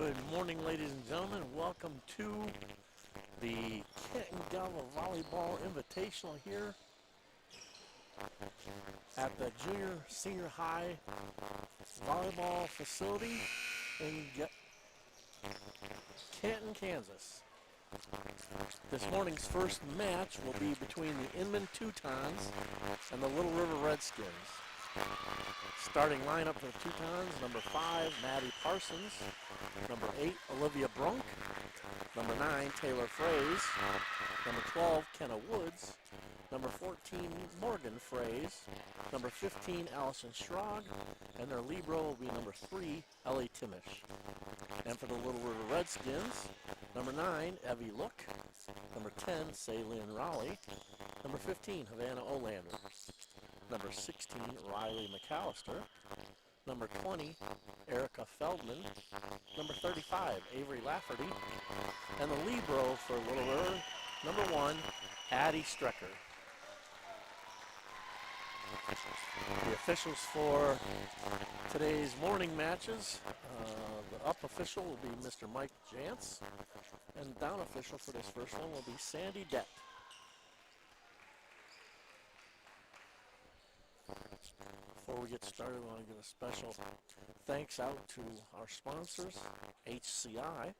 Good morning, ladies and gentlemen. Welcome to the Canton-Galva Volleyball Invitational here at the Junior Senior High Volleyball Facility in Canton, Kansas. This morning's first match will be between the Inman Teutons and the Little River Redskins. Starting lineup for the Teutons: number 5, Maddie Parsons; number 8, Olivia Brunk; number 9, Taylor Fraze; number 12, Kenna Woods; number 14, Morgan Fraze; number 15, Allison Schrog; and their libero will be number 3, Ellie Timish. And for the Little River Redskins, number 9, Evie Look; number 10, Saylin Raleigh; number 15, Havana Olander; number 16, Riley McAllister; number 20, Erica Feldman; number 35, Avery Lafferty; and the libero for Little River, number 1, Addie Strecker. The officials for today's morning matches, the up official will be Mr. Mike Jantz, and down official for this first one will be Sandy Dett. Before we get started, I want to give a special thanks out to our sponsors: HCI,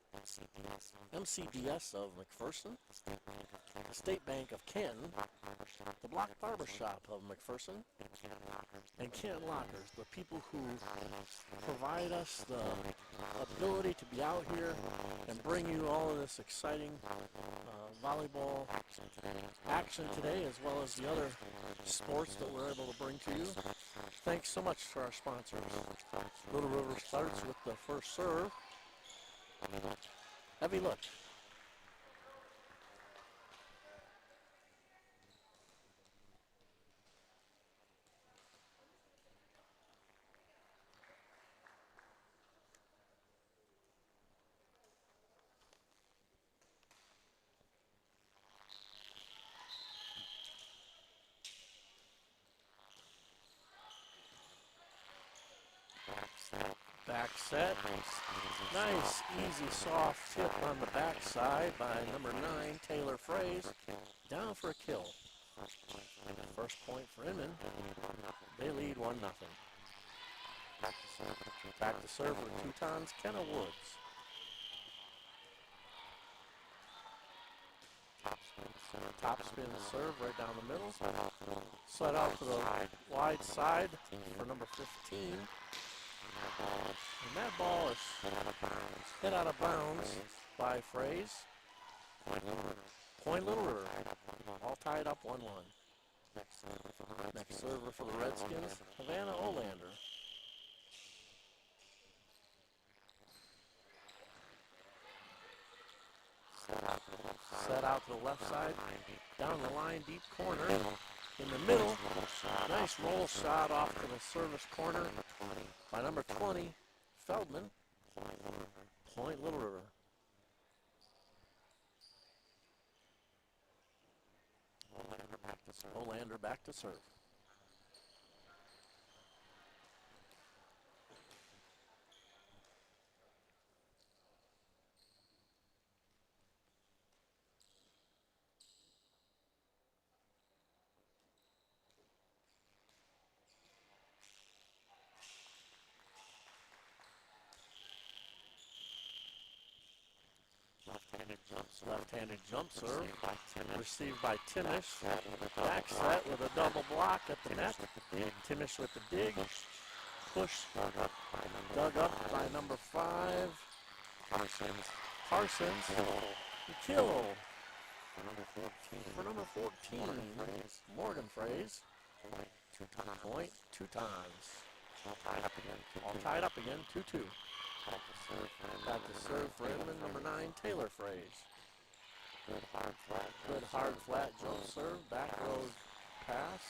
MCDS of McPherson, State Bank of Canton, the Block Barber Shop of McPherson, and Canton Lockers, the people who provide us the ability to be out here and bring you all of this exciting volleyball action today, as well as the other sports that we're able to bring to you. Thanks so much to our sponsors. Little River starts with the first serve. Evie Look. Back set. Nice, easy, soft tip on the backside by number 9, Taylor Fraze. Down for a kill. First point for Inman. They lead 1-0. Back to serve for the Teutons, Kenna Woods. Top spin serve right down the middle. Set out to the wide side for number 15. And that ball is hit out of bounds by Fraze. Point Little River. All tied up 1-1. Next server for the Redskins, Havana Olander. Set out to the left side, down the line, deep corner. In the middle, nice roll shot off to the service corner by number 20, Feldman. Point Little River. Olander back to serve. Left-handed jump serve, received by Timish. Back set with a double block at the net. Timish with the dig. Push dug up by number 5, Parsons. The kill for number 14, Morgan Fraze. Point Teutons. All tied up again, 2-2. Back to serve for Inman, number 9, Taylor Fraze. Good hard flat jump serve, back row pass.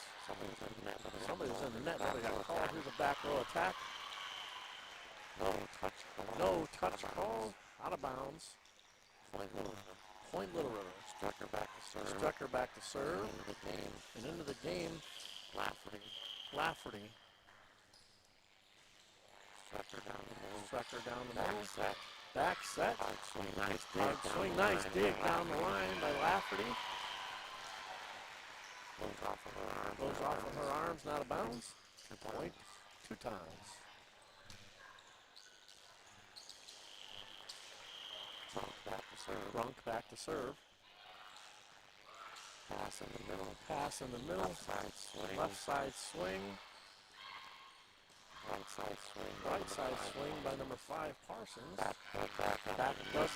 Somebody's in the net, but they got called. Here's a back row attack. No touch call, out of bounds. Point Little River. Strecker back to serve. And into the game, Lafferty. Strecker down the middle. Back set. Hard swing, nice dig. Hard swing, nice dig down the line by Lafferty. Goes off of her arms. Goes off of her arms, not a bounds. Point, 2 times. Brunk back to serve. Brunk back to serve. Pass in the middle. Pass in the middle. Left side swing. Left side swing. Right side swing. Right side swing by number 5, Parsons. Back up.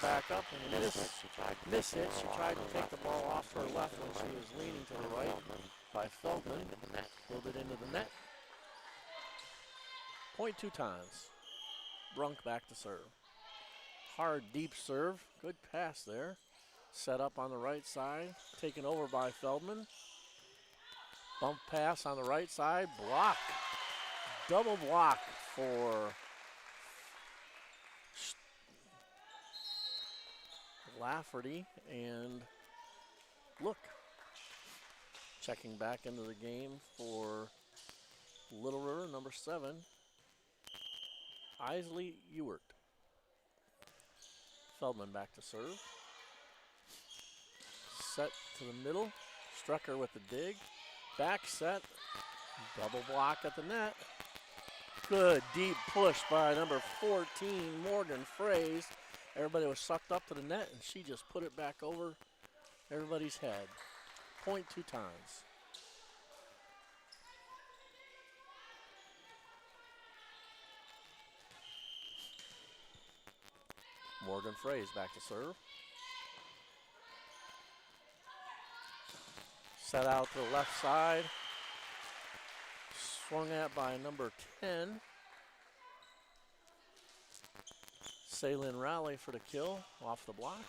Back up and miss. Miss it. She tried to take the ball off her left when she was leaning to the right by Feldman. Pulled it into the net. Point 2 times. Brunk back to serve. Hard, deep serve. Good pass there. Set up on the right side. Taken over by Feldman. Bump pass on the right side. Block. Double block for Lafferty, and look, checking back into the game for Little River, number 7, Isley Ewert. Feldman back to serve. Set to the middle. Strecker with the dig. Back set. Double block at the net. Good deep push by number 14, Morgan Fraze. Everybody was sucked up to the net, and she just put it back over everybody's head. Point 2 times. Morgan Fraze back to serve. Set out to the left side. Swung at by number 10. Saylin Raleigh for the kill off the block.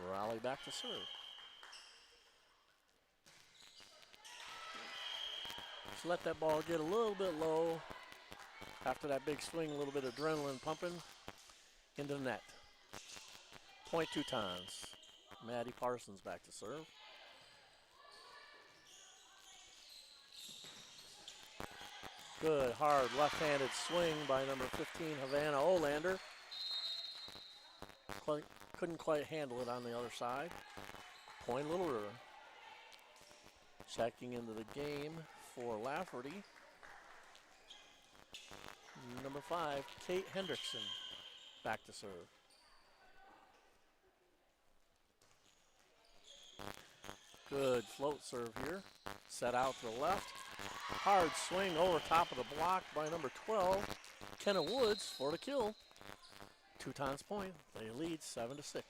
Raleigh back to serve. Just let that ball get a little bit low. After that big swing, a little bit of adrenaline pumping into the net. Point 2 times. Maddie Parsons back to serve. Good, hard, left-handed swing by number 15, Havana Olander. Couldn't quite handle it on the other side. Point Little River. Checking into the game for Lafferty. Number 5, Kate Hendrickson, back to serve. Good float serve here. Set out to the left. Hard swing over top of the block by number 12, Kenna Woods for the kill. 2 times point. They lead 7-6.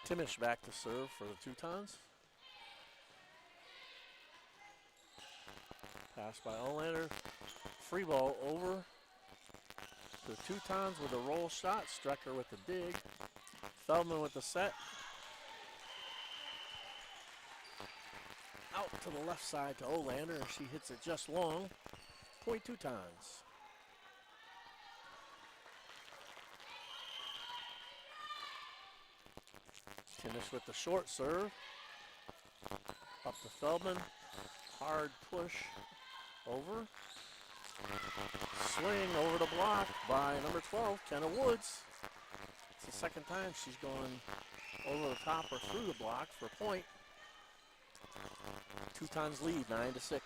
Timish back to serve for the Teutons. Pass by Olander. Free ball over. The Teutons with a roll shot. Strecker with the dig. Feldman with the set. Out to the left side to Olander, and she hits it just long. Point 2 times. Finish with the short serve. Up to Feldman. Hard push over. Swing over the block by number 12, Kenna Woods. It's the second time she's gone over the top or through the block for a point. Teutons lead 9-6.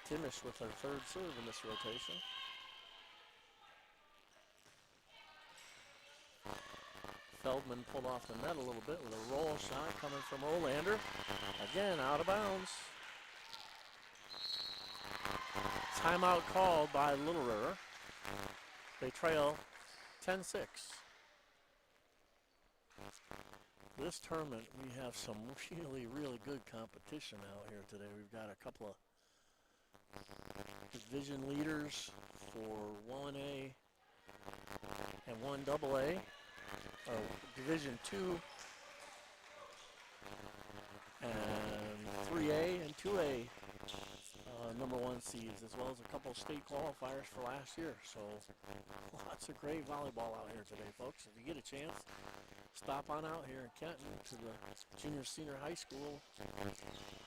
Timish with her 3rd serve in this rotation. Feldman pulled off the net a little bit with a roll shot coming from Olander. Again, out of bounds. Timeout called by Little River. They trail 10-6. This tournament, we have some really, really good competition out here today. We've got a couple of division leaders for 1A and 1AA, or Division 2 and 3A and 2A number 1 seeds, as well as a couple of state qualifiers for last year. So lots of great volleyball out here today, folks. If you get a chance, stop on out here in Canton to the junior senior high school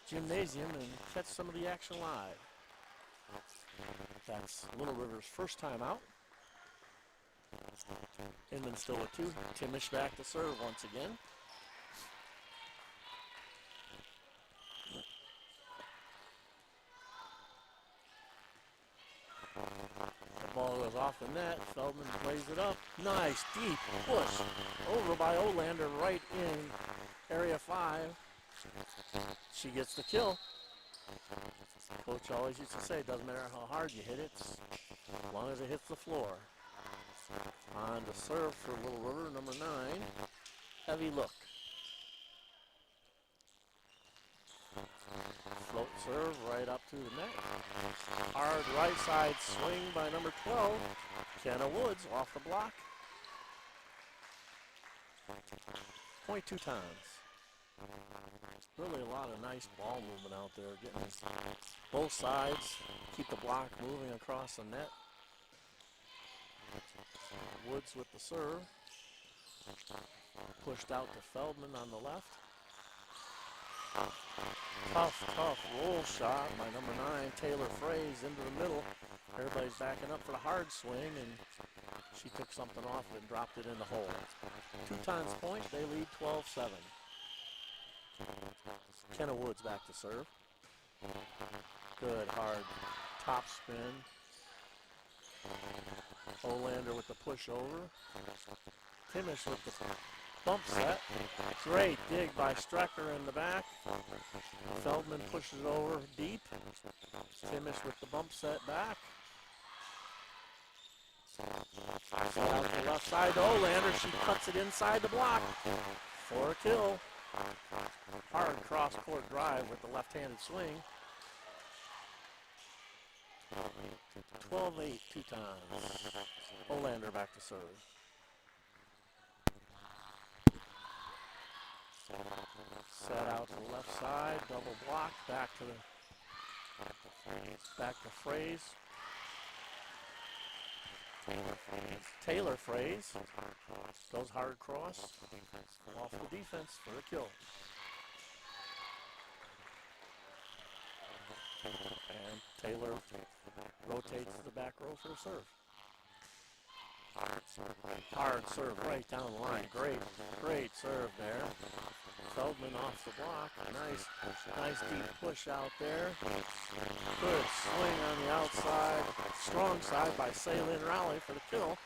gymnasium and catch some of the action live. That's Little River's first time out. Inman still at 2. Timish back to serve once again. The ball goes off the net. Feldman plays it up. Nice deep push over by Olander right in area 5. She gets the kill. Coach always used to say, it doesn't matter how hard you hit it, as long as it hits the floor. On to serve for Little River, number 9. Heavy look. Float serve right up to the net. Hard right side swing by number 12. Kenna Woods off the block. Point 2 times. Really a lot of nice ball movement out there. Getting both sides. Keep the block moving across the net. Woods with the serve. Pushed out to Feldman on the left. Tough roll shot by number 9, Taylor Fraze, into the middle. Everybody's backing up for the hard swing, and she took something off and dropped it in the hole. 2 times point, they lead 12-7. Kenna Woods back to serve. Good hard top spin. Olander with the push over. Timish with the bump set. Great dig by Strecker in the back. Feldman pushes over deep. Timish with the bump set back. Set out to the left side to Olander. She cuts it inside the block for a kill. Hard cross-court drive with the left-handed swing. 12-8 2 times. Olander back to serve. Set out to the left side, double block, back to Fraze. Taylor Fraze goes hard cross off the defense for a kill. And Taylor rotates to the back row for a serve. Hard serve right down the line. Great serve there. Feldman off the block. Nice deep push out there. Good swing on the outside. Strong side by Ceylin Rowley for the kill.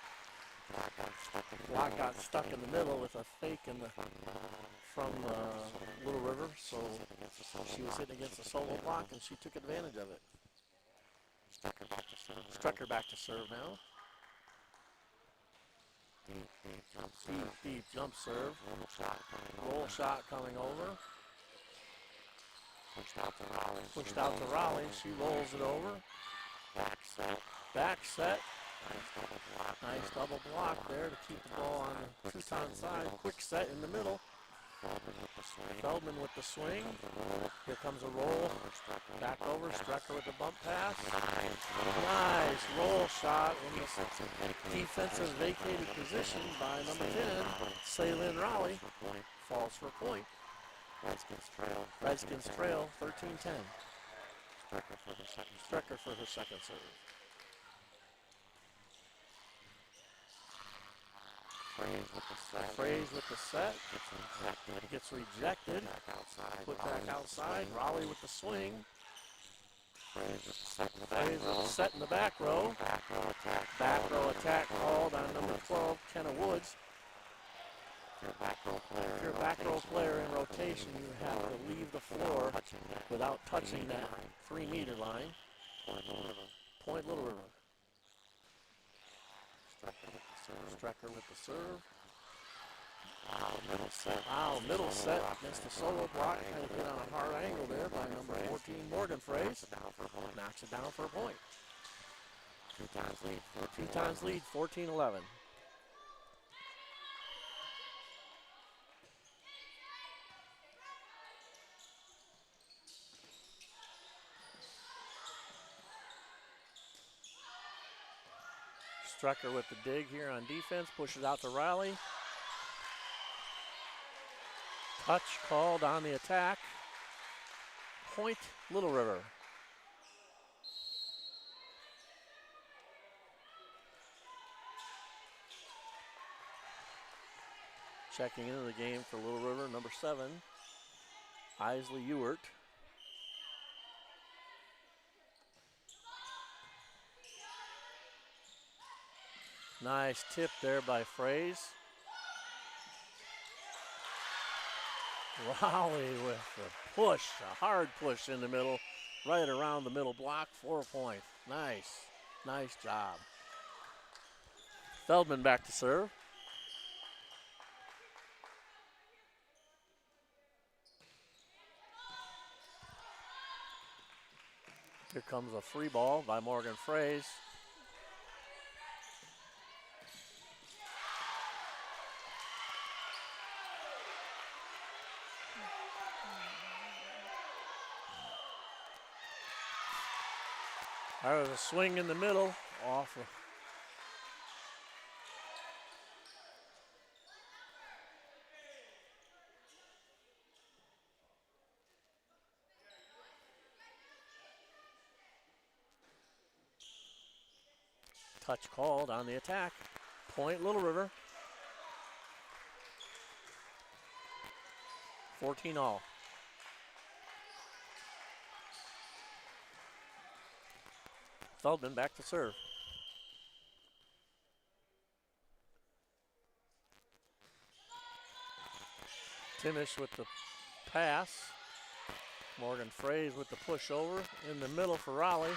Block got stuck in the middle with a fake from Little River, so she was hitting against a solo block and she took advantage of it. Strecker back to serve now. Deep jump serve. Roll shot coming over. Pushed out to Raleigh. She rolls it over. Back set. Nice double block there to keep the ball on the two-ton side. Quick set in the middle. Feldman with the swing. Here comes a roll. Back over. Strecker with the bump pass. Nice roll shot in the defensive vacated position by number 10, Ceylin Raleigh. Falls for a point. Redskins trail 13-10. Strecker for her second serve. Fraze with the set. Gets rejected. Put back outside. Raleigh with the swing. Fraze with the set in the back row. Back row attack called on number 12, Kenna Woods. If you're a back row player in rotation, you have to leave the floor without touching that 3-meter line. Point Little River. Strecker with the serve. Middle set. Missed the solo block. Had to get on a hard angle there by number 14, Morgan Fraze. Knocks it down for a point. 2 times lead, 14-11. Strecker with the dig here on defense, pushes out to Riley. Touch called on the attack. Point, Little River. Checking into the game for Little River, number 7, Isley Ewert. Nice tip there by Fraze. Raleigh with a push, a hard push in the middle, right around the middle block, 4 point. Nice, nice job. Feldman back to serve. Here comes a free ball by Morgan Fraze. There was a swing in the middle, off. Touch called on the attack. Point, Little River. 14 all. Feldman back to serve. Timish with the pass. Morgan Fraze with the push over in the middle for Raleigh.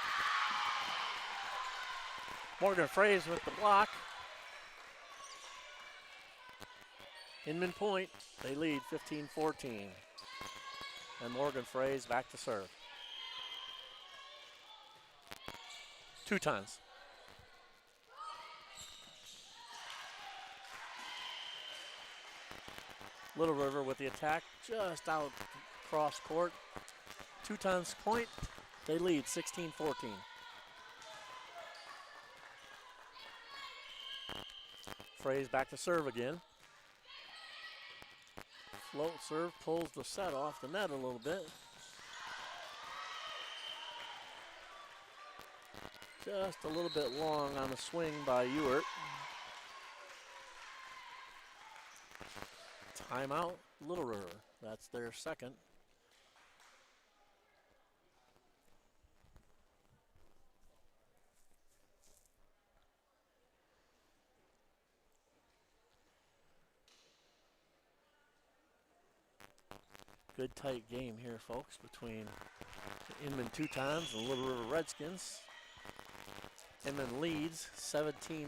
Morgan Fraze with the block. Inman point, they lead 15-14. And Morgan Fraze back to serve. Teutons. Little River with the attack just out cross court. Teutons point, they lead 16-14. Fraze back to serve again. Float serve pulls the set off the net a little bit. Just a little bit long on the swing by Ewert. Timeout, Little River. That's their second. Good tight game here, folks, between the Inman Teutons and Little River Redskins. Inman leads 17-14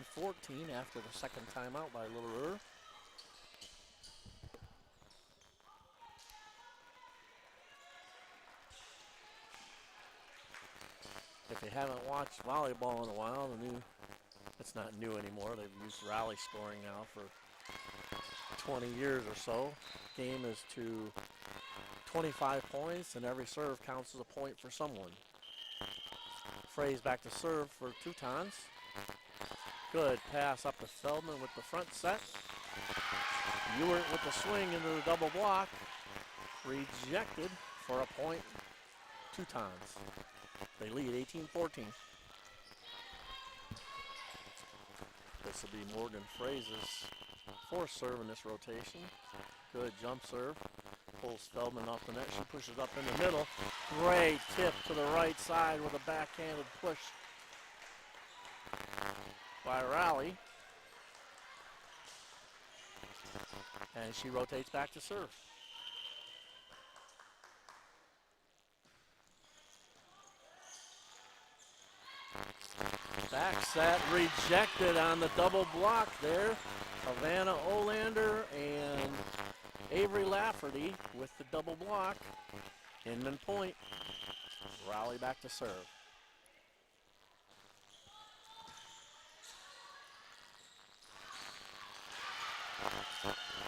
after the second timeout by Little River. If you haven't watched volleyball in a while, it's not new anymore. They've used rally scoring now for 20 years or so. Game is to 25 points, and every serve counts as a point for someone. Fraze back to serve for Teutons. Good pass up to Feldman with the front set. Ewert with the swing into the double block. Rejected for a point. Teutons. They lead 18-14. This will be Morgan Fraze's fourth serve in this rotation. Good jump serve. Pulls Feldman off the net. She pushes up in the middle. Great tip to the right side with a backhanded push by Raleigh. And she rotates back to serve. Back set rejected on the double block there. Havana Olander and Avery Lafferty with the double block. Inman point. Raleigh back to serve.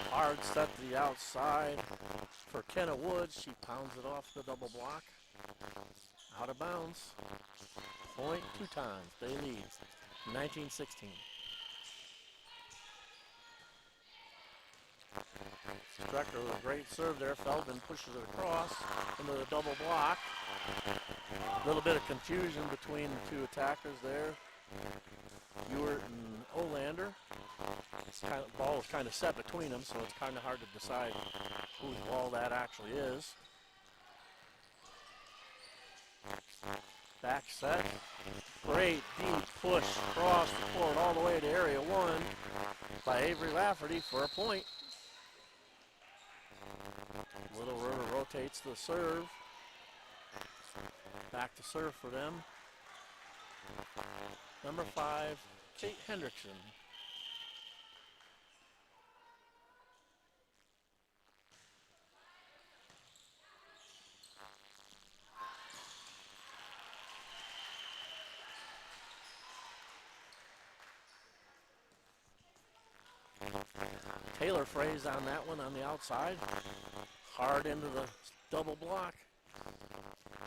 Hard set to the outside for Kenna Woods. She pounds it off the double block. Out of bounds. Point Teutons. They lead 19-16. Strecker with a great serve there. Feldman pushes it across into the double block. A little bit of confusion between the two attackers there. Ewert and Olander. Ball is kind of set between them, so it's kind of hard to decide whose ball that actually is. Back set. Great deep push across the court all the way to area one by Avery Lafferty for a point. Little River rotates the serve. Back to serve for them. Number 5, Kate Hendrickson. Taylor Fraze on that one on the outside. Hard into the double block.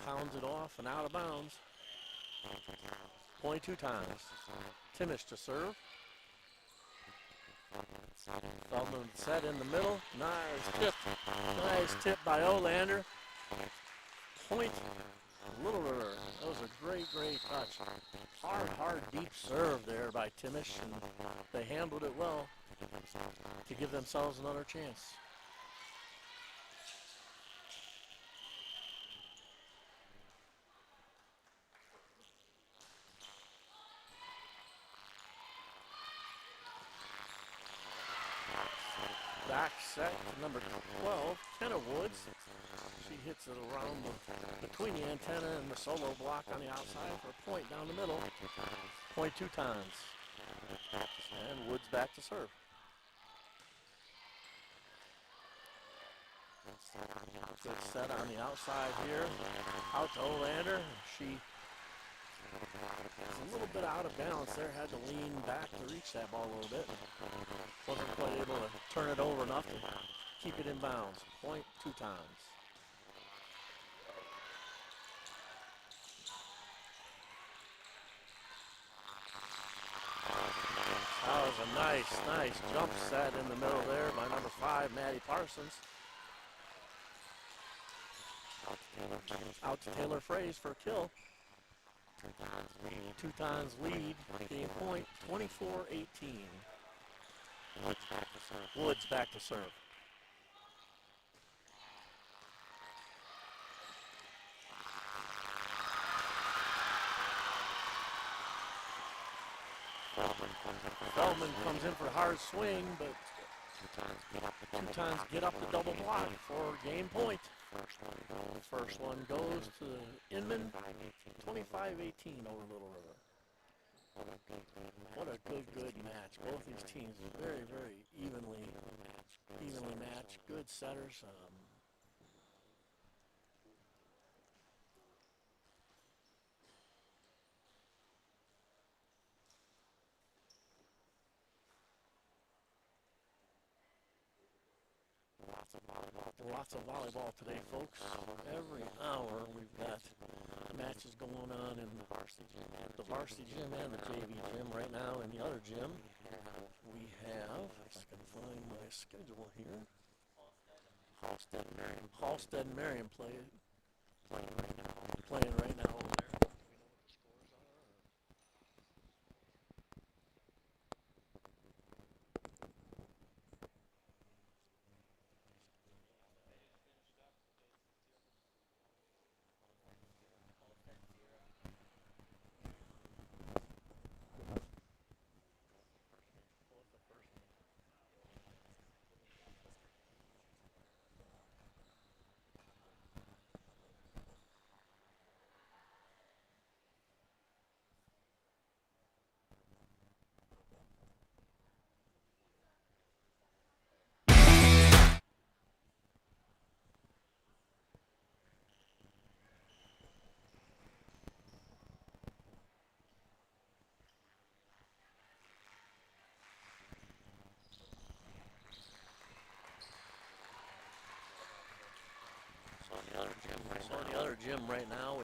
Pounds it off and out of bounds. Point 2 times. Timish to serve. Feldman set in the middle. Nice tip. Nice tip by Olander. Point Little River. That was a great, great touch. Hard, deep serve there by Timish, and they handled it well to give themselves another chance. Back set to number 12, Kenna Woods. She hits it around between the antenna and the solo block on the outside for a point down the middle. Point 2 times. And Woods back to serve. Good set on the outside here. Out to Olander. She was a little bit out of balance there. Had to lean back to reach that ball a little bit. Wasn't quite able to turn it over enough to keep it in bounds. Point 2 times. That was a nice jump set in the middle there by number 5, Maddie Parsons. Out to Taylor Fraze for a kill. 2 times lead, game point, 24-18. Woods back to serve. Feldman comes in for a hard swing, but 2 times get up the double block for game point. First one goes to Inman, 25-18 over Little River. What a good match. Both these teams very evenly matched. Good setters. Lots of volleyball today, folks. Every hour we've got matches going on in the varsity gym and the JV gym right now. In the other gym, we have, if I can find my schedule here, Halstead and Merriam playing right now over there. So in the other gym right now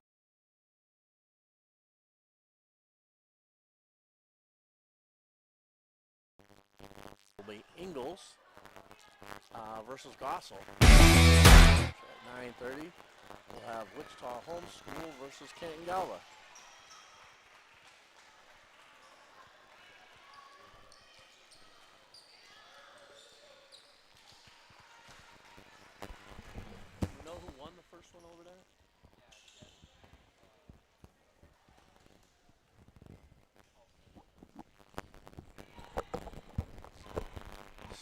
will be Ingalls versus Gossel. At 9:30, we'll have Wichita Homeschool versus Canton-Galva. Do you know who won the first one over there?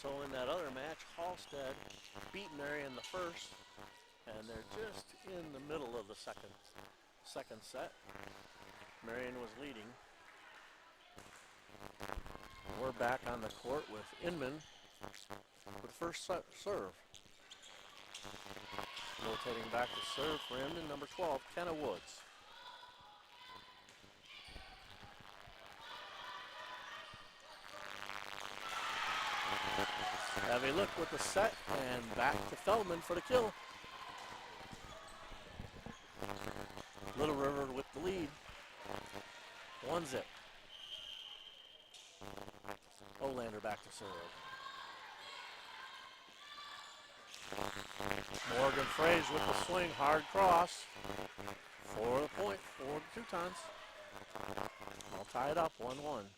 So in that other match, Halstead beat Marion the first, and they're just in the middle of the second set. Marion was leading. We're back on the court with Inman with first serve. Rotating back to serve for Inman, number 12, Kenna Woods. Have a look with the set and back to Feldman for the kill. Little River with the lead. 1-0. Olander back to serve. Morgan Fraze with the swing, hard cross. For the point, for the Teutons. All tied up, 1-1.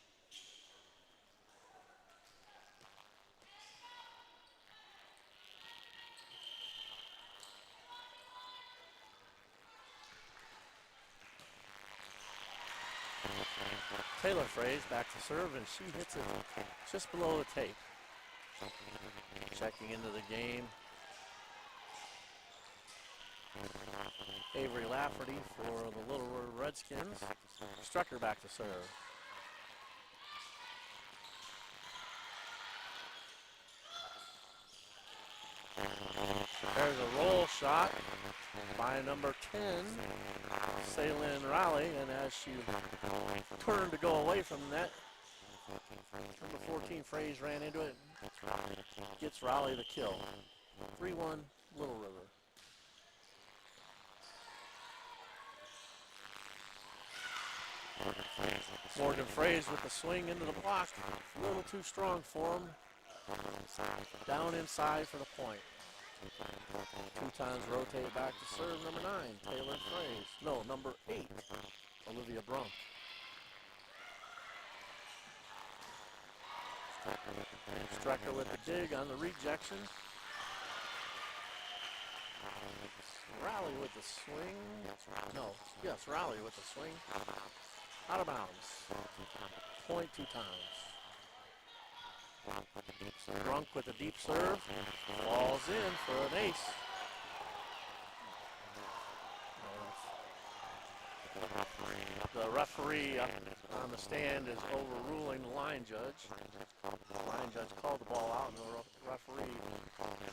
Taylor Fraze back to serve, and she hits it just below the tape. Checking into the game. Avery Lafferty for the Little River Redskins. Strucker back to serve. There's a roll shot by number 10, Ceylin Raleigh, and as she turned to go away from that, number 14 Fraze ran into it, gets Raleigh the kill. 3-1 Little River. Morgan Fraze with the swing into the block. A little too strong for him. Down inside for the point. Teutons rotate back to serve number 9, Taylor Fraze. No, number 8, Olivia Brunk. Strecker with the dig on the rejection. Raleigh with the swing. No, yes, Raleigh with the swing. Out of bounds. Point Teutons. Brunk with a deep serve. Falls in for an ace. The referee on the stand is overruling the line judge. The line judge called the ball out, and the referee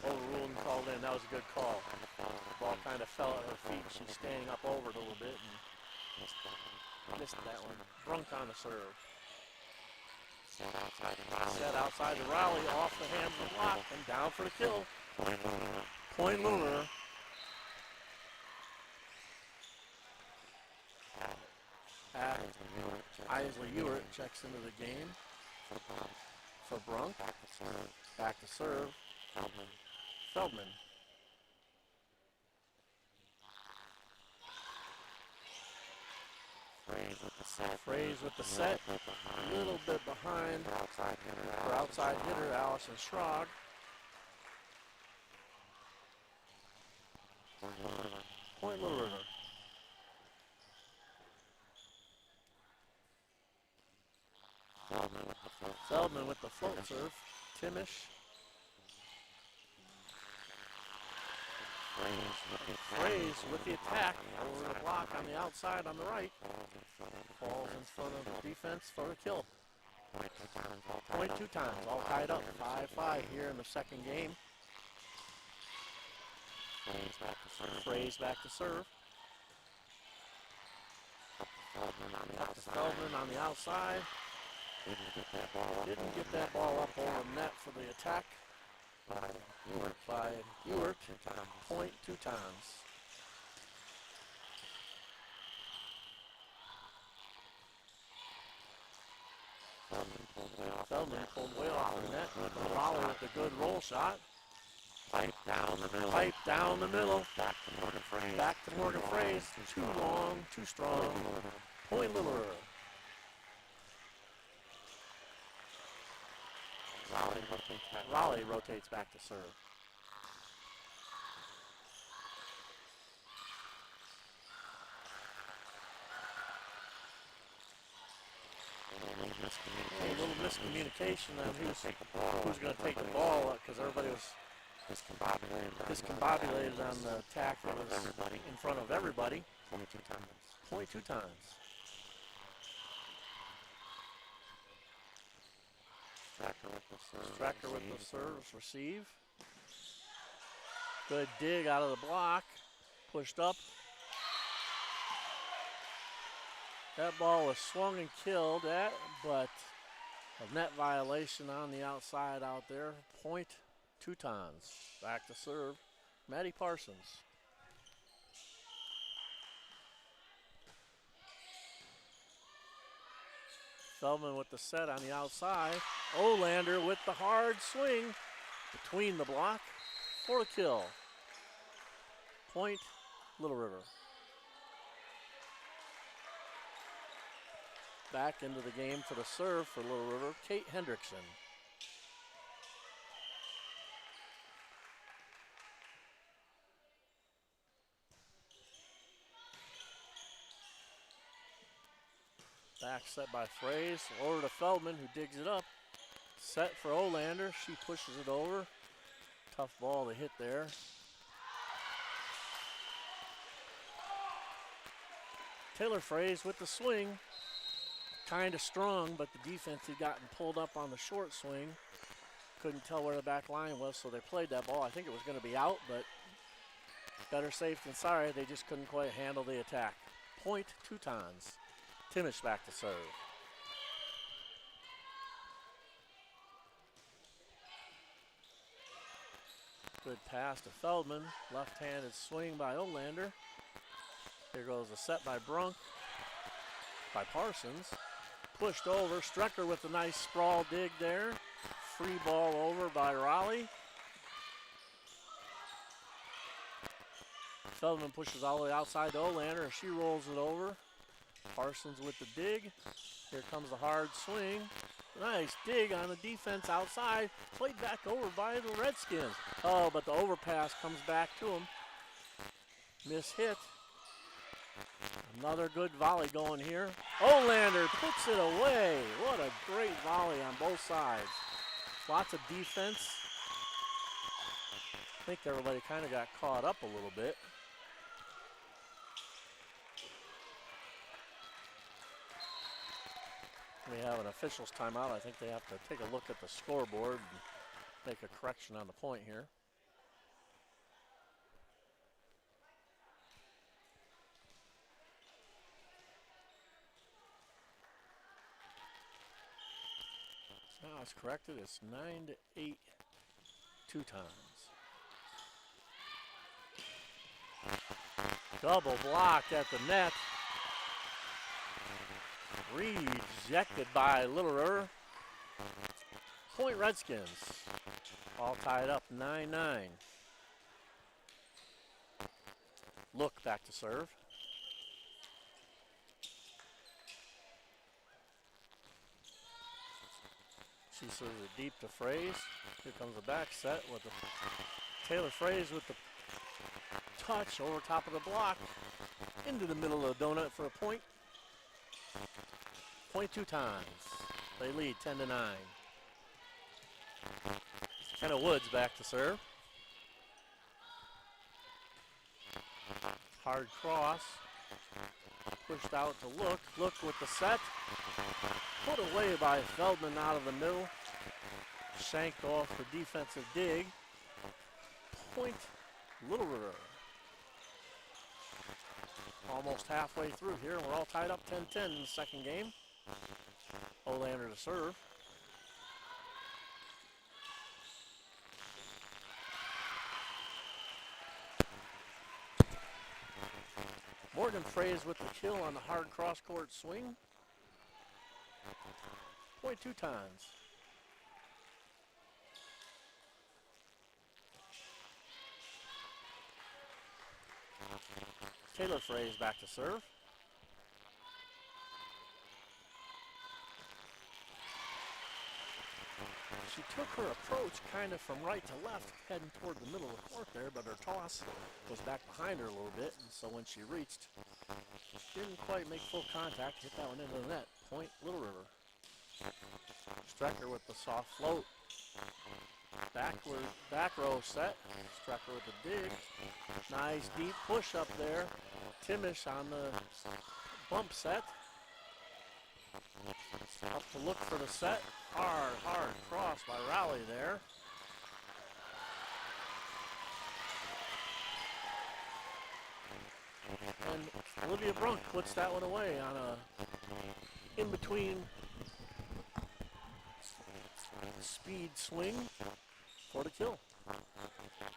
overruled and called in. That was a good call. The ball kind of fell at her feet. She's standing up over it a little bit and missed that one. Brunk on the serve. Set outside the Raleigh, off the hands of the block, and down for the kill. Point Lunar. Isley Ewert checks into the game for Brunk. Back to serve. Feldman. Fraze with the set. A little bit behind for outside hitter Allison Schrog. Point Little River. Feldman with the float serve. Timish. Fraze with the attack over the block on the outside on the right. Falls in front of the defense for the kill. Point Teutons, all tied up. 5-5 here in the second game. Fraze back to serve. Up to Feldman on the outside. Didn't get that ball up over the net for the attack. By Ewert. Point Teutons. Feldman pulled way off the net. Raleigh with a good roll shot. Pipe down the middle. Pipe down the middle. Back to Morgan Fraze. Back to Morgan Fraze. Too long, too strong. Point Little River. Raleigh rotates back to serve. A little miscommunication on who's going to take the ball because everybody was discombobulated on the attack that was in front of everybody. 22 times. Stracker with the serve, receive. Good dig out of the block. Pushed up. That ball was swung and killed at, but a net violation on the outside out there. Point Teutons. Back to serve. Maddie Parsons. Feldman with the set on the outside. Olander with the hard swing between the block for a kill. Point Little River. Back into the game for the serve for Little River, Kate Hendrickson. Back set by Fraze, over to Feldman who digs it up. Set for Olander, she pushes it over. Tough ball to hit there. Taylor Fraze with the swing. Kind of strong, but the defense had gotten pulled up on the short swing. Couldn't tell where the back line was, so they played that ball. I think it was going to be out, but better safe than sorry. They just couldn't quite handle the attack. Point Teutons. Timish back to serve. Good pass to Feldman. Left-handed swing by Olander. Here goes a set by Brunk. By Parsons. Pushed over. Strecker with a nice sprawl dig there. Free ball over by Raleigh. Feldman pushes all the way outside to Olander. She rolls it over. Parsons with the dig. Here comes the hard swing. Nice dig on the defense outside. Played back over by the Redskins. Oh, but the overpass comes back to him. Miss hit. Another good volley going here. Olander puts it away. What a great volley on both sides. Lots of defense. I think everybody kind of got caught up a little bit. We have an official's timeout. I think they have to take a look at the scoreboard and make a correction on the point here. Now it's corrected. It's 9-8 Teutons. Double block at the net. Rejected by Little River. Point Redskins. All tied up 9-9. Look back to serve. She serves it deep to Fraze. Here comes the back set with the Taylor Fraze with the touch over top of the block. Into the middle of the donut for a point. Point Teutons. They lead 10-9. Kenna Woods back to serve. Hard cross. Pushed out to Look. Look with the set. Put away by Feldman out of the middle. Shanked off the defensive dig. Point Little River. Almost halfway through here. We're all tied up 10-10 in the second game. Olander to serve. Morgan Fraze with the kill on the hard cross-court swing. Point Teutons. Taylor Fraze back to serve. She took her approach kind of from right to left, heading toward the middle of the court there, but her toss was back behind her a little bit, and so when she reached, didn't quite make full contact, hit that one into the net. Point, Little River. Strecker with the soft float. Back row set. Strecker with the dig. Nice deep push up there. Timish on the bump set. Up to look for the set. Hard cross by Rowley there. And Olivia Brunk puts that one away on a in-between speed swing for the kill.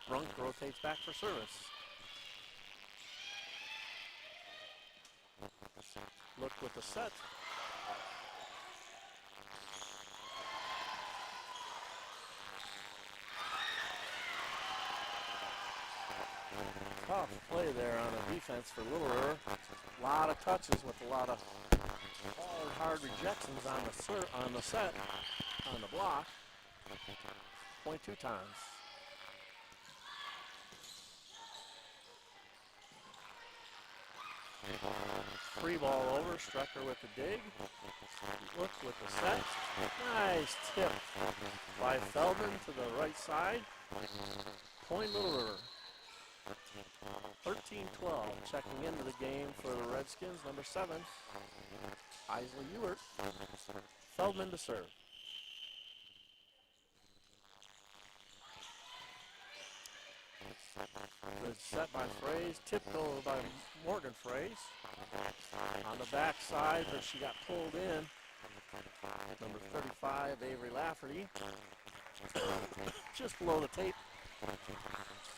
Brunk rotates back for service. Look with the set. Tough play there on the defense for Little River. A lot of touches with a lot of hard rejections on the set, on the block. Point 2 times. Free ball over, Strecker with the dig. Look with the set. Nice tip by Feldman to the right side. Point Little River. 13-12, checking into the game for the Redskins, number 7, Isley Ewert. Feldman to serve. Good set by Fraze, tipped over by Morgan Fraze. On the back side, but she got pulled in. Number 35, Avery Lafferty. Just below the tape.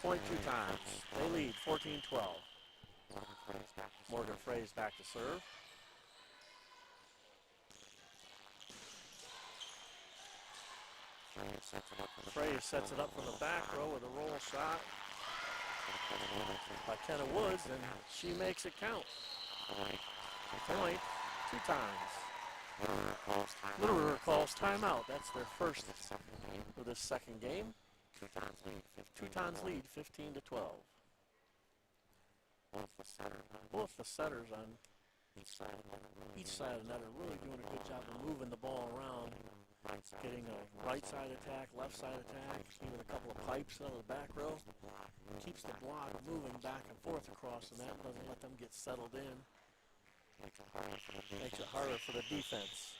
Point 2 times. They lead 14-12. Morgan Fraze back to serve. Fraze sets it up from the back row with a roll shot by Kenna Woods, and she makes it count. Point 2 times. Little River calls timeout. That's their first for this second game. Teutons lead 15-12. Both the setters on each side of the net are really doing a good job of moving the ball around, getting a right side attack, left side attack, even a couple of pipes out of the back row. Keeps the block moving back and forth across the net, doesn't let them get settled in. Makes it harder for the defense.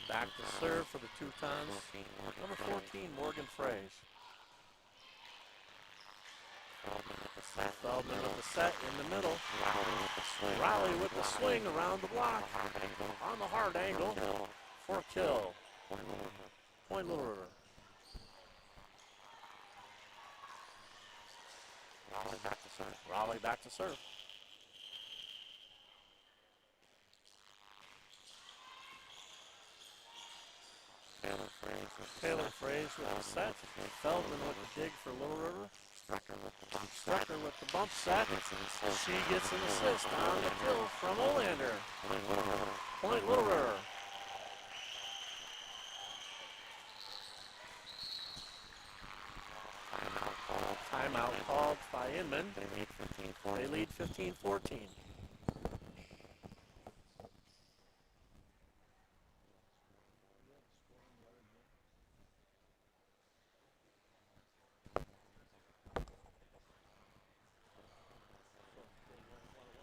Back to serve for the Teutons. Number 14, Morgan Fraze. Feldman with the set in the middle. Rowley with the swing around the block. On the hard angle for a kill. Point Little River. Rowley back to serve. Taylor Fraze with the set. Feldman with the dig for Little River. Strecker with the bump set. She gets an assist on the kill from Olander. Point Little River. Timeout called by Inman. They lead 15-14.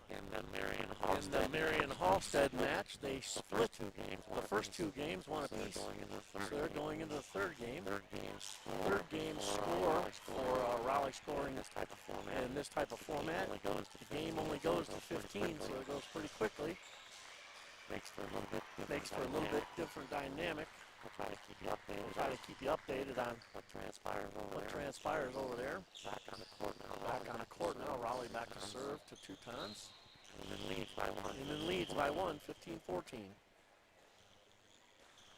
In the Marion Halstead match, they split the first 2 games, one apiece. So they're going into the third game. Third game score for Raleigh scoring in this type of format. The game only goes to 15, so it goes pretty quickly. Makes for a little bit different. Makes for a little bit different dynamic. We'll try to keep you updated. We'll try to keep you updated on what transpires over what there. transpires over there. Back on the court now. Back on the court now. Raleigh back to serve to Teutons. And then leads by one. And then leads by one, 15-14.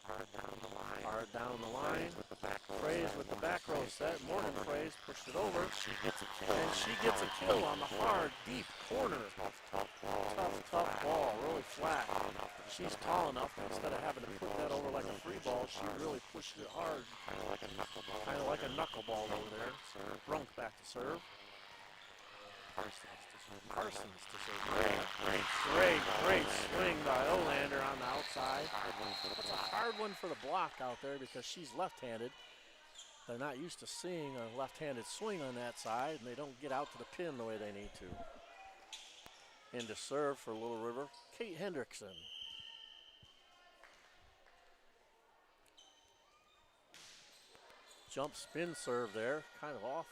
Hard down the line. Hard down the line. With the back row. Fraze with the back row set. Morgan Fraze pushed it over. She gets a kill. And she gets a kill on the hard, deep corner. Tough ball. Tough ball, really flat. She's tall enough that instead of having to put that over like a free ball, she really pushed it hard. Kind of like a knuckleball. Kind of like a knuckleball over there. Brunk back to serve. Parsons to serve. Great swing by Olander on the outside. That's a hard one for the block out there because she's left-handed. They're not used to seeing a left-handed swing on that side, and they don't get out to the pin the way they need to. In to serve for Little River, Kate Hendrickson. Jump spin serve there, kind of off.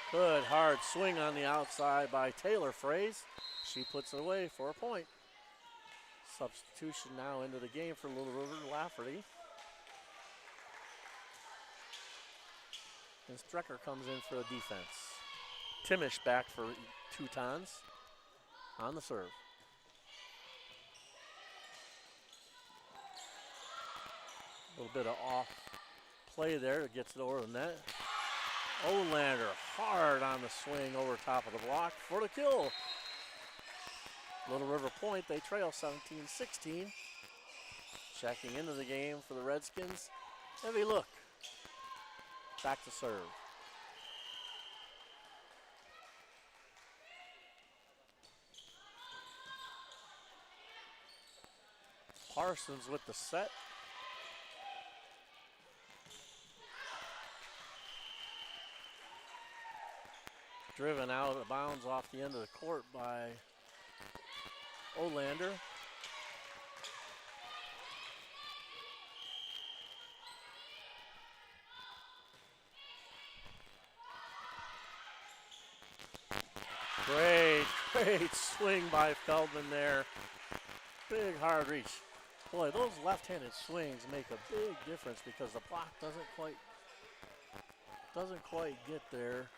Good hard swing on the outside by Taylor Fraze. She puts it away for a point. Substitution now into the game for Little River, Lafferty. And Strecker comes in for a defense. Timish back for Teutons on the serve. A little bit of off play there, gets it over the net. Olander hard on the swing over top of the block for the kill. Little River point, they trail 17-16. Checking into the game for the Redskins. Heavy look. Back to serve. Parsons with the set. Driven out of bounds off the end of the court by Olander. Great swing by Feldman there. Big hard reach. Boy, those left-handed swings make a big difference because the block doesn't quite get there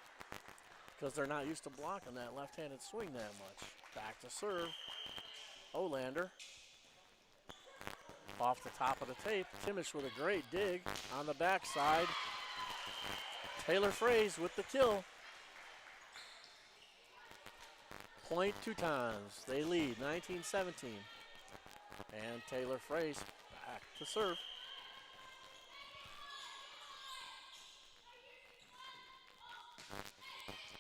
because they're not used to blocking that left-handed swing that much. Back to serve. Olander. Off the top of the tape. Timish with a great dig on the backside. Taylor Fraze with the kill. Point Teutons. They lead 19-17. And Taylor Fraze back to serve.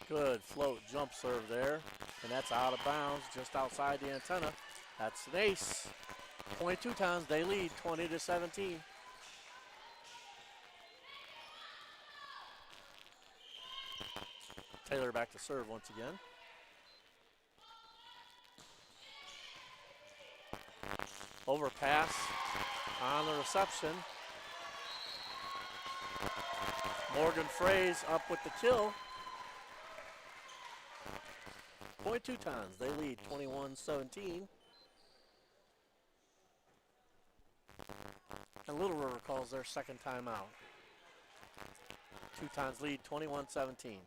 Good float jump serve there. And that's out of bounds just outside the antenna. That's an ace. Point Teutons, they lead 20-17. Taylor back to serve once again. Overpass on the reception. Morgan Fraze up with the kill. Point Teutons, they lead 21-17. And Little River calls their second timeout. Teutons lead 21-17.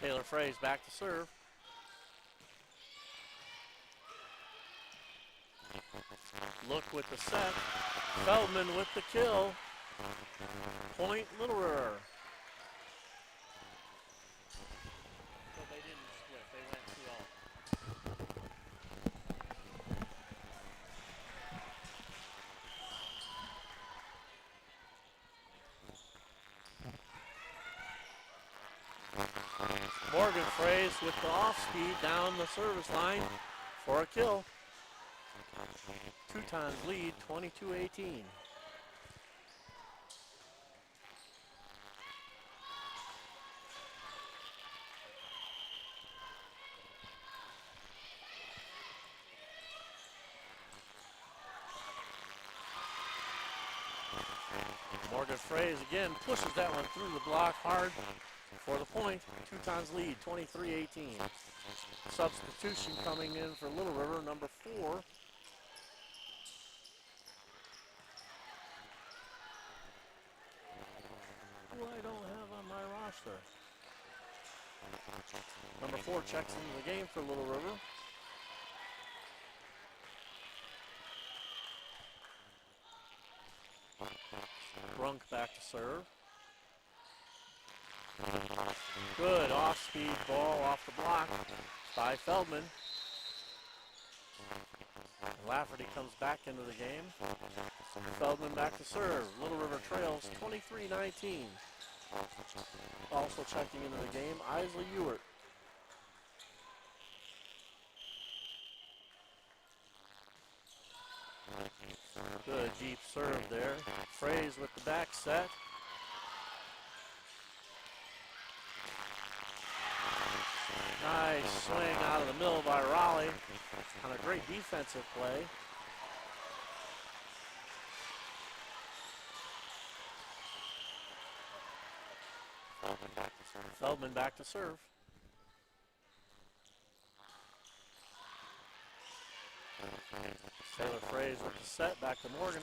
Taylor Fraze back to serve. Look with the set. Feldman with the kill. Point Little River. So they didn't split. They went 2-0. Morgan Fraze with the off speed down the service line for a kill. Teutons lead 22-18. Morgan Fraze again pushes that one through the block hard for the point. Teutons lead 23-18. Substitution coming in for Little River, number 4. Who I don't have on my roster. Number 4 checks into the game for Little River. Brunk back to serve. Good off-speed ball off the block by Feldman. Lafferty comes back into the game. Feldman back to serve. Little River trails 23-19. Also checking into the game, Isley Ewert. Good deep serve there. Fraze with the back set. Nice swing out of the middle by Raleigh on a great defensive play. Feldman back to serve. Taylor Fraze with the set, back to Morgan.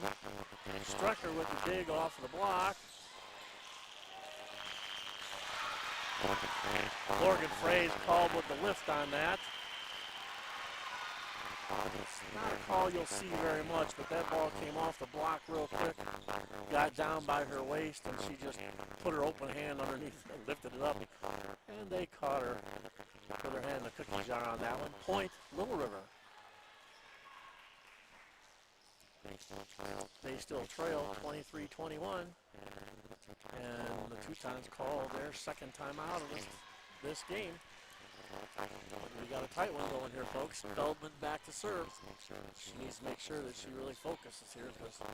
Strucker with the dig off of the block. Morgan Fraze called with the lift on that. Not a call you'll see very much, but that ball came off the block real quick. Got down by her waist, and she just put her open hand underneath and lifted it up. And they caught her, put her hand in the cookie jar on that one. Point, Little River. They still trail 23-21. And the Teutons call their second time out of this game. We got a tight one going here, folks. Feldman back to serve. She needs to make sure that she really focuses here, because the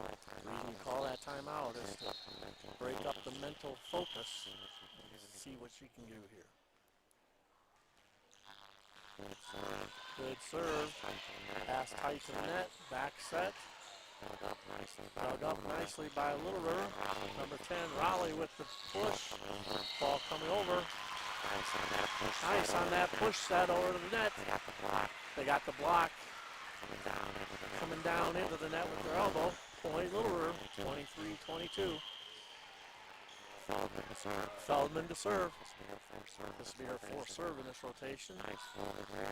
reason you call that timeout is to break up the mental focus and see what she can do here. Good serve. Pass tight to the net. Back set. Dug up nicely by Little River. Number 10, Raleigh with the push. Ball coming over. Nice on that push set over to the net. They got the block. Coming down into the net with their elbow. Point, Little River, 23-22. Feldman to serve. This will be her fourth serve in this rotation.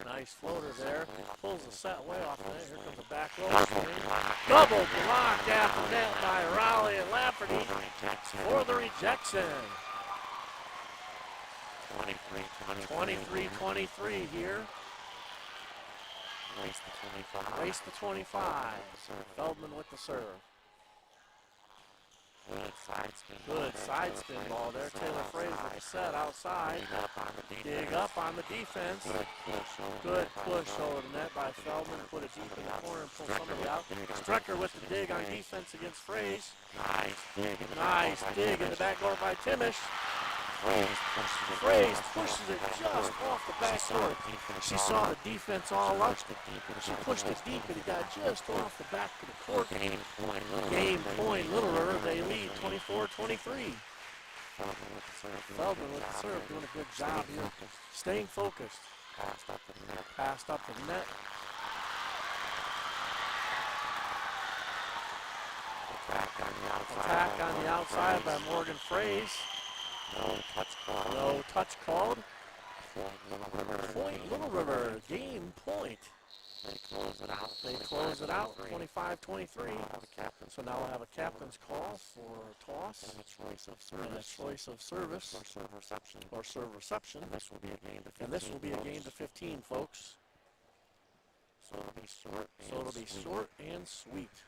Nice floater there. Pulls the set way off the net. Here comes the back row swing. Double block after net by Raleigh and Lafferty for the rejection. 23-23 here. Race to 25. Feldman with the serve. Good side spin ball there. Taylor Fraze with the set outside. Dig up on the defense. Good push over the net by Feldman. Put it deep in the corner and pull somebody out. Strecker with the dig on defense against Fraze. Nice dig in the back door by Timish. Fraze pushes it just off the backboard. She saw the defense all up. She pushed it deep and it got just off the back of the court. Game point, Little River. They lead 24-23. Feldman with the serve, doing a good job here. Staying focused. Passed up the net. Attack on the outside by Morgan Fraze. No touch called. Point, Little River. Game point. They close it out. 25-23. So now we'll have a captain's call for a toss and a choice of service or serve reception. And this will be a game to 15, folks. So it'll be short and sweet.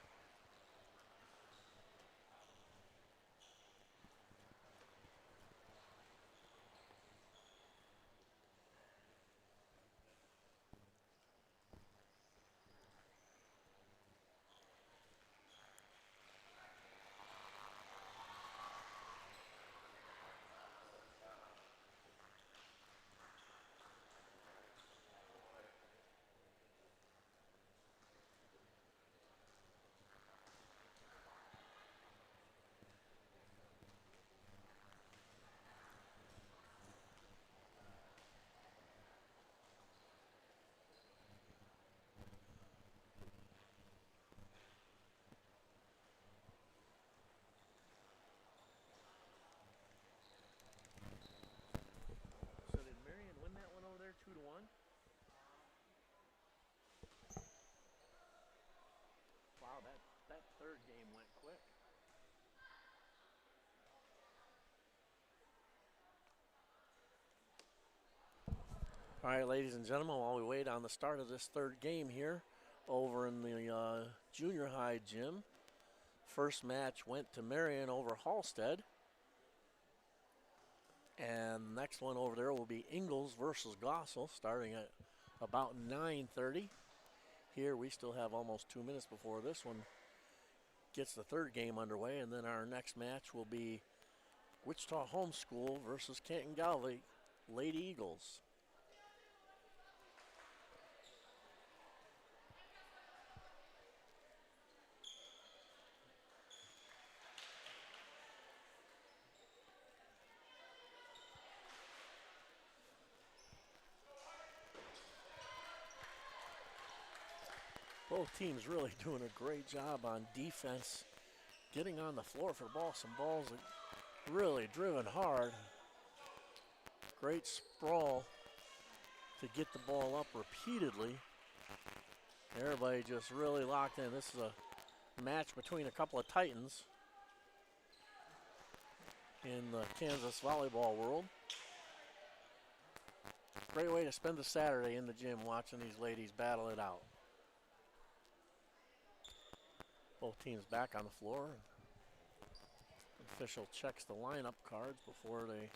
All right, ladies and gentlemen, while we wait on the start of this third game here over in the junior high gym, first match went to Marion over Halstead. And the next one over there will be Ingalls versus Gossel, starting at about 9:30. Here we still have almost 2 minutes before this one gets the third game underway, and then our next match will be Wichita Homeschool versus Canton-Galva Lady Eagles. Both teams really doing a great job on defense, getting on the floor for the ball. Some balls that really driven hard. Great sprawl to get the ball up repeatedly. Everybody just really locked in. This is a match between a couple of titans in the Kansas volleyball world. Great way to spend the Saturday in the gym watching these ladies battle it out. Both teams back on the floor. Official checks the lineup cards before they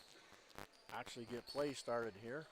actually get play started here.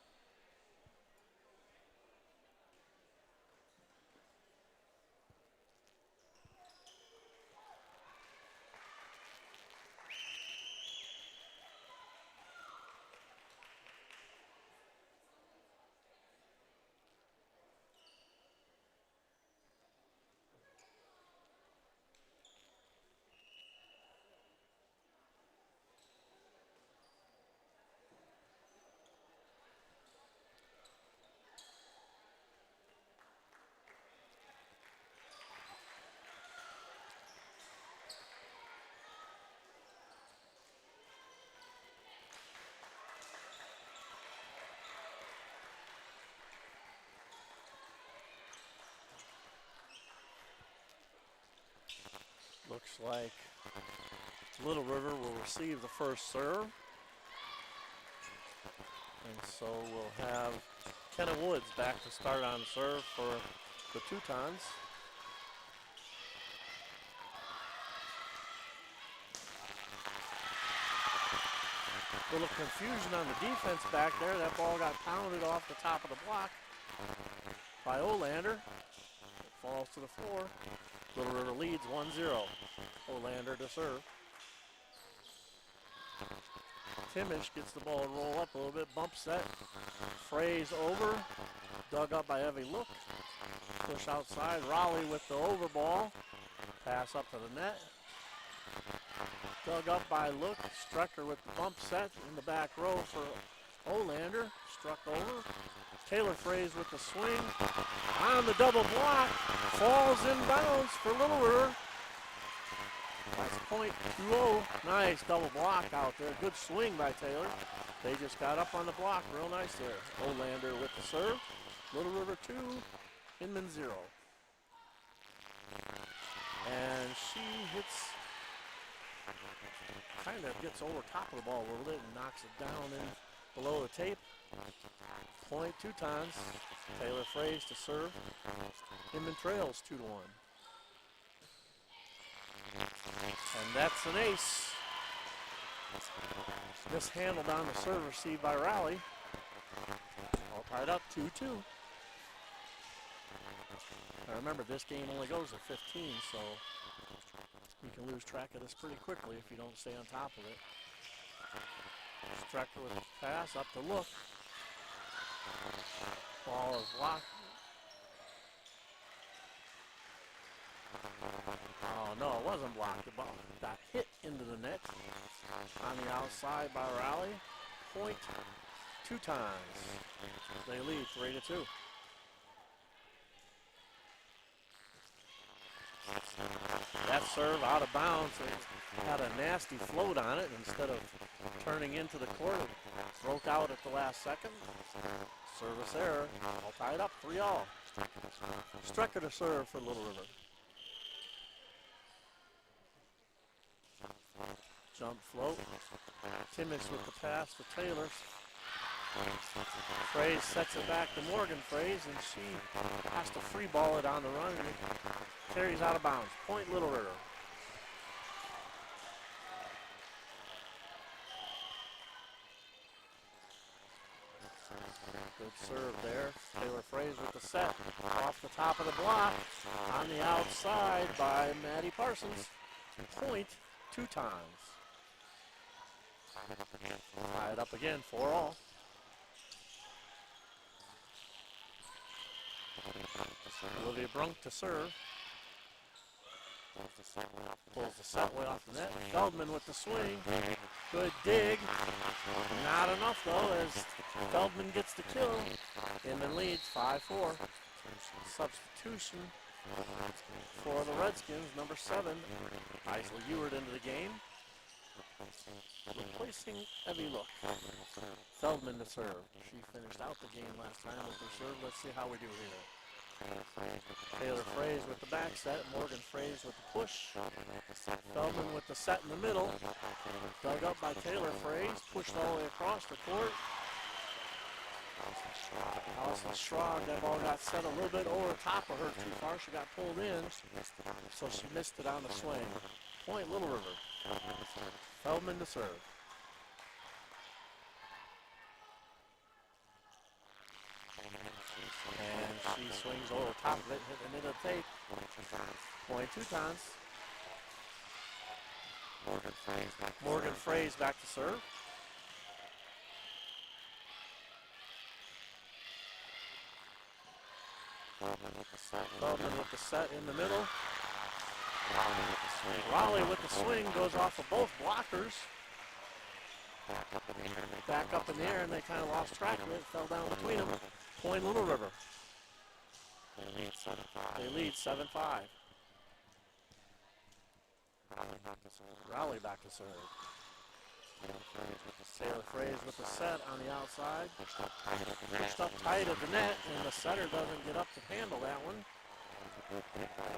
Looks like Little River will receive the first serve. And so we'll have Kenna Woods back to start on serve for the Teutons. Little confusion on the defense back there. That ball got pounded off the top of the block by Olander. It falls to the floor. Little River leads 1-0. Olander to serve. Timish gets the ball to roll up a little bit. Bump set. Frays over. Dug up by Evie Look. Push outside. Raleigh with the over ball. Pass up to the net. Dug up by Look. Strecker with the bump set in the back row for Olander. Struck over. Taylor Frays with the swing. On the double block. Falls inbounds for Little River. That's .20. Nice double block out there. Good swing by Taylor. They just got up on the block real nice there. Olander with the serve. Little River 2, Inman 0. And she hits, kind of gets over top of the ball a little bit and knocks it down in below the tape. Point Teutons. Taylor Frays to serve. Inman trails 2-1. And that's an ace. Mishandled on the serve received by Raleigh. All tied up 2-2. Now remember, this game only goes to 15, so you can lose track of this pretty quickly if you don't stay on top of it. Strecker with the pass up to Look. Ball is blocked. Oh, no, it wasn't blocked. The ball got hit into the net on the outside by Raleigh. Point Teutons. They lead 3-2. That serve out of bounds. It had a nasty float on it. Instead of turning into the court, it broke out at the last second. Service error. All tied up, 3-all. Strecker to serve for Little River. Jump float. Timish with the pass to Taylor. Fraze sets it back to Morgan Fraze, and she has to free ball it on the run, and it carries out of bounds. Point Little River. Good serve there. Taylor Fraze with the set. Off the top of the block. On the outside by Maddie Parsons. Point Teutons. Tie it up again, 4-all. Olivia Brunk to serve. Pulls the set way off the net. Feldman with the swing. Good dig. Not enough though, as Feldman gets the kill. Inman leads 5-4. Substitution for the Redskins, number 7. Isla Ewart into the game. Replacing Evie Look. Feldman to serve. She finished out the game last time with her serve. Let's see how we do here. Taylor Fraze with the back set. Morgan Fraze with the push. Feldman with the set in the middle. Dug up by Taylor Fraze. Pushed all the way across the court. Allison Schrag, that ball got set a little bit over the top of her too far. She got pulled in, so she missed it on the swing. Point Little River. Feldman to serve. And she swings over the top of it, hit the middle tape. Point Teutons. Morgan Fraze back to serve. Feldman with the set in the middle. Raleigh with the swing goes off of both blockers. Back up in the air, and they kind of lost track of it. Fell down between them. Point Little River. They lead 7-5. Raleigh back to serve. Taylor Fraze with the set on the outside. Pushed up tight at the net, and the setter doesn't get up to handle that one. That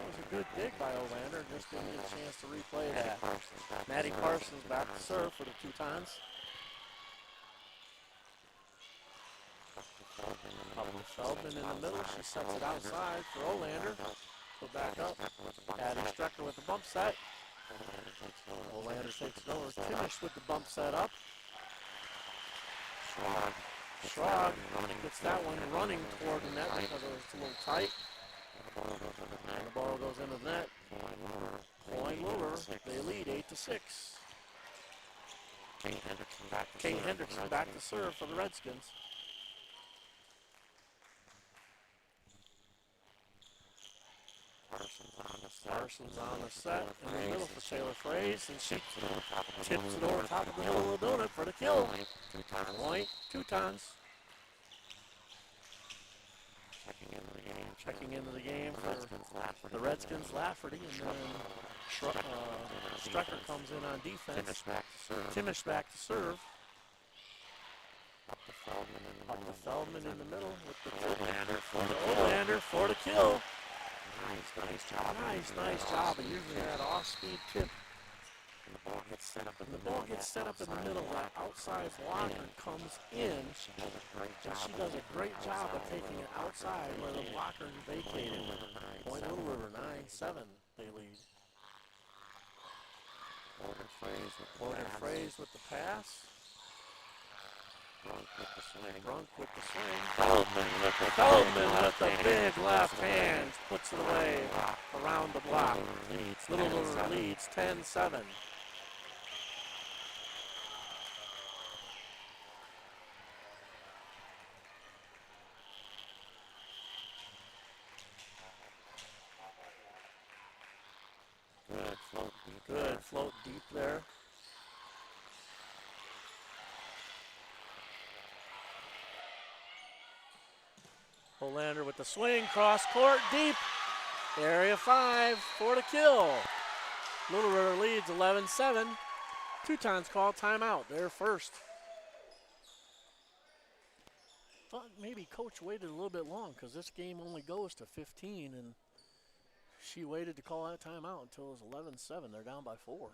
was a good dig by Olander. Just didn't get a chance to replay that. Maddie Parsons back to serve for the Teutons. Up to Feldman in the middle. She sets it outside for Olander. Go back up. Addie Strecker with the bump set. Olander takes it over. Kimmich with the bump set up. Schrag gets that one running toward the net because it was a little tight. And the ball goes into the net. Point Little River. They lead 8-6. Kate Hendrickson back to serve for the Redskins. Parsons on the set in the middle for Taylor Fraze, and she tips it over top of the middle of the donut for the kill. Point Teutons. Checking into the game for the Redskins, Lafferty, and then Strecker comes in on defense. Kimmich back to serve. Up to Feldman in the middle with the Olander for the kill. Nice job of using that off-speed tip. And the ball gets set up in the middle. That outside blocker comes in. And she does a great job of taking it outside where the blocker is vacated. Point Little River, 9-7, they lead. Morgan Fraze with the pass. Brunk with the swing. Feldman with the big left hand. Puts it away around the block. Little River leads 10-7. Good float deep there. Olander with the swing, cross court, deep. Area 5 for the kill. Little River leads 11-7. Teutons call timeout. They're first. Thought maybe coach waited a little bit long because this game only goes to 15, and she waited to call that timeout until it was 11-7. They're down by 4.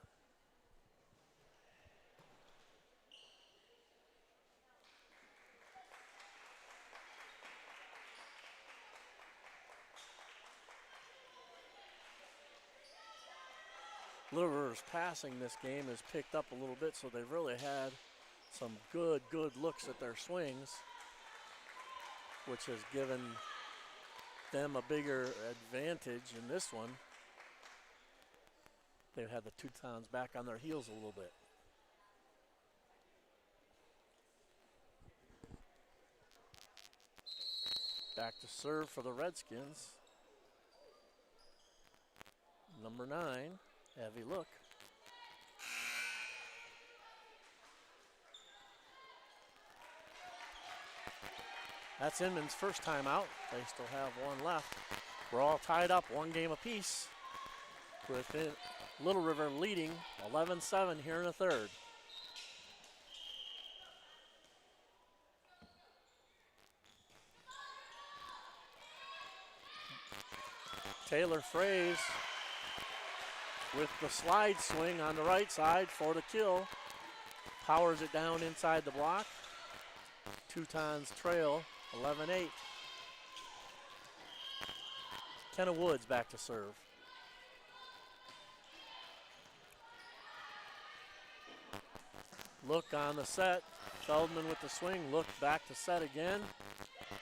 Little River's passing this game has picked up a little bit, so they've really had some good looks at their swings, which has given them a bigger advantage in this one. They've had the Teutons back on their heels a little bit. Back to serve for the Redskins. Number 9, heavy look. That's Inman's first time out. They still have one left. We're all tied up, one game apiece, with Little River leading 11-7 here in the third. Taylor Fraze with the slide swing on the right side for the kill. Powers it down inside the block. Teutons trail 11-8. Kenna Woods back to serve. Look on the set. Feldman with the swing. Look back to set again.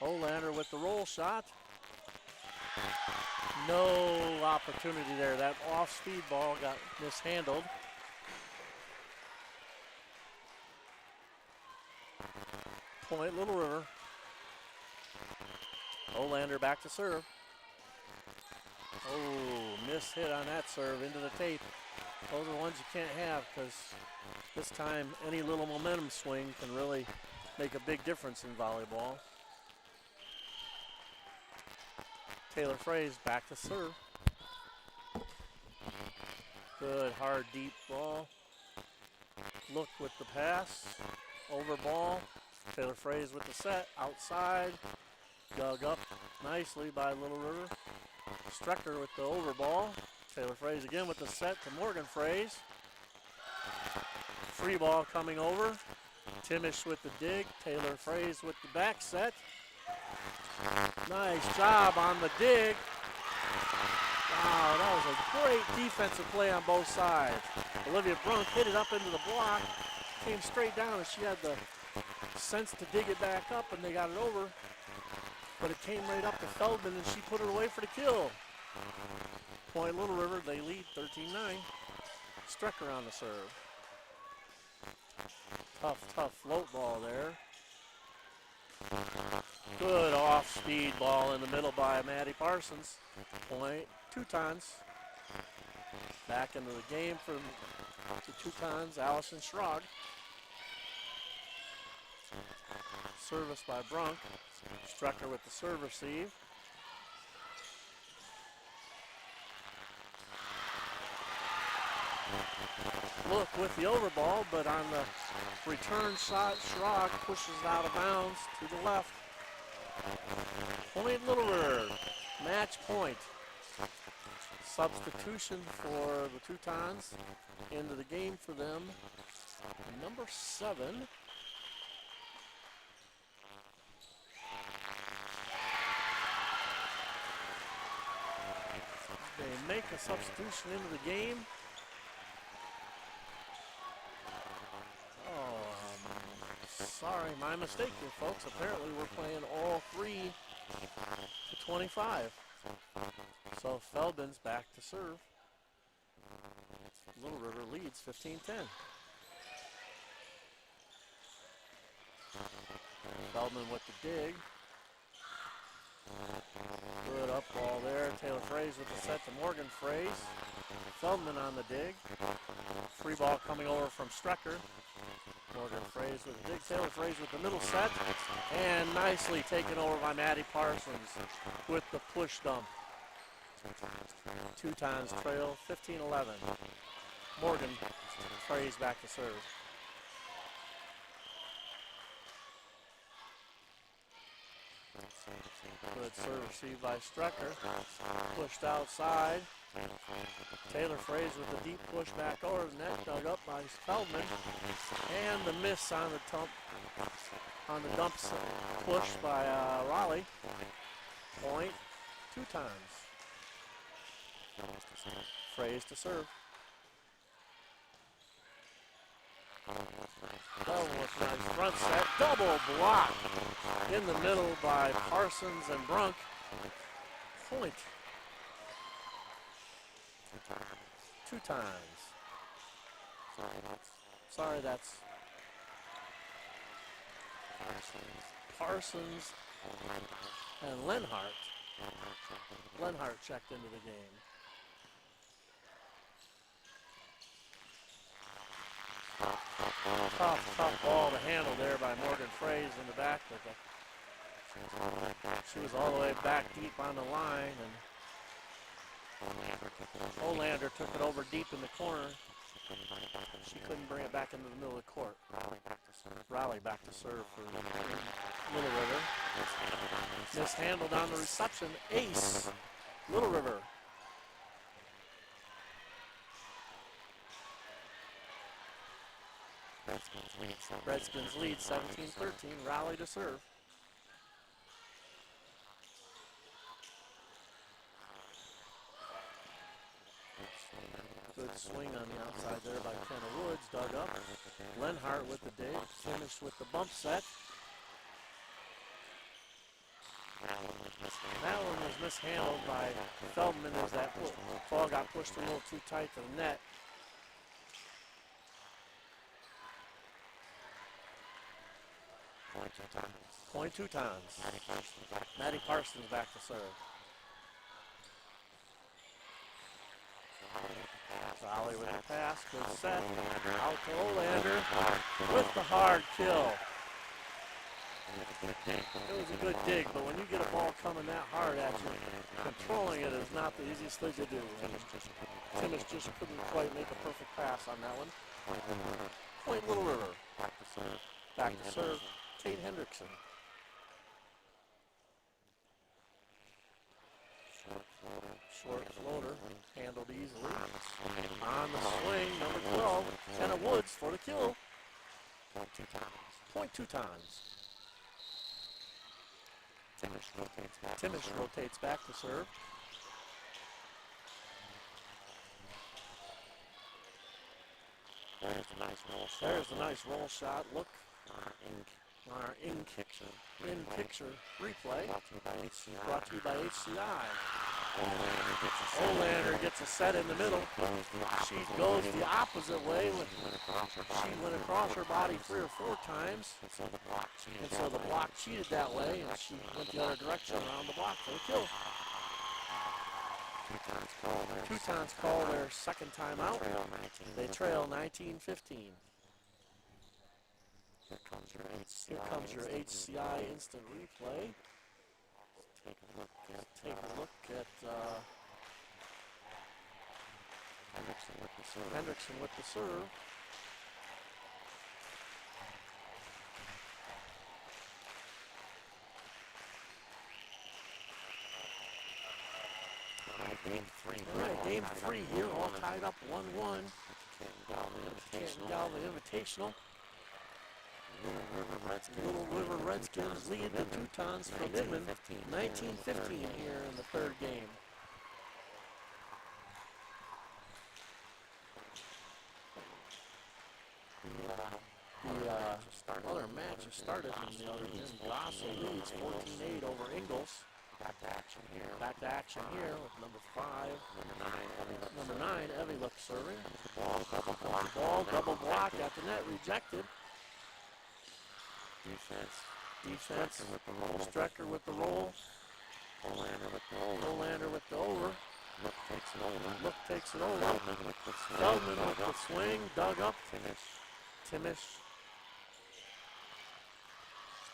Olander with the roll shot. No opportunity there. That off-speed ball got mishandled. Point Little River. Olander back to serve. Oh, miss hit on that serve into the tape. Those are the ones you can't have, because this time any little momentum swing can really make a big difference in volleyball. Taylor Fraze back to serve. Good hard deep ball. Look with the pass. Over ball. Taylor Fraze with the set. Outside. Dug up nicely by Little River. Strecker with the over ball. Taylor Fraze again with the set to Morgan Fraze. Free ball coming over. Timish with the dig. Taylor Fraze with the back set. Nice job on the dig. Wow, that was a great defensive play on both sides. Olivia Brunk hit it up into the block, came straight down, and she had the sense to dig it back up, and they got it over. But it came right up to Feldman, and she put it away for the kill. Point Little River, they lead 13-9. Strecker on the serve. Tough float ball there. Good off-speed ball in the middle by Maddie Parsons. Point Teutons. Back into the game for the Teutons, Allison Schrog. Service by Brunk. Strecker with the serve receive. Look with the overball, but on the return shot, Schrog pushes it out of bounds to the left. Point Little River, match point. Substitution for the Teutons into the game for them. Number 7. They make a substitution into the game. Sorry, my mistake here, folks. Apparently we're playing all 3 to 25. So Feldman's back to serve. Little River leads 15-10. Feldman with the dig. Good up ball there. Taylor Fraze with the set to Morgan Fraze. Feldman on the dig. Free ball coming over from Strecker. Morgan Fraze with the dig. Taylor Fraze with the middle set. And nicely taken over by Maddie Parsons with the push dump. Teutons trail 15-11. Morgan Fraze back to serve. Good serve received by Strecker. Pushed outside. Taylor Fraze with the deep push back over the net, dug up by Feldman. And the miss on the dump push by Raleigh. Point Teutons. Fraze to serve. Feldman with a nice front set. Double block in the middle by Parsons and Brunk. Point. Two times. Sorry, that's Parsons and Lenhart. Lenhart checked into the game. Tough ball to handle there by Morgan Fraze in the back. She was all the way back deep on the line, and Olander took it over deep in the corner. She couldn't bring it back into the middle of the court. Raleigh back to serve for Little River. Mishandled on the reception. Ace. Little River. Redskins lead 17-13. Raleigh to serve. Good swing on the outside there by Kenna Woods. Dug up. Lenhart with the dig. Finished with the bump set. That one was mishandled by Feldman as that ball got pushed a little too tight to the net. Point two times. Maddie Parsons back to serve. Raleigh with a pass, good set. Out to Olander with the hard kill. It was a good dig, but when you get a ball coming that hard at you, controlling it is not the easiest thing to do. Timmis just couldn't quite make a perfect pass on that one. Point Little River. Back to serve. Kate Hendrickson. Short floater, handled easily. On the swing, number 12, Kenna Woods for the kill. Point two times. Timmis rotates back to serve. There's a nice roll shot. Look. Our in-picture replay. Brought to you by HCI. Olander gets a set in the middle. She goes the opposite way. She went across her body 3 or 4 times. And so the block cheated that way, and she went the other direction around the block for the kill. Teutons call their second time out. They trail 19-15. Here comes your HCI instant replay. Take a look at Hendrickson with the serve. All right, game 3 here, all tied up 1-1. Canton-Galva Invitational. Little River Redskins lead the Teutons from Inman 19-15 here in the third game. The other match has started in the other game. Grosso leads 14-8 over Ingles. Back to action here with number 5. Number 9, Evie looks serving. Ball, double block at the net, rejected. Defense. Strecker with the roll. Olander with the over. Look takes it over. Feldman with the swing. Dug up. Timmis.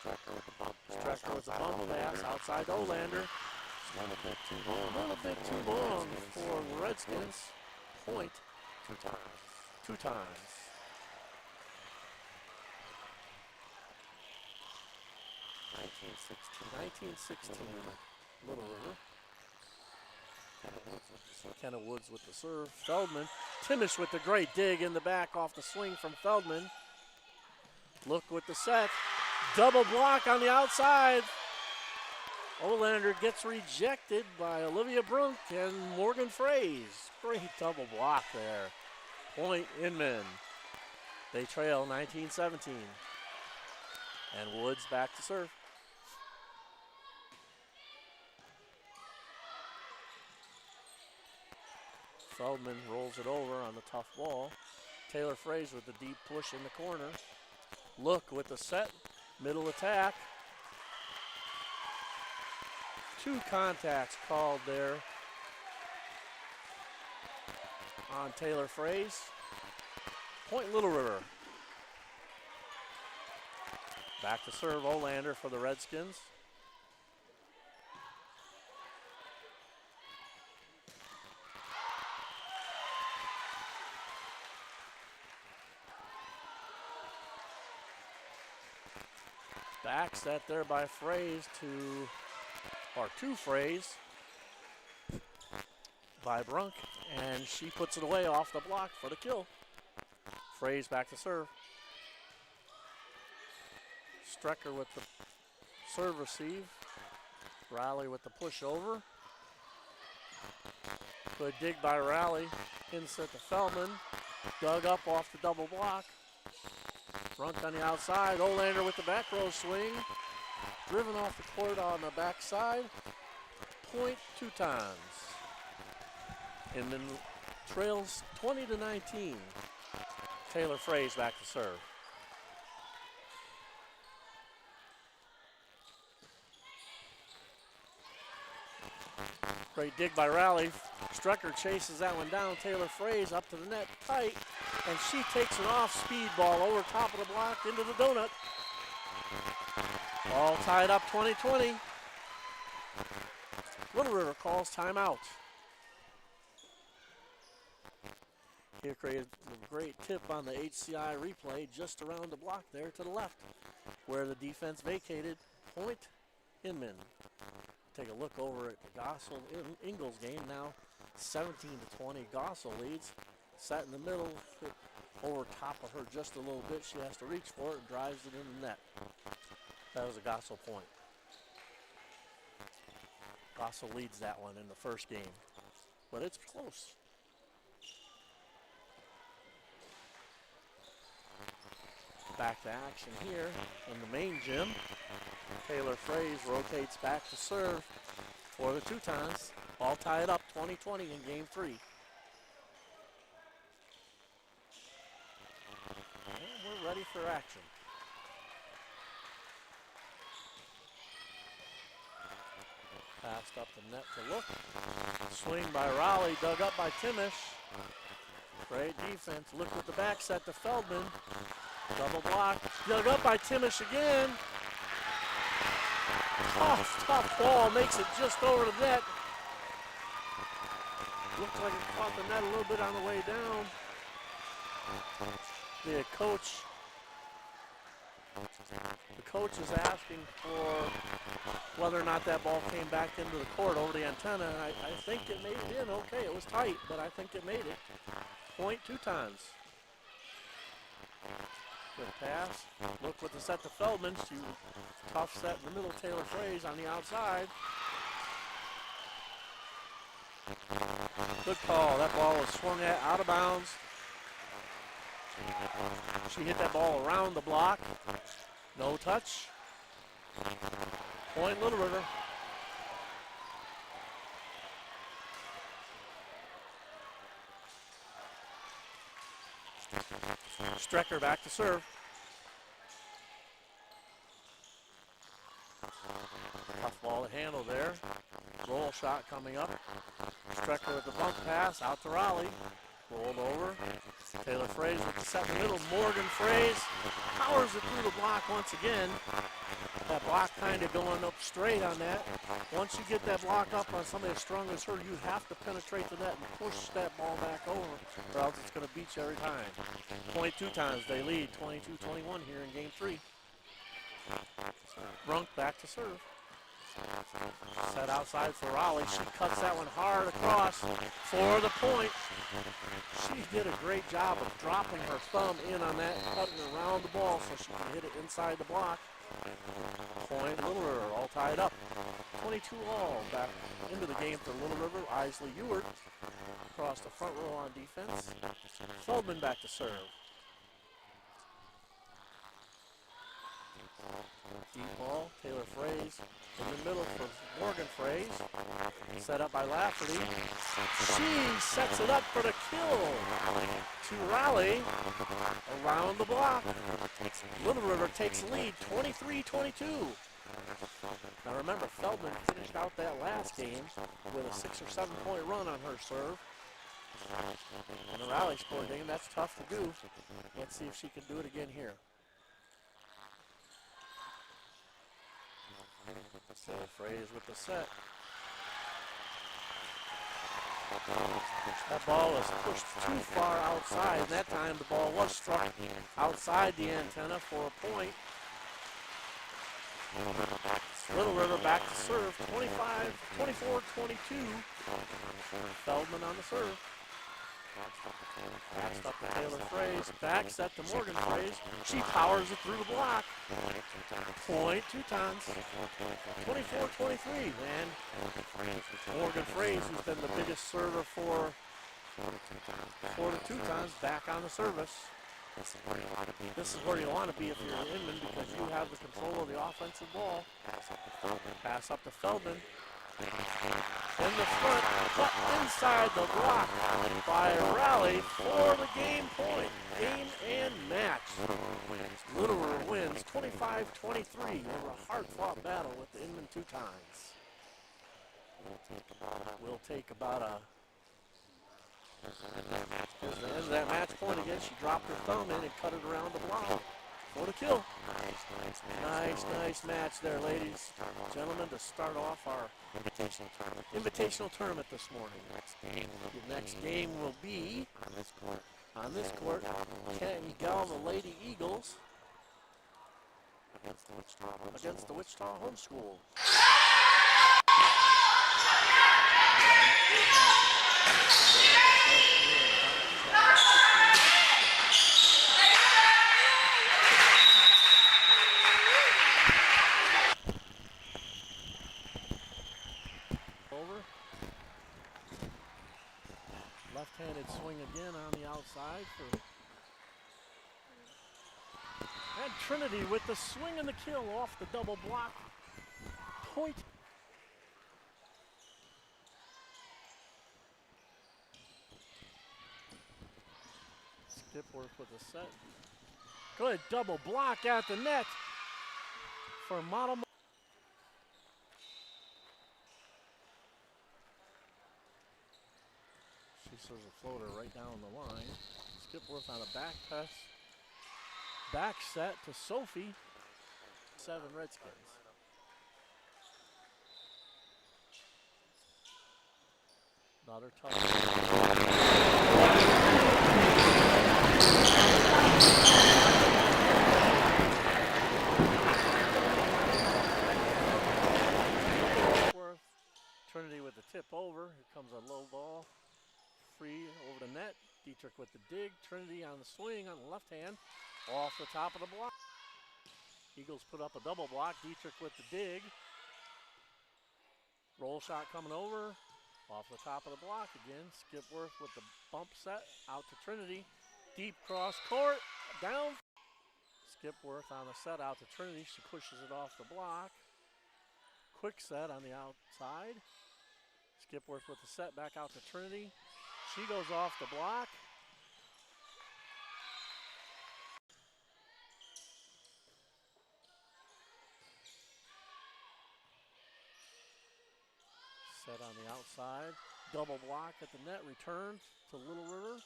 Strecker with the bump pass outside to Olander. A little bit too long for the Redskins. Point. Two times. 19-16. Little River. Kenna Woods with the serve. Feldman. Timmis with the great dig in the back off the swing from Feldman. Look with the set. Double block on the outside. Olander gets rejected by Olivia Brunk and Morgan Fraze. Great double block there. Point Inman. They trail 19-17. And Woods back to serve. Feldman rolls it over on the tough ball. Taylor Fraze with the deep push in the corner. Look with the set, middle attack. 2 contacts called there on Taylor Fraze. Point Little River. Back to serve Olander for the Redskins. Back set there by Fraze to Fraze by Brunk, and she puts it away off the block for the kill. Fraze back to serve. Strecker with the serve receive. Riley with the push over. Good dig by Riley. Inset to Feldman. Dug up off the double block. Brunk on the outside. Olander with the back row swing. Driven off the court on the backside. Point 2 times. And then trails 20-19. Taylor Fraze back to serve. Great dig by Riley. Strecker chases that one down. Taylor Fraze up to the net tight. And she takes an off-speed ball over top of the block into the donut. All tied up 20-20. Little River calls timeout. Here created a great tip on the HCI replay just around the block there to the left where the defense vacated. Point Inman. Take a look over at the Gossel Ingalls game now. 17-20. Gossel leads. Set in the middle. Over top of her just a little bit. She has to reach for it and drives it in the net. That was a Gossel point. Gossel leads that one in the first game. But it's close. Back to action here in the main gym. Taylor Fraze rotates back to serve for the 2 times. All tied up 20-20 in game 3. And we're ready for action. Passed up the net to look. Swing by Raleigh, dug up by Timish. Great defense. Look with the back set to Feldman. Double block. Dug up by Timish again. Tough ball. Makes it just over the net. Looks like it caught the net a little bit on the way down. The coach is asking for whether or not that ball came back into the court over the antenna. And I think it made it in. Okay, it was tight, but I think it made it. Point 2 times. Good pass. Look with the set to Feldman. She tough set in the middle. Taylor Fraze on the outside. Good call. That ball was swung at out of bounds. She hit that ball around the block. No touch. Point Little River. Strecker back to serve. Tough ball to handle there. Roll shot coming up. Strecker with the bump pass out to Raleigh. Rolled over. Taylor Fraze with the set in the middle. Morgan Fraze powers it through the block once again. That block kind of going up straight on that. Once you get that block up on somebody as strong as her, you have to penetrate the net and push that ball back over, or else it's going to beat you every time. Point 2 times. They lead 22-21 here in game 3. Brunk back to serve. Set outside for Raleigh. She cuts that one hard across for the point. She did a great job of dropping her thumb in on that, cutting around the ball so she can hit it inside the block. Point Little River, all tied up. 22 all. Back into the game for Little River. Isley Ewart across the front row on defense. Feldman back to serve. Deep ball, Taylor Fraze in the middle for Morgan Fraze. Set up by Lafferty. She sets it up for the kill to Raleigh around the block. Little River takes the lead, 23-22. Now remember, Feldman finished out that last game with a 6 or 7 point run on her serve. And the Raleigh scored game, that's tough to do. Let's see if she can do it again here. Taylor Fraze with the set. That ball was pushed too far outside, and that time the ball was struck outside the antenna for a point. Little River back to serve, 24-22. Feldman on the serve. Passed up to Taylor Fraze, back set to Morgan Fraze. She powers it through the block. Point, Teutons. 24-23, and Morgan Fraze, who's been the biggest server for the Teutons, back on the service. This is where you want to be if you're Inman, because you have the control of the offensive ball. Pass up to Feldman. In the front, cut inside the block by Raleigh for the game point. Game and match. Little River wins 25-23 over a hard-fought battle with the Inman Teutons. We'll take about a... Here's the end of that match point again. She dropped her thumb in and cut it around the block for the kill. Nice match there, ladies. Gentlemen, to start off our invitational tournament this morning. The next game will be on this court, Canton-Galva Lady Eagles against the Wichita Homeschool. Left-handed swing again on the outside for... And Trinity with the swing and the kill off the double block. Point. Skipworth with the set. Good double block at the net for Model. She serves a floater right down the line. Skipworth on a back pass. Back set to Sophie. 7 Redskins. Another tough. Trinity with the tip over. Here comes a low ball. Free over the net. Dietrich with the dig. Trinity on the swing on the left hand. Off the top of the block. Eagles put up a double block. Dietrich with the dig. Roll shot coming over. Off the top of the block again. Skipworth with the bump set. Out to Trinity. Deep cross court. Down. Skipworth on the set out to Trinity. She pushes it off the block. Quick set on the outside. Skipworth with the set back out to Trinity. She goes off the block. Set on the outside. Double block at the net. Return to Little River.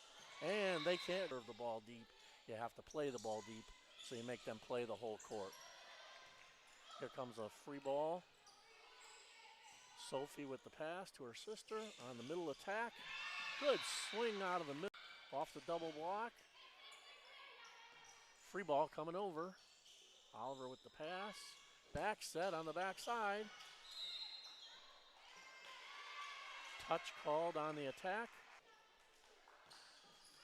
And they can't serve the ball deep. You have to play the ball deep, so you make them play the whole court. Here comes a free ball. Sophie with the pass to her sister on the middle attack. Good swing out of the middle, off the double block. Free ball coming over. Oliver with the pass. Back set on the backside. Touch called on the attack.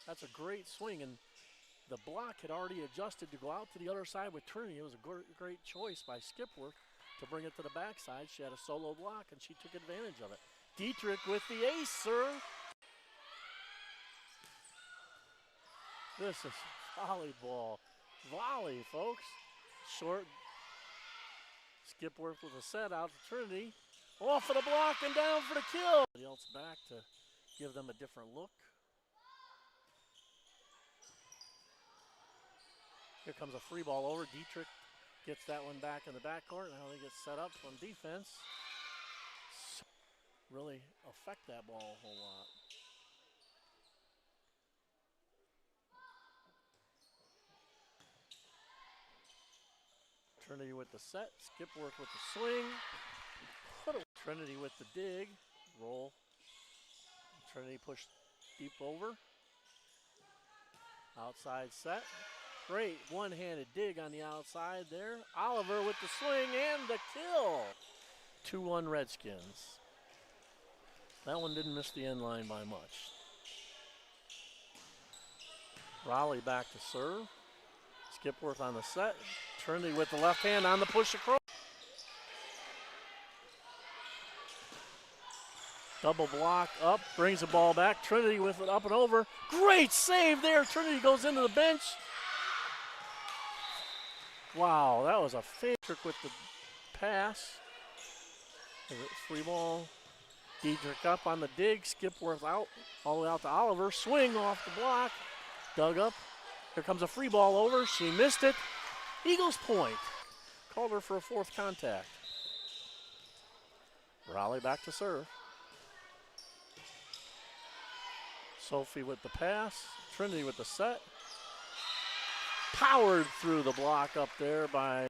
That's a great swing, and the block had already adjusted to go out to the other side with Trinity. It was a great choice by Skipworth to bring it to the backside. She had a solo block, and she took advantage of it. Dietrich with the ace serve. This is volleyball. Volley, folks. Short Skipworth with a set out to Trinity. Off of the block and down for the kill. Somebody else back to give them a different look. Here comes a free ball over. Dietrich gets that one back in the backcourt. Now they get set up from defense. Really affect that ball a whole lot. Trinity with the set. Skipworth with the swing. Trinity with the dig. Roll. Trinity push deep over. Outside set. Great one-handed dig on the outside there. Oliver with the swing and the kill. 2-1 Redskins. That one didn't miss the end line by much. Raleigh back to serve. Skipworth on the set. Trinity with the left hand on the push across. Double block up, brings the ball back. Trinity with it up and over. Great save there. Trinity goes into the bench. Wow, that was a trick with the pass. Free ball. Dietrich up on the dig. Skipworth out, all the way out to Oliver. Swing off the block. Dug up. Here comes a free ball over. She missed it. Eagles point. Called her for a fourth contact. Raleigh back to serve. Sophie with the pass. Trinity with the set. Powered through the block up there by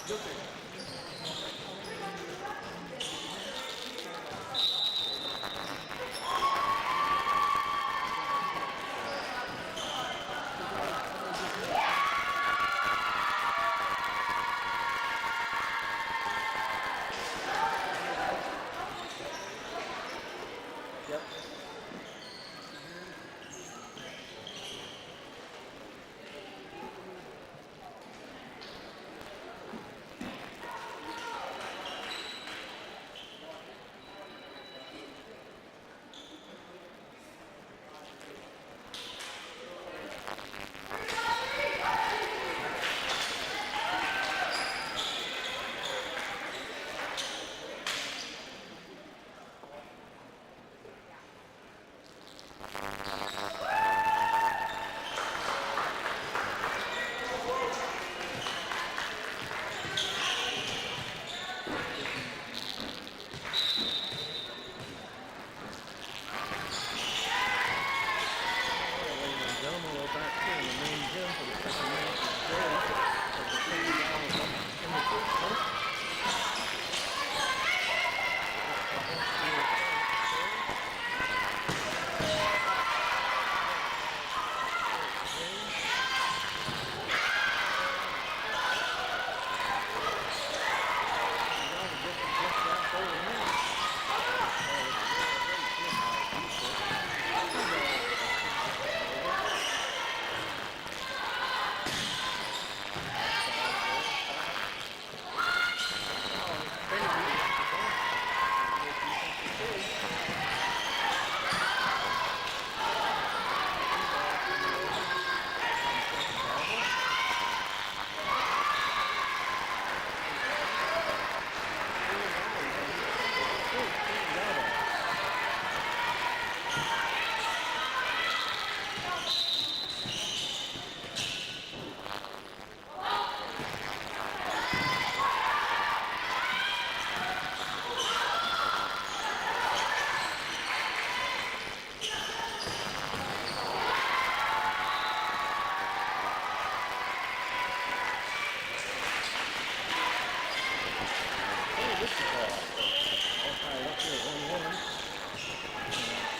Yep. Ladies and gentlemen, we're back here in the main gym for the second match of the day of the Canton-Galva Invitational.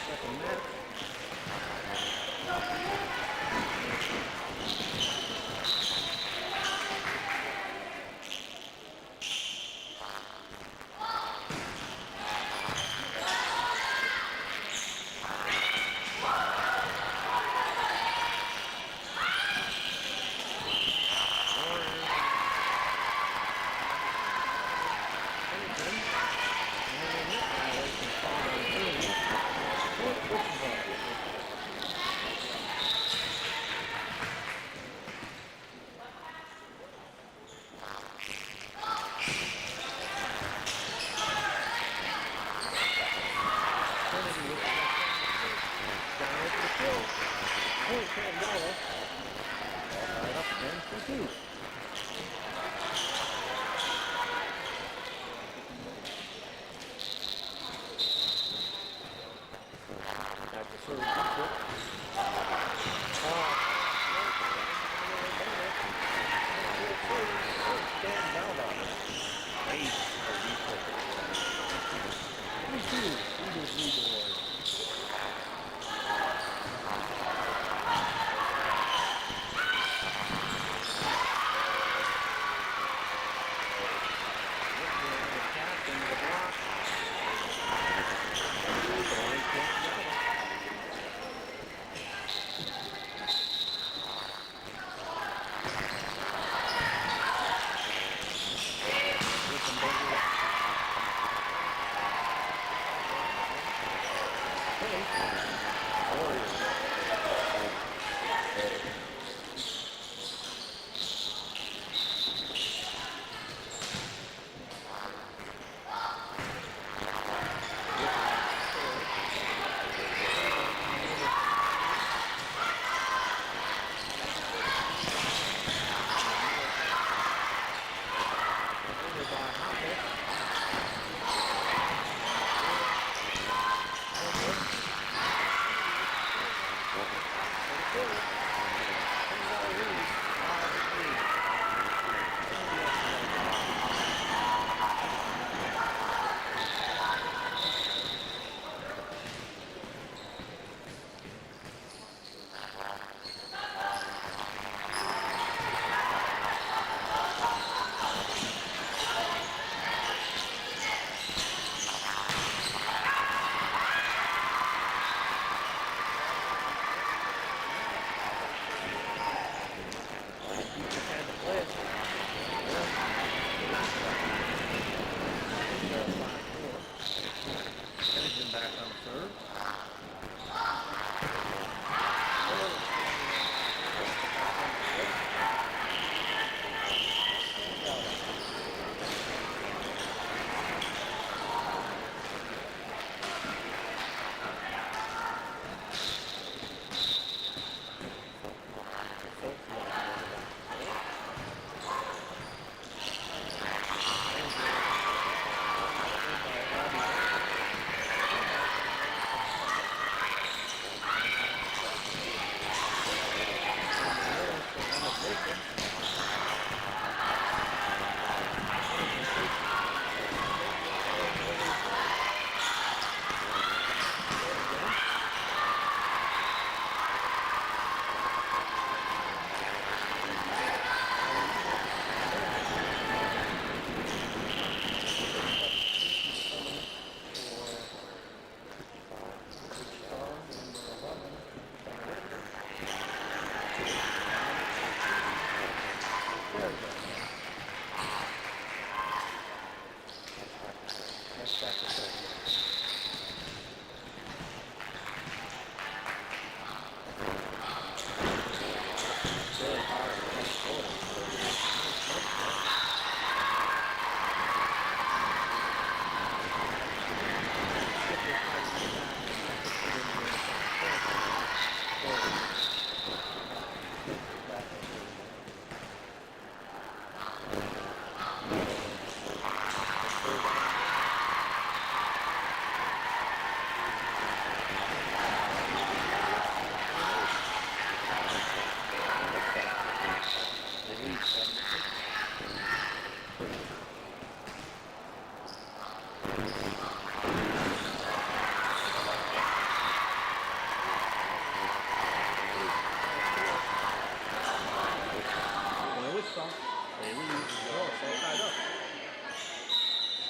Second match. Violation 5 on 30. Point,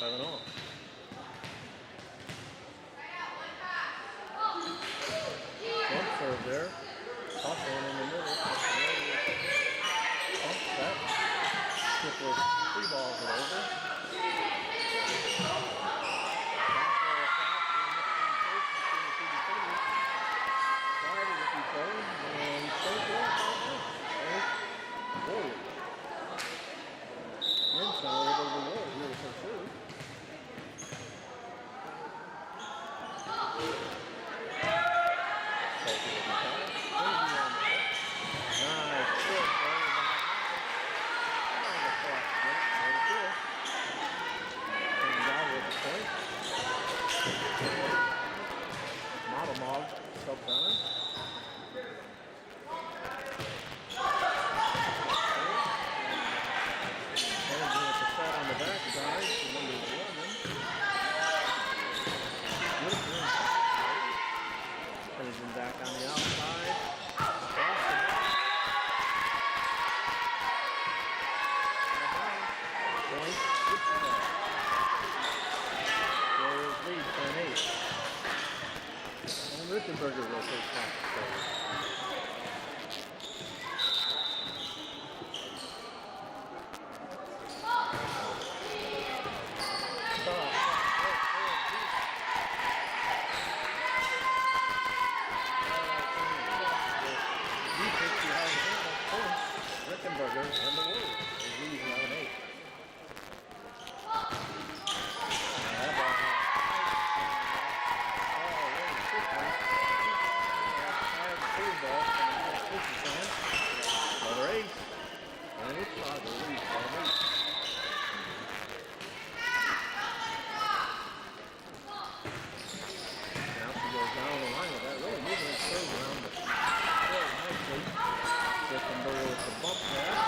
7-0. Jump serve there. Tough one in the middle. Pump set. Skip with 3 balls and over. Back on the outside. Point. Warriors lead 10-8. And Rittenberger will take back the serve. Rittenberger and the Warriors lead 11-8. Another ace. And it's not the lead 12-8. Now she goes down the line with that, really moving it serve around the court nicely. Rittenberger with the bump pass.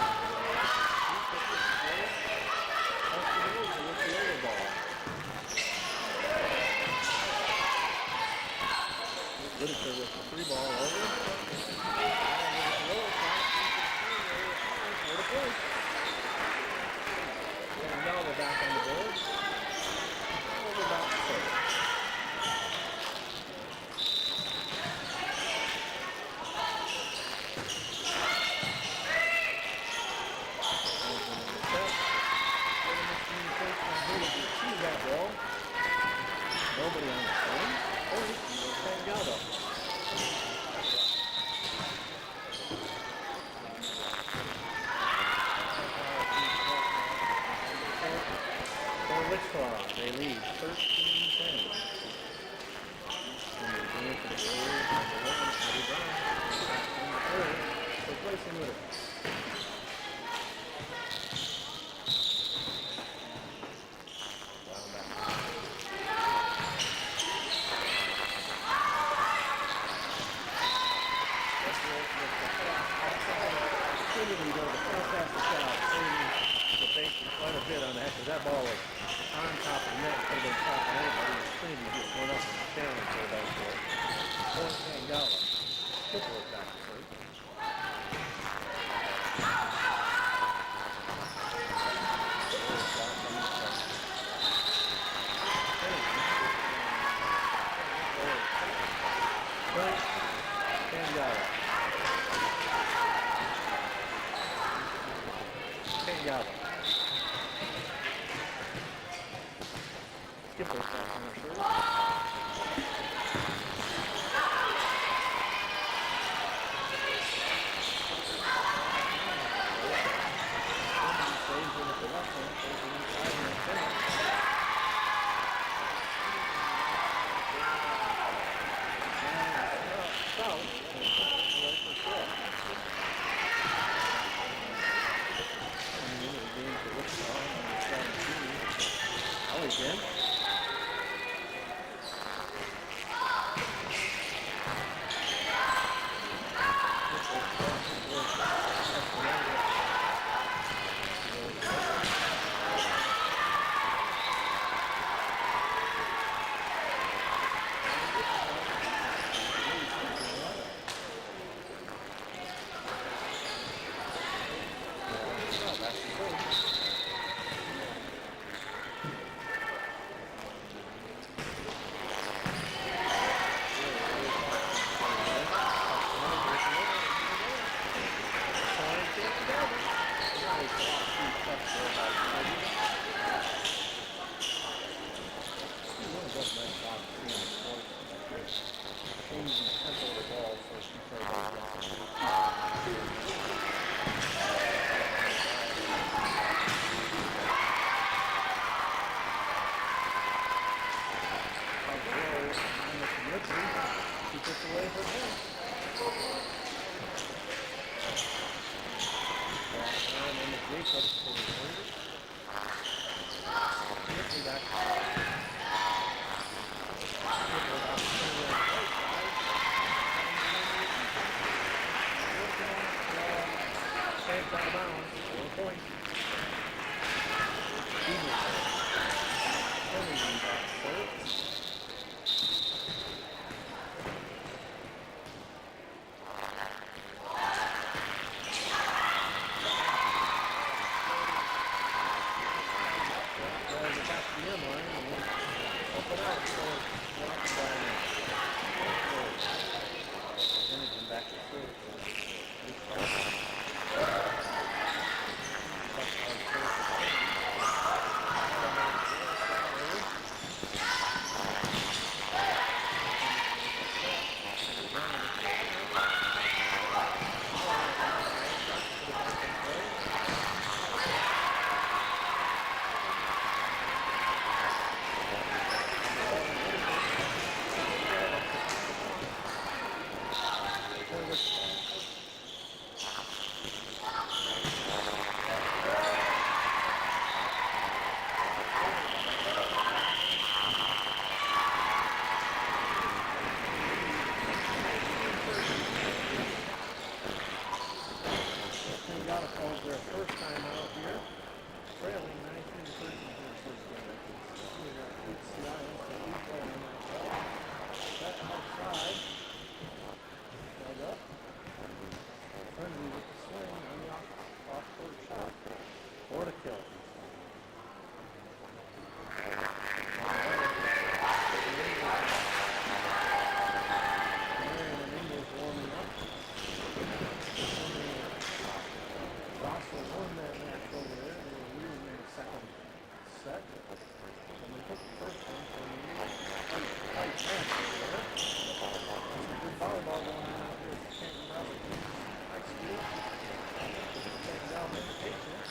With the overball. Whitaker with the 3 ball over. Canton-Galva back on the board. Over back to serve. That ball. Nobody on the phone. Canton-Galva. For Wichita, they lead 13-10. And they're going for the Warriors, number 1, Eddie Brown. In the third, replacing with it. That ball was on top of the net, could have been top of anybody. Trinity just went up and challenged her back for it. Point Canton-Galva. Triple it back to her. Point Canton-Galva. Canton-Galva. Skipper back on her serve. Saves it with the left hand, goes inside and inside. South, right for short. Coming into the game for Wichita on the 17. Oh, again. end line and then pump it out. So it's blocked by Henderson back to serve. Canton-Galva calls their first time out here, trailing 19-13 here first game. We got HCI Institute playing on that ball. That outside. Dug up. Friendly with the swing on the off-court shot. For the kill. Warming up. Russell won that match over there. They were leading in the second set. And they took the first one from the tight match over there. Some good volleyball going on out here at Canton-Galva High School. Canton-Galva Invitational.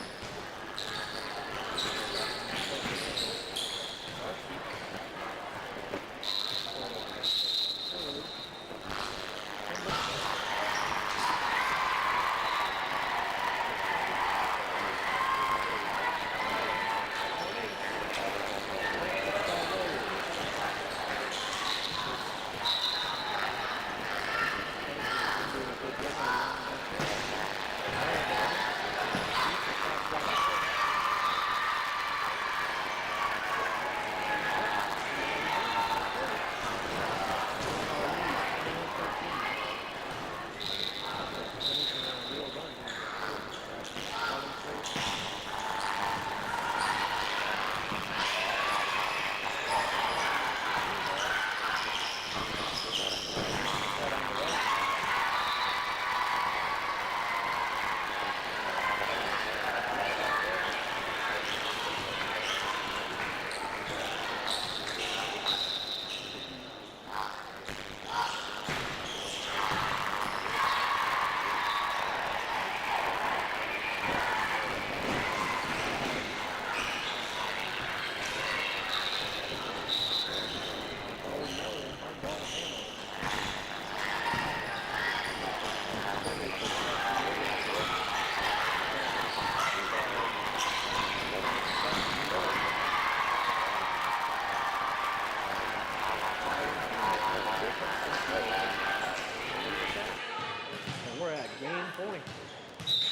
Point.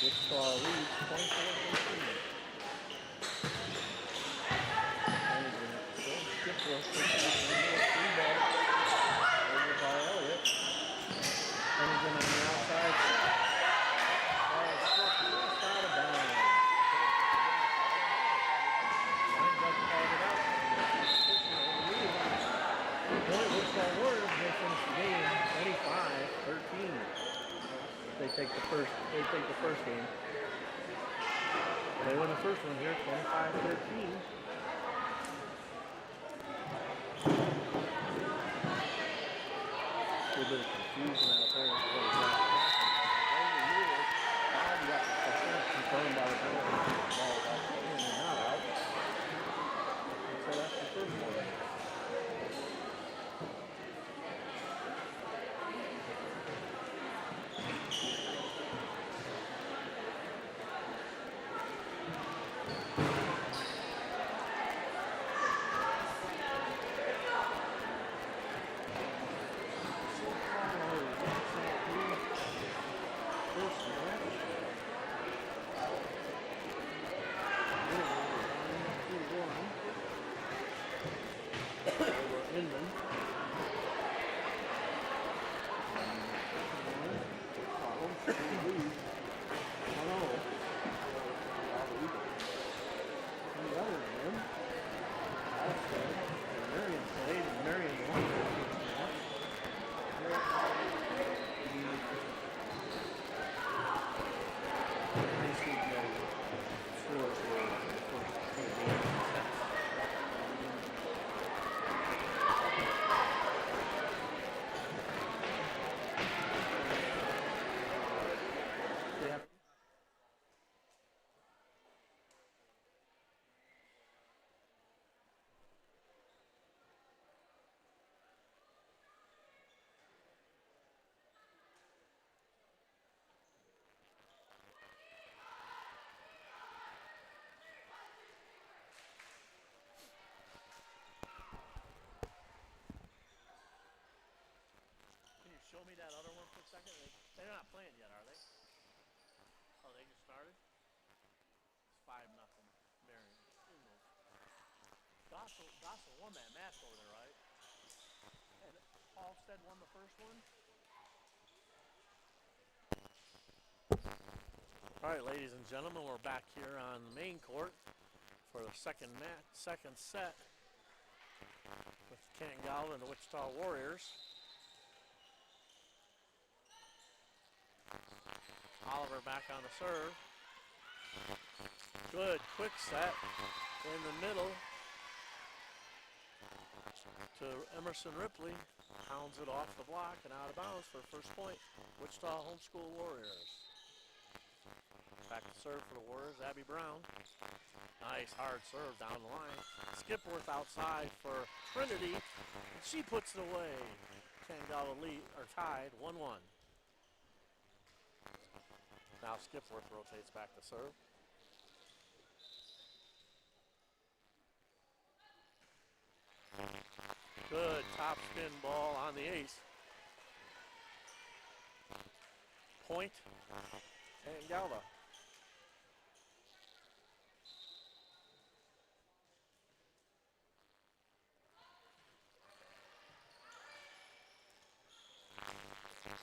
Wichita leads 24-13. Skip was three ball over by Elliott. Henderson on the outside. Just out of bounds. Line judge called it out. Point Wichita Warriors will finish the game 25-13. They take the first game. They win the first one here, 25-13. A little bit of confusion out there. Confirmed by the ball out in and not out. And so that's the first one. won that match over there, right? And Halstead won the first one. All right, ladies and gentlemen, we're back here on the main court for the second set with Canton-Galva and the Wichita Warriors. Oliver back on the serve. Good quick set in the middle to Emerson Ripley. Pounds it off the block and out of bounds for first point. Wichita Homeschool Warriors. Back to serve for the Warriors, Abby Brown. Nice hard serve down the line. Skipworth outside for Trinity. And she puts it away. Canton-Galva lead or tied 1-1. Now Skipworth rotates back to serve. Good top spin ball on the ace. Point, Canton-Galva.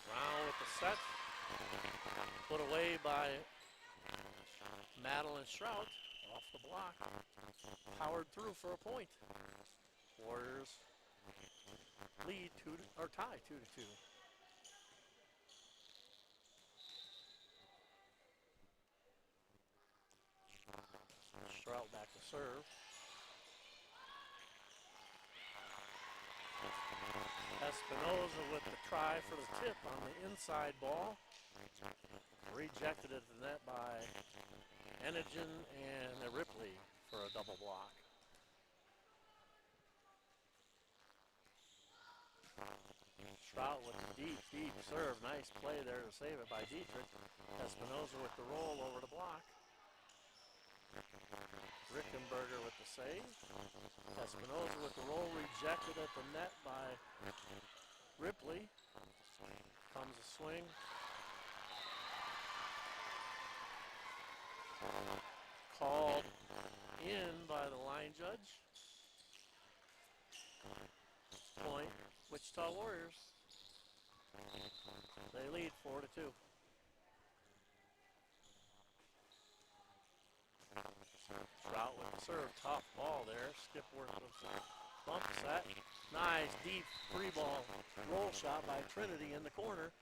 Brown with the set. Put away by Madeline Strout off the block. Powered through for a point. Warriors lead tie 2-2. Strout back to serve. Espinoza with the try for the tip on the inside ball. Rejected at the net by Enigen and Ripley for a double block. Strout with a deep serve. Nice play there to save it by Dietrich. Espinoza with the roll over the block. Rickenberger with the save. Espinoza with the roll rejected at the net by Ripley. Comes a swing. Called in by the line judge. Point, Wichita Warriors. They lead 4-2. Strout with the serve, tough ball there. Skipworth with the bump set. Nice deep free ball roll shot by Trinity in the corner.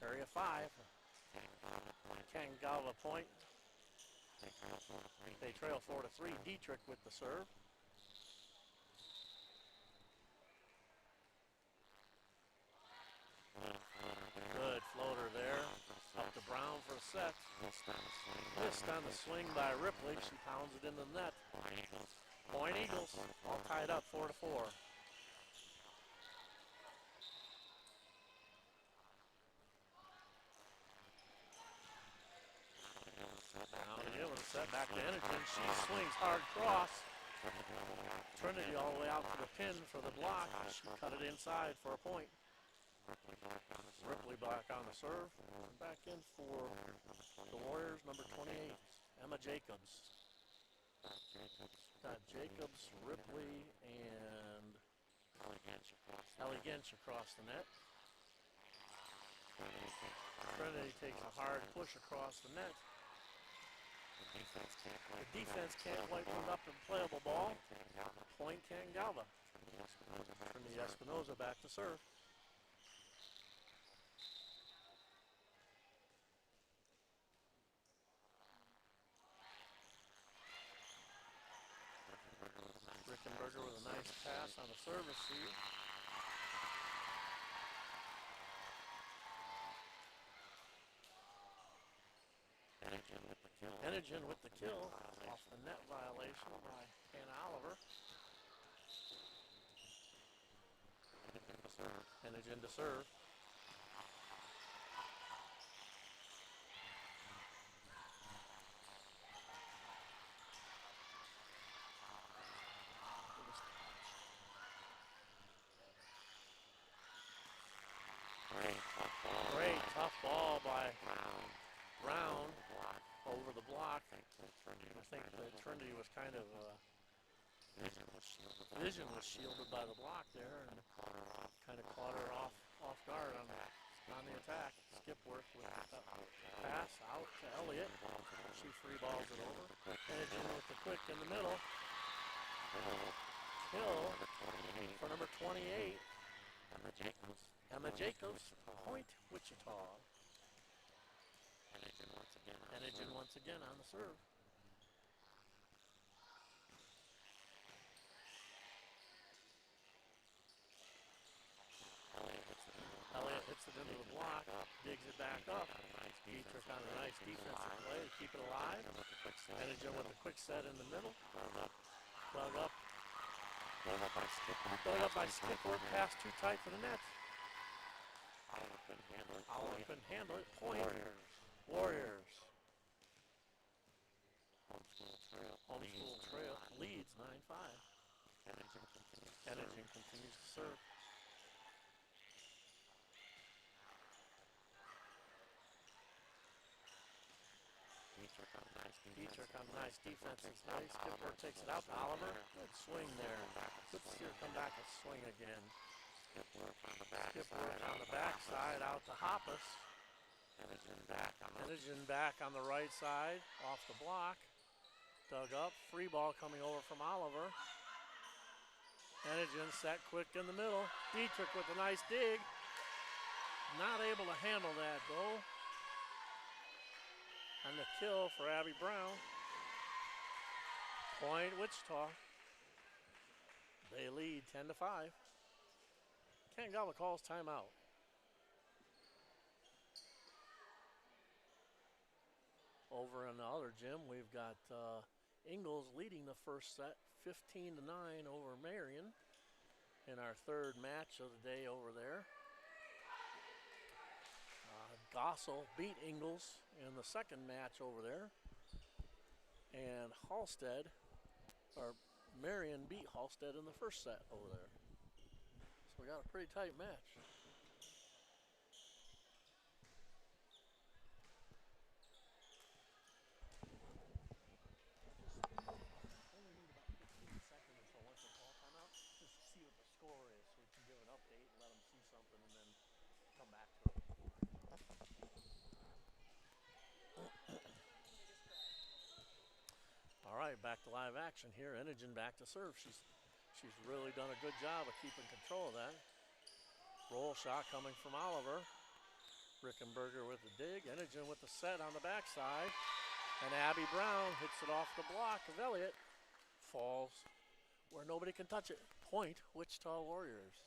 Area 5. Canton-Galva point. They trail 4-3. Dietrich with the serve. Good floater there. Up to Brown for a set. Missed on the swing by Ripley. She pounds it into the net. Point Eagles. All tied up 4-4. Now again with a set back to Enigen. She swings hard cross. Trinity all the way out to the pin for the block. She cut it inside for a point. Ripley back on the serve. Back in for the Warriors, number 28, Emma Jacobs. Got Jacobs, Ripley, and Ellie Gensch across the net. Trinity takes a hard push across the net. The defense can't quite put up a playable ball. Point Canton-Galva. Trinity Espinoza back to serve. Rickenberger with a nice pass on the service receive. Enigen with the kill off the net violation by Hannah Oliver. Enigen to serve. Great tough ball by Brown over the block. I think that Trinity was kind of Vision was shielded by the block there and kind of caught her off guard on the attack. Skipworth with the pass out to Elliott. She free balls it over. Edging with the quick in the middle. Kill for number 28. Emma Jacobs, point Wichita. Enigen once again on the serve. Elliott hits it into the block, digs it back up. Dietrich on a nice defensive play to keep it alive. Enigen with a quick set in the middle. Dug up by Skipworth, pass too tight for the net. Oliver couldn't handle it. Point. Warriors. Homeschool Trail leads 9-5. Enigen continues to serve. Dietrich on nice defensive play. Skipworth takes it out to Oliver. Good swing there. Good to see her come back and swing again. Skipworth on the backside out to Hoppus. Enigen back on the right side off the block. Dug up. Free ball coming over from Oliver. Enigen set quick in the middle. Dietrich with a nice dig. Not able to handle that though. And the kill for Abby Brown. Point Wichita. They lead 10-5. Canton-Galva calls timeout. Over in the other gym, we've got Ingalls leading the first set 15-9 over Marion in our third match of the day over there. Gossel beat Ingalls in the second match over there. And Marion beat Halstead in the first set over there. So we got a pretty tight match. Only need about 15 seconds until once they call timeout, just to see what the score is so we can give an update and let them see something and then come back to it. All right, back to live action here. Enigen back to serve. She's really done a good job of keeping control of that. Roll shot coming from Oliver. Rickenberger with the dig. Enigen with the set on the backside. And Abby Brown hits it off the block of Elliott. Falls where nobody can touch it. Point Wichita Warriors.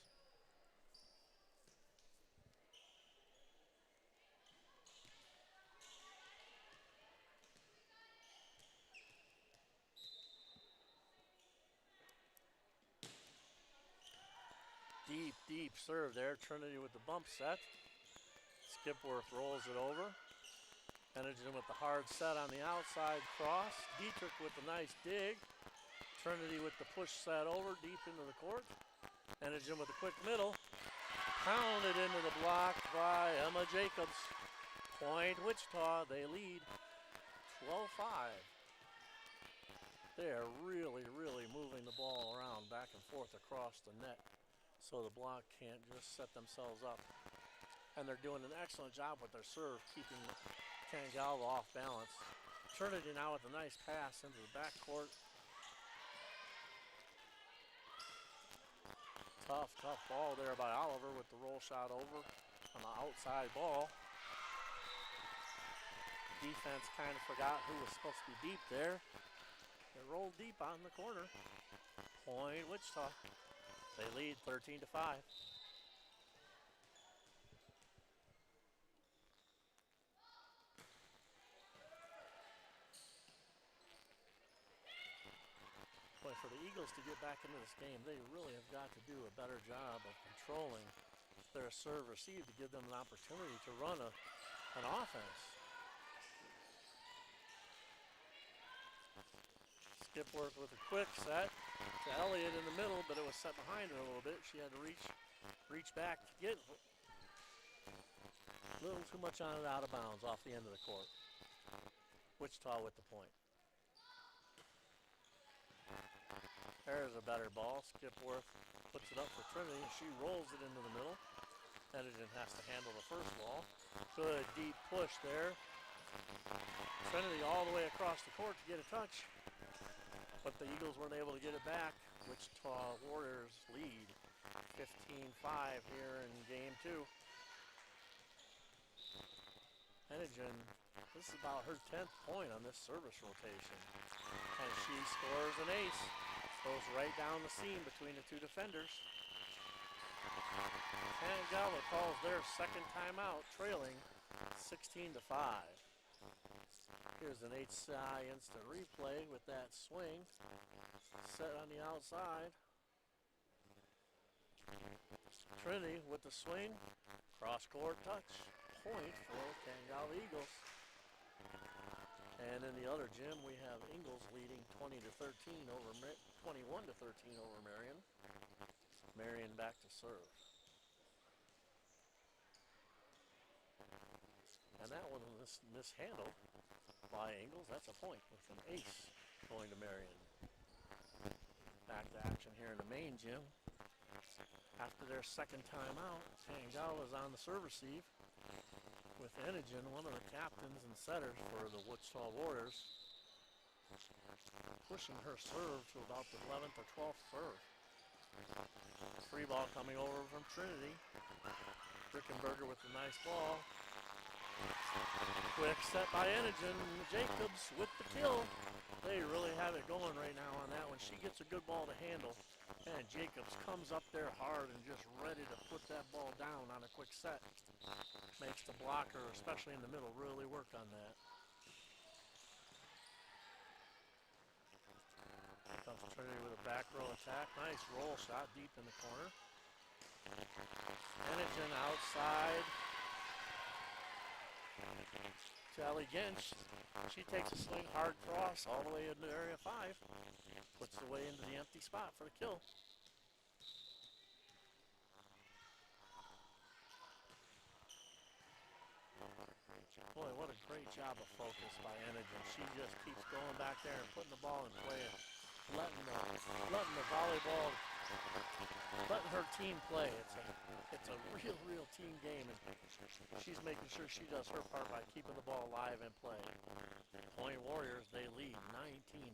Deep serve there. Trinity with the bump set. Skipworth rolls it over. Enigen with the hard set on the outside cross. Dietrich with the nice dig. Trinity with the push set over deep into the court. Enigen with the quick middle. Pounded into the block by Emma Jacobs. Point Wichita. They lead 12-5. They are really moving the ball around back and forth across the net, so the block can't just set themselves up. And they're doing an excellent job with their serve, keeping Canton-Galva off balance. Trinity now with a nice pass into the backcourt. Tough ball there by Oliver with the roll shot over on the outside ball. Defense kind of forgot who was supposed to be deep there. They rolled deep on the corner. Point Wichita. They lead 13-5. Boy, for the Eagles to get back into this game, they really have got to do a better job of controlling their serve receive to give them an opportunity to run an offense. Skipworth with a quick set to Elliott in the middle, but it was set behind her a little bit. She had to reach back to get a little too much on it out of bounds off the end of the court. Wichita with the point. There's a better ball. Skipworth puts it up for Trinity, and she rolls it into the middle. Edigen has to handle the first ball. Good deep push there. Trinity all the way across the court to get a touch, but the Eagles weren't able to get it back. Wichita Warriors lead 15-5 here in game 2. Edigen, this is about her 10th point on this service rotation. And she scores an ace. Goes right down the seam between the two defenders. Canton-Galva calls their second timeout, trailing 16-5. Here's an HCI instant replay with that swing. Set on the outside. Trinity with the swing. Cross-court touch. Point for Canton-Galva Eagles. And in the other gym, we have Ingles leading 20-13 over 21-13 over Marion. Marion back to serve. And that one was mishandled by Ingles. That's a point with an ace going to Marion. Back to action here in the main gym. After their second timeout, Canton-Galva is on the serve receive with Edigen, one of the captains and setters for the Wichita Warriors, pushing her serve to about the 11th or 12th serve. Free ball coming over from Trinity. Rickenberger with a nice ball. Quick set by Edigen. Jacobs with the kill. They really have it going right now on that one. She gets a good ball to handle. And Jacobs comes up there hard and just ready to put that ball down on a quick set. Makes the blocker, especially in the middle, really work on that. Here comes Trinity with a back row attack. Nice roll shot deep in the corner. Edigen outside. To Ellie Ginch. She takes a swing, hard cross, all the way into area 5. Puts it away into the empty spot for the kill. Boy, what a great job of focus by Edigen. She just keeps going back there and putting the ball in play and letting the volleyball, letting her team play. It's a real team game, and she's making sure she does her part by keeping the ball alive and play. Point Warriors, they lead 19-5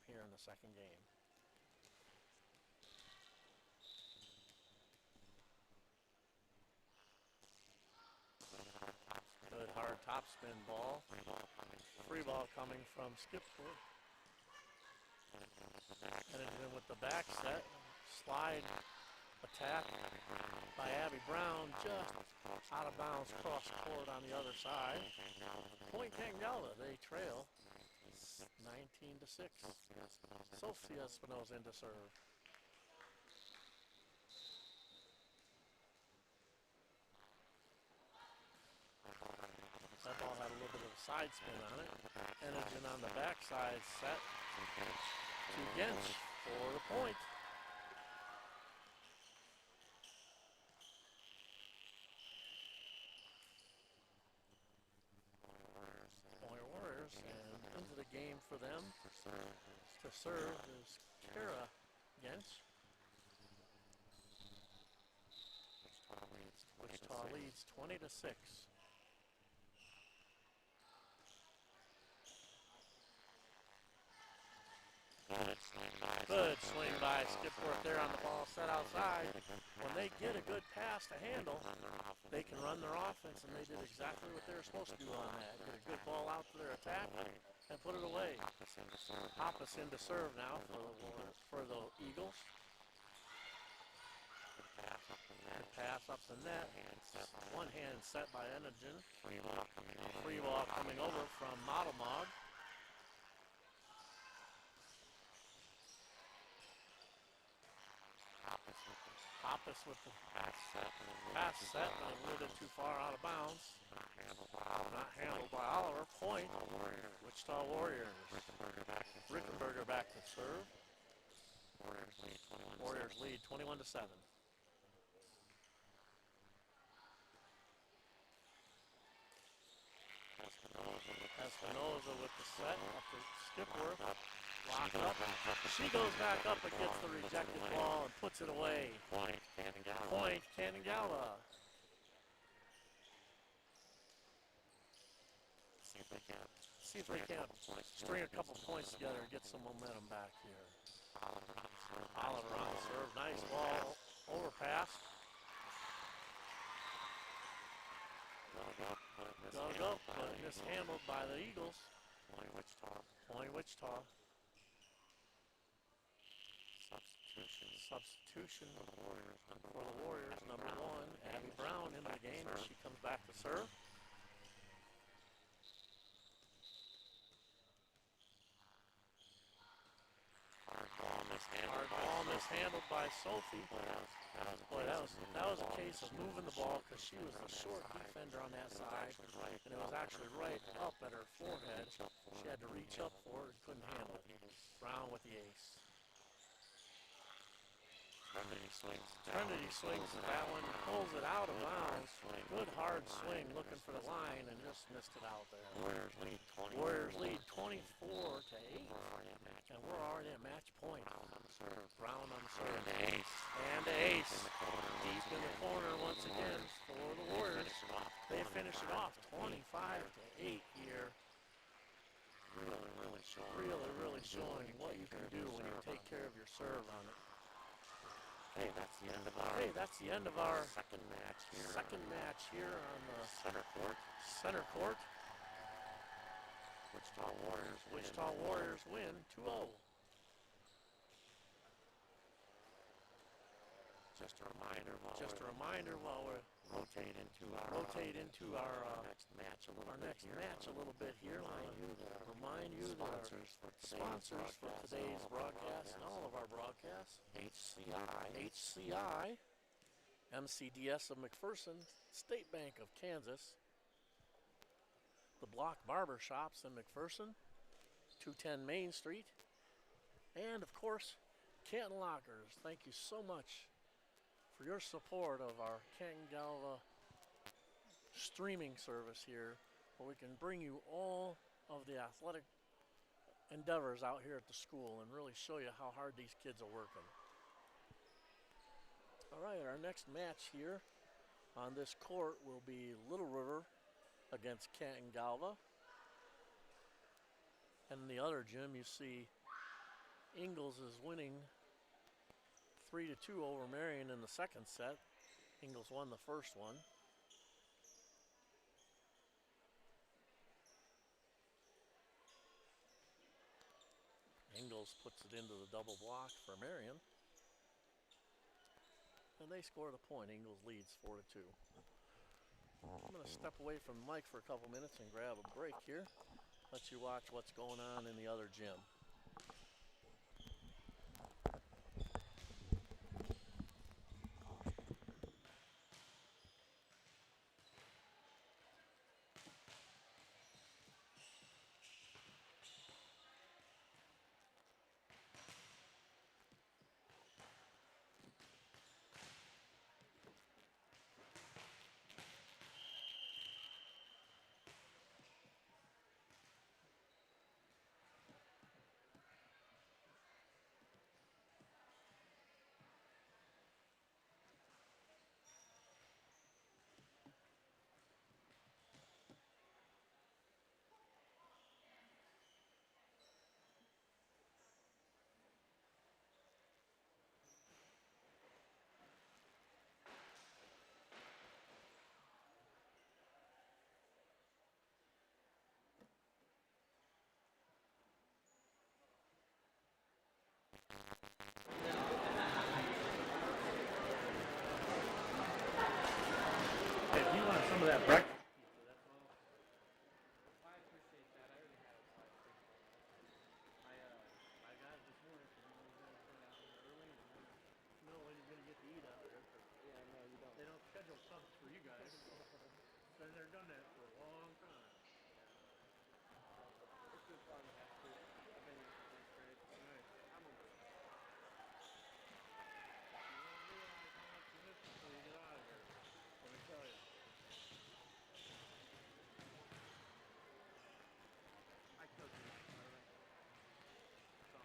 here in the second game. Good hard topspin ball. Free ball coming from Skipworth. And then with the back set, slide attack by Abby Brown, just out of bounds cross court on the other side. Point Canton-Galva, they trail 19-6. Sophia Espinosa into serve. That ball had a little bit of a side spin on it. Edigen on the backside set to Gensch for the point. Point Warriors, and into the game for them to serve is Kara Gensch. Wichita leads 20-6. Good swing by Skipworth there on the ball set outside. When they get a good pass to handle, they can run their offense, and they did exactly what they were supposed to do on that. Get a good ball out to their attack and put it away. Hoppus into serve now for the Eagles. Good pass up the net. One hand set by Edigen. Free ball coming over from Modelmog. Hoppus with the pass set, but a little bit too far out of bounds. Not handled by Oliver. Point, Wichita Warriors. Rickenberger back to serve. Warriors lead 21-7. Espinosa with the set up to Skipworth. Blocked up. She goes back up and gets the rejected ball and puts it away. Point, Canton-Galva. Point, Canton-Galva. See if they can String a couple points together and get some momentum back here. Oliver on the serve. Nice ball. Overpass. Dug up, but mishandled by the Eagles. Point Wichita. Point Wichita. Substitution. Substitution for the Warriors. Number 1, Abby Brown into the game. She comes back to serve. Hard ball mishandled by Sophie. Boy, that was a case of moving the ball because she was the short defender on that side, and it was actually right up at her forehead. She had to reach up for it and couldn't handle it. Brown with the ace. Trinity swings that one, pulls it out of bounds. Good hard swing, looking for the line, and just missed it out there. Warriors lead 24-8, and we're already at match point. Brown on the serve. And the ace. Deep in the corner once again for the Warriors. They finish it off 25-8 here. Really showing what you can do when you take care of your serve on it. Hey, that's the end of our second match here on the center court. Wichita Warriors win 2-0. Just a reminder while we rotate into our next match a little bit here. Remind you that our sponsors for today's broadcast and all of our broadcasts: HCI, MCDS of McPherson, State Bank of Kansas, the Block Barber Shops in McPherson, 210 Main Street, and of course, Canton Lockers. Thank you so much for your support of our Canton-Galva streaming service here, where we can bring you all of the athletic endeavors out here at the school and really show you how hard these kids are working. All right, our next match here on this court will be Little River against Canton-Galva. And in the other gym, you see Ingalls is winning 3-2 over Marion in the second set. Ingalls won the first one. Ingalls puts it into the double block for Marion. And they score the point. Ingalls leads 4-2. I'm going to step away from the mic for a couple minutes and grab a break here. Let you watch what's going on in the other gym. Some of that breakfast pizza, that's all. I appreciate that. I already had it, so I got it this morning because I was going to turn out early. And no, when you're going to get to eat out there. Yeah, no, you don't. They don't schedule subs for you guys. Been there, done that for a long time. It's good fun. I've been great. Nice. I'm a you won't realize how much you miss until you get out of here. Let me tell you. I cook it, by the way. So,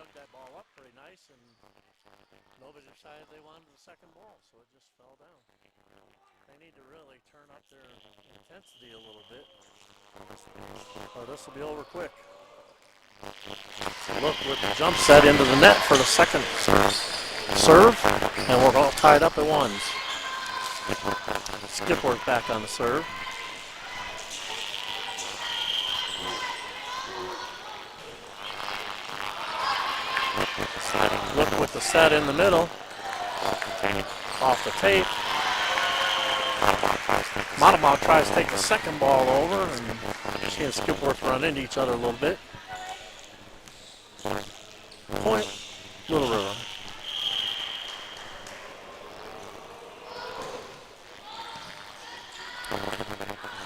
dug that ball up pretty nice, and nobody decided they wanted the second ball, so it just fell down. They need to really turn up their intensity a little bit, or this will be over quick. Look with the jump set into the net for the second serve, and we're all tied up at ones. Skipworth back on the serve. Look with the set in the middle. Off the tape. Monomow tries to take the second ball over, and she and Skipworth run into each other a little bit. Point, Little River.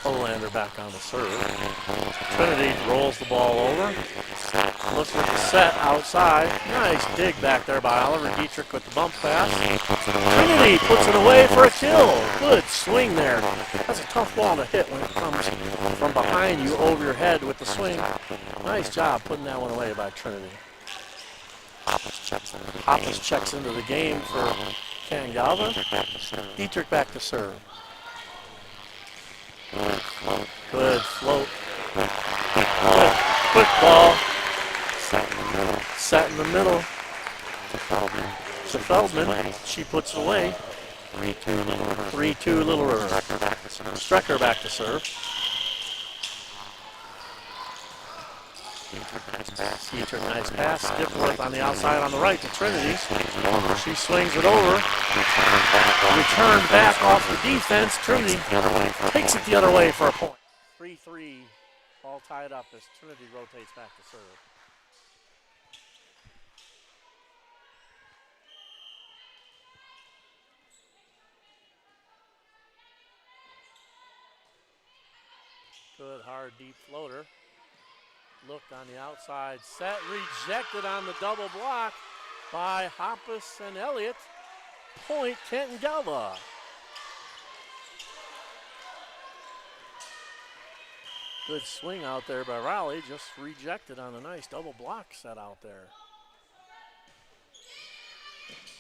Olander back on the serve. Trinity rolls the ball over. Looks at the set outside. Nice dig back there by Oliver Dietrich with the bump pass. Trinity puts it away for a kill. Good swing there. That's a tough ball to hit when it comes from behind you over your head with the swing. Nice job putting that one away by Trinity. Hoppus checks into the game for Canton-Galva. Dietrich back to serve. Good float. Good quick ball. Set in the middle. To Feldman. She puts it away. 3-2 Little River. Strecker back to serve. Dietrich, nice pass. Skipworth on the outside on the right to Trinity. She swings it over. Return back off the defense. Trinity takes it the other way for a point. 3-3, all tied up as Trinity rotates back to serve. Good hard deep floater. Looked on the outside, set, rejected on the double block by Hoppus and Elliott. Point, Canton-Galva. Good swing out there by Rowley, just rejected on a nice double block set out there.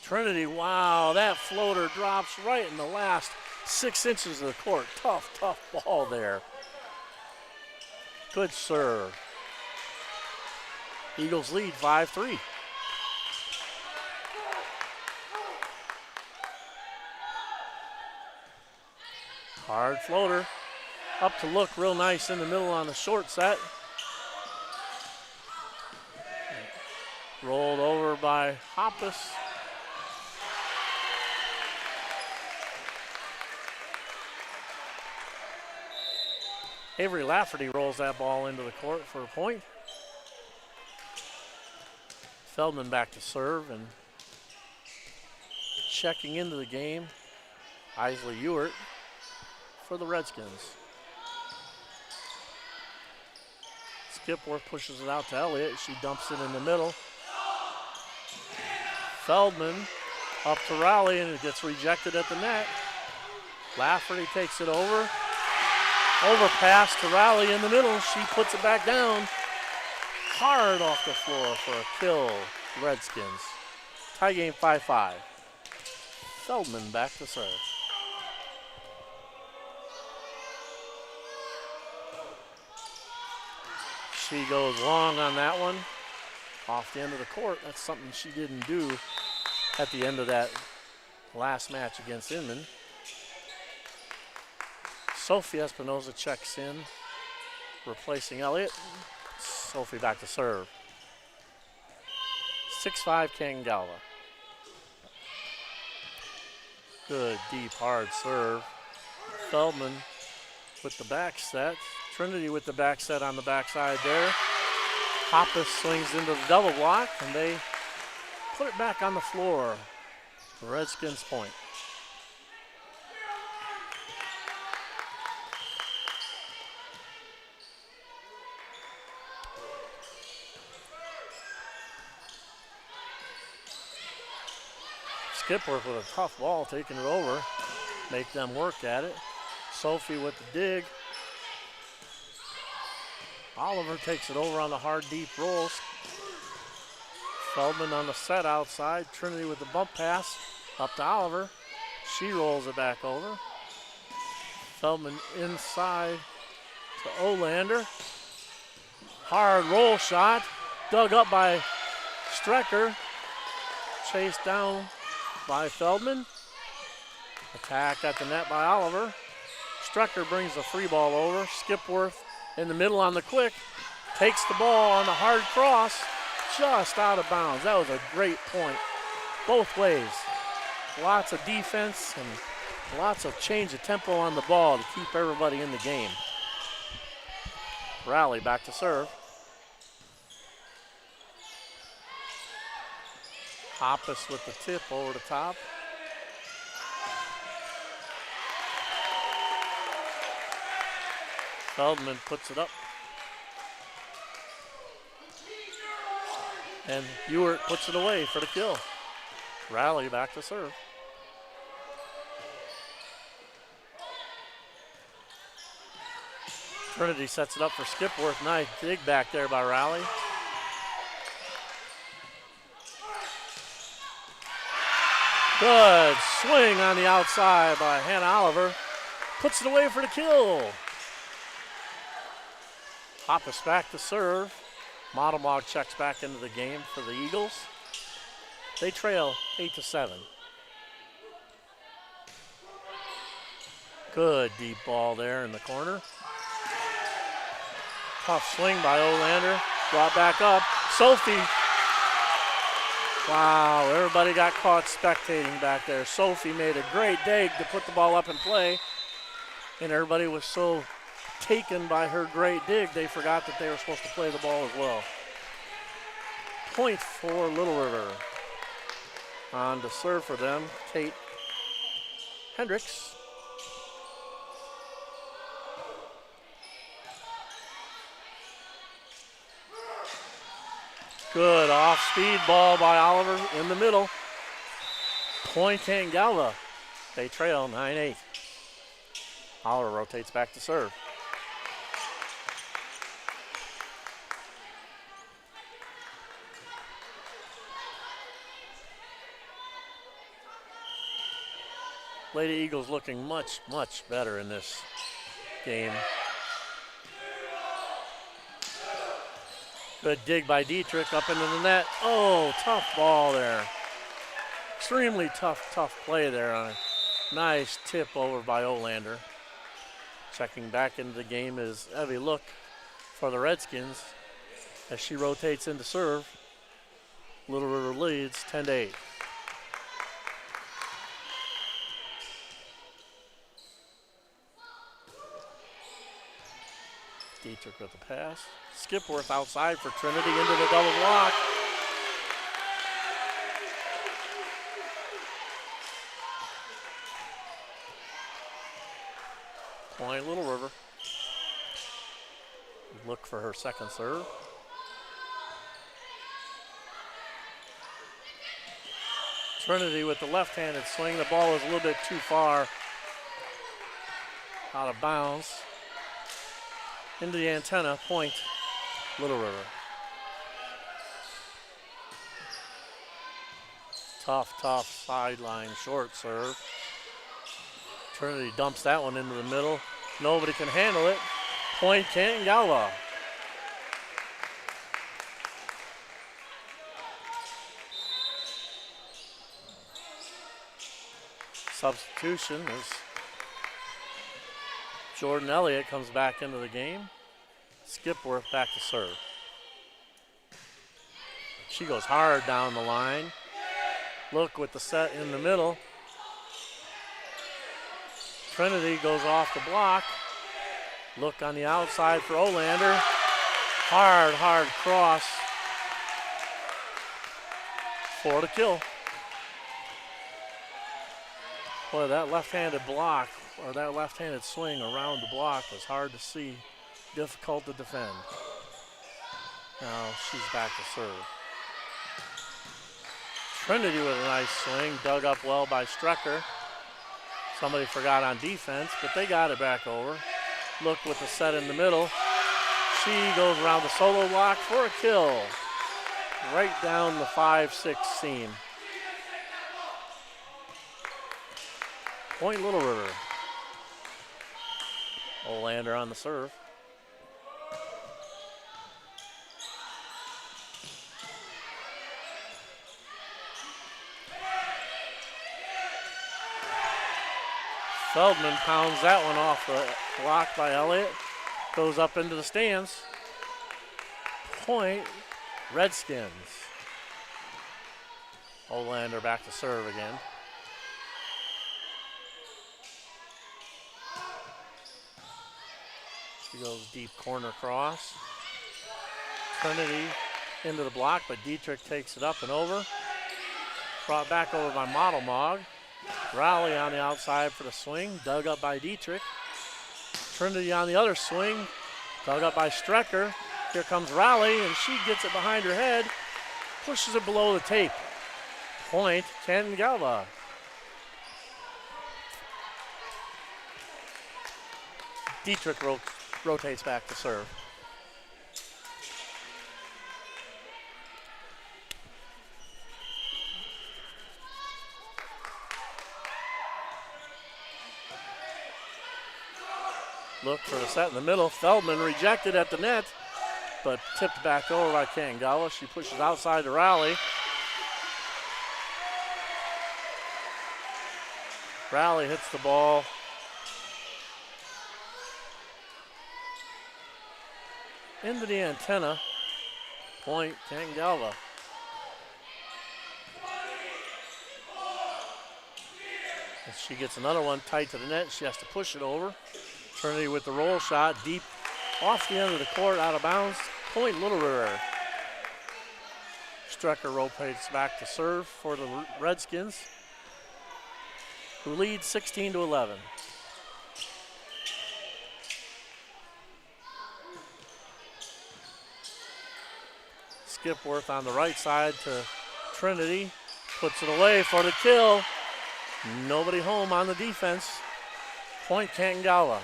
Trinity, wow, that floater drops right in the last 6 inches of the court. Tough, tough ball there. Good serve. Eagles lead 5-3. Hard floater. Up to look real nice in the middle on the short set. Rolled over by Hoppus. Avery Lafferty rolls that ball into the court for a point. Feldman back to serve, and checking into the game, Isley Ewert for the Redskins. Skipworth pushes it out to Elliott. She dumps it in the middle. Feldman up to Rowley, and it gets rejected at the net. Lafferty takes it over. Overpass to Rowley in the middle. She puts it back down. Hard off the floor for a kill, Redskins. Tie game 5-5. Feldman back to serve. She goes long on that one. Off the end of the court. That's something she didn't do at the end of that last match against Inman. Sophie Espinoza checks in, replacing Elliott. Sophie back to serve. 6-5 Canton-Galva. Good deep hard serve. Feldman with the back set. Trinity with the back set on the backside there. Hoppus swings into the double block, and they put it back on the floor. The Redskins point. Skipworth with a tough ball, taking it over. Make them work at it. Sophie with the dig. Oliver takes it over on the hard deep rolls. Feldman on the set outside. Trinity with the bump pass up to Oliver. She rolls it back over. Feldman inside to Olander. Hard roll shot. Dug up by Strecker. Chased down by Feldman. Attack at the net by Oliver. Strecker brings the free ball over. Skipworth in the middle on the quick. Takes the ball on the hard cross. Just out of bounds. That was a great point. Both ways. Lots of defense and lots of change of tempo on the ball to keep everybody in the game. Rally back to serve. Hoppus with the tip over the top. Feldman puts it up. And Ewert puts it away for the kill. Rally back to serve. Trinity sets it up for Skipworth. Nice dig back there by Rally. Good swing on the outside by Hannah Oliver. Puts it away for the kill. Hoppus back to serve. Modelmog checks back into the game for the Eagles. They trail 8-7. Good deep ball there in the corner. Tough swing by Olander. Brought back up. Sophie. Wow, everybody got caught spectating back there. Sophie made a great dig to put the ball up in play. And everybody was so taken by her great dig, they forgot that they were supposed to play the ball as well. Point for Little River. On to serve for them, Kate Hendricks. Good off-speed ball by Oliver in the middle. Point Canton-Galva. They trail 9-8. Oliver rotates back to serve. Lady Eagles looking much, much better in this game. Good dig by Dietrich up into the net. Oh, tough ball there. Extremely tough play there on a nice tip over by Olander. Checking back into the game is Evie Look for the Redskins as she rotates into serve. Little River leads 10-8. Dietrich with the pass. Skipworth outside for Trinity into the double block. Point Little River. Look for her second serve. Trinity with the left-handed swing. The ball is a little bit too far out of bounds. Into the antenna, point Little River. Tough sideline short serve. Trinity dumps that one into the middle. Nobody can handle it. Point Canton-Galva. Substitution is Jordan Elliott comes back into the game. Skipworth back to serve. She goes hard down the line. Look with the set in the middle. Trinity goes off the block. Look on the outside for Olander. Hard cross for the kill. Boy, that left-handed block or that left-handed swing around the block was hard to see, difficult to defend. Now she's back to serve. Trinity with a nice swing, dug up well by Strecker. Somebody forgot on defense, but they got it back over. Look with the set in the middle. She goes around the solo block for a kill. right down the 5-6 seam. Point Little River. Olander on the serve. Feldman pounds that one off the block by Elliott. Goes up into the stands. Point Redskins. Olander back to serve again. She goes deep corner cross. Trinity into the block, but Dietrich takes it up and over. Brought back over by Model Mog. Rowley on the outside for the swing, dug up by Dietrich. Trinity on the other swing, dug up by Strecker. Here comes Rowley, and she gets it behind her head, pushes it below the tape. Point, Canton-Galva. Dietrich rotates back to serve. Look for the set in the middle. Feldman rejected at the net, but tipped back over by Canton-Galva. She pushes outside to Rowley. Rowley hits the ball into the antenna. Point, Canton-Galva. And she gets another one tight to the net. She has to push it over. Trinity with the roll shot, deep off the end of the court, out of bounds. Point Little River. Strecker rotates back to serve for the Redskins, who lead 16-11. Skipworth on the right side to Trinity, puts it away for the kill. Nobody home on the defense. Point Canton-Galva.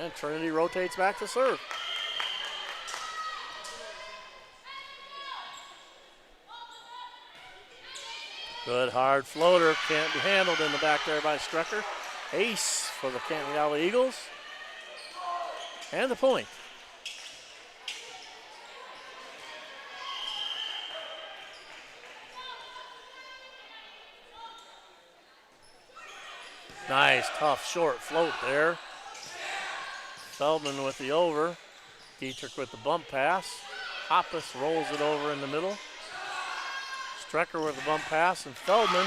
And Trinity rotates back to serve. Good hard floater, can't be handled in the back there by Strecker. Ace for the Canton-Galva Eagles. And the point. Nice, tough, short float there. Feldman with the over. Dietrich with the bump pass. Hoppus rolls it over in the middle. Strecker with the bump pass, and Feldman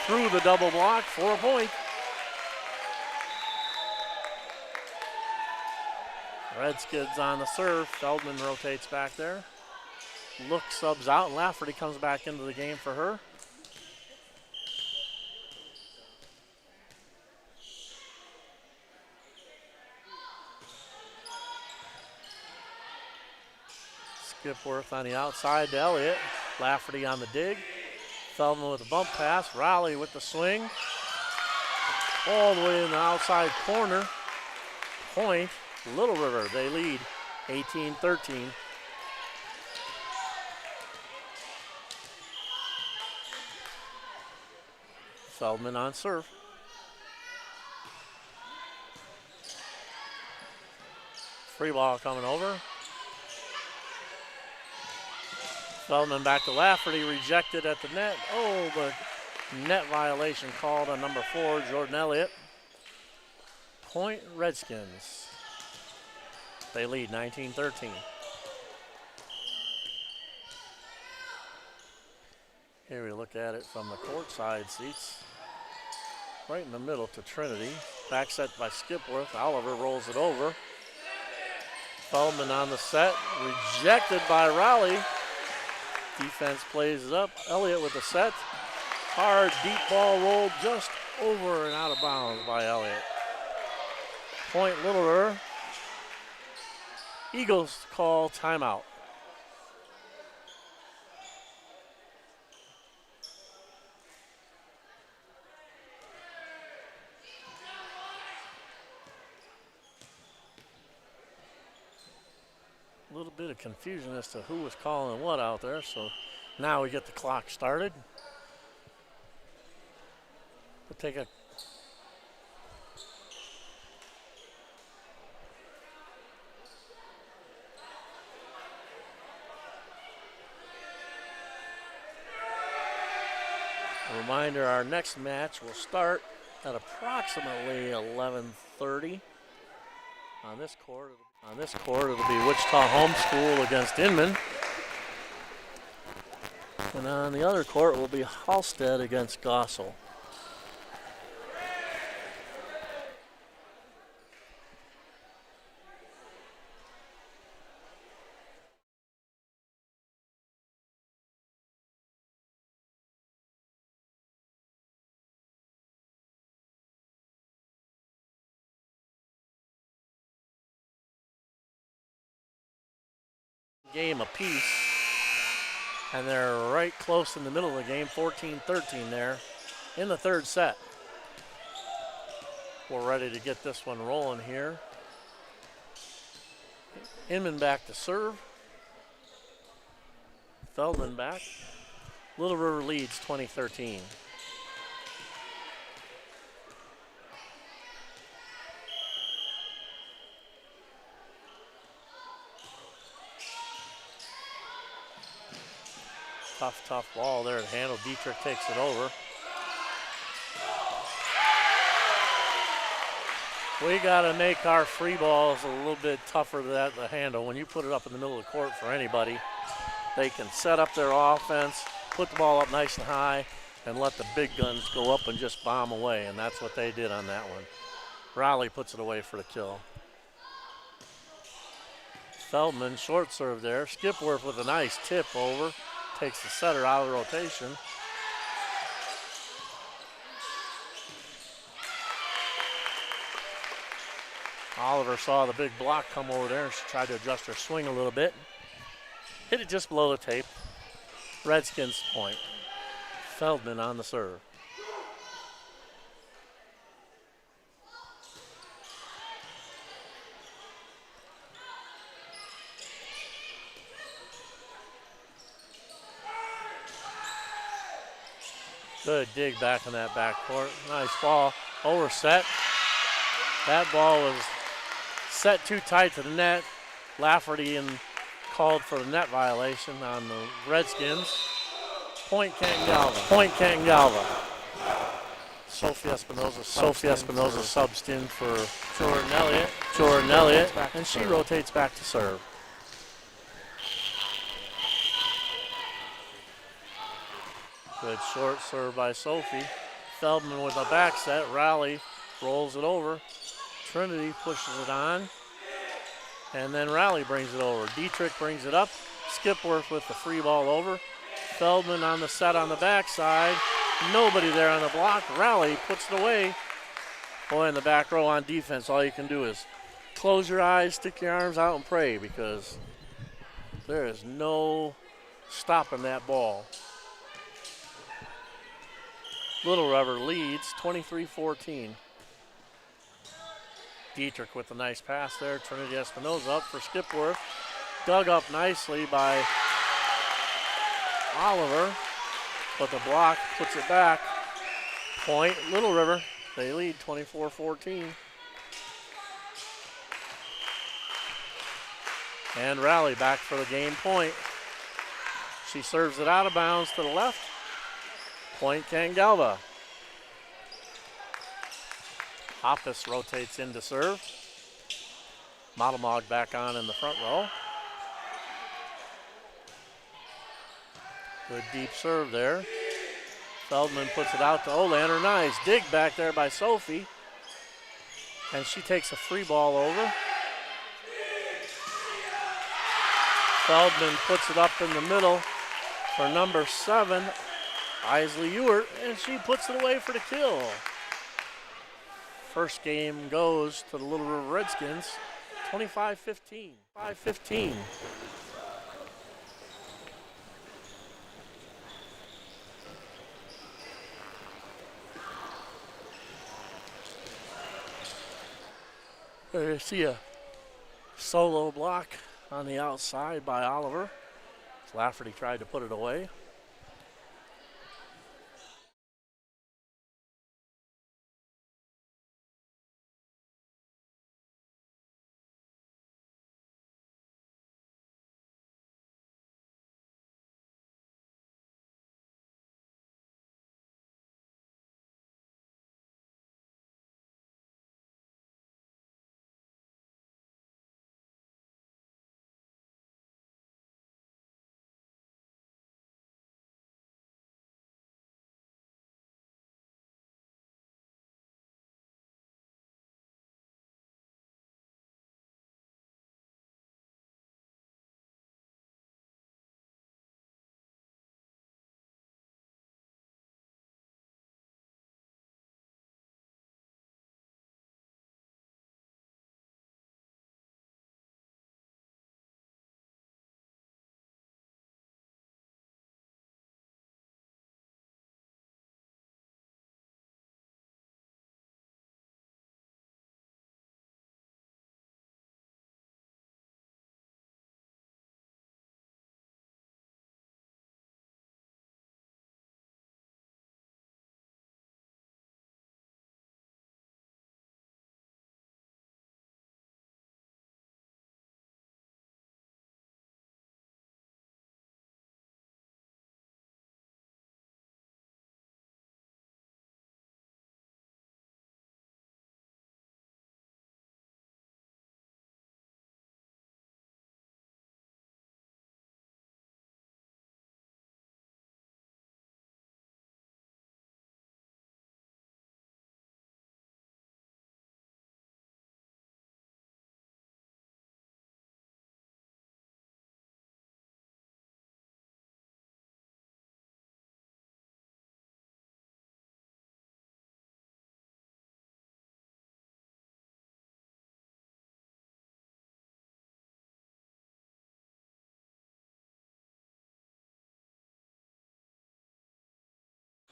through the double block for a point. Redskins on the serve. Feldman rotates back there. Look subs out, and Lafferty comes back into the game for her. Skipworth on the outside to Elliott. Lafferty on the dig. Feldman with the bump pass. Rowley with the swing. All the way in the outside corner. Point, Little River. They lead 18-13. Feldman on serve. Free ball coming over. Feldman back to Lafferty, rejected at the net. Oh, the net violation called on number 4, Jordan Elliott. Point Redskins. They lead 19-13. Here we look at it from the courtside seats. Right in the middle to Trinity. Back set by Skipworth. Oliver rolls it over. Feldman on the set, rejected by Rowley. Defense plays it up. Elliott with the set. Hard, deep ball rolled just over and out of bounds by Elliott. Point Little River. Eagles call timeout. little bit of confusion as to who was calling what out there, so now we get the clock started. We'll take a reminder, our next match will start at approximately 11:30 on this court. It'll be Wichita Homeschool against Inman. And on the other court will be Halstead against Gossel. Game apiece, and they're right close in the middle of the game, 14-13 there in the third set. We're ready to get this one rolling here. Inman back to serve. Feldman back. Little River leads 20-13. Tough ball there to handle. Dietrich takes it over. We got to make our free balls a little bit tougher to handle. When you put it up in the middle of the court for anybody, they can set up their offense, put the ball up nice and high, and let the big guns go up and just bomb away, and that's what they did on that one. Raleigh puts it away for the kill. Feldman, short serve there. Skipworth with a nice tip over. Takes the setter out of the rotation. Oliver saw the big block come over there and she tried to adjust her swing a little bit. Hit it just below the tape. Redskins point. Feldman on the serve. Good dig back in that backcourt. Nice ball. Overset. That ball was set too tight to the net. Lafferty called for the net violation on the Redskins. Point Canton-Galva. Sophie Espinoza subs in for Jordan Elliott, and she rotates back to serve. Good short serve by Sophie. Feldman with a back set. Raleigh rolls it over. Trinity pushes it on. And then Raleigh brings it over. Dietrich brings it up. Skipworth with the free ball over. Feldman on the set on the backside. Nobody there on the block. Raleigh puts it away. Boy, in the back row on defense, all you can do is close your eyes, stick your arms out, and pray, because there is no stopping that ball. Little River leads 23-14. Dietrich with a nice pass there. Trinity Espinoza up for Skipworth. Dug up nicely by Oliver, but the block puts it back. Point, Little River. They lead 24-14. And Raleigh back for the game point. She serves it out of bounds to the left. Point Canton-Galva. Hoppus rotates in to serve. Modelmog back on in the front row. Good deep serve there. Feldman puts it out to Olander. Nice dig back there by Sophie. And she takes a free ball over. Feldman puts it up in the middle for number 7, Isley Ewart, and she puts it away for the kill. First game goes to the Little River Redskins, 25-15. 5-15. There you see a solo block on the outside by Oliver. Lafferty tried to put it away.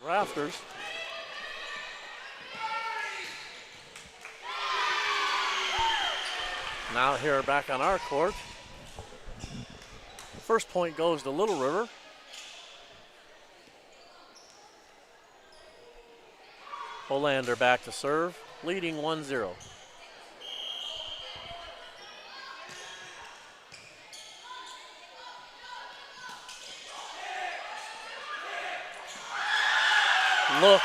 Rafters. Now here back on our court. First point goes to Little River. Olander back to serve, leading 1-0. Look,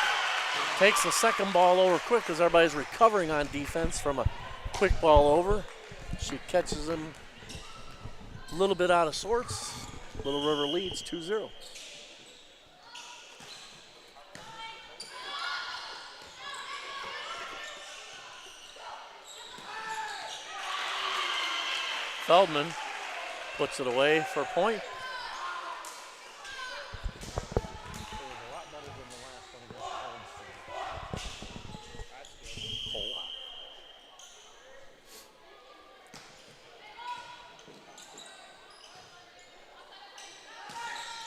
takes the second ball over quick as everybody's recovering on defense from a quick ball over. She catches him a little bit out of sorts. Little River leads 2-0. Feldman puts it away for a point.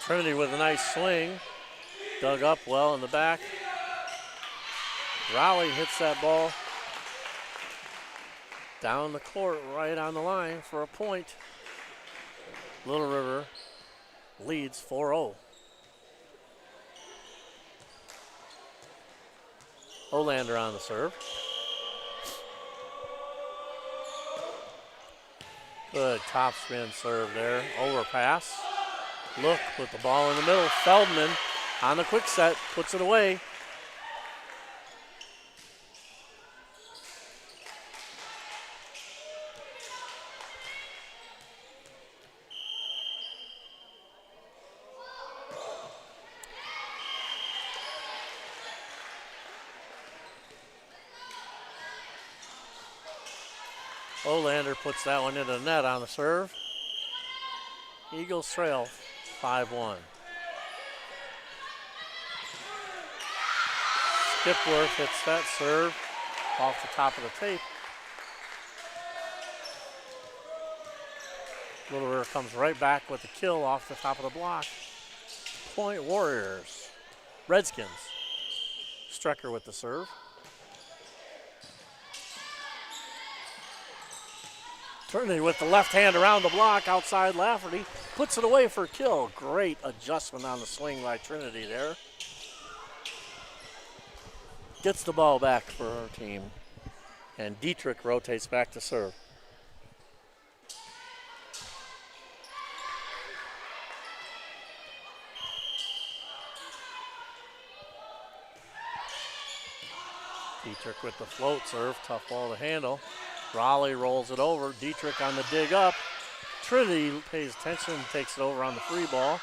Trinity with a nice swing. Dug up well in the back. Rowley hits that ball down the court, right on the line for a point. Little River leads 4-0. Olander on the serve. Good topspin serve there. Overpass. Look with the ball in the middle. Feldman on the quick set, puts it away. Olander puts that one into the net on the serve. Eagles trail 5-1. Skipworth hits that serve off the top of the tape. Little River comes right back with the kill off the top of the block. Point Warriors. Redskins. Strecker with the serve. Trinity with the left hand around the block, outside Lafferty, puts it away for a kill. Great adjustment on the swing by Trinity there. Gets the ball back for her team. And Dietrich rotates back to serve. Dietrich with the float serve, tough ball to handle. Raleigh rolls it over. Dietrich on the dig up. Trinity pays attention and takes it over on the free ball.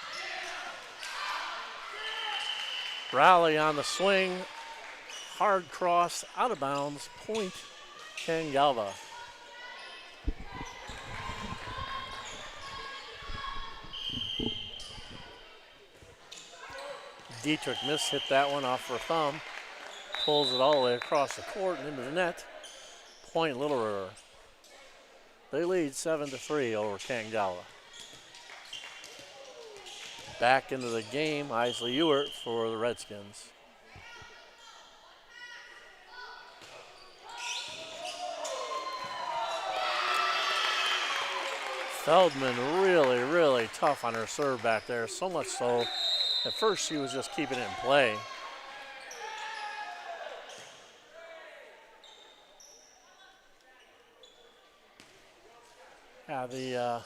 Raleigh on the swing. Hard cross, out of bounds. Point, Canton-Galva. Dietrich hit that one off her thumb. Pulls it all the way across the court and into the net. Point Little River. They lead 7-3 over Canton-Galva. Back into the game, Isley Ewert for the Redskins. Feldman really tough on her serve back there. So much so, at first she was just keeping it in play. Yeah, the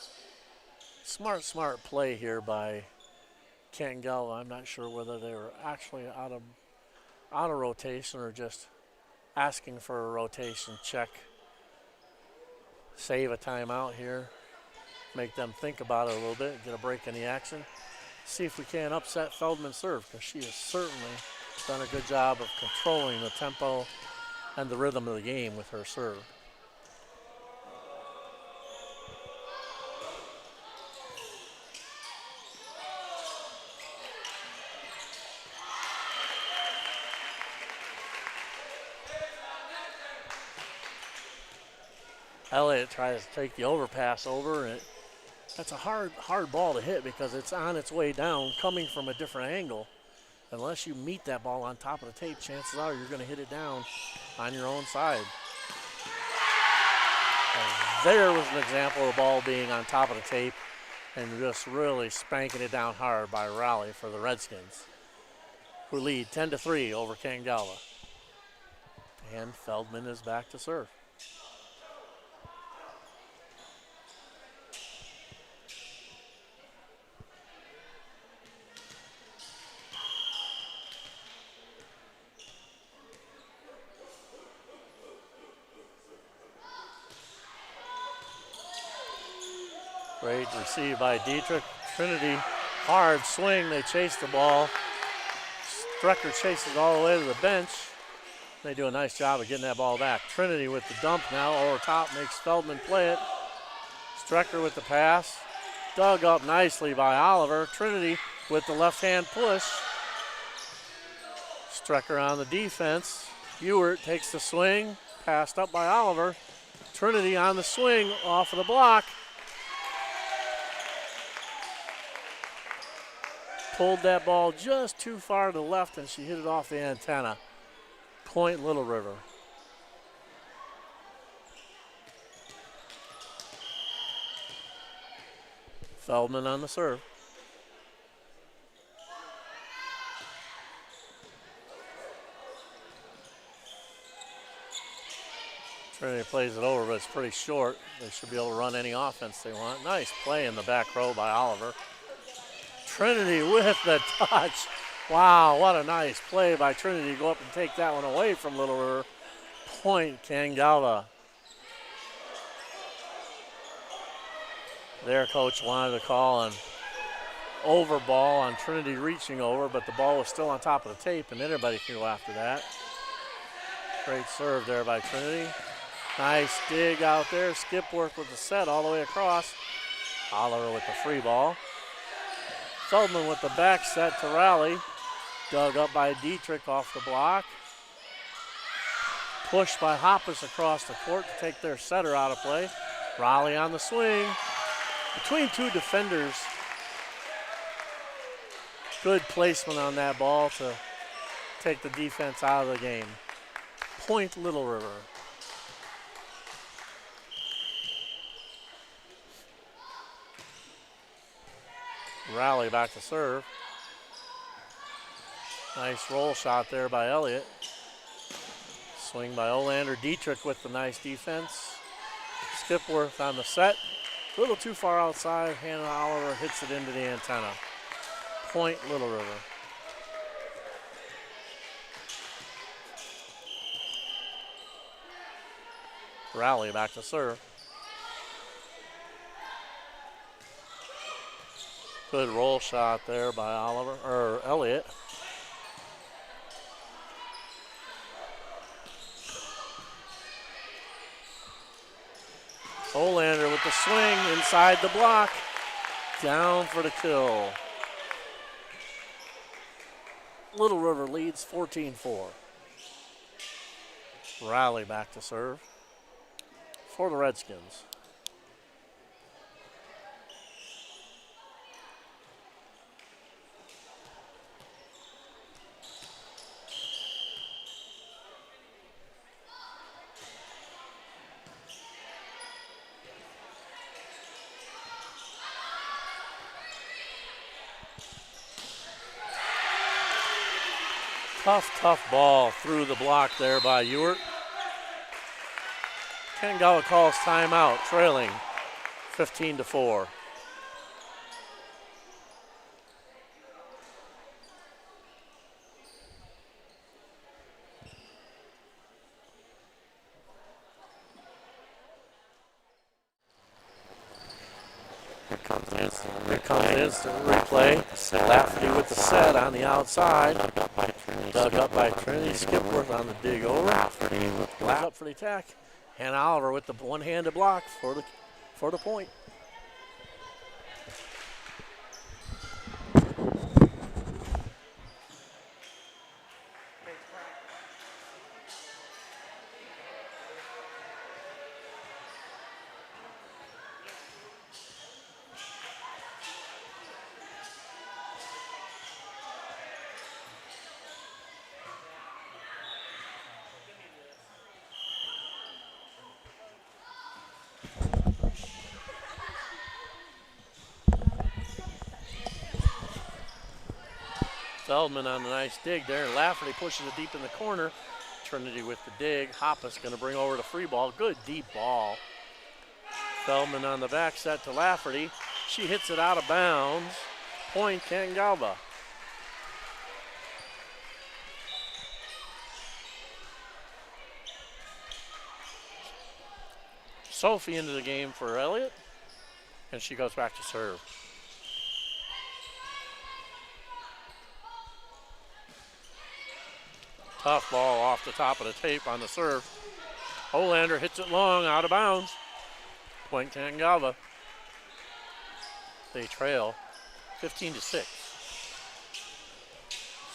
smart play here by Canton-Galva. I'm not sure whether they were actually out of rotation or just asking for a rotation check. Save a timeout here. Make them think about it a little bit, get a break in the action. See if we can upset Feldman's serve, because she has certainly done a good job of controlling the tempo and the rhythm of the game with her serve. Elliott tries to take the overpass over, and that's a hard ball to hit because it's on its way down, coming from a different angle. Unless you meet that ball on top of the tape, chances are you're going to hit it down on your own side. And there was an example of the ball being on top of the tape and just really spanking it down hard by Raleigh for the Redskins, who lead 10-3 over Canton-Galva. And Feldman is back to serve. Great receive by Dietrich. Trinity, hard swing. They chase the ball. Strecker chases all the way to the bench. They do a nice job of getting that ball back. Trinity with the dump now over top, makes Feldman play it. Strecker with the pass. Dug up nicely by Oliver. Trinity with the left-hand push. Strecker on the defense. Ewert takes the swing. Passed up by Oliver. Trinity on the swing off of the block. Pulled that ball just too far to the left, and she hit it off the antenna. Point Little River. Feldman on the serve. Trinity plays it over, but it's pretty short. They should be able to run any offense they want. Nice play in the back row by Oliver. Trinity with the touch. Wow, what a nice play by Trinity to go up and take that one away from Little River. Point Canton-Galva. Their coach wanted to call an over ball on Trinity reaching over, but the ball was still on top of the tape, and anybody can go after that. Great serve there by Trinity. Nice dig out there. Skip work with the set all the way across. Oliver with the free ball. Feldman with the back set to Raleigh. Dug up by Dietrich off the block. Pushed by Hoppus across the court to take their setter out of play. Raleigh on the swing. Between two defenders. Good placement on that ball to take the defense out of the game. Point Little River. Rally back to serve. Nice roll shot there by Elliott. Swing by Olander. Dietrich with the nice defense. Skipworth on the set. A little too far outside. Hannah Oliver hits it into the antenna. Point, Little River. Rally back to serve. Good roll shot there by Elliott. Olander with the swing inside the block. Down for the kill. Little River leads 14-4. Rally back to serve for the Redskins. Tough ball through the block there by Ewert. Canton-Galva calls timeout, trailing 15-4. Here comes the instant replay. Lafferty with the set on the outside. Dug up by Trinity. Skipworth on the dig over. Lafferty up for the attack. And Oliver with the one-handed block for the point. Feldman on a nice dig there. Lafferty pushes it deep in the corner. Trinity with the dig. Hoppus going to bring over the free ball. Good deep ball. Feldman on the back set to Lafferty. She hits it out of bounds. Point Canton-Galva. Sophie into the game for Elliott. And she goes back to serve. Tough ball off the top of the tape on the serve. Olander hits it long, out of bounds. Point Canton-Galva. They trail 15-6.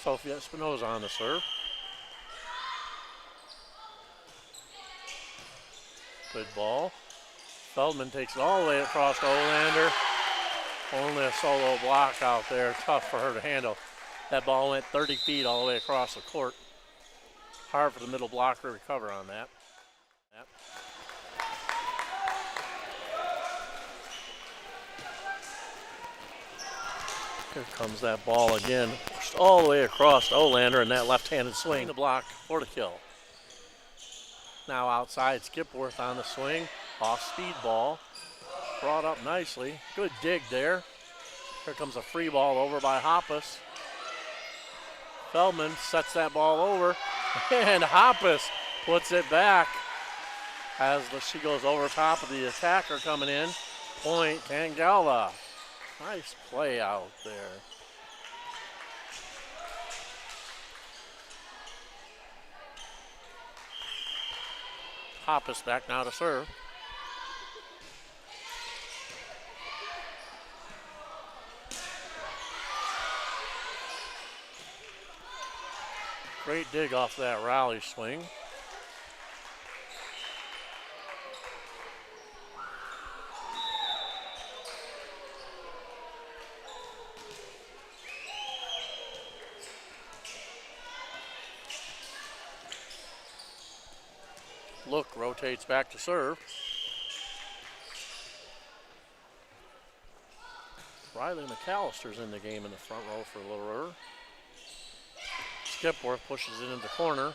Sophie Espinoza on the serve. Good ball. Feldman takes it all the way across to Olander. Only a solo block out there. Tough for her to handle. That ball went 30 feet all the way across the court. Hard for the middle blocker to recover on that. Here comes that ball again. Pushed all the way across to Olander and that left-handed swing. The block for the kill. Now outside, Skipworth on the swing. Off-speed ball. Brought up nicely. Good dig there. Here comes a free ball over by Hoppus. Feldman sets that ball over. And Hoppus puts it back as she goes over top of the attacker coming in. Point Canton-Galva. Nice play out there. Hoppus back now to serve. Great dig off that rally swing. Look, rotates back to serve. Riley McAllister's in the game in the front row for Little River. Skipworth pushes it into the corner.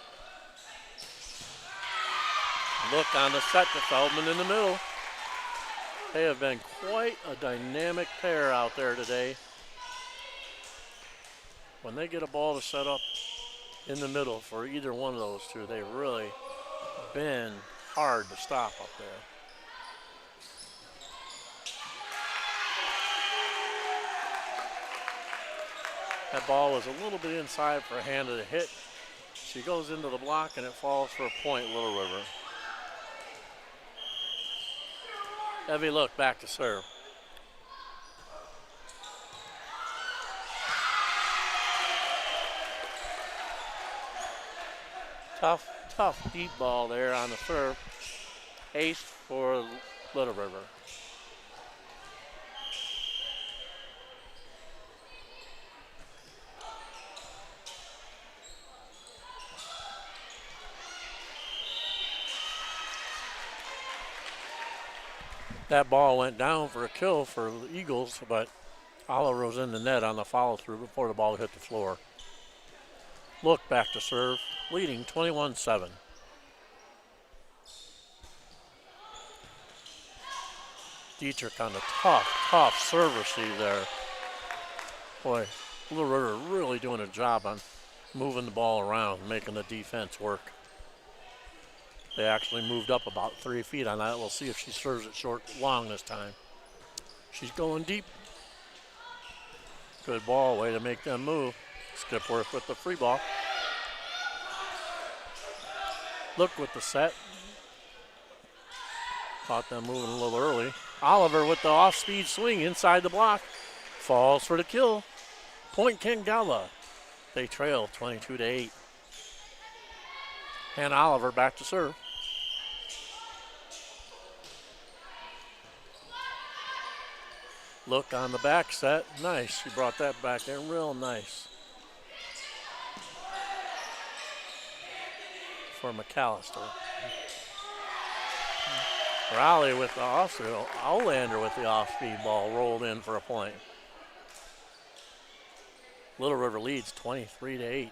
Look on the set to Feldman in the middle. They have been quite a dynamic pair out there today. When they get a ball to set up in the middle for either one of those two, they've really been hard to stop up there. That ball was a little bit inside for a hand of the hit. She goes into the block and it falls for a point, Little River. Heavy look back to serve. Tough deep ball there on the serve. Ace for Little River. That ball went down for a kill for the Eagles, but Oliver was in the net on the follow through before the ball hit the floor. Look back to serve, leading 21-7. Dietrich on the tough serve receive there. Boy, Little River really doing a job on moving the ball around, making the defense work. They actually moved up about 3 feet on that. We'll see if she serves it long this time. She's going deep. Good ball, way to make them move. Skipworth with the free ball. Look with the set. Caught them moving a little early. Oliver with the off-speed swing inside the block. Falls for the kill. Point Canton-Galva. They trail 22-8. And Oliver back to serve. Look on the back set. Nice. She brought that back there real nice. For McAllister. Raleigh with the off-speed. Olander with the off-speed ball rolled in for a point. Little River leads 23-8.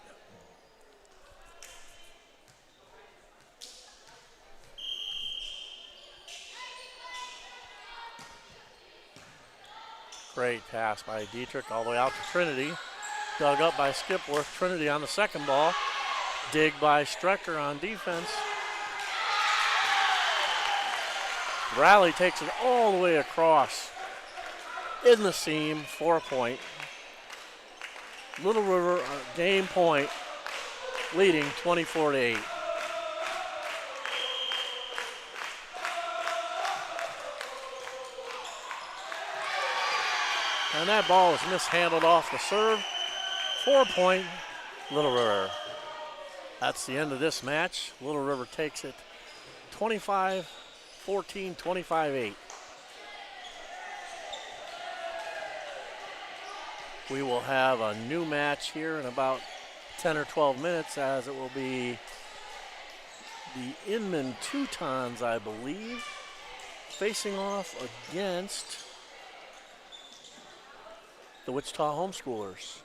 Great pass by Dietrich all the way out to Trinity. Dug up by Skipworth. Trinity on the second ball. Dig by Strecker on defense. Raleigh takes it all the way across in the seam for a point. Little River game point, leading 24-8. And that ball is mishandled off the serve. 4 point, Little River. That's the end of this match. Little River takes it 25-14, 25-8. We will have a new match here in about 10 or 12 minutes, as it will be the Inman Teutons, I believe, facing off against the Wichita Homeschoolers.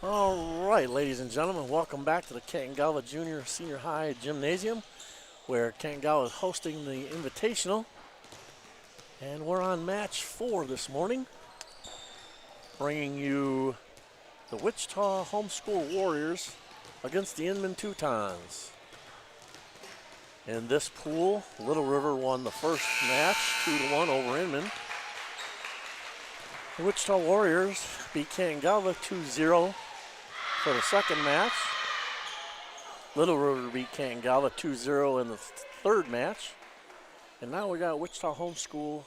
All right, ladies and gentlemen, welcome back to the Canton-Galva Junior Senior High Gymnasium, where Canton-Galva is hosting the Invitational. And we're on match 4 this morning, bringing you the Wichita Homeschool Warriors against the Inman Teutons. In this pool, Little River won the first match 2-1 over Inman. The Wichita Warriors beat Canton-Galva 2-0 for the second match. Little River beat Canton-Galva 2-0 in the third match. And now we got Wichita Homeschool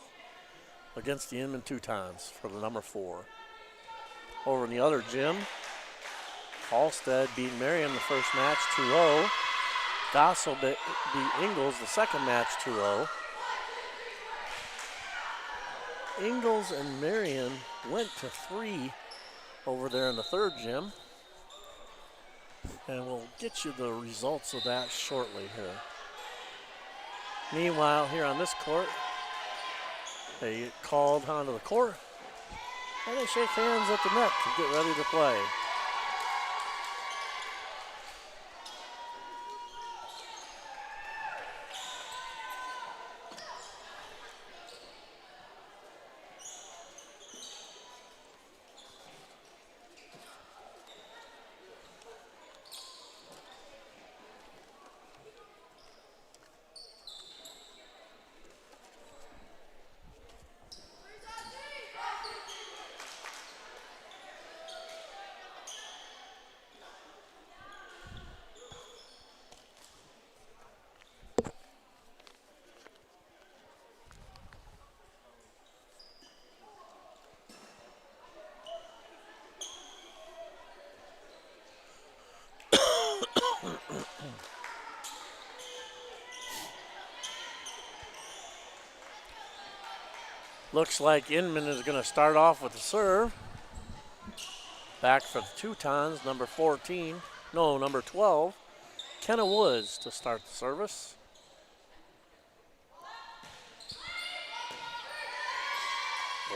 against the Inman Teutons for the number 4. Over in the other gym, Halstead beat Marion the first match 2-0. Gossel beat Ingalls the second match 2-0. Ingalls and Marion went to 3 over there in the third gym. And we'll get you the results of that shortly here. Meanwhile, here on this court, they get called onto the court, and they shake hands at the net to get ready to play. Looks like Inman is going to start off with the serve. Back for the Teutons, number 12, Kenna Woods to start the service.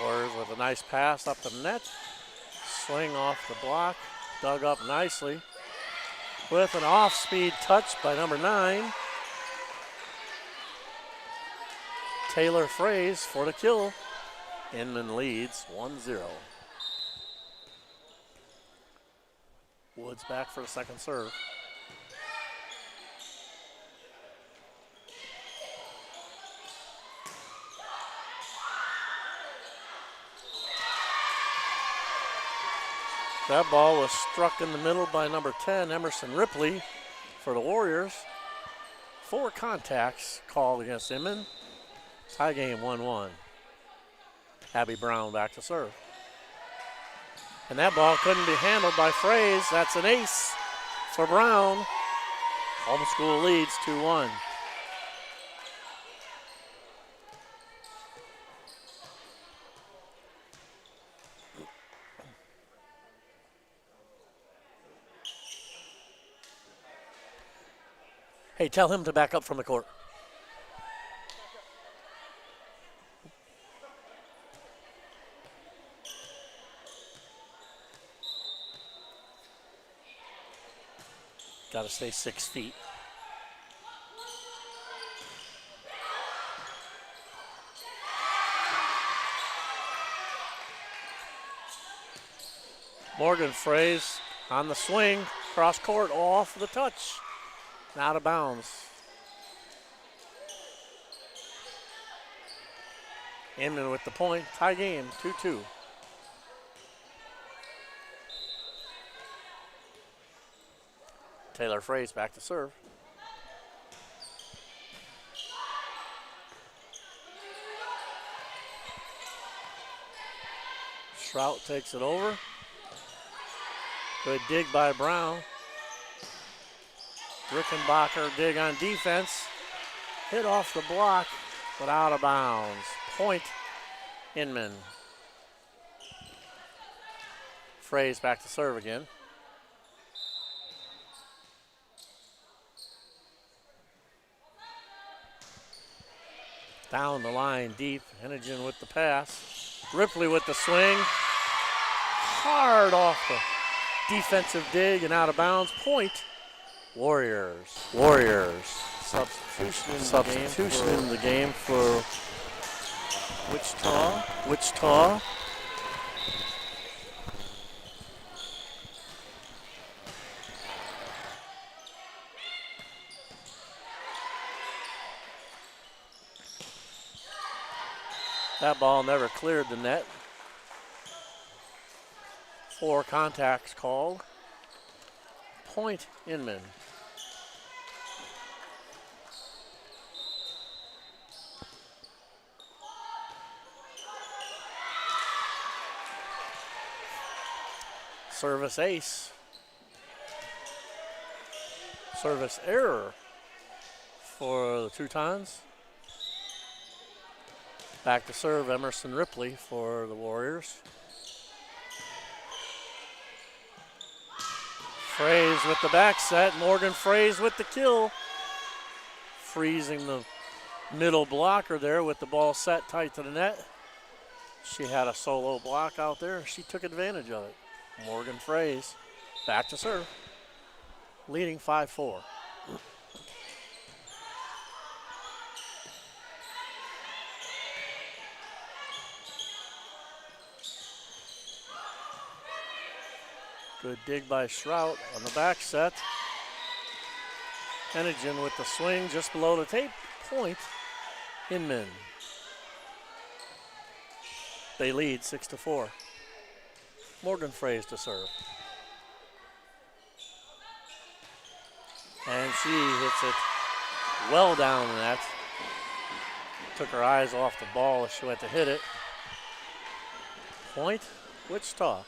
Warriors with a nice pass up the net. Swing off the block, dug up nicely. With an off-speed touch by number 9. Taylor Fraze for the kill. Inman leads 1-0. Woods back for the second serve. That ball was struck in the middle by number 10, Emerson Ripley, for the Warriors. 4 contacts called against Inman. Tie game 1-1. Abby Brown back to serve. And that ball couldn't be handled by Fraze. That's an ace for Brown. Homeschool leads 2-1. Hey, tell him to back up from the court. Got to stay 6 feet. Morgan Fraze on the swing, cross court, off the touch, and out of bounds. Inman with the point, tie game, 2-2. Taylor Fraze back to serve. Shrout takes it over. Good dig by Brown. Rickenbacker dig on defense. Hit off the block, but out of bounds. Point, Inman. Fraze back to serve again. Down the line deep, Hennigan with the pass. Ripley with the swing. Hard off the Defensive dig and out of bounds. Point. Warriors. Substitution in the game for Wichita. That ball never cleared the net. 4 contacts called. Point Inman. Service ace. Service error for the Teutons. Back to serve Emerson Ripley for the Warriors. Fraze with the back set. Morgan Fraze with the kill. Freezing the middle blocker there with the ball set tight to the net. She had a solo block out there. She took advantage of it. Morgan Fraze back to serve. Leading 5-4. Good dig by Shrout on the back set. Hennigan with the swing just below the tape. Point Inman. They lead 6-4. Morgan Fraze to serve. And she hits it well down the net. Took her eyes off the ball as she went to hit it. Point Wichita.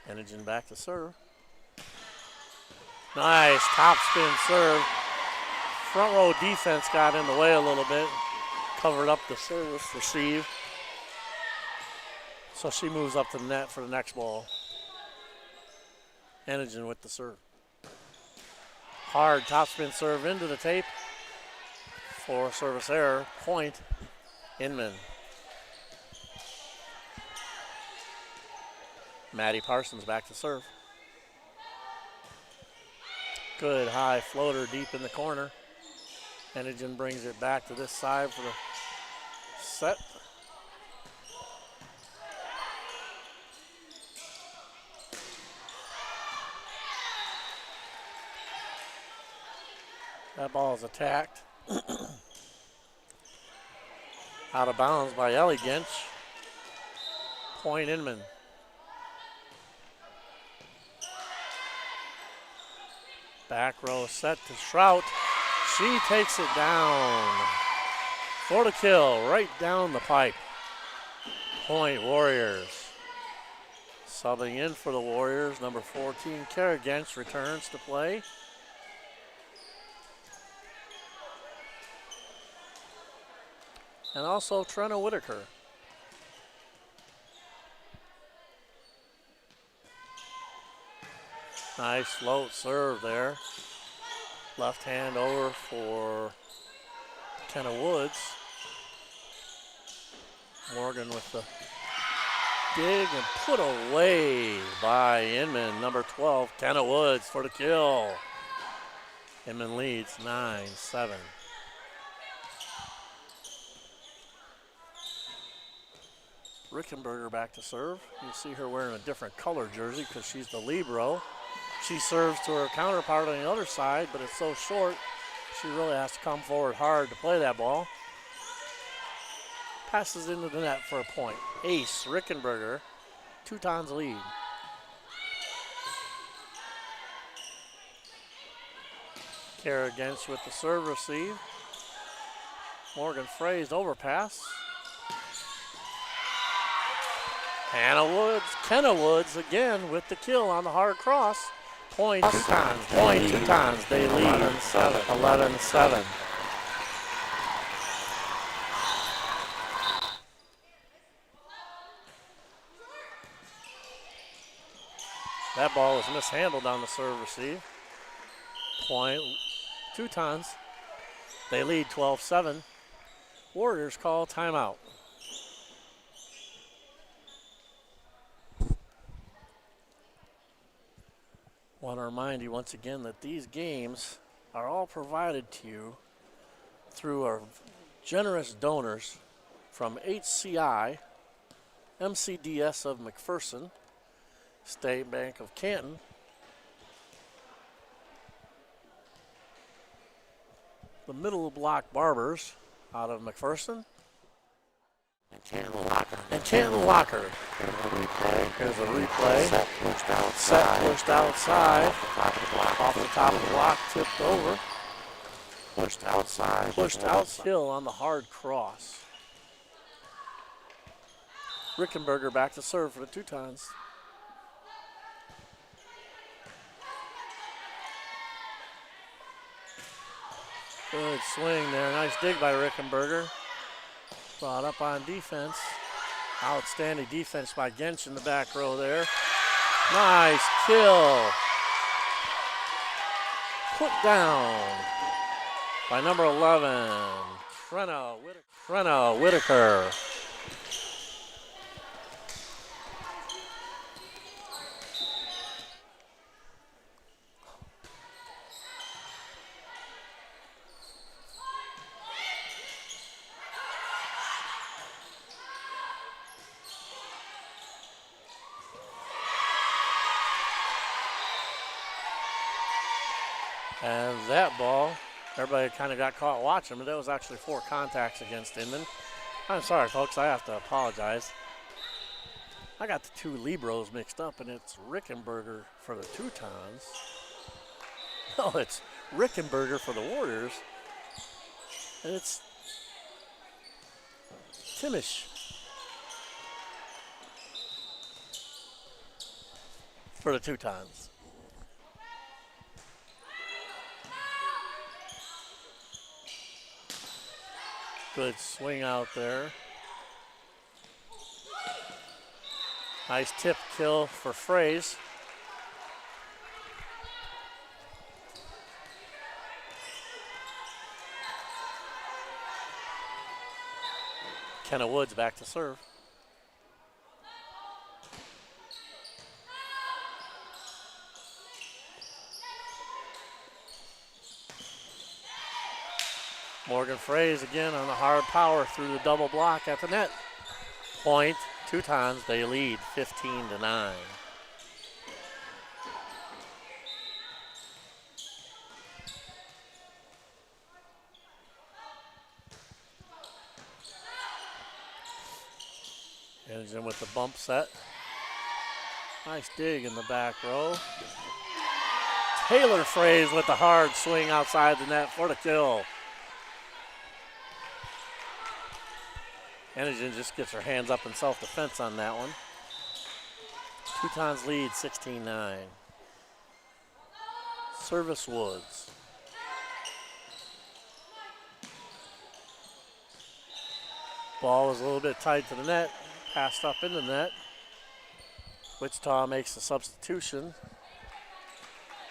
Hennigan back to serve. Nice top spin serve. Front row defense got in the way a little bit. Covered up the service receive. So she moves up to the net for the next ball. Hennigan with the serve. Hard top spin serve into the tape for service error. Point Inman. Maddie Parsons back to serve. Good high floater deep in the corner. Hennigan brings it back to this side for the set. That ball is attacked. Out of bounds by Ellie Gench. Point Inman. Back row set to Shrout. She takes it down for the kill, right down the pipe. Point Warriors. Subbing in for the Warriors, number 14, Kara Gench returns to play. And also Trina Whitaker. Nice float serve there. Left hand over for Kenna Woods. Morgan with the dig and put away by Inman, number 12, Kenna Woods for the kill. Inman leads 9-7. Rickenberger back to serve. You see her wearing a different color jersey because she's the libero. She serves to her counterpart on the other side, but it's so short, she really has to come forward hard to play that ball. Passes into the net for a point. Ace Rickenberger, Teutons lead. Kara Gench with the serve receive. Morgan Fraze overpass. Kenna Woods again with the kill on the hard cross. Point Teutons. They lead 11-7. That ball was mishandled on the serve receive. Point Teutons. They lead 12-7. Warriors call timeout. Want to remind you once again that these games are all provided to you through our generous donors from HCI, MCDS of McPherson, State Bank of Canton, the Middle Block Barbers out of McPherson, and Canton Locker. Here's a replay. Set pushed outside. Off the top of the block, tipped over. Pushed outside. Pushed outhill on the hard cross. Rickenberger back to serve for the Teutons. Good swing there. Nice dig by Rickenberger. Brought up on defense. Outstanding defense by Gensch in the back row there. Nice kill. Put down by number 11, Frenna Whitaker. And that ball, everybody kind of got caught watching, but that was actually 4 contacts against Inman. I'm sorry, folks, I have to apologize. I got the 2 Libros mixed up, and it's Rickenberger for the Teutons. No, it's Rickenberger for the Warriors. And it's Timish for the Teutons. Good swing out there. Nice tip kill for Fraze. Kenna Woods back to serve. Morgan Fraze again on the hard power through the double block at the net. Point, Teutons, they lead 15-9. Henderson with the bump set. Nice dig in the back row. Taylor Fraze with the hard swing outside the net for the kill. Henderson just gets her hands up in self-defense on that one. Teutons lead 16-9. Service Woods. Ball was a little bit tight to the net. Passed up in the net. Wichita makes the substitution.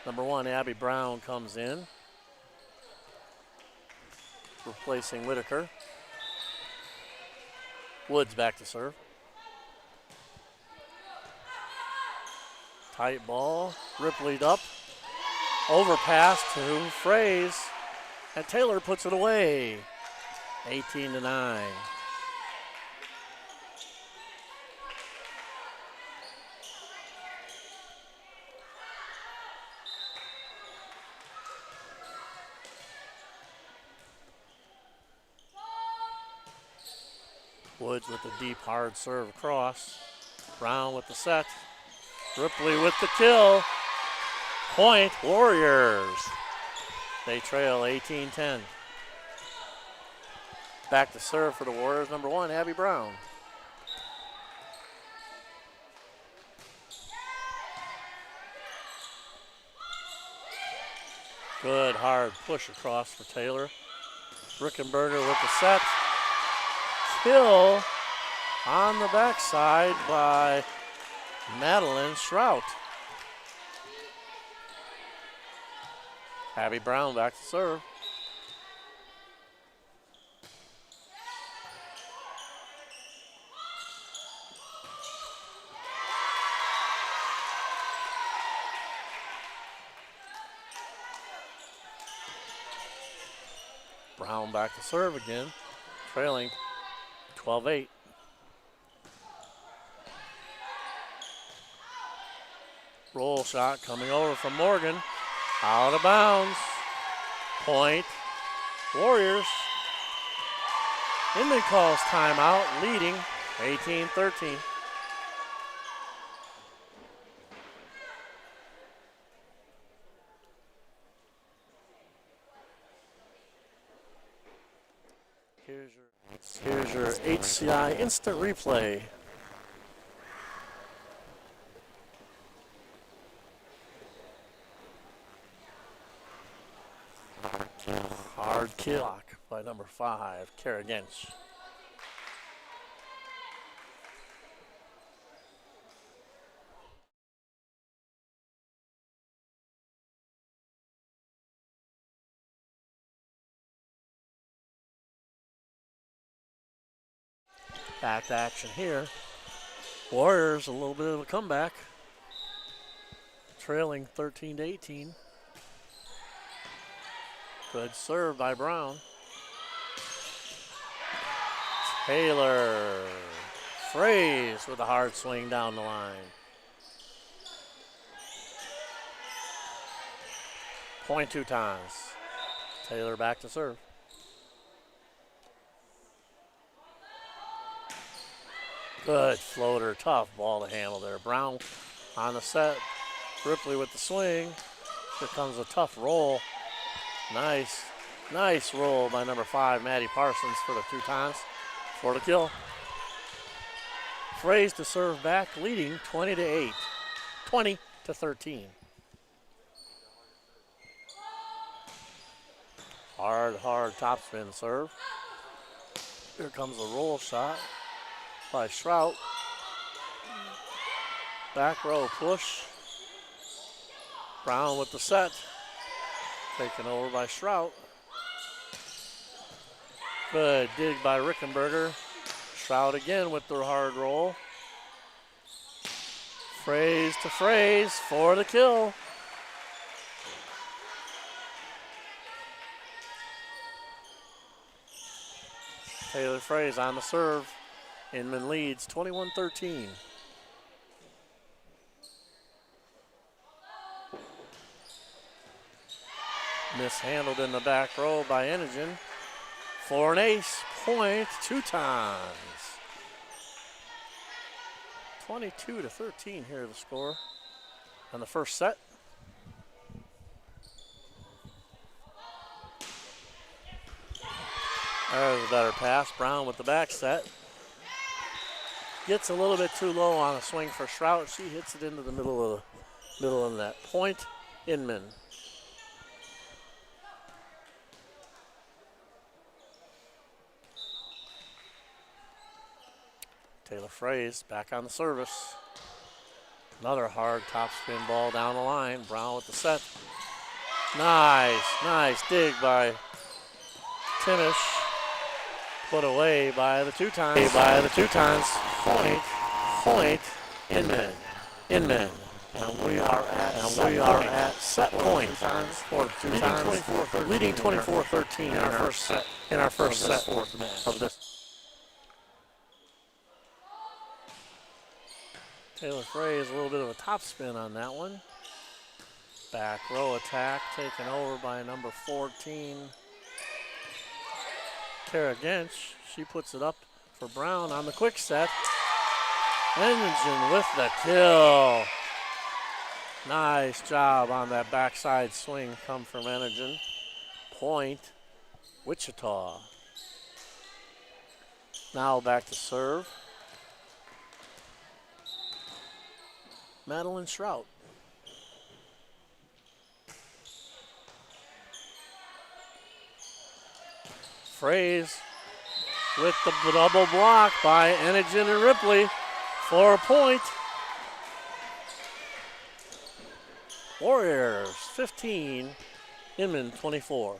Number 1, Abby Brown comes in, replacing Whitaker. Woods back to serve. Tight ball, Ripleyed up. Overpass to Fraze, and Taylor puts it away. 18-9. Woods with the deep, hard serve across. Brown with the set. Ripley with the kill. Point, Warriors. They trail 18-10. Back to serve for the Warriors, number 1, Abby Brown. Good hard push across for Taylor. Rickenberger with the set. Kill on the backside by Madeline Schrout. Abby Brown back to serve. Brown back to serve again, trailing 12-8. Roll shot coming over from Morgan. Out of bounds. Point. Warriors. Inman calls timeout, leading 18-13. Here's your HCI instant replay. Hard kill by number 5, Karagench. Back to action here. Warriors a little bit of a comeback, trailing 13-18. Good serve by Brown. Taylor. Fraze with a hard swing down the line. Point 2 times. Taylor back to serve. Good floater, tough ball to handle there. Brown on the set. Ripley with the swing. Here comes a tough roll. Nice roll by number 5, Maddie Parsons for the 2 times for the kill. Fraze to serve back, leading 20-8, 20-13. Hard topspin serve. Here comes a roll shot by Shrout. Back row push. Brown with the set. Taken over by Shrout. Good dig by Rickenberger. Shrout again with the hard roll. Fraze to Fraze for the kill. Taylor Fraze on the serve. Inman leads 21-13. Mishandled in the back row by Enogen. For an ace, point 2 times. 22-13 here the score on the first set. There's a better pass. Brown with the back set. Gets a little bit too low on a swing for Shrout. She hits it into the middle of the net. Point Inman. Taylor Fraze back on the service. Another hard topspin ball down the line. Brown with the set. Nice dig by Timish. Put away by the 2 times. Point. Inman. And we are at set point for 2 times. Leading 24-13 in our first set of this. Taylor Fraze, a little bit of a topspin on that one. Back row attack taken over by number 14, Karagench. She puts it up for Brown on the quick set. Enogen with the kill. Nice job on that backside swing come from Enogen. Point, Wichita. Now back to serve. Madeline Shrout. Fraze with the double block by Enogen and Ripley for a point. Warriors 15, Inman 24.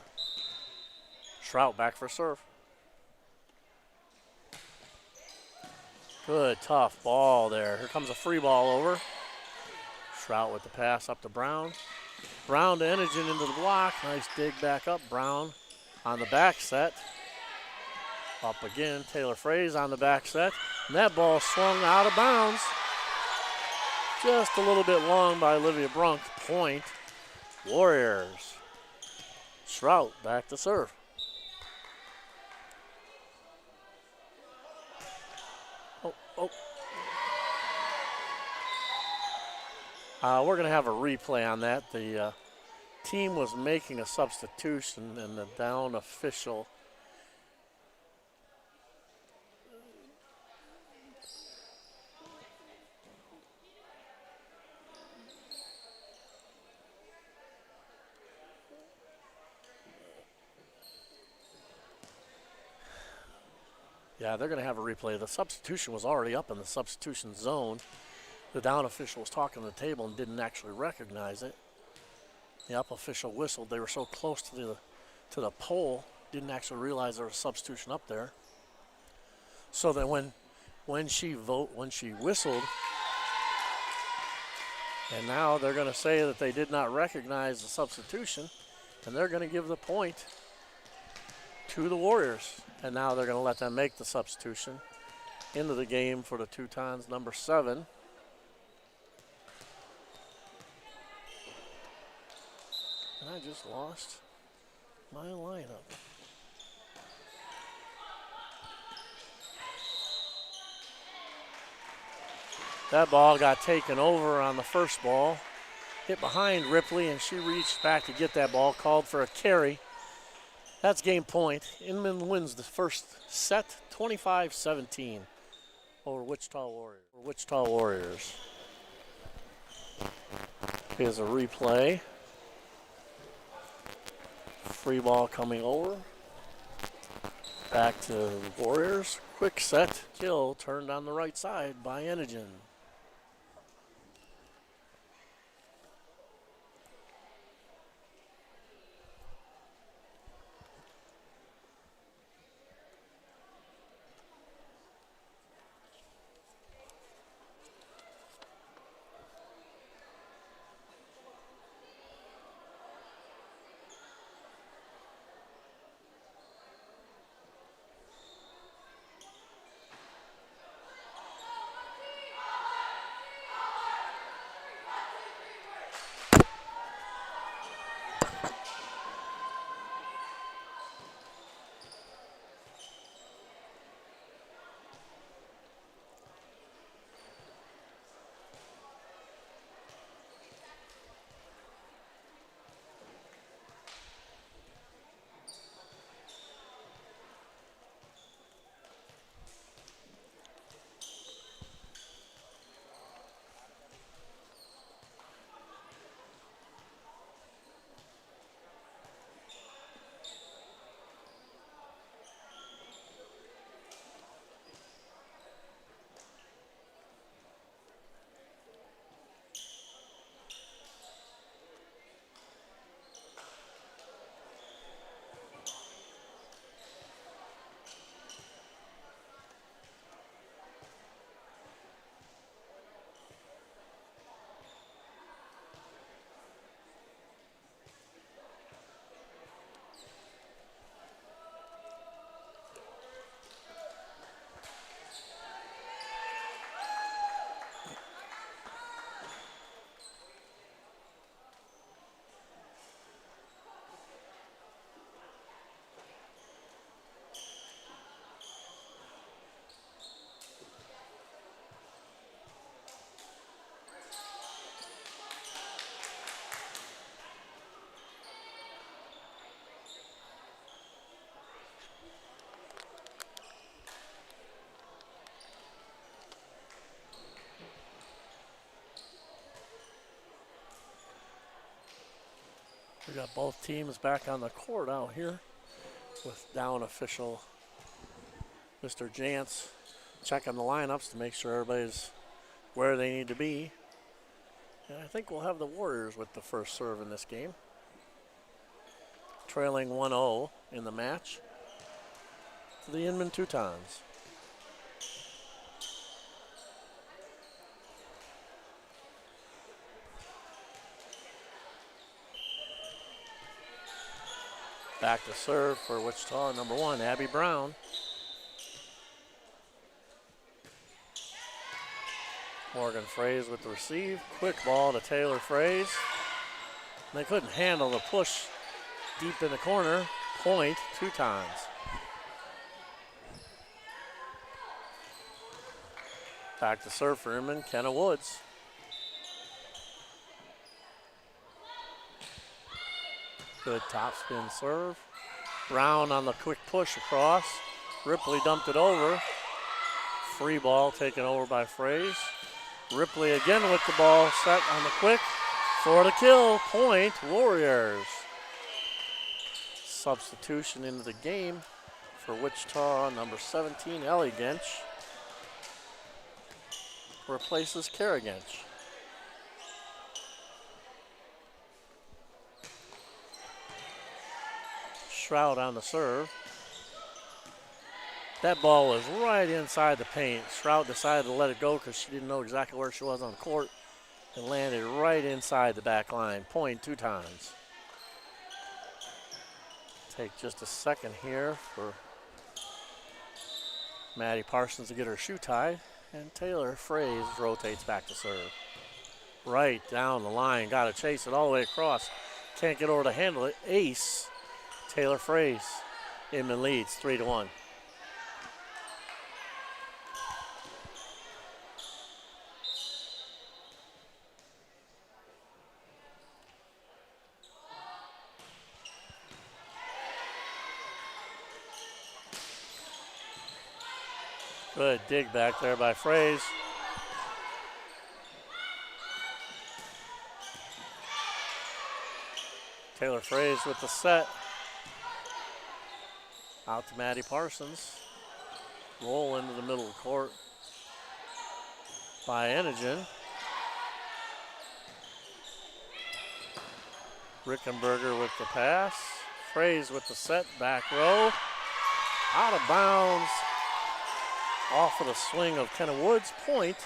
Shrout back for serve. Good tough ball there. Here comes a free ball over. Shrout with the pass up to Brown. Brown to Enogen into the block. Nice dig back up. Brown on the back set. Up again, Taylor Fraze on the back set. And that ball swung out of bounds. Just a little bit long by Olivia Brunk. Point, Warriors. Strout back to serve. We're going to have a replay on that. The team was making a substitution, and the down official they're going to have a replay. The substitution was already up in the substitution zone. The down official was talking to the table and didn't actually recognize it. The up official whistled. They were so close to the pole, didn't actually realize there was a substitution up there. So that when she whistled, and now they're going to say that they did not recognize the substitution, and they're going to give the point to the Warriors. And now they're going to let them make the substitution into the game for the Teutons, number 7. And I just lost my lineup. That ball got taken over on the first ball. Hit behind Ripley, and she reached back to get that ball, called for a carry. That's game point. Inman wins the first set, 25-17 over Wichita Warriors. Here's a replay. Free ball coming over. Back to the Warriors. Quick set. Kill turned on the right side by Enigen. We got both teams back on the court out here with down official Mr. Jantz checking the lineups to make sure everybody's where they need to be. And I think we'll have the Warriors with the first serve in this game. Trailing 1-0 in the match to the Inman Teutons. Back to serve for Wichita, number 1, Abby Brown. Morgan Fraze with the receive. Quick ball to Taylor Fraze. They couldn't handle the push deep in the corner. Point 2 times. Back to serve for Inman, Kenna Woods. Good topspin serve. Brown on the quick push across. Ripley dumped it over. Free ball taken over by Fraze. Ripley again with the ball set on the quick for the kill. Point Warriors. Substitution into the game for Wichita, number 17, Ellie Gench. Replaces Kara Gench. Shroud on the serve. That ball was right inside the paint. Shroud decided to let it go because she didn't know exactly where she was on the court and landed right inside the back line. Point 2 times. Take just a second here for Maddie Parsons to get her shoe tied, and Taylor Fraze rotates back to serve. Right down the line, got to chase it all the way across. Can't get over to handle it. Ace, Taylor Fraze. Inman leads 3-1. Good dig back there by Fraze. Taylor Fraze with the set. Out to Maddie Parsons. Roll into the middle of the court by Enigen. Rickenberger with the pass. Fraze with the set, back row. Out of bounds. Off of the swing of Kenna Woods. Point,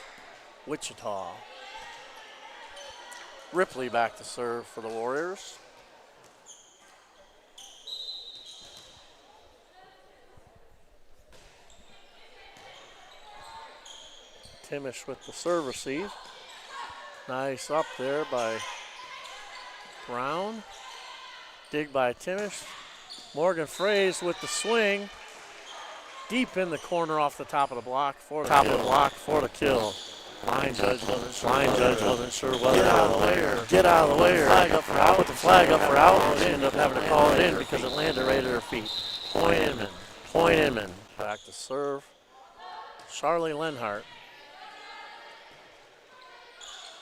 Wichita. Ripley back to serve for the Warriors. Timish with the serve receive. Nice up there by Brown. Dig by Timish. Morgan Fraze with the swing. Deep in the corner off the top of the block for the kill. Line judge wasn't sure whether to get out of the way or put the flag up for out. They ended up having to call it in because it landed right at her feet. Point Inman. Back to serve. Charlie Lenhart.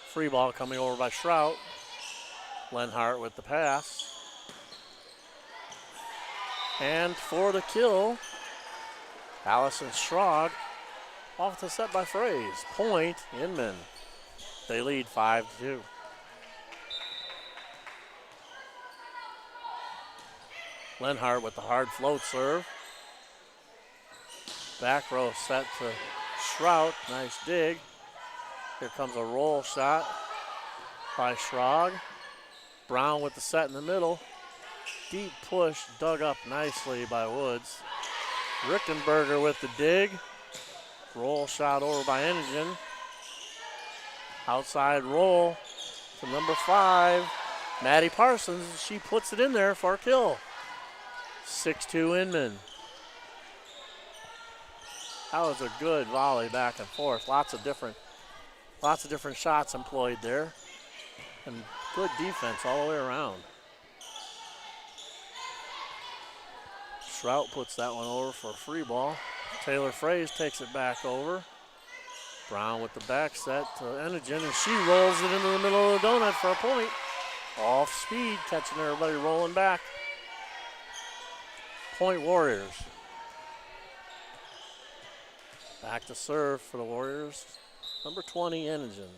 Free ball coming over by Shrout. Lenhart with the pass. And for the kill, Allison Schrog off the set by Fraze. Point, Inman. They lead 5-2. Lenhart with the hard float serve. Back row set to Shrout. Nice dig. Here comes a roll shot by Schrog. Brown with the set in the middle. Deep push dug up nicely by Woods. Rickenberger with the dig. Roll shot over by Enigen. Outside roll to number 5, Maddie Parsons. She puts it in there for a kill. 6-2 Inman. That was a good volley back and forth. Lots of different shots employed there. And good defense all the way around. Shrout puts that one over for a free ball. Taylor Fraze takes it back over. Brown with the back set to Enigen, and she rolls it into the middle of the donut for a point. Off speed, catching everybody rolling back. Point Warriors. Back to serve for the Warriors. Number 20, Enigen.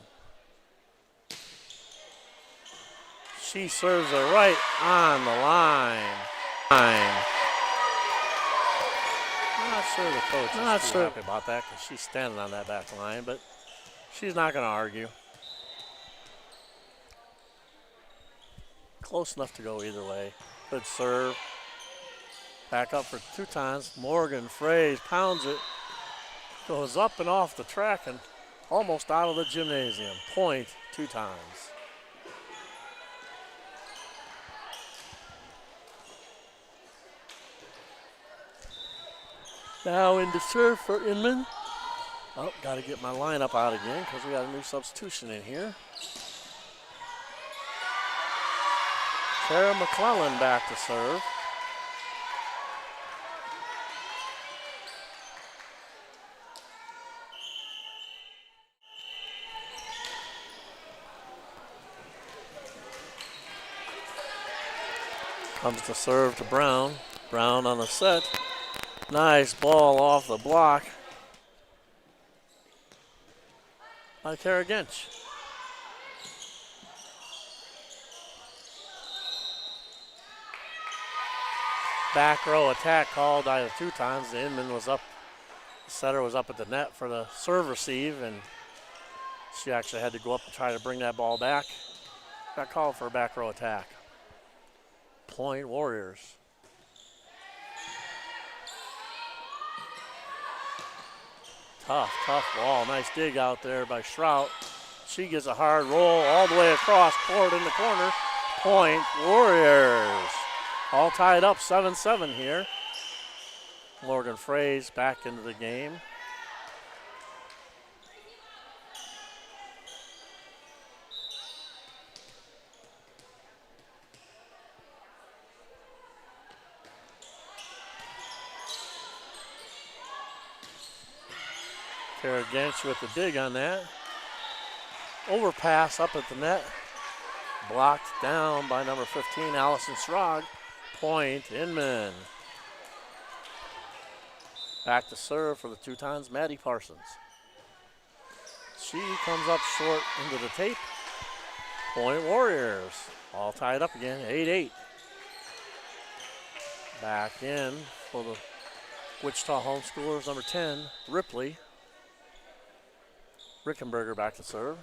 She serves it right on the line. I'm not sure the coach is too happy about that because she's standing on that back line, but she's not going to argue. Close enough to go either way. Good serve. Back up for Teutons. Morgan Fraze pounds it. Goes up and off the track and almost out of the gymnasium. Point, Teutons. Now into serve for Inman. Oh, got to get my lineup out again because we got a new substitution in here. Tara McClellan back to serve. Comes to serve to Brown. Brown on the set. Nice ball off the block by Kara Gench. Back row attack called by the Teutons. The Inman was up, the setter was up at the net for the serve receive, and she actually had to go up and try to bring that ball back. Got called for a back row attack. Point Warriors. Tough ball. Nice dig out there by Shrout. She gets a hard roll all the way across court in the corner. Point Warriors. All tied up 7-7 here. Morgan Fraze back into the game. Kara Gench with the dig on that. Overpass up at the net. Blocked down by number 15, Allison Schrag. Point, Inman. Back to serve for the Teutons, Maddie Parsons. She comes up short into the tape. Point Warriors. All tied up again, 8-8. Back in for the Wichita Homeschoolers, number 10, Ripley. Rickenberger back to serve.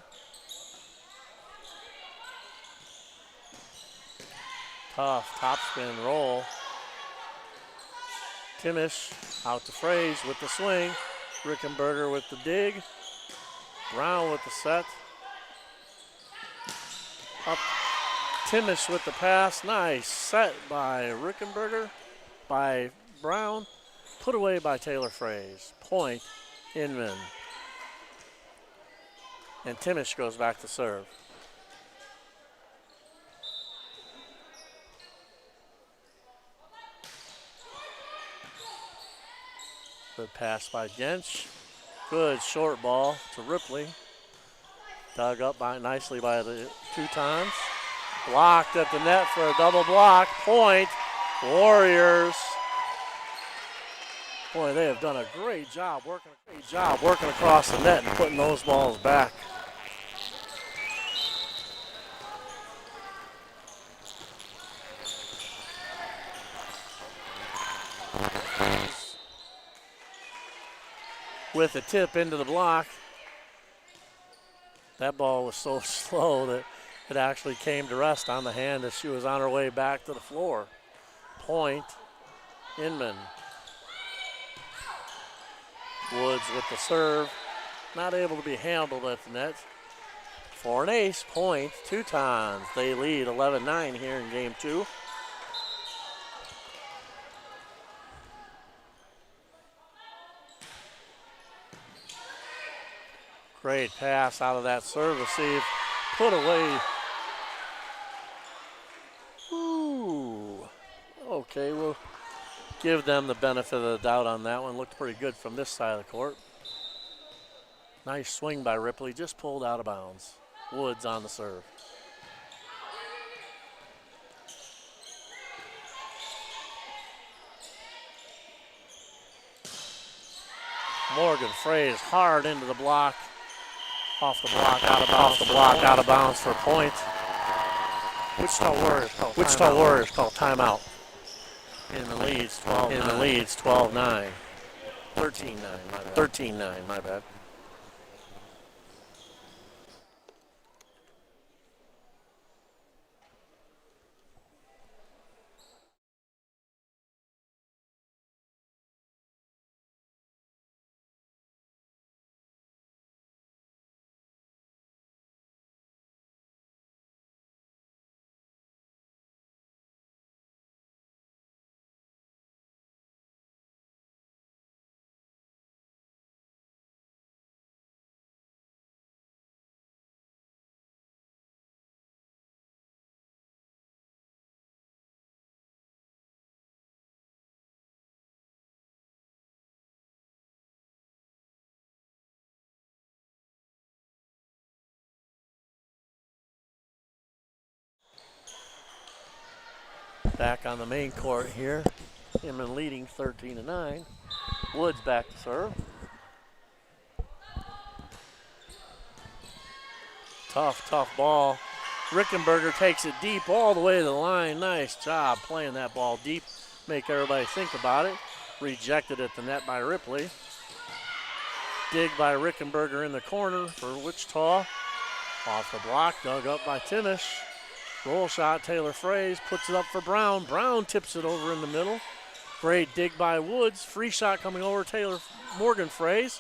Tough top spin roll. Timish out to Fraze with the swing. Rickenberger with the dig. Brown with the set. Up Timish with the pass. Nice set by Rickenberger, by Brown. Put away by Taylor Fraze. Point, Inman. And Timish goes back to serve. Good pass by Gench. Good short ball to Ripley. Dug up nicely by the Teutons. Blocked at the net for a double block. Point, Warriors. Boy, they have done a great job working across the net and putting those balls back. With a tip into the block. That ball was so slow that it actually came to rest on the hand as she was on her way back to the floor. Point, Inman. Woods with the serve. Not able to be handled at the net. For an ace, point, Teutons. They lead 11-9 here in game 2. Great pass out of that serve receive. Put away. Ooh. Okay, we'll give them the benefit of the doubt on that one. Looked pretty good from this side of the court. Nice swing by Ripley, just pulled out of bounds. Woods on the serve. Morgan Fraze hard into the block. Off the block, out of bounds for a point. Wichita Warriors call timeout. In the leads 12-9. 13-9, my bad. Back on the main court here. Inman leading 13-9. Woods back to serve. Tough ball. Rickenberger takes it deep all the way to the line. Nice job playing that ball deep. Make everybody think about it. Rejected at the net by Ripley. Dig by Rickenberger in the corner for Wichita. Off the block, dug up by Timish. Roll shot, Taylor Fraze puts it up for Brown. Brown tips it over in the middle. Great dig by Woods. Free shot coming over Morgan Fraze.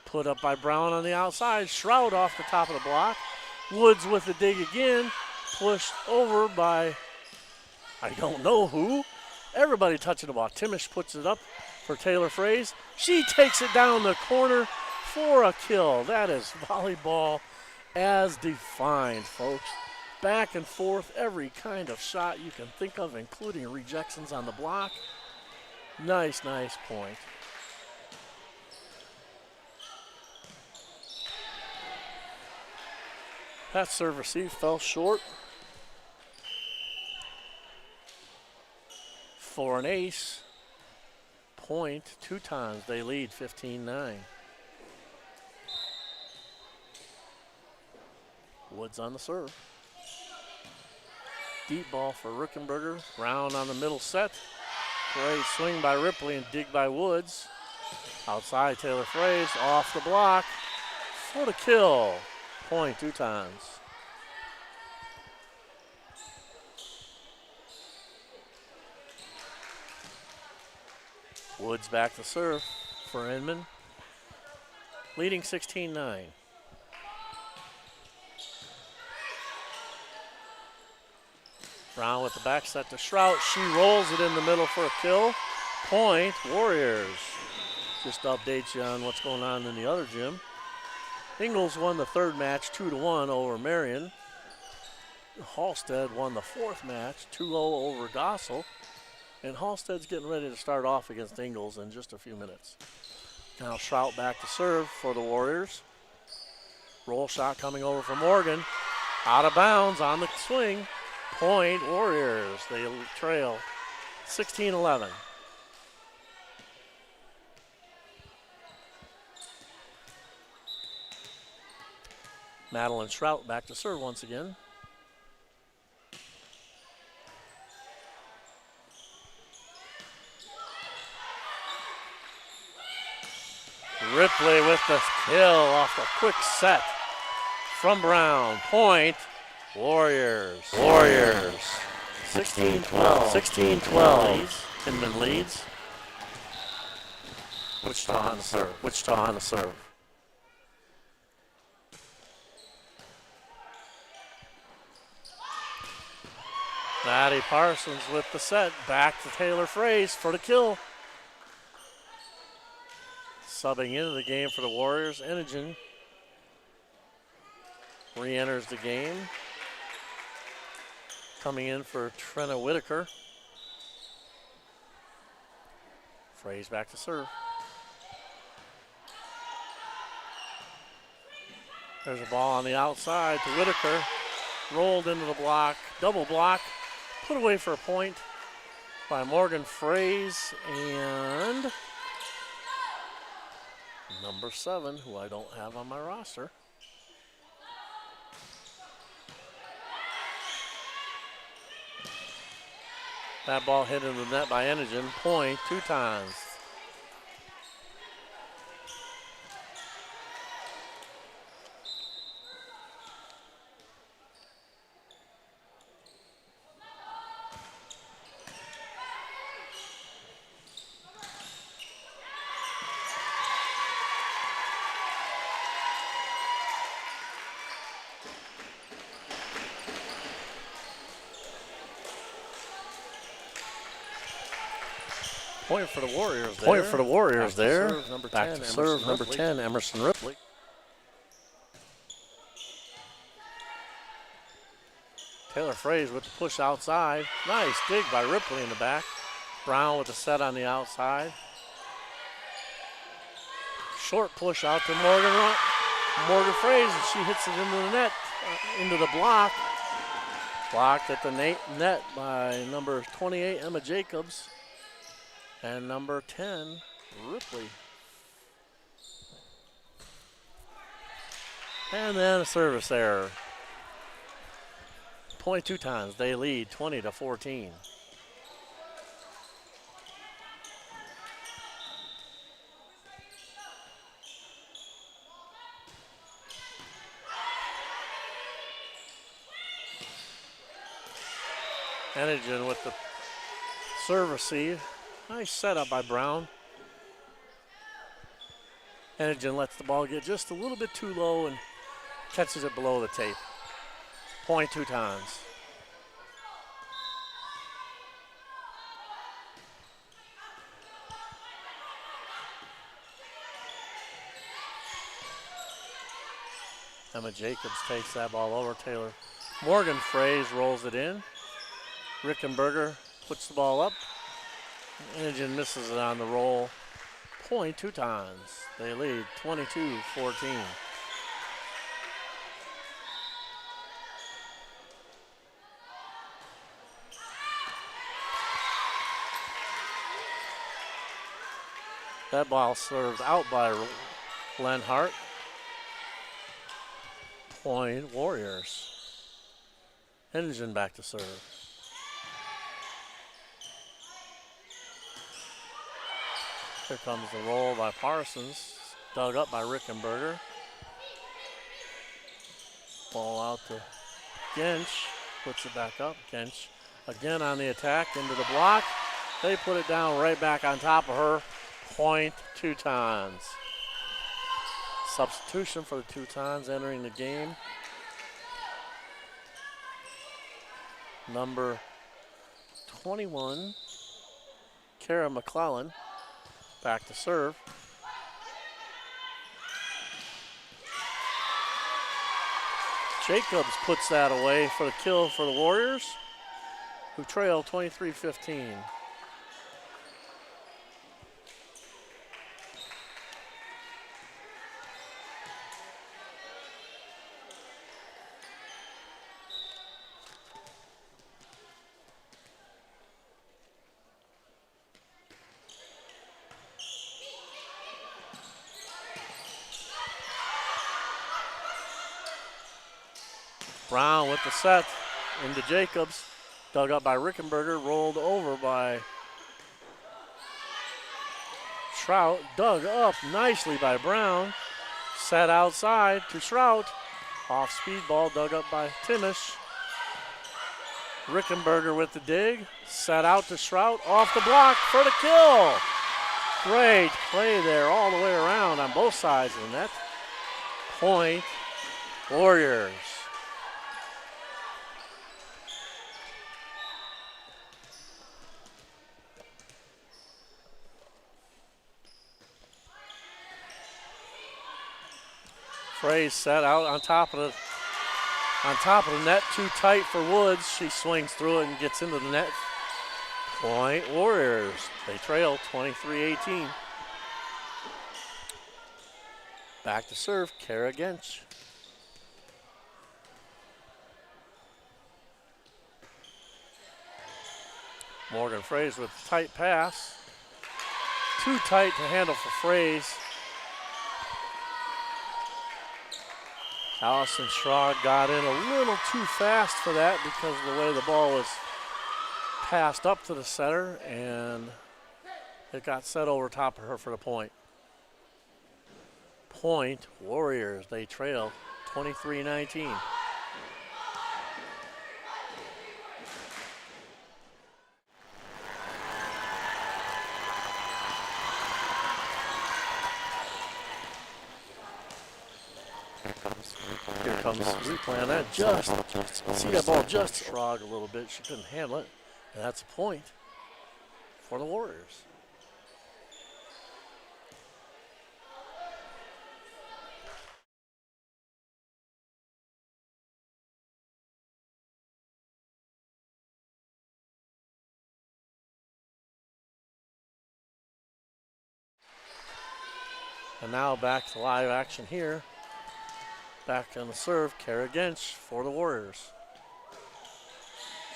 Put up by Brown on the outside. Shroud off the top of the block. Woods with the dig again. Pushed over by I don't know who. Everybody touching the ball. Timish puts it up for Taylor Fraze. She takes it down the corner for a kill. That is volleyball as defined, folks. Back and forth, every kind of shot you can think of, including rejections on the block. Nice point. That serve receive fell short. For an ace. Point, Teutons, they lead 15-9. Woods on the serve. Deep ball for Rickenberger. Brown on the middle set. Great swing by Ripley and dig by Woods. Outside Taylor Fraze, off the block for the kill. Point, Teutons. Woods back to serve for Inman. Leading 16-9. Brown with the back set to Shrout. She rolls it in the middle for a kill. Point, Warriors. Just to update you on what's going on in the other gym. Ingalls won the third match 2-1 over Marion. Halstead won the fourth match 2-0 over Gossel. And Halstead's getting ready to start off against Ingalls in just a few minutes. Now Shrout back to serve for the Warriors. Roll shot coming over for Morgan. Out of bounds on the swing. Point, Warriors. They trail 16-11. Madeline Shrout back to serve once again. Ripley with the kill off the quick set from Brown. Point, Warriors. 16-12. 16-12. Inman leads. Wichita on the serve. Maddie Parsons with the set. Back to Taylor Fraze for the kill. Subbing into the game for the Warriors, Enogen re-enters the game. Coming in for Trina Whitaker. Fraze back to serve. There's a ball on the outside to Whitaker. Rolled into the block, double block, put away for a point by Morgan Fraze and number 7, who I don't have on my roster. That ball hit in the net by Enogen. Point, Teutons. Point for the Warriors there. Back to serve, number 10, Emerson Ripley. Taylor Fraze with the push outside. Nice dig by Ripley in the back. Brown with the set on the outside. Short push out to Morgan Fraze, and she hits it into the net, into the block. Blocked at the net by number 28, Emma Jacobs, and number 10, Ripley. And then a service error. Point Teutons, they lead 20-14. Enigen with the serve receive. Nice setup by Brown. Enigen lets the ball get just a little bit too low and catches it below the tape. Point Teutons. Emma Jacobs takes that ball over Taylor. Morgan Fraze rolls it in. Rickenberger puts the ball up. Enigen misses it on the roll. Point Teutons. They lead 22-14. That ball served out by Lenhart. Point Warriors. Enigen back to serve. Here comes the roll by Parsons. Dug up by Rickenberger. Ball out to Gensch. Puts it back up. Gensch again on the attack into the block. They put it down right back on top of her. Point Teutons. Substitution for the Teutons entering the game. Number 21, Kara McClellan, back to serve. Jacobs puts that away for the kill for the Warriors, who trail 23-15. Brown with the set into Jacobs. Dug up by Rickenberger, rolled over by Trout. Dug up nicely by Brown. Set outside to Trout. Off speed ball, dug up by Timish. Rickenberger with the dig. Set out to Trout. Off the block for the kill. Great play there all the way around on both sides of the net. Point Warriors. Fraze set out on top of the net, too tight for Woods. She swings through it and gets into the net. Point Warriors. They trail 23-18. Back to serve, Kara Gensch. Morgan Fraze with a tight pass. Too tight to handle for Fraze. Allison Schrag got in a little too fast for that because of the way the ball was passed up to the setter, and it got set over top of her for the point. Point Warriors. They trail 23-19. Here comes replay on that. Just see that ball just frog a little bit. She couldn't handle it. And that's a point for the Warriors. And now back to live action here. Back on the serve, Kara Gensch for the Warriors.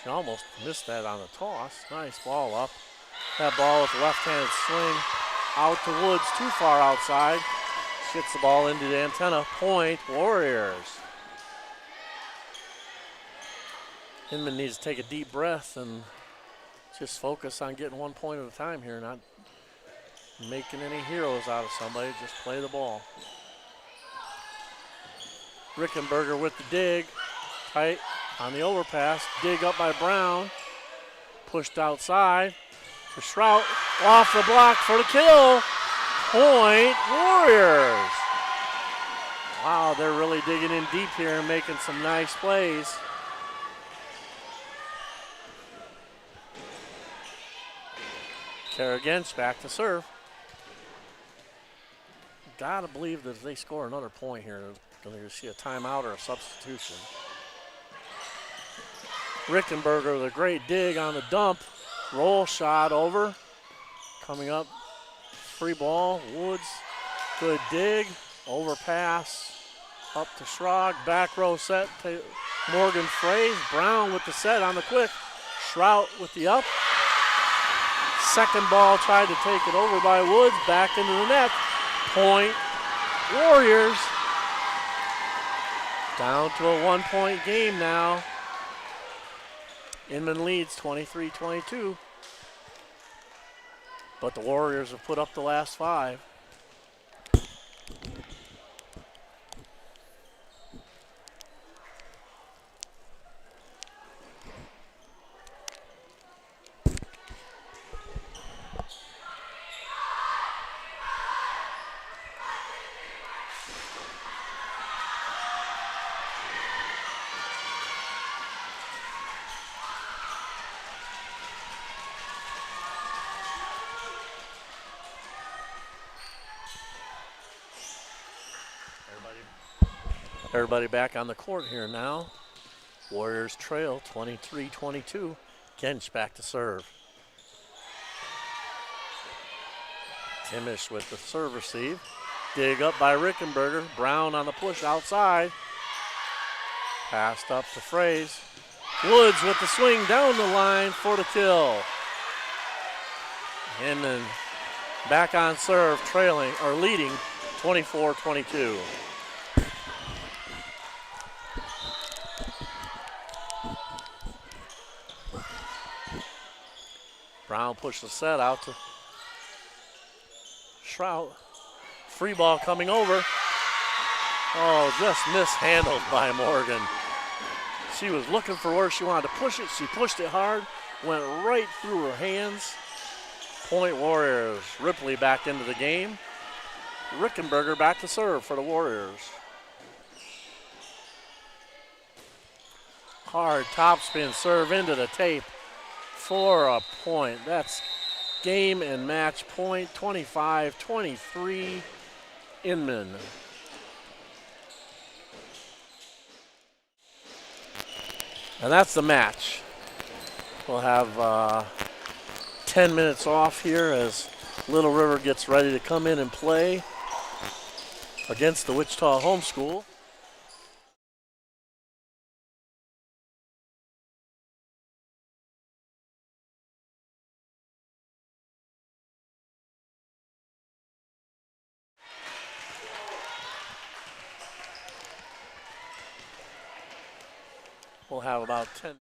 She almost missed that on the toss. Nice ball up. That ball with the left-handed swing out to Woods, too far outside. Hits the ball into the antenna. Point, Warriors. Inman needs to take a deep breath and just focus on getting 1 point at a time here, not making any heroes out of somebody. Just play the ball. Rickenberger with the dig. Tight on the overpass. Dig up by Brown. Pushed outside to Shrout. Off the block for the kill. Point, Warriors. Wow, they're really digging in deep here and making some nice plays. Kerrigan's back to serve. Gotta believe that if they score another point here, they're going to see a timeout or a substitution. Rickenberger with a great dig on the dump. Roll shot over. Coming up, free ball. Woods, good dig. Overpass. Up to Schrag. Back row set to Morgan Fraze. Brown with the set on the quick. Shrout with the up. Second ball tried to take it over by Woods. Back into the net. Point, Warriors. Down to a 1 point game now. Inman leads 23-22. But the Warriors have put up the last 5. Everybody back on the court here now. Warriors trail 23-22. Gensch back to serve. Timish with the serve receive. Dig up by Rickenberger. Brown on the push outside. Passed up to Fraze. Woods with the swing down the line for the kill. And then back on serve, trailing or leading 24-22. Brown pushed the set out to Shrout. Free ball coming over. Oh, just mishandled by Morgan. She was looking for where she wanted to push it. She pushed it hard, went right through her hands. Point, Warriors. Ripley back into the game. Rickenberger back to serve for the Warriors. Hard topspin serve into the tape for a point. That's game and match point, 25-23, Inman. And that's the match. We'll have 10 minutes off here as Little River gets ready to come in and play against the Wichita Homeschool. We'll have about 10.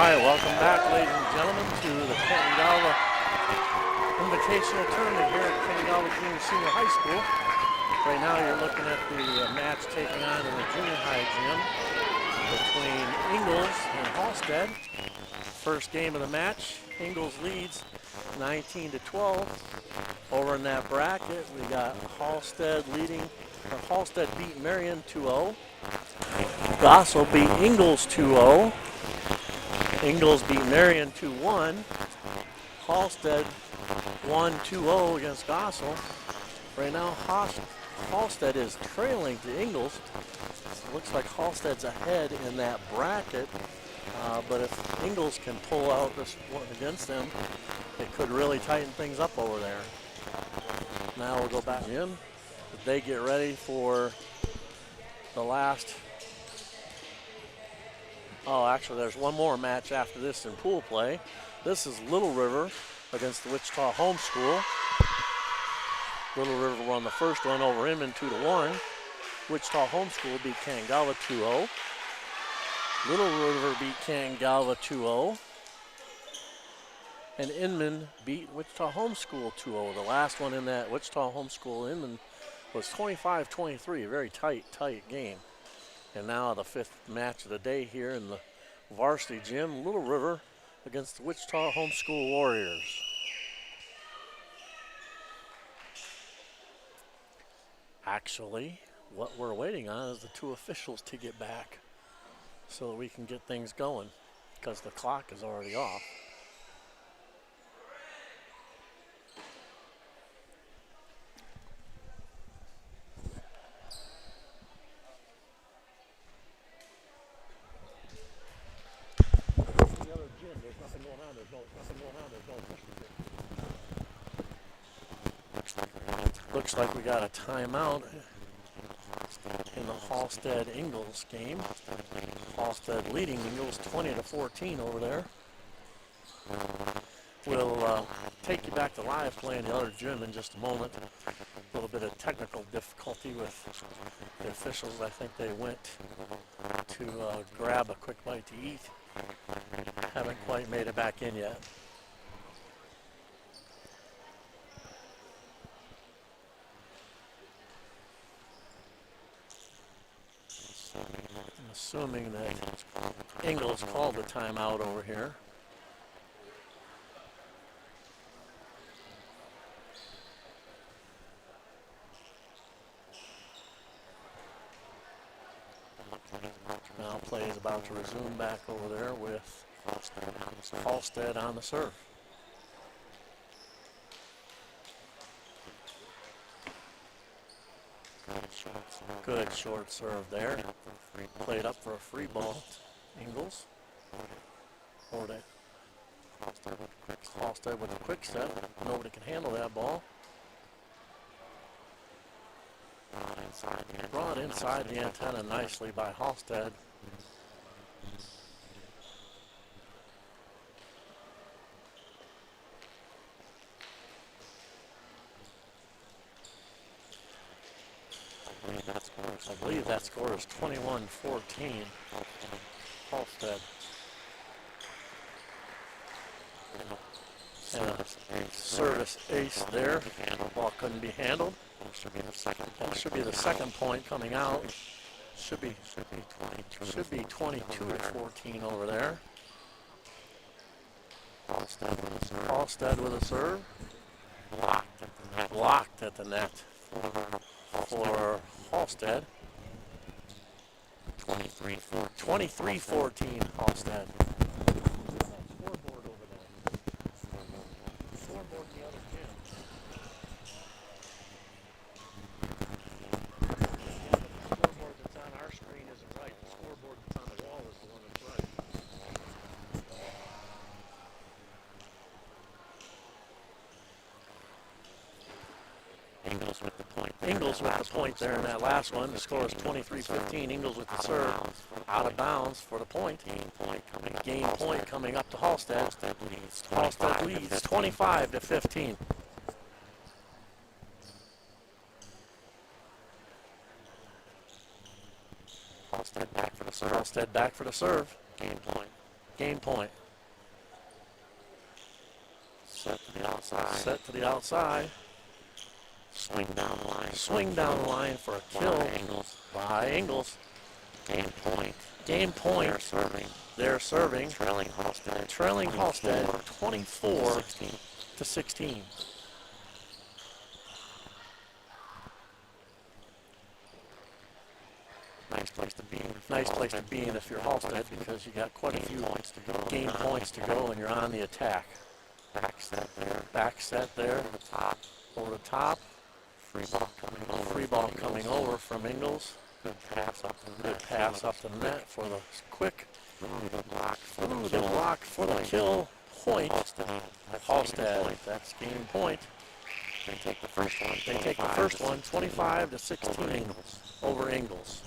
All right, welcome back, ladies and gentlemen, to the Canton-Galva Invitational Tournament here at Canton-Galva Junior Senior High School. Right now you're looking at the match taking on in the junior high gym between Ingalls and Halstead. First game of the match, Ingalls leads 19-12. Over in that bracket, we got Halstead leading, Halstead beat Marion 2-0. Gossel beat Ingalls 2-0. Ingalls beat Marion 2-1. Halstead won 2-0 against Gossel. Right now, Halstead is trailing to Ingalls. Looks like Halstead's ahead in that bracket, but if Ingalls can pull out this one against them, it could really tighten things up over there. Now we'll go back in. They get ready for the last. Oh, actually, there's one more match after this in pool play. This is Little River against the Wichita Home School. Little River won the first one over Inman 2-1. Wichita Home School beat Canton-Galva 2-0. Little River beat Canton-Galva 2-0. And Inman beat Wichita Home School 2-0. The last one in that Wichita Home School Inman was 25-23, a very tight game. And now the fifth match of the day here in the varsity gym, Little River against the Wichita Home School Warriors. Actually, what we're waiting on is the two officials to get back so that we can get things going because the clock is already off. Looks like we got a timeout in the Halstead-Ingalls game. Halstead leading Ingalls 20-14 over there. We'll take you back to live play in the other gym in just a moment. A little bit of technical difficulty with the officials. I think they went to grab a quick bite to eat. Haven't quite made it back in yet. I'm assuming that Ingalls called the timeout over here. Now play is about to resume back over there with Halstead on the serve. Good short serve there. Played up for a free ball. Ingalls. Halstead with a quick set. Nobody can handle that ball. Brought inside the antenna nicely by Halstead. I believe that score is 21-14. Halstead. And a service ace there. Ball couldn't be handled. That should be the second point coming out. Should be 22-14 over there. Halstead with a serve. Blocked at the net for Halstead. 23-14 Halstead. Scoreboard over there. Scoreboard in the other gym. The scoreboard that's on our screen isn't right. The scoreboard that's on the wall is the one that's right. Ingalls with the point there in that last one. The score is 23-15. Ingalls with the serve. Out of bounds for the point. Game point coming up to Halstead. Halstead leads 25-15. Halstead back for the serve. Game point. Game point. Set to the outside. Set to the outside. Swing down the line. Swing down the line for a kill by Ingles. Game point. Game point. They're serving. They're serving. Trailing Halstead. Trailing Halstead 24 16. to 16. Nice place to be in. Nice place to be in if you're Halstead, because you got quite a few game points to go and you're on the attack. Back set there. Back set there. Over the top. Over the top. Free ball coming over. Free ball coming over from Ingles. Good pass up the net. Good pass up the net for the quick. Through the block for Through the the kill. block for the kill point. Halstead. Halstead. That's game point. They take the first one. They take the first one 25 to 16 over Ingles.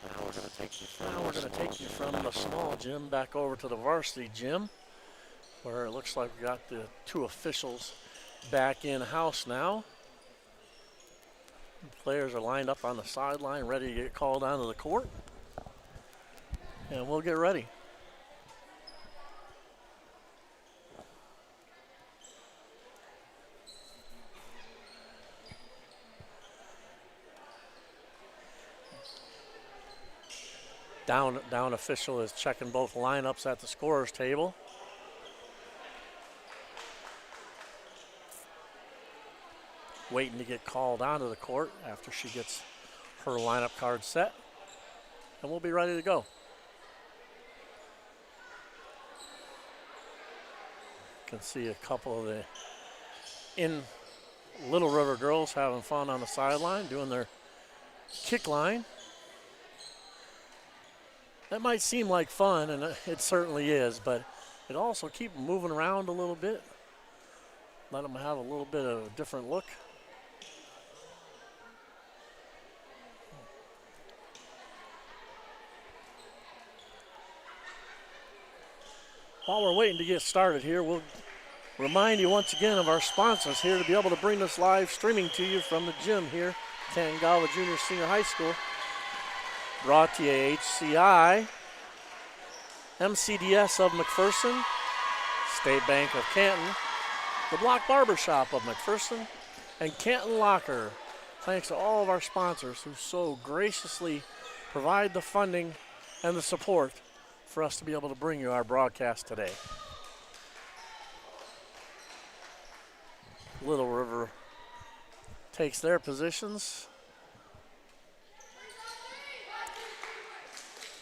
Now we're going to take you from Now we're going to take you from the small gym back over to the varsity gym, where it looks like we got the two officials back in-house now. The players are lined up on the sideline, ready to get called onto the court. And we'll get ready. Down official is checking both lineups at the scorer's table. Waiting to get called onto the court after she gets her lineup card set. And we'll be ready to go. You can see a couple of the Little River girls having fun on the sideline, doing their kick line. That might seem like fun, and it certainly is, but it also keep them moving around a little bit. Let them have a little bit of a different look. While we're waiting to get started here, we'll remind you once again of our sponsors here to be able to bring this live streaming to you from the gym here, Canton-Galva Junior Senior High School. Brought to you HCI, MCDS of McPherson, State Bank of Canton, the Block Barber Shop of McPherson, and Canton Locker. Thanks to all of our sponsors who so graciously provide the funding and the support for us to be able to bring you our broadcast today. Little River takes their positions.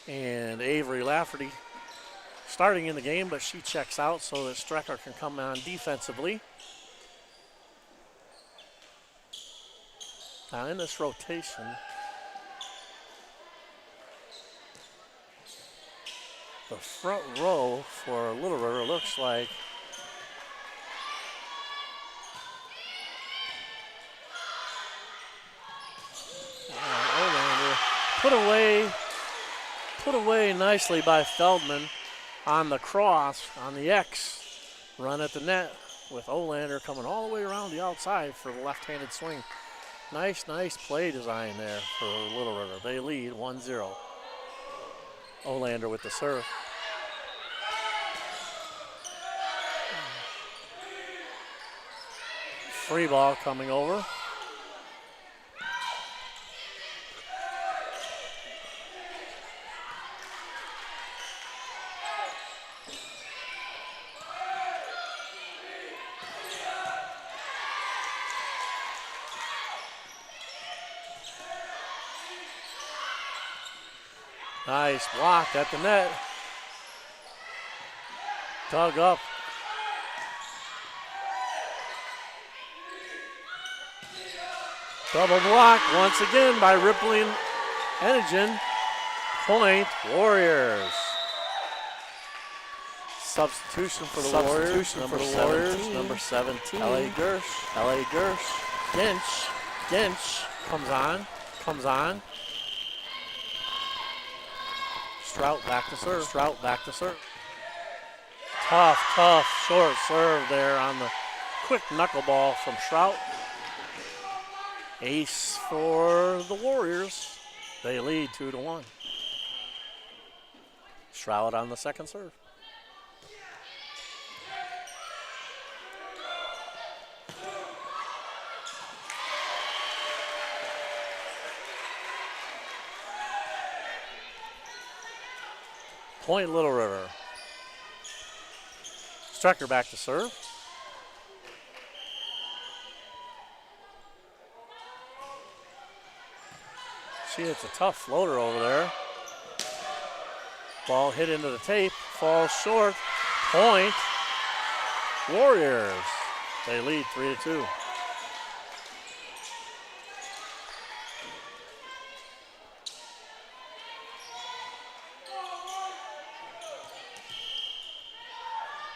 And Avery Lafferty starting in the game, but she checks out so that Strecker can come on defensively. Now in this rotation, the front row for Little River looks like Olander put away nicely by Feldman on the cross, on the X. Run at the net with Olander coming all the way around the outside for the left-handed swing. Nice play design there for Little River. They lead 1-0. Olander with the serve. Free ball coming over. Nice block at the net. Dug up. Double block once again by Rippling Enigen. Point Warriors. Substitution for the Warriors. Number 17. L.A. Gersh. Gench comes on. Strout back to serve. Tough, short serve there on the quick knuckleball from Strout. Ace for the Warriors. They lead 2-1. Strout on the second serve. Point Little River. Strecker back to serve. See, it's a tough floater over there. Ball hit into the tape, falls short. Point Warriors. They lead 3-2.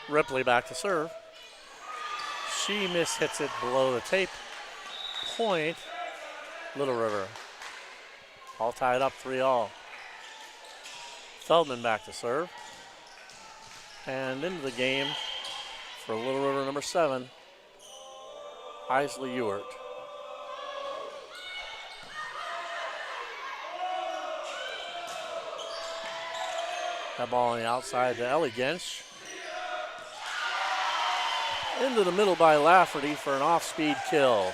Ripley back to serve. She mishits it below the tape. Point Little River. All tied up 3-all. Feldman back to serve. And into the game for Little River number 7, Isley Ewart. That ball on the outside to Ellie Gensch. Into the middle by Lafferty for an off-speed kill.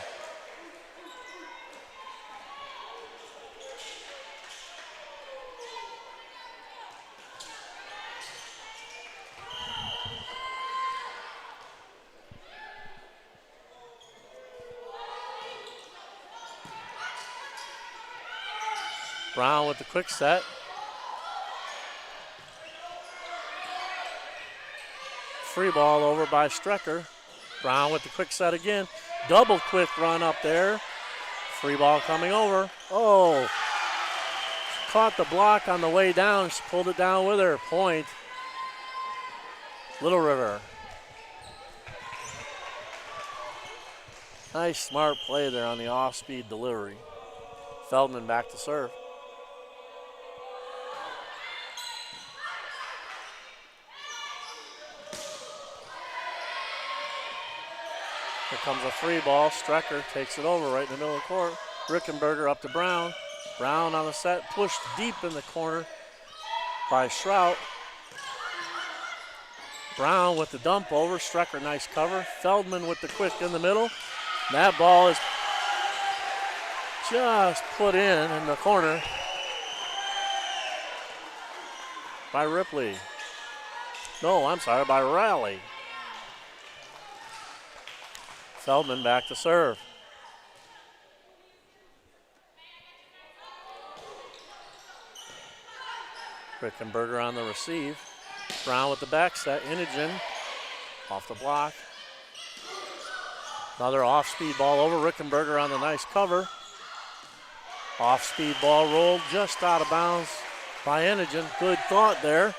Brown with the quick set. Free ball over by Strecker. Brown with the quick set again. Double quick run up there. Free ball coming over. Oh, caught the block on the way down. She pulled it down with her. Point Little River. Nice smart play there on the off-speed delivery. Feldman back to serve. Here comes a free ball. Strecker takes it over right in the middle of the court. Rickenberger up to Brown. Brown on the set, pushed deep in the corner by Shrout. Brown with the dump over. Strecker, nice cover. Feldman with the quick in the middle. That ball is just put in the corner by Ripley. No, I'm sorry, by Raleigh. Feldman back to serve. Rickenberger on the receive. Brown with the back set. Inogen off the block. Another off-speed ball over. Rickenberger on the nice cover. Off-speed ball rolled just out of bounds by Inogen. Good thought there.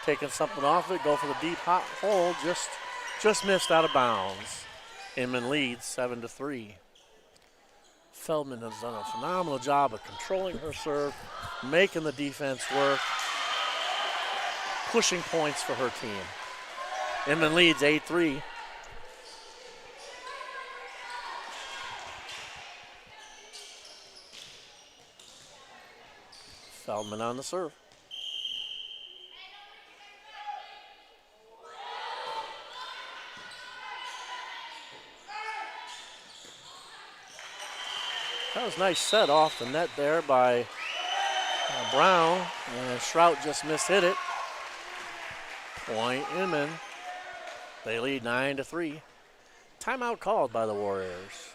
Taking something off it. Go for the deep hot hole. Just missed out of bounds. Inman leads 7-3. Feldman has done a phenomenal job of controlling her serve, making the defense work, pushing points for her team. Inman leads 8-3. Feldman on the serve. That was a nice set off the net there by Brown, and Shrout just mishit it. Point Inman. They lead 9-3. Timeout called by the Warriors.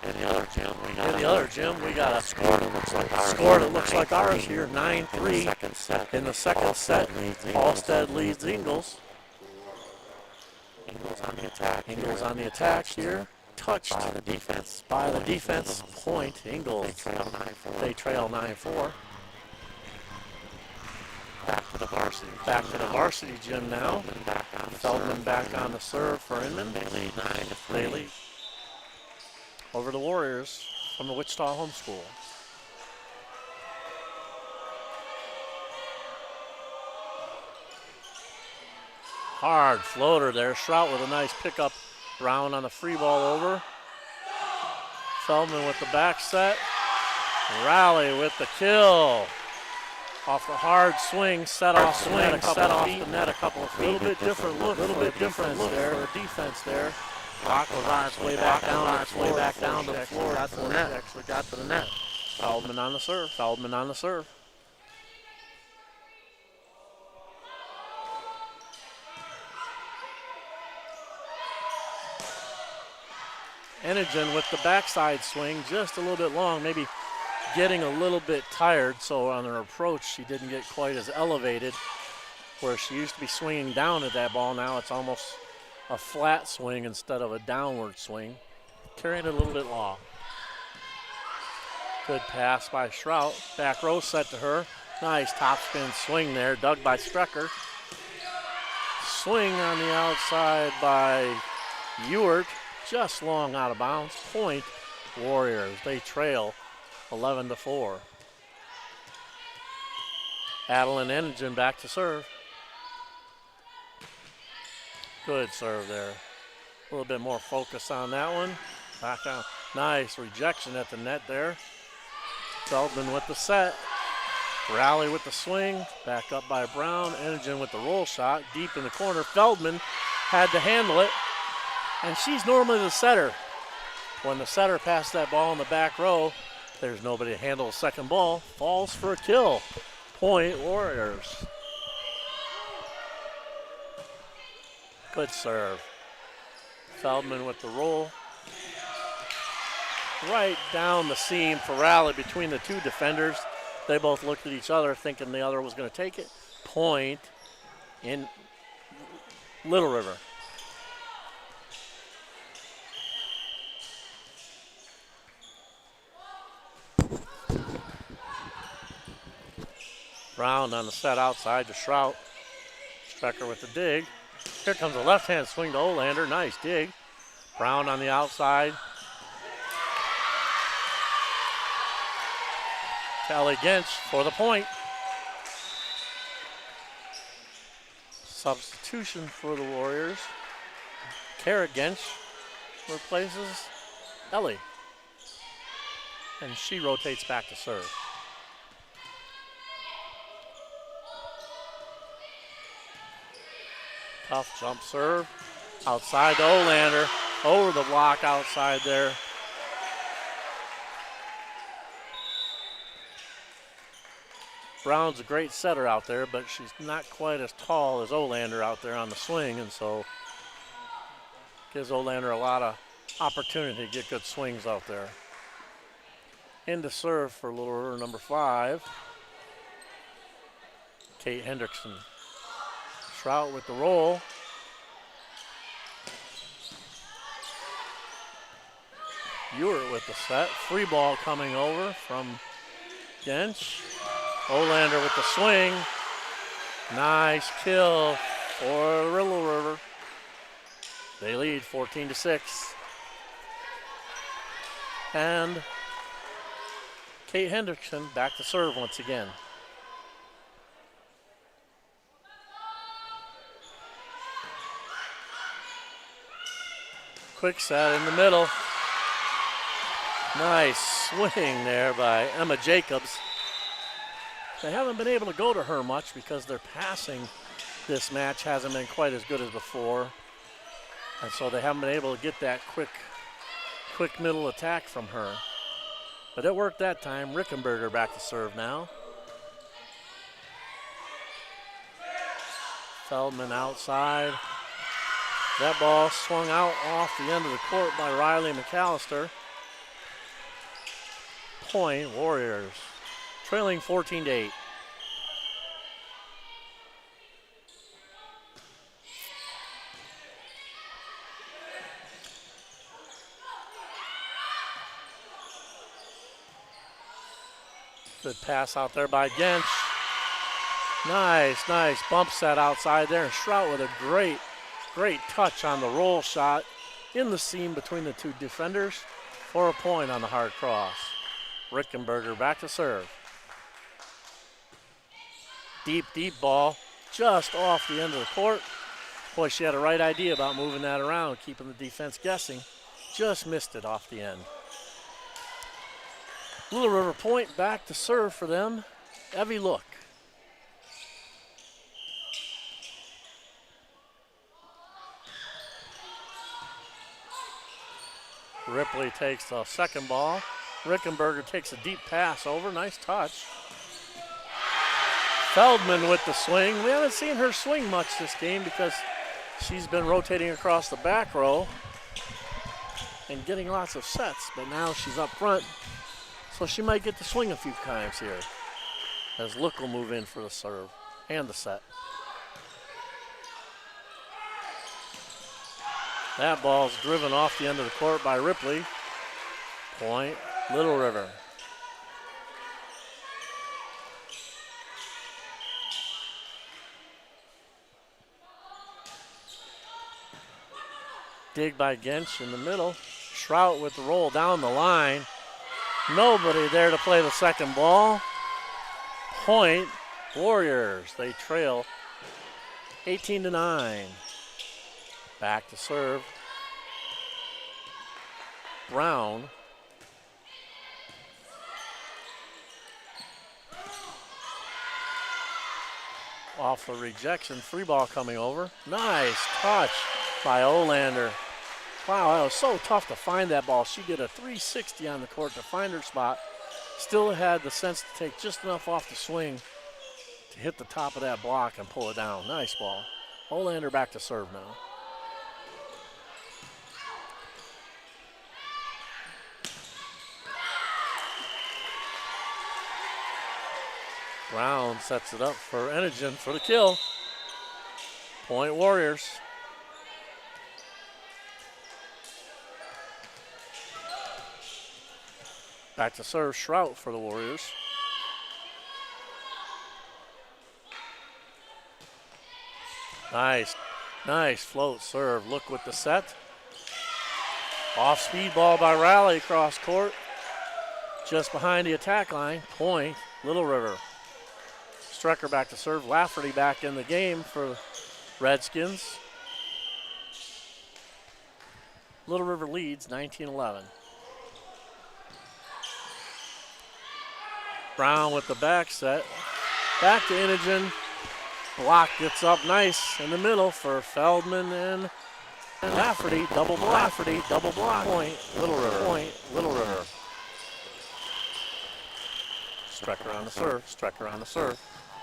In the other gym, we got a score that looks like ours here, 9-3. In the second set, Halstead leads Ingles. Ingles on the attack here. Touched by the defense. Point, Ingles. They trail 9-4. Back to the varsity gym now. Feldman back on the serve for Inman. They lead over the Warriors from the Wichita Homeschool. Hard floater there. Schrout with a nice pickup. Brown on the free ball over. Feldman with the back set. Rally with the kill. Off the hard swing, set off the net a couple of feet. A little bit different look there. For defense there. Rock was on its way back down to the floor. Actually got to the net. Feldman on the serve. Enigen with the backside swing, just a little bit long, maybe getting a little bit tired, so on her approach she didn't get quite as elevated, where she used to be swinging down at that ball. Now it's almost a flat swing instead of a downward swing, carrying it a little bit long. Good pass by Schrout, back row set to her, nice topspin swing there, dug by Strecker. Swing on the outside by Ewert, just long out of bounds. Point, Warriors. They trail 11-4. Adeline Enigen back to serve. Good serve there. A little bit more focus on that one. Back down. Nice rejection at the net there. Feldman with the set. Rally with the swing. Back up by Brown. Enigen with the roll shot. Deep in the corner. Feldman had to handle it. And she's normally the setter. When the setter passed that ball in the back row, there's nobody to handle the second ball. Falls for a kill. Point, Warriors. Good serve. Feldman with the roll. Right down the seam for rally between the two defenders. They both looked at each other thinking the other was going to take it. Point in Little River. Brown on the set outside to Schrout. Strecker with the dig. Here comes a left-hand swing to Olander. Nice dig. Brown on the outside. Kelly Gensch for the point. Substitution for the Warriors. Kara Gensch replaces Ellie. And she rotates back to serve. Tough jump serve. Outside to Olander. Over the block outside there. Brown's a great setter out there, but she's not quite as tall as Olander out there on the swing, and so gives Olander a lot of opportunity to get good swings out there. Into serve for Little River, number 5. Kate Hendrickson. Schrout with the roll. Ewert with the set. Free ball coming over from Gensch. Olander with the swing. Nice kill for Little River. They lead 14-6. And Kate Hendrickson back to serve once again. Quick set in the middle. Nice swing there by Emma Jacobs. They haven't been able to go to her much because their passing this match hasn't been quite as good as before. And so they haven't been able to get that quick middle attack from her. But it worked that time. Rickenberger back to serve now. Feldman outside. That ball swung out off the end of the court by Riley McAllister. Point, Warriors. Trailing 14-8. Good pass out there by Gensch. Nice bump set outside there. And Schrout with a great touch on the roll shot in the seam between the two defenders for a point on the hard cross. Rickenberger back to serve. Deep ball just off the end of the court. Boy, she had a right idea about moving that around, keeping the defense guessing. Just missed it off the end. Little River point back to serve for them. Evie Look. Ripley takes the second ball. Rickenberger takes a deep pass over. Nice touch. Feldman with the swing. We haven't seen her swing much this game because she's been rotating across the back row and getting lots of sets, but now she's up front, so she might get to swing a few times here as Look will move in for the serve and the set. That ball's driven off the end of the court by Ripley. Point, Little River. Dig by Gensch in the middle. Schrout with the roll down the line. Nobody there to play the second ball. Point, Warriors. They trail 18-9. Back to serve. Brown. Off the rejection, free ball coming over. Nice touch by Olander. Wow, that was so tough to find that ball. She did a 360 on the court to find her spot. Still had the sense to take just enough off the swing to hit the top of that block and pull it down. Nice ball. Olander back to serve now. Brown sets it up for Enogen for the kill. Point Warriors. Back to serve Schrout for the Warriors. Nice float serve. Look with the set. Off speed ball by Raleigh across court. Just behind the attack line. Point Little River. Strecker back to serve. Lafferty back in the game for Redskins. Little River leads 19-11. Brown with the back set. Back to Enogen. Block gets up nice in the middle for Feldman and Lafferty. Double block. Lafferty, double block. Point Little River. Point Little River. Strecker on the serve. Strecker on the serve.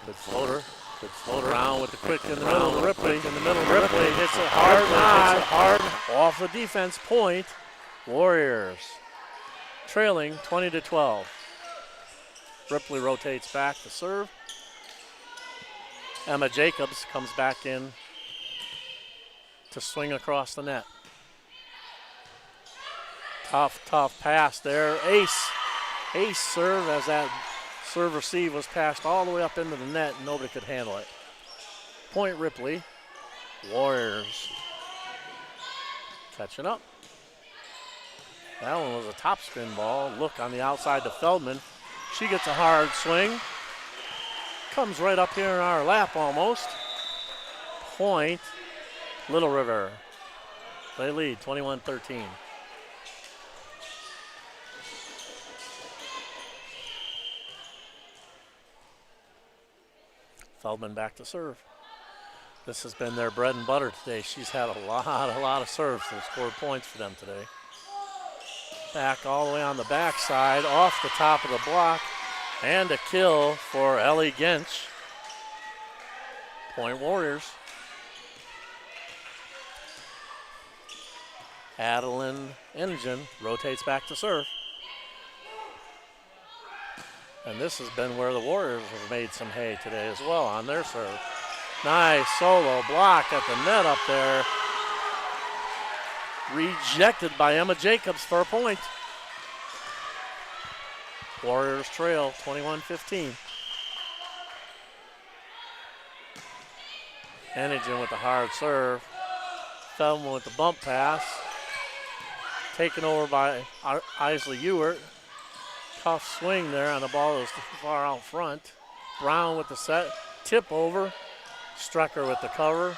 Good floater. Good floater. Brown with the quick in the middle. Ripley in the middle. Ripley hits it hard. Off the defense. Point Warriors. Trailing 20-12. Ripley rotates back to serve. Emma Jacobs comes back in to swing across the net. Tough pass there. Ace serve as that serve receive was passed all the way up into the net and nobody could handle it. Point Ripley. Warriors catching up. That one was a top spin ball. Look on the outside to Feldman. She gets a hard swing. Comes right up here in our lap almost. Point Little River. They lead 21-13. Feldman back to serve. This has been their bread and butter today. She's had a lot of serves that scored points for them today. Back all the way on the backside, off the top of the block, and a kill for Ellie Gensch. Point Warriors. Adeline Enogen rotates back to serve. And this has been where the Warriors have made some hay today as well on their serve. Nice solo block at the net up there. Rejected by Emma Jacobs for a point. Warriors trail 21-15. Hennigan with the hard serve. Feldman with the bump pass. Taken over by Isley Ewert. Tough swing there on the ball that was too far out front. Brown with the set. Tip over. Strecker with the cover.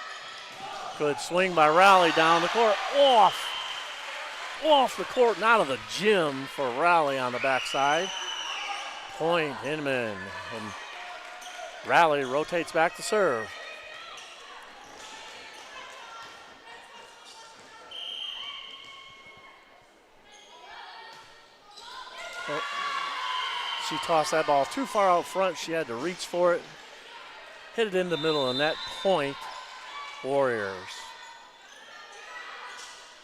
Good swing by Raleigh down the court. Off the court and out of the gym for Raleigh on the backside. Point Inman. And Raleigh rotates back to serve. She tossed that ball too far out front. She had to reach for it. Hit it in the middle of net. Point Warriors.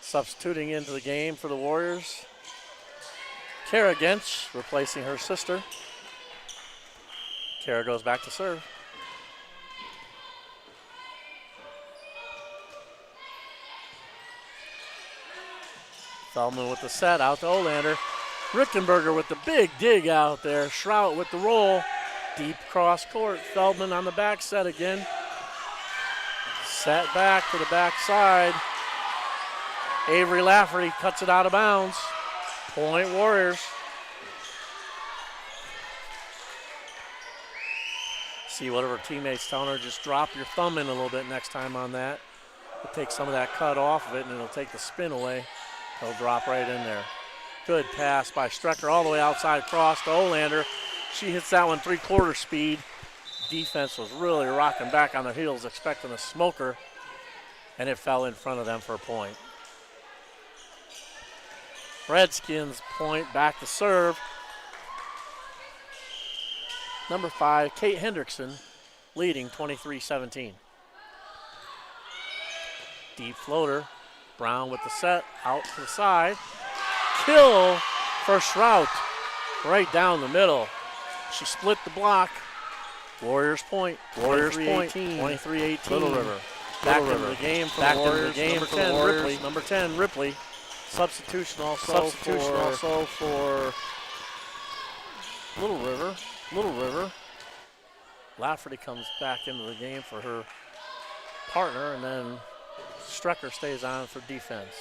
Substituting into the game for the Warriors, Kara Gench replacing her sister. Kara goes back to serve. Feldman with the set out to Olander. Richtenberger with the big dig out there. Schrout with the roll. Deep cross court. Feldman on the back set again. Set back to the backside. Avery Lafferty cuts it out of bounds. Point Warriors. See what her teammates telling her, just drop your thumb in a little bit next time on that. It'll take some of that cut off of it and it'll take the spin away. It'll drop right in there. Good pass by Strecker all the way outside cross to Olander. She hits that one 3/4 speed. Defense was really rocking back on their heels, expecting a smoker, and it fell in front of them for a point. Redskins point back to serve. Number 5, Kate Hendrickson, leading 23-17. Deep floater. Brown with the set, out to the side. Kill for Schrout, right down the middle. She split the block. Warriors point. Warriors point. 23-18. Little River. Back into the game for the Warriors. Number 10, Ripley. Number 10, Ripley. Substitution also for Little River. Little River. Lafferty comes back into the game for her partner, and then Strecker stays on for defense.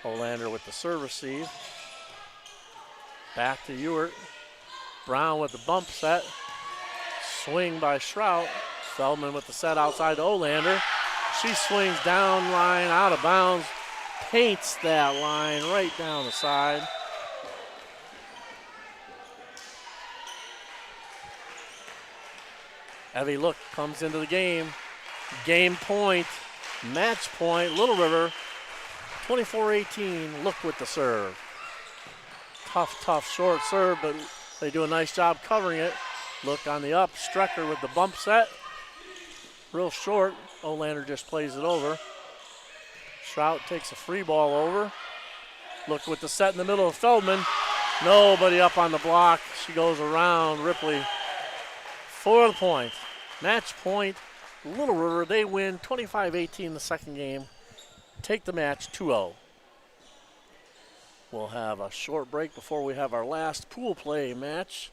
Olander with the serve receive. Back to Ewert. Brown with the bump set. Swing by Schrout. Feldman with the set outside to Olander. She swings down line, out of bounds. Paints that line right down the side. Evie Look comes into the game. Game point, match point, Little River. 24-18, Look with the serve. Tough short serve, but they do a nice job covering it. Look on the up, Strecker with the bump set. Real short, Olander just plays it over. Schrout takes a free ball over. Look with the set in the middle of Feldman. Nobody up on the block. She goes around Ripley for the point. Match point, Little River. They win 25-18 the second game. Take the match 2-0. We'll have a short break before we have our last pool play match.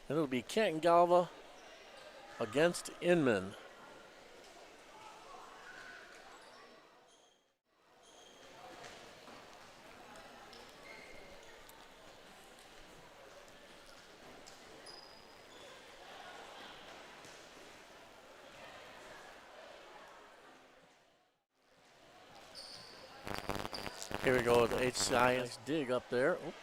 And it'll be Canton-Galva against Inman. Here we go with the HCI dig up there. Oop.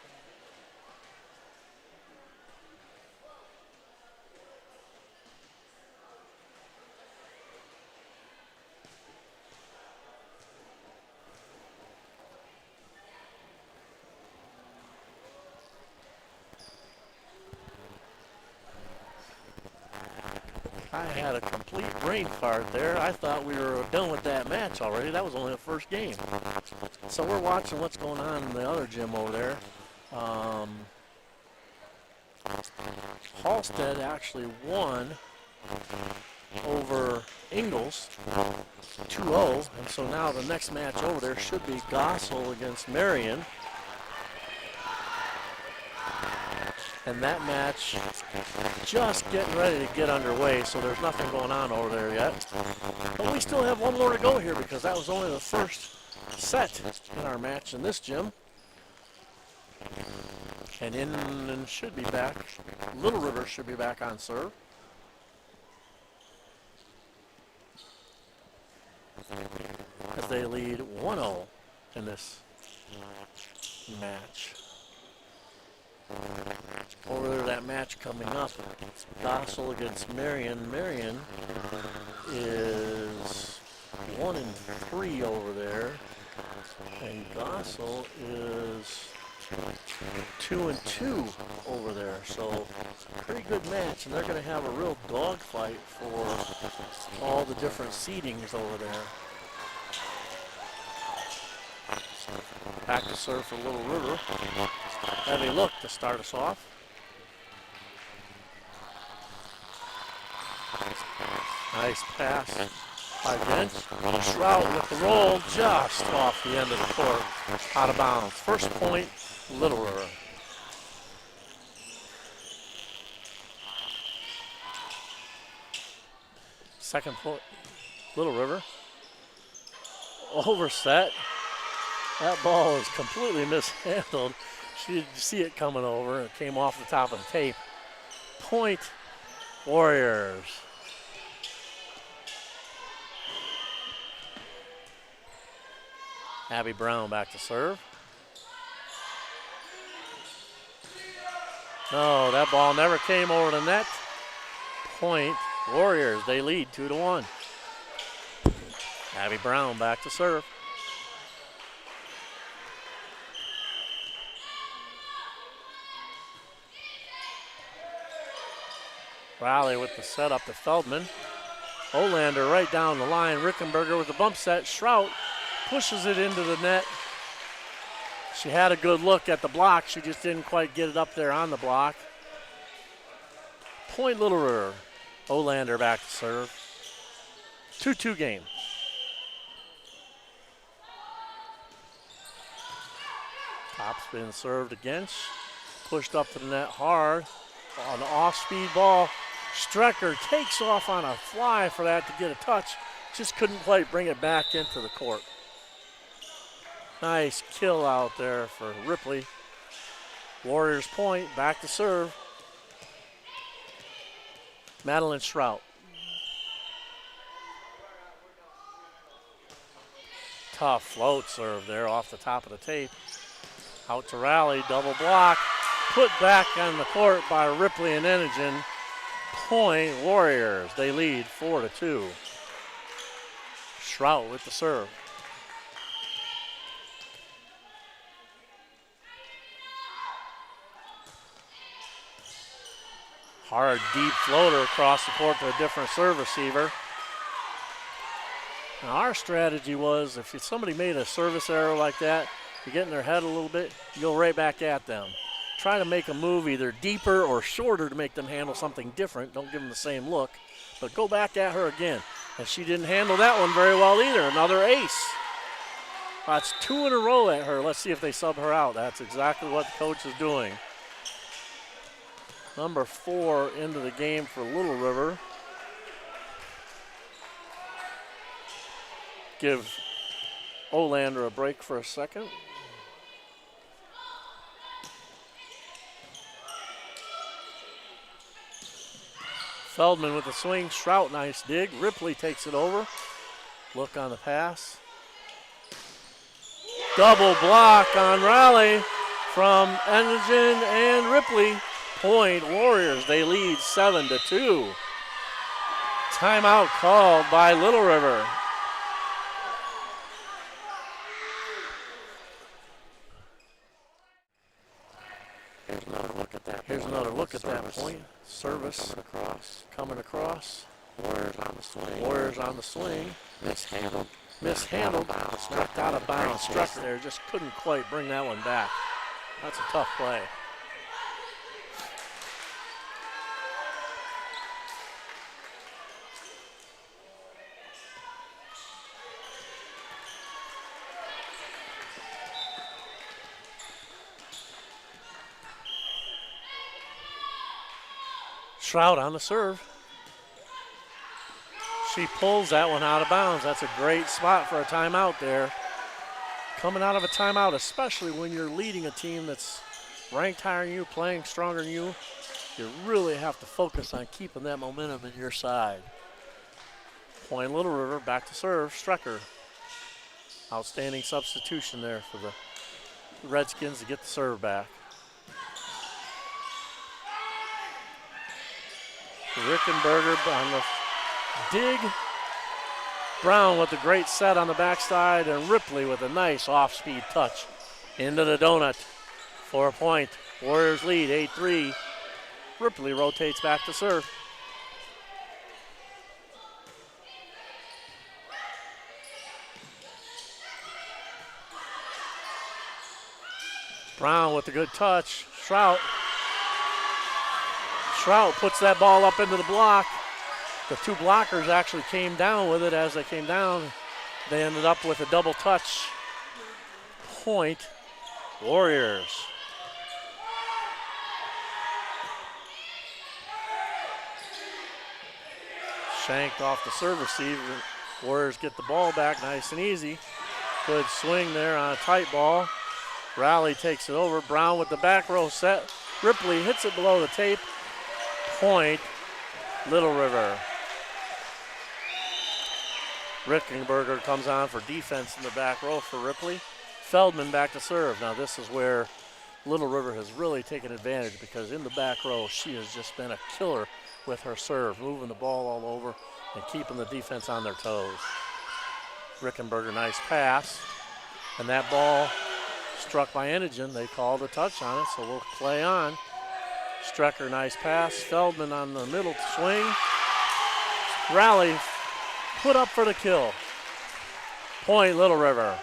I had a complete brain fart there. I thought we were done with that match already. That was only the first game. So we're watching what's going on in the other gym over there. Halstead actually won over Ingalls 2-0. And so now the next match over there should be Gossel against Marion. And that match just getting ready to get underway, so there's nothing going on over there yet. But we still have one more to go here because that was only the first set in our match in this gym. And Inman should be back. Little River should be back on serve. As they lead 1-0 in this match. Over there, that match coming up, Gossel against Marion. Marion is 1-3 over there, and Gossel is 2-2 over there. So pretty good match, and they're going to have a real dogfight for all the different seedings over there. Back to serve for Little River. Heavy look to start us off. Nice pass by Gent. Shroud with the roll just off the end of the court. Out of bounds. First point, Little River. Second point, Little River. Overset. That ball is completely mishandled. She didn't see it coming over. It came off the top of the tape. Point, Warriors. Abby Brown back to serve. No, that ball never came over the net. Point, Warriors. They lead 2-1. Abby Brown back to serve. Riley with the setup to Feldman. Olander right down the line. Rickenberger with the bump set. Shrout pushes it into the net. She had a good look at the block. She just didn't quite get it up there on the block. Point Little River. Olander back to serve. 2-2 game. Top spin served against. Pushed up to the net hard. On the off-speed ball. Strecker takes off on a fly for that to get a touch. Just couldn't quite bring it back into the court. Nice kill out there for Ripley. Warriors point, back to serve. Madeline Shrout. Tough float serve there off the top of the tape. Out to Raleigh, double block. Put back on the court by Ripley and Enigen. Point Warriors. They lead 4-2. Shrout with the serve. Hard, deep floater across the court to a different serve receiver. Now our strategy was if somebody made a service error like that, you get in their head a little bit, you go right back at them. Try to make a move either deeper or shorter to make them handle something different. Don't give them the same look, but go back at her again. And she didn't handle that one very well either. Another ace. That's 2 in a row at her. Let's see if they sub her out. That's exactly what the coach is doing. Number 4 into the game for Little River. Give Olander a break for a second. Feldman with the swing. Shrout, nice dig. Ripley takes it over. Look on the pass. Double block on Raleigh from Enigen and Ripley. Point Warriors. They lead 7-2. Timeout called by Little River. Here's another look at that point. Service coming across. Warriors on the swing. Mishandled. Struck out of bounds. Struck there. Just couldn't quite bring that one back. That's a tough play. Shroud on the serve. She pulls that one out of bounds. That's a great spot for a timeout there. Coming out of a timeout, especially when you're leading a team that's ranked higher than you, playing stronger than you, you really have to focus on keeping that momentum in your side. Point Little River, back to serve, Strecker. Outstanding substitution there for the Redskins to get the serve back. Rickenberger on the dig. Brown with a great set on the backside, and Ripley with a nice off-speed touch into the donut for a point. Warriors lead 8-3. Ripley rotates back to serve. Brown with a good touch. Shrout puts that ball up into the block. The two blockers actually came down with it. As they came down, they ended up with a double touch. Point, Warriors. Shanked off the serve receive. Warriors get the ball back nice and easy. Good swing there on a tight ball. Raleigh takes it over. Brown with the back row set. Ripley hits it below the tape. Point, Little River. Rickenberger comes on for defense in the back row for Ripley. Feldman back to serve. Now this is where Little River has really taken advantage, because in the back row she has just been a killer with her serve, moving the ball all over and keeping the defense on their toes. Rickenberger, nice pass. And that ball struck by Enigen. They called a touch on it, so we'll play on. Strecker, nice pass. Feldman on the middle swing. Raleigh put up for the kill. Point, Little River.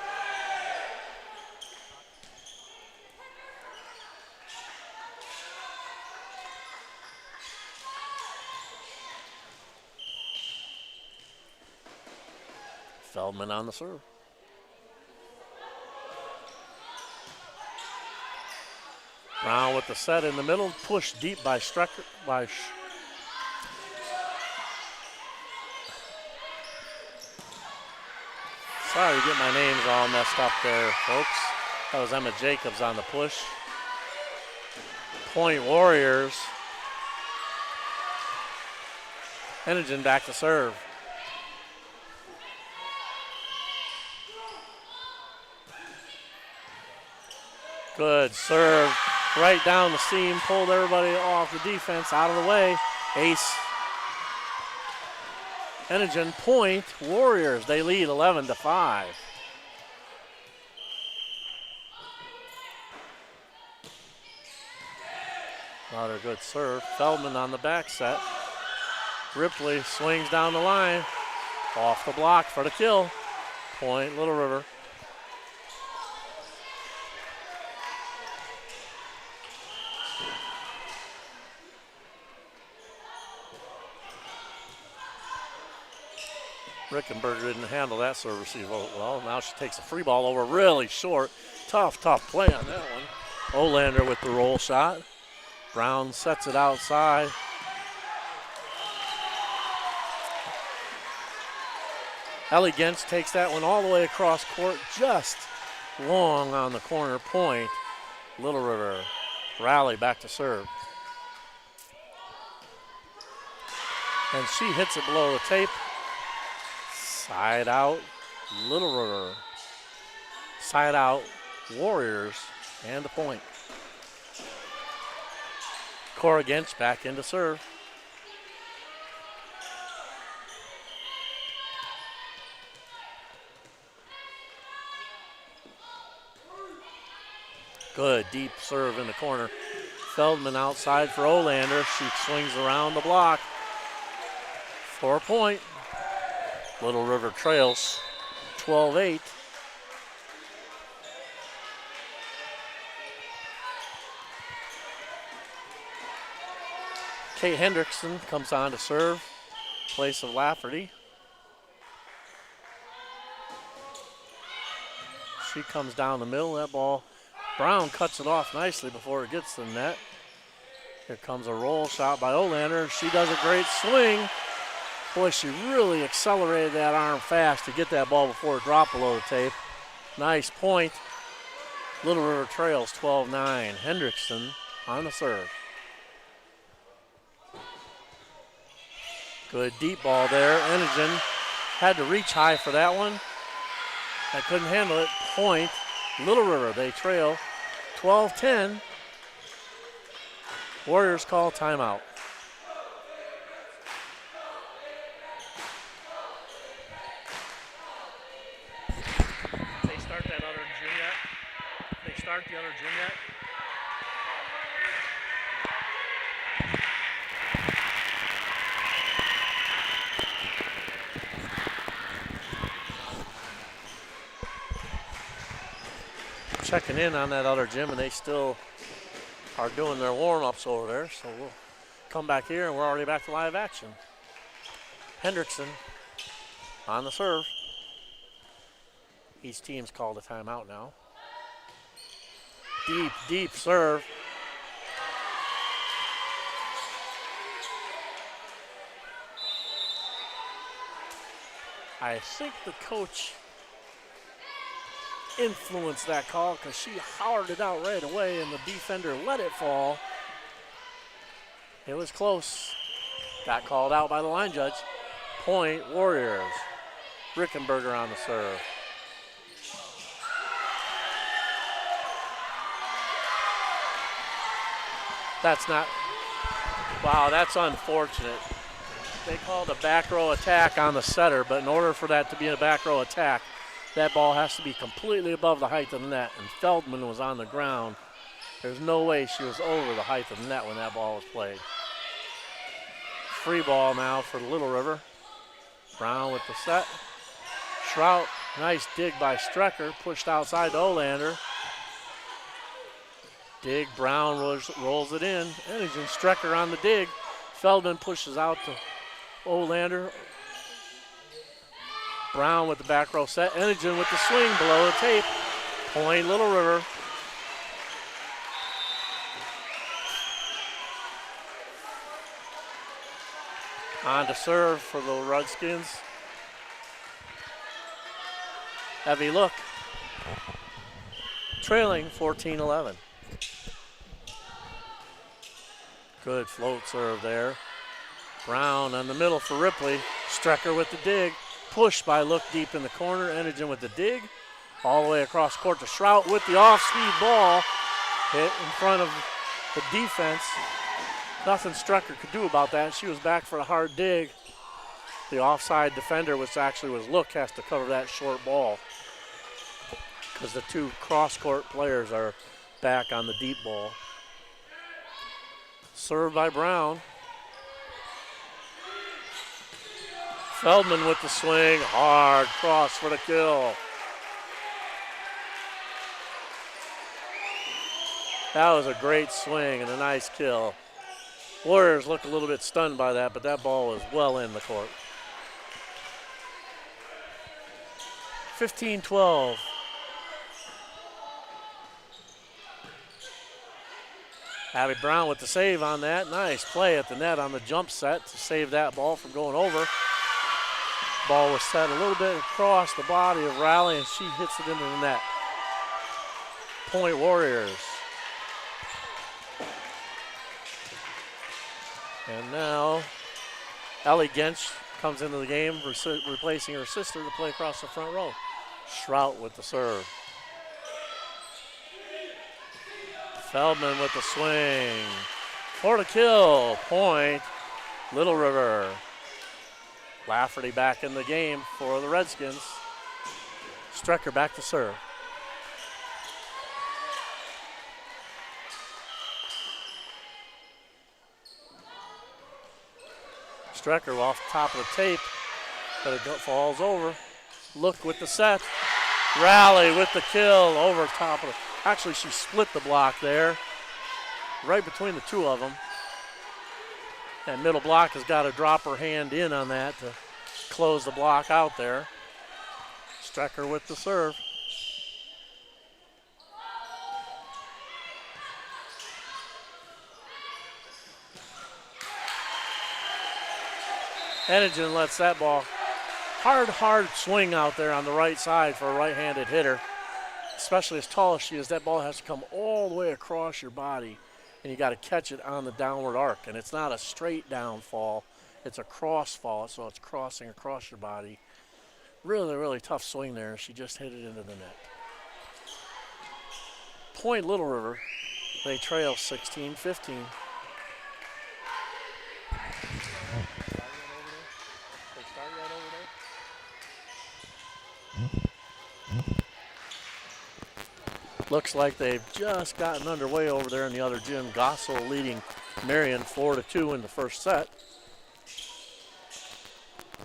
Feldman on the serve. Brown with the set in the middle, pushed deep by Strecker. Sorry to get my names all messed up there, folks. That was Emma Jacobs on the push. Point, Warriors. Enigen back to serve. Good serve. Right down the seam, pulled everybody off the defense, out of the way. Ace. Enigen, point, Warriors. They lead 11-5. Another good serve. Feldman on the back set. Ripley swings down the line. Off the block for the kill. Point, Little River. Rickenberger didn't handle that serve receive well. Now she takes a free ball over really short. Tough play on that one. Olander with the roll shot. Brown sets it outside. Ellie Gens takes that one all the way across court, just long on the corner. Point, Little River. Raleigh back to serve. And she hits it below the tape. Side out, Little River. Side out, Warriors, and a point. Cora Gench back into serve. Good deep serve in the corner. Feldman outside for Olander. She swings around the block for a point. Little River trails 12-8. Kate Hendrickson comes on to serve, place of Lafferty. She comes down the middle, that ball. Brown cuts it off nicely before it gets to the net. Here comes a roll shot by Olander. She does a great swing. Boy, she really accelerated that arm fast to get that ball before it dropped below the tape. Nice point. Little River trails 12-9. Hendrickson on the serve. Good deep ball there. Enigen had to reach high for that one. I couldn't handle it. Point. Little River, they trail 12-10. Warriors call timeout. They start that other gym yet? They start the other gym yet? Checking in on that other gym, and they still are doing their warm-ups over there, so we'll come back here and we're already back to live action. Hendrickson on the serve. Each team's called a timeout now. Deep, deep serve. I think the coach influenced that call because she hollered it out right away and the defender let it fall. It was close. Got called out by the line judge. Point Warriors. Rickenberger on the serve. That's not, wow, that's unfortunate. They called a back row attack on the setter, but in order for that to be a back row attack, that ball has to be completely above the height of the net, and Feldman was on the ground. There's no way she was over the height of the net when that ball was played. Free ball now for Little River. Brown with the set. Schrout, nice dig by Strecker, pushed outside to Olander. Dig, Brown rolls it in. Enigen, Strecker on the dig. Feldman pushes out to Olander. Brown with the back row set. Enigen with the swing below the tape. Point Little River. On to serve for the Redskins. Heavy look. Trailing 14-11. Good float serve there. Brown on the middle for Ripley. Strecker with the dig. Push by Look deep in the corner. Enigen with the dig. All the way across court to Schrout with the off-speed ball. Hit in front of the defense. Nothing Strecker could do about that. She was back for a hard dig. The offside defender, which actually was Look, has to cover that short ball because the two cross-court players are back on the deep ball. Served by Brown. Feldman with the swing, hard cross for the kill. That was a great swing and a nice kill. Warriors look a little bit stunned by that, but that ball was well in the court. 15-12. Abby Brown with the save on that. Nice play at the net on the jump set to save that ball from going over. Ball was set a little bit across the body of Raleigh, and she hits it into the net. Point Warriors. And now Ellie Gensch comes into the game, replacing her sister to play across the front row. Schrout with the serve. Feldman with the swing. For the kill. Point Little River. Lafferty back in the game for the Redskins. Strecker back to serve. Strecker off the top of the tape, but it falls over. Look with the set. Rally with the kill over top of it. Actually, she split the block there, right between the two of them. That middle block has got to drop her hand in on that to close the block out there. Strecker with the serve. Hennigan lets that ball. Hard swing out there on the right side for a right-handed hitter. Especially as tall as she is, that ball has to come all the way across your body, and you got to catch it on the downward arc. And it's not a straight down fall, it's a cross fall, so it's crossing across your body. Really, really tough swing there. She just hit it into the net. Point Little River, they trail 16-15. Looks like they've just gotten underway over there in the other gym. Gossel leading Marion 4-2 in the first set.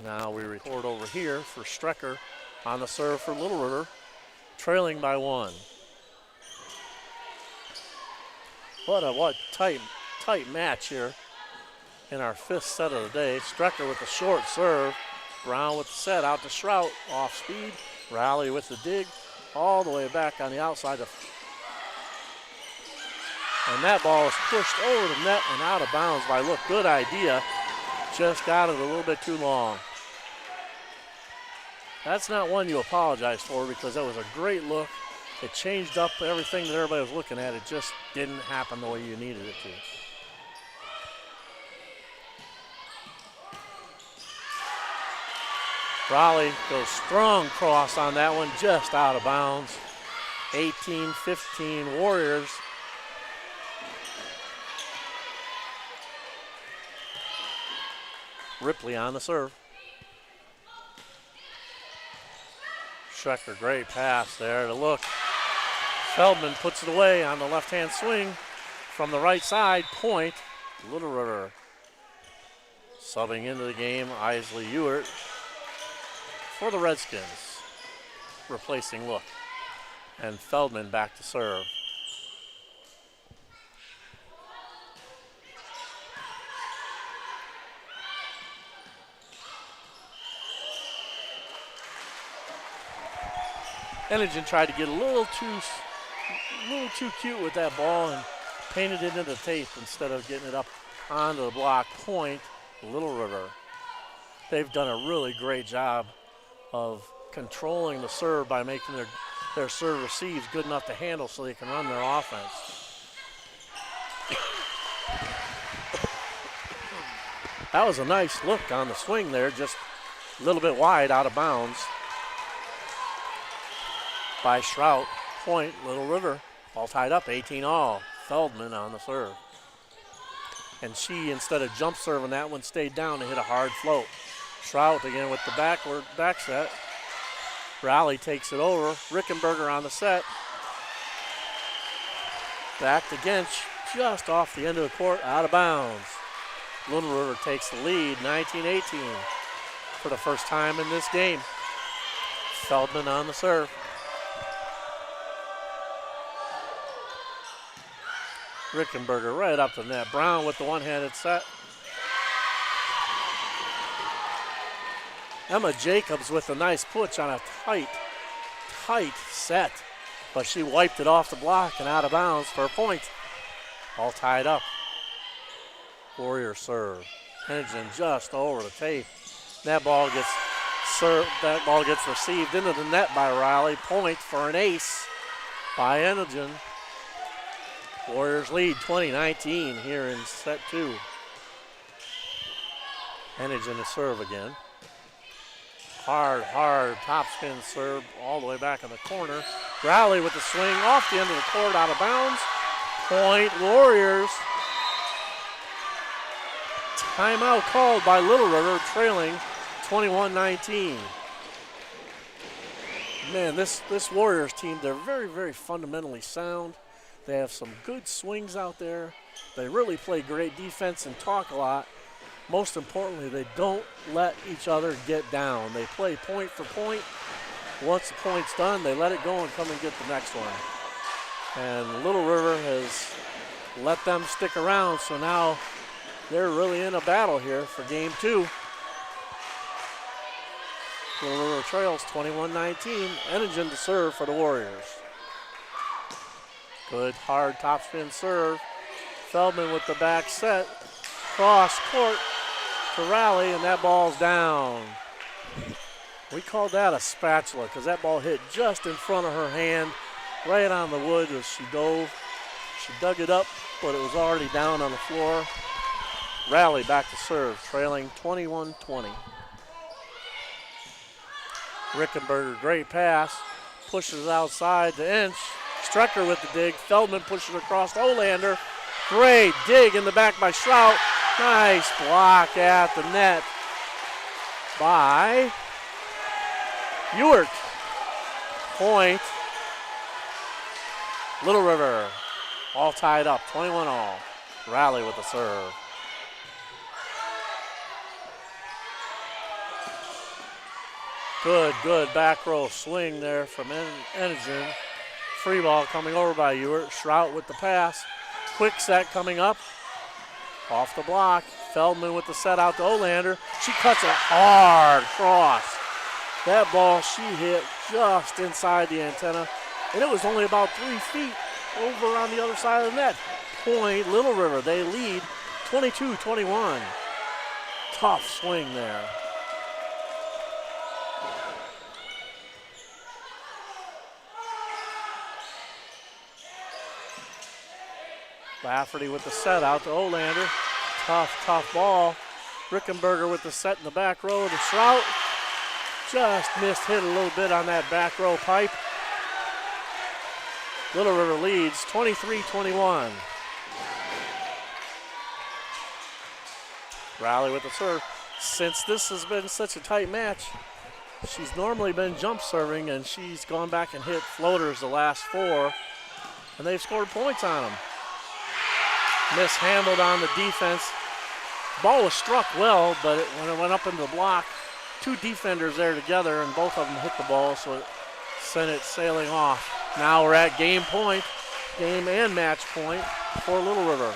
Now we record over here for Strecker on the serve for Little River, trailing by 1. What tight match here in our 5th set of the day. Strecker with the short serve. Brown with the set out to Shrout, off speed. Rally with the dig, all the way back on the outside. And that ball is pushed over the net and out of bounds by Look. Good idea. Just got it a little bit too long. That's not one you apologize for because that was a great look. It changed up everything that everybody was looking at. It just didn't happen the way you needed it to. Raleigh goes strong cross on that one, just out of bounds. 18-15 Warriors. Ripley on the serve. Strecker, great pass there to Look. Feldman puts it away on the left-hand swing from the right side. Point, Little River. Subbing into the game, Isley Ewert for the Redskins, replacing Look. And Feldman back to serve. Hennigan tried to get a little too cute with that ball and painted it into tape instead of getting it up onto the block. Point, Little River. They've done a really great job of controlling the serve by making their serve receives good enough to handle so they can run their offense. That was a nice look on the swing there, just a little bit wide out of bounds by Shrout. Point, Little River. All tied up, 18-all. Feldman on the serve. And she, instead of jump serving that one, stayed down to hit a hard float. Shrout again with the back set. Raleigh takes it over. Rickenberger on the set. Back to Gensch, just off the end of the court, out of bounds. Little River takes the lead, 19-18, for the first time in this game. Feldman on the serve. Rickenberger right up the net. Brown with the one-handed set. Emma Jacobs with a nice push on a tight set. But she wiped it off the block and out of bounds for a point. All tied up. Warrior serve. Hennigan just over the tape. That ball gets served. That ball gets received into the net by Riley. Point for an ace by Hennigan. Warriors lead 20-19 here in set 2. Hennigan to serve again. Hard topspin serve all the way back in the corner. Raleigh with the swing off the end of the court, out of bounds. Point Warriors. Timeout called by Little River, trailing 21-19. Man, this Warriors team, they're very, very fundamentally sound. They have some good swings out there. They really play great defense and talk a lot. Most importantly, they don't let each other get down. They play point for point. Once the point's done, they let it go and come and get the next one. And Little River has let them stick around, so now they're really in a battle here for game 2. Little River trails 21-19. Hennigan to serve for the Warriors. Good hard topspin serve. Feldman with the back set. Cross court. to rally, and that ball's down. We called that a spatula because that ball hit just in front of her hand, right on the wood as she dove. She dug it up, but it was already down on the floor. Rally back to serve, trailing 21-20. Rickenberger, great pass, pushes it outside to Inch. Strecker with the dig. Feldman pushes across to Olander. Great dig in the back by Schrout. Nice block at the net by Ewert. Point. Little River. All tied up, 21 all. Rally with the serve. Good back row swing there from Enigen. Free ball coming over by Ewert. Schrout with the pass. Quick set coming up. Off the block. Feldman with the set out to Olander. She cuts a hard cross. That ball she hit just inside the antenna, and it was only about 3 feet over on the other side of the net. Point Little River. They lead 22-21. Tough swing there. Lafferty with the set out to Olander. Tough ball. Rickenberger with the set in the back row to Schrout. Just missed hit a little bit on that back row pipe. Little River leads 23-21. Rally with the serve. Since this has been such a tight match, she's normally been jump serving, and she's gone back and hit floaters the last 4, and they've scored points on them. Mishandled on the defense. Ball was struck well, but when it went up into the block, 2 defenders there together, and both of them hit the ball, so it sent it sailing off. Now we're at game point, game and match point for Little River.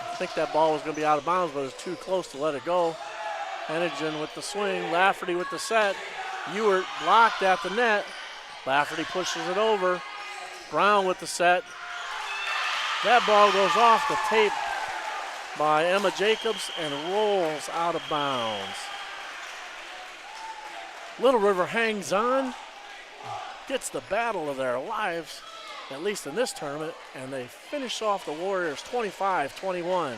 I think that ball was going to be out of bounds, but it was too close to let it go. Enigen with the swing, Lafferty with the set. Ewert blocked at the net. Lafferty pushes it over. Brown with the set. That ball goes off the tape by Emma Jacobs and rolls out of bounds. Little River hangs on, gets the battle of their lives, at least in this tournament, and they finish off the Warriors 25-21.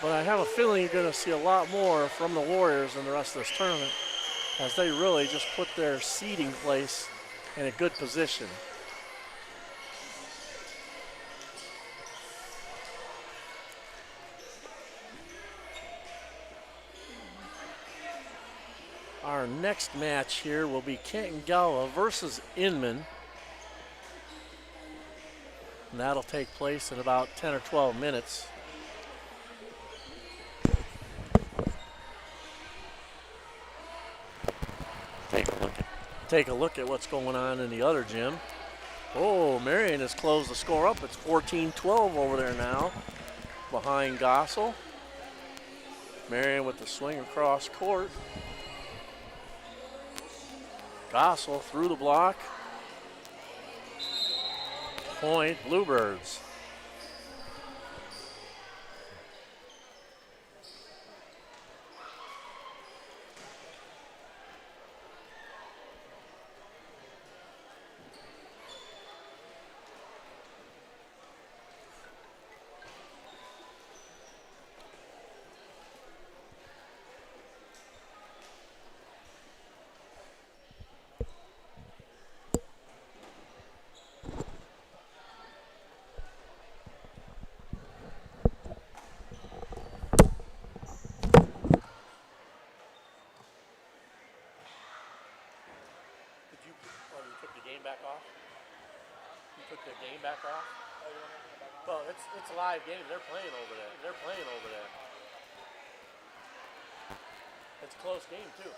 But I have a feeling you're going to see a lot more from the Warriors in the rest of this tournament, as they really just put their seeding place in a good position. Our next match here will be Canton-Galva versus Inman. And that'll take place in about 10 or 12 minutes. Take a look at what's going on in the other gym. Oh, Marion has closed the score up. It's 14-12 over there now, behind Gossel. Marion with the swing across court. Gossel through the block. Point, Bluebirds. Back off? You took the game back off? Well, it's a live game. They're playing over there. It's a close game, too.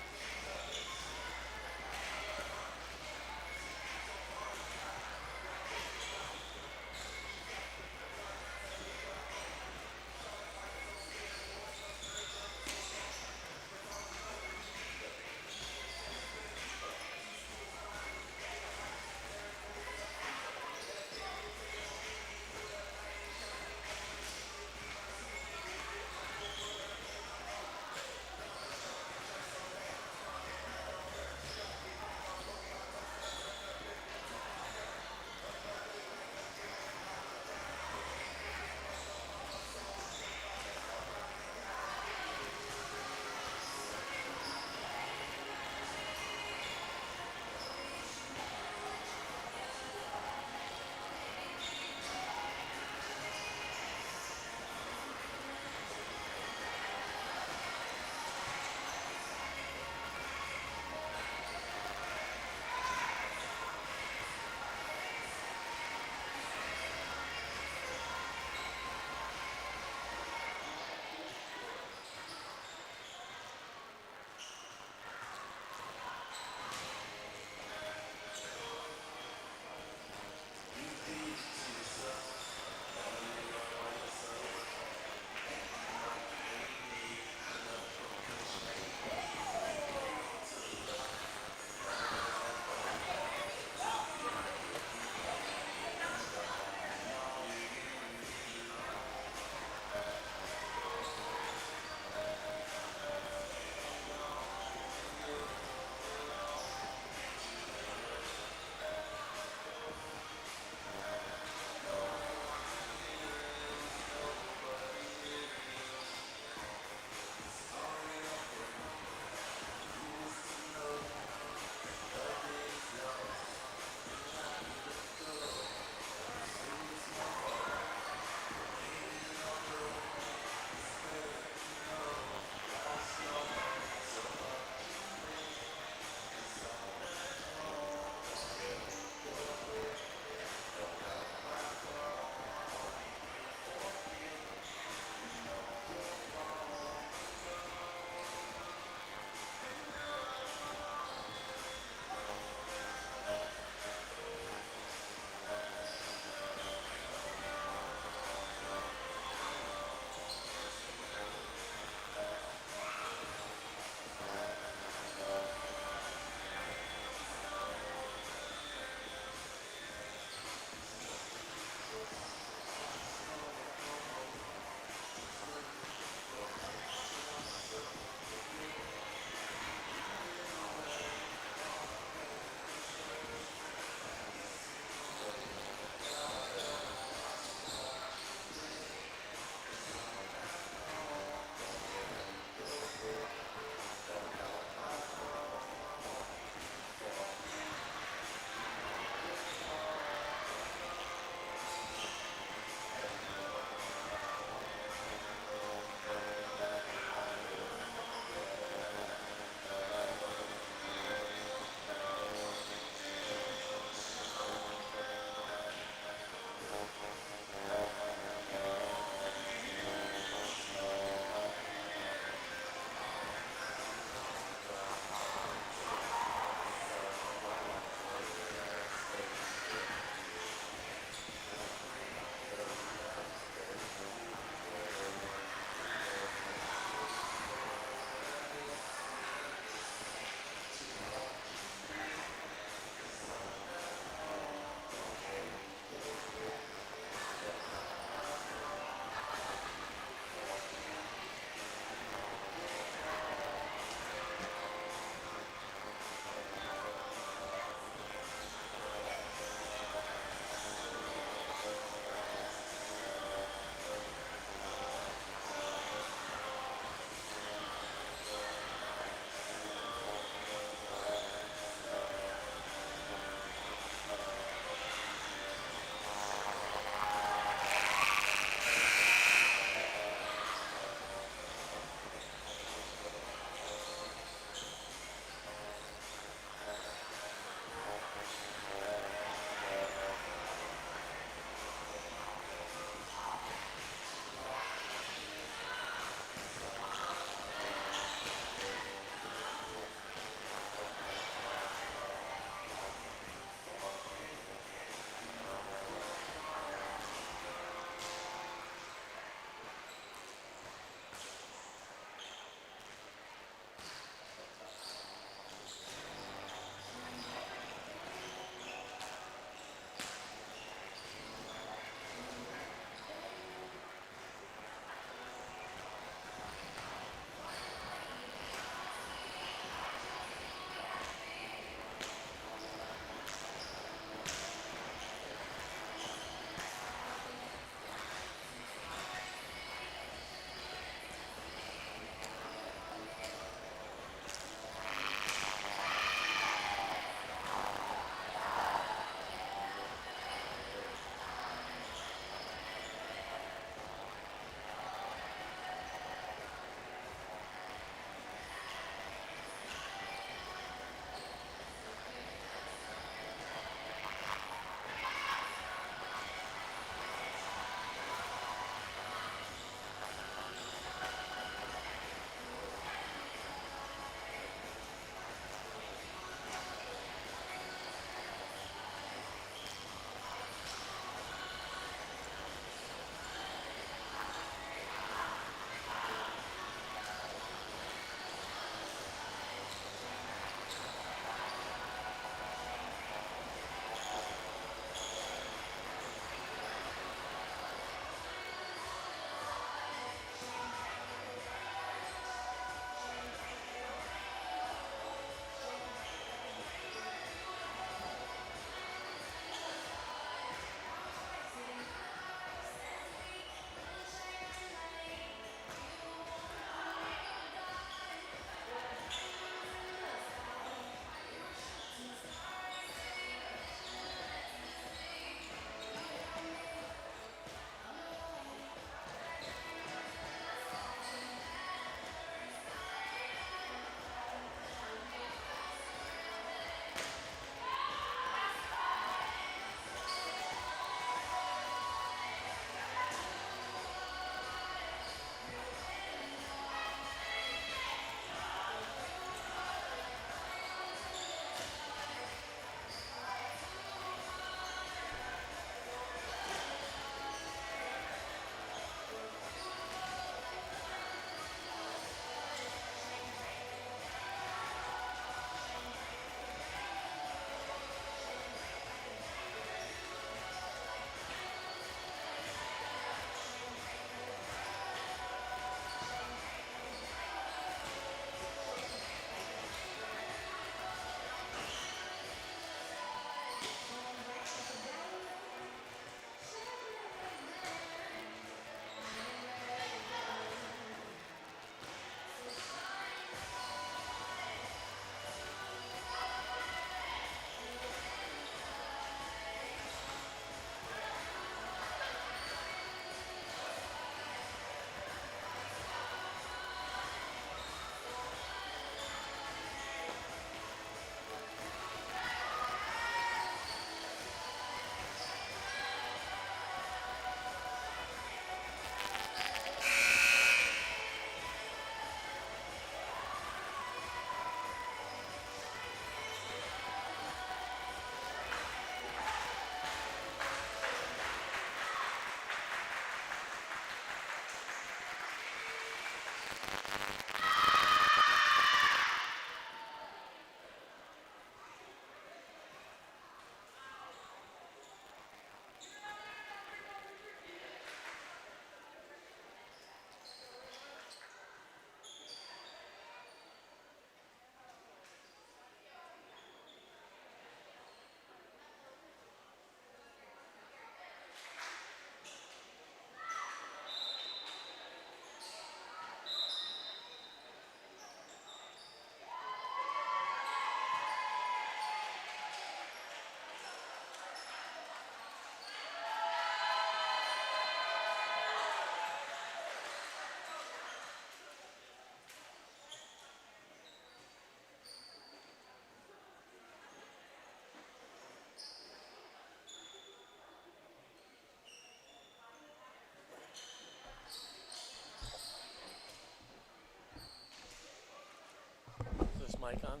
mic on.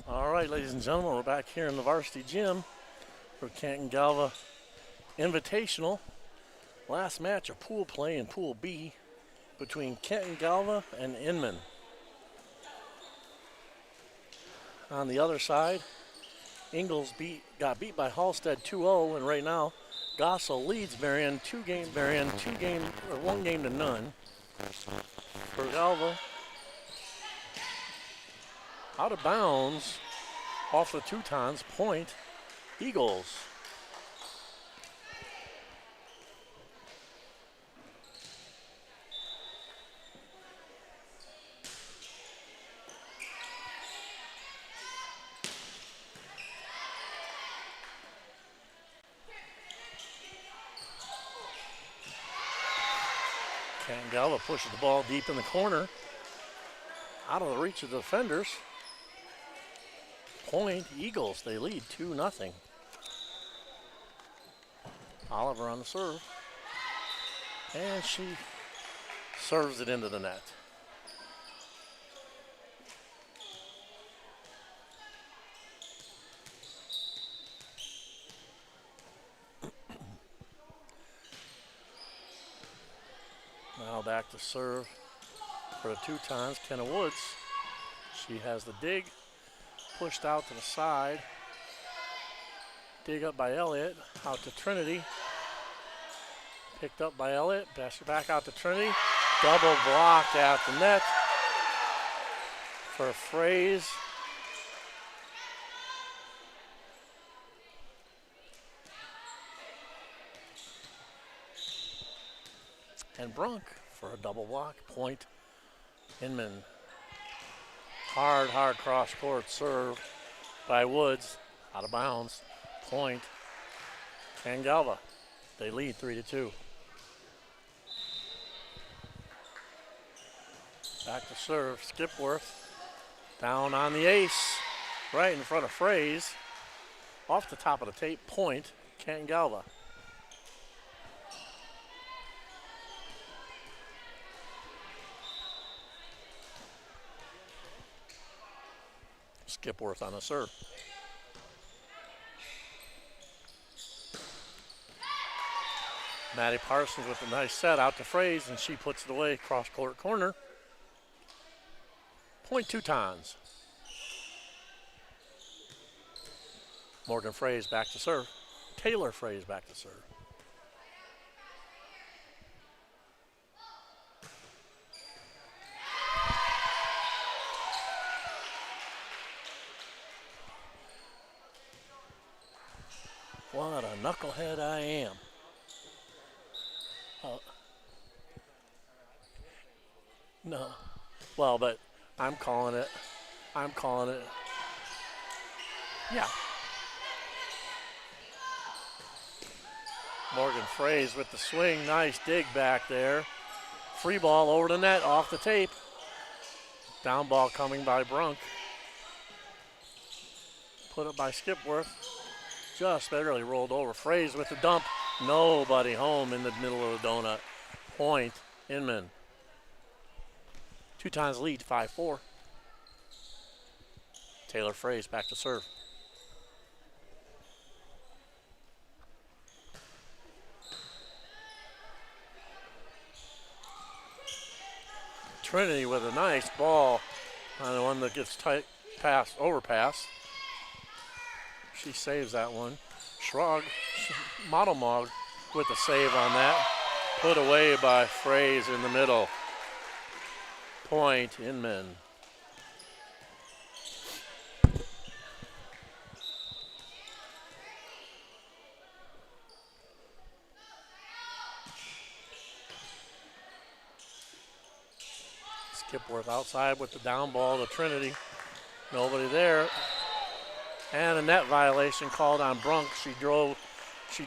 All right, ladies and gentlemen, we're back here in the varsity gym for Canton-Galva Invitational. Last match of pool play in Pool B between Canton-Galva and Inman. On the other side, Ingalls got beat by Halstead 2-0, and right now Gossel leads Marion 1 game to none. For Galva, out of bounds off the Teutons, point Eagles. Canton-Galva pushes the ball deep in the corner, out of the reach of the defenders. Point Eagles, they lead 2-0. Oliver on the serve, and she serves it into the net. Now back to serve for the Teutons, Kenna Woods. She has the dig, pushed out to the side. Dig up by Elliott, out to Trinity. Picked up by Elliott, pass it back out to Trinity. Double block at the net for Fraze. And Brunk for a double block, point Inman. Hard cross court serve by Woods, out of bounds, point Canton-Galva. They lead 3-2. Back to serve, Skipworth down on the ace, right in front of Fraze. Off the top of the tape, point Canton-Galva. Skipworth on the serve. Maddie Parsons with a nice set out to Fraze, and she puts it away, cross court corner. Point Teutons. Morgan Fraze back to serve. Taylor Fraze back to serve. What a knucklehead I am. No. Well, but I'm calling it. Yeah. Morgan Fraze with the swing. Nice dig back there. Free ball over the net, off the tape. Down ball coming by Brunk. Put up by Skipworth. Just barely rolled over. Fraze with the dump. Nobody home in the middle of the donut. Point Inman. Teutons lead 5-4. Taylor Fraze back to serve. Trinity with a nice ball on the one that gets tight pass, overpass. She saves that one. Shrug, Modelmog with the save on that. Put away by Fraze in the middle. Point Inman. Skipworth outside with the down ball to Trinity. Nobody there. And a net violation called on Brunk. She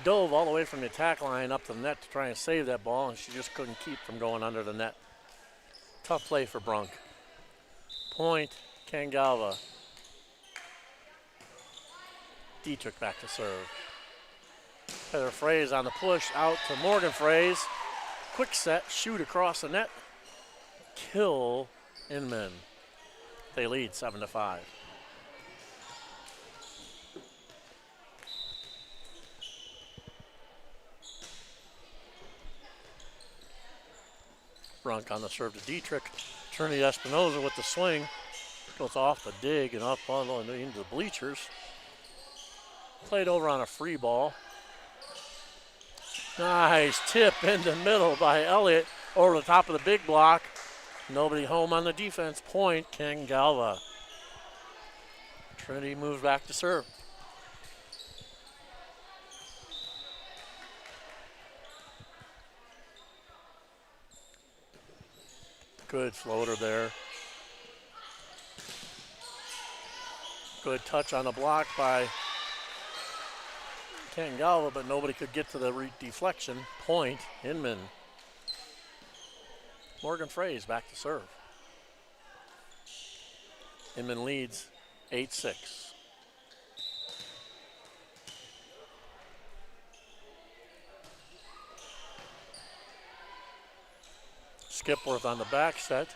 dove all the way from the attack line up to the net to try and save that ball, and she just couldn't keep from going under the net. Tough play for Brunk. Point Canton-Galva. Dietrich back to serve. Taylor Fraze on the push out to Morgan Fraze. Quick set, shoot across the net, kill Inman. They lead 7-5. Brunk on the serve to Dietrich. Trinity Espinoza with the swing. Goes off the dig and up on into the bleachers. Played over on a free ball. Nice tip in the middle by Elliott over the top of the big block. Nobody home on the defense. Point, Canton-Galva. Trinity moves back to serve. Good floater there. Good touch on the block by Canton-Galva, but nobody could get to the deflection. Point, Inman. Morgan Fraze back to serve. Inman leads 8-6. Skipworth on the back set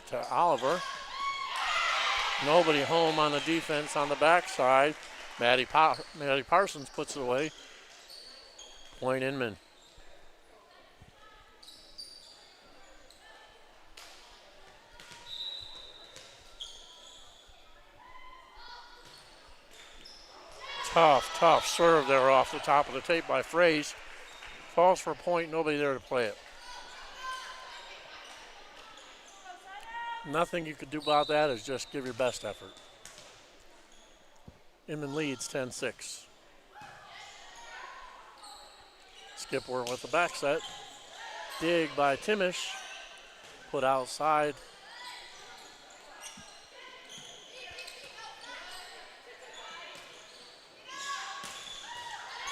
to Oliver. Nobody home on the defense on the backside. Maddie Parsons puts it away. Point Inman. Tough serve there off the top of the tape by Fraze. Falls for a point, nobody there to play it. Nothing you could do about that is just give your best effort. Inman leads 10-6. Skipworth with the back set. Dig by Timish. Put outside.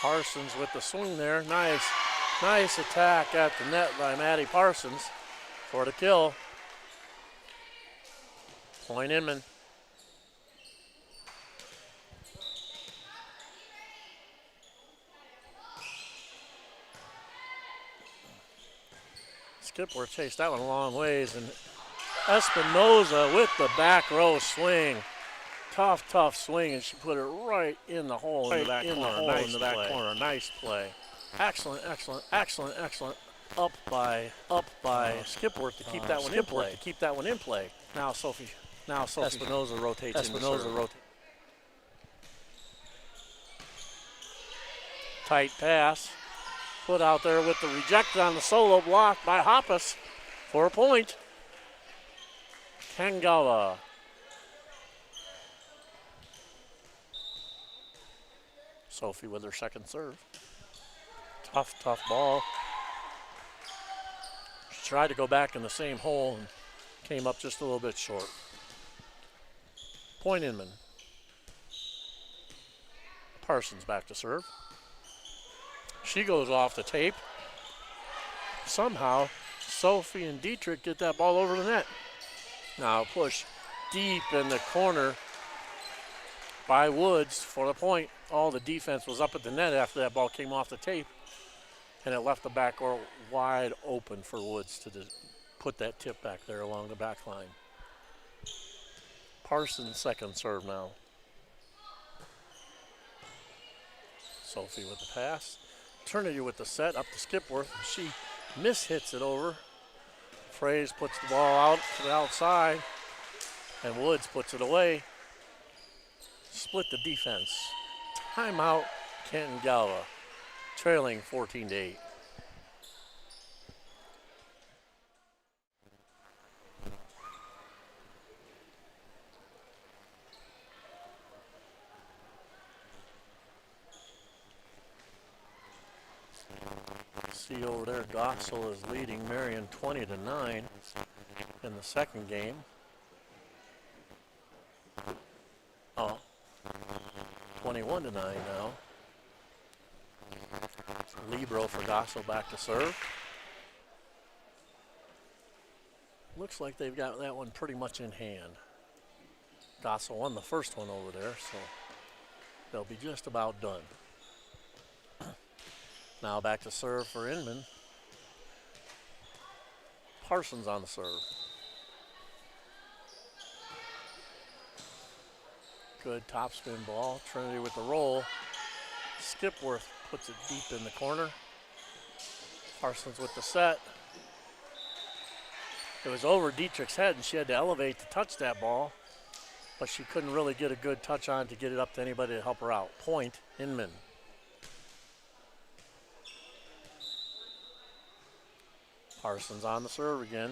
Parsons with the swing there. Nice attack at the net by Maddie Parsons for the kill. Point Inman. Skipworth chased that one a long ways, and Espinoza with the back row swing. Tough swing, and she put it right in the hole in the back corner. Nice play. Excellent. Up by Skipworth to keep that one in play. Now Sophie Espinoza rotates. Tight pass. Put out there with the reject on the solo block by Hoppus for a point. Canton-Galva. Sophie with her second serve. Tough ball. She tried to go back in the same hole and came up just a little bit short. Point Inman. Parsons back to serve. She goes off the tape. Somehow, Sophie and Dietrich get that ball over the net. Now push deep in the corner by Woods for the point. All the defense was up at the net after that ball came off the tape, and it left the back door wide open for Woods to put that tip back there along the back line. Parsons second serve now. Sophie with the pass. Trinity with the set up to Skipworth. She mishits it over. Fraze puts the ball out to the outside, and Woods puts it away. Split the defense. Timeout, Canton-Galva, trailing 14-8. See over there, Gossel is leading Marion 20-9 in the second game. 21-9 now. Libro for Gossel back to serve. Looks like they've got that one pretty much in hand. Gossel won the first one over there, so they'll be just about done. Now back to serve for Inman. Parsons on the serve. Good topspin ball. Trinity with the roll. Skipworth puts it deep in the corner. Parsons with the set. It was over Dietrich's head, and she had to elevate to touch that ball, but she couldn't really get a good touch on to get it up to anybody to help her out. Point, Inman. Parsons on the serve again.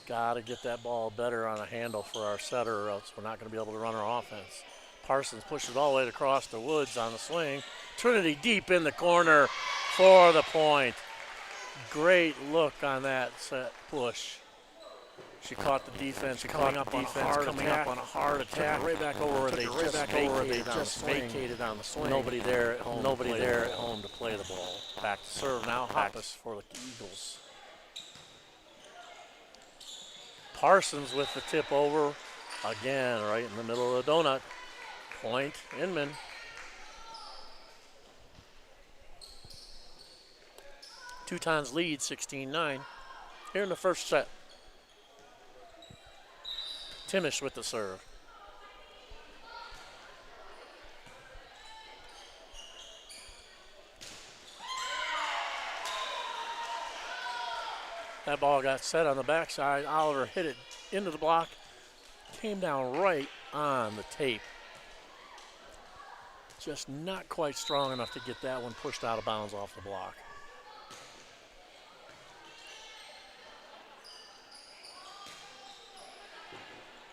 Got to get that ball better on a handle for our setter, or else we're not going to be able to run our offense. Parsons pushes all the way across to Woods on the swing. Trinity deep in the corner for the point. Great look on that set push. She caught the defense, coming up on a hard attack, right back over where they just vacated on the swing. Nobody there at home to play the ball. Back to serve now, Hoppus for the Eagles. Parsons with the tip over again, right in the middle of the donut. Point, Inman. Teutons lead 16-9 here in the first set. Timish with the serve. That ball got set on the backside. Oliver hit it into the block. Came down right on the tape. Just not quite strong enough to get that one pushed out of bounds off the block.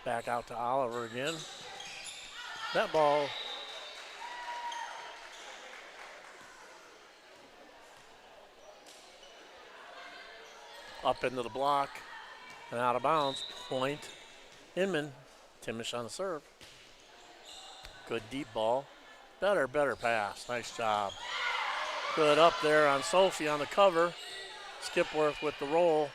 Back out to Oliver again. That ball up into the block and out of bounds. Point, Inman. Timish on the serve. Good deep ball. Better pass. Nice job. Good up there on Sophie on the cover. Skipworth with the roll.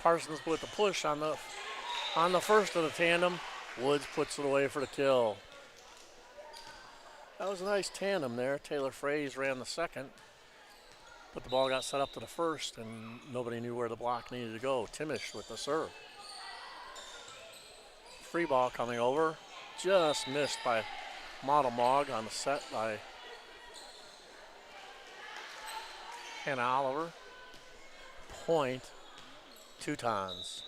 Parsons with the push on the first of the tandem. Woods puts it away for the kill. That was a nice tandem there. Taylor Fraze ran the second, but the ball got set up to the first, and nobody knew where the block needed to go. Timish with the serve. Free ball coming over. Just missed by Model Mog on the set by Hannah Oliver. Point, Teutons.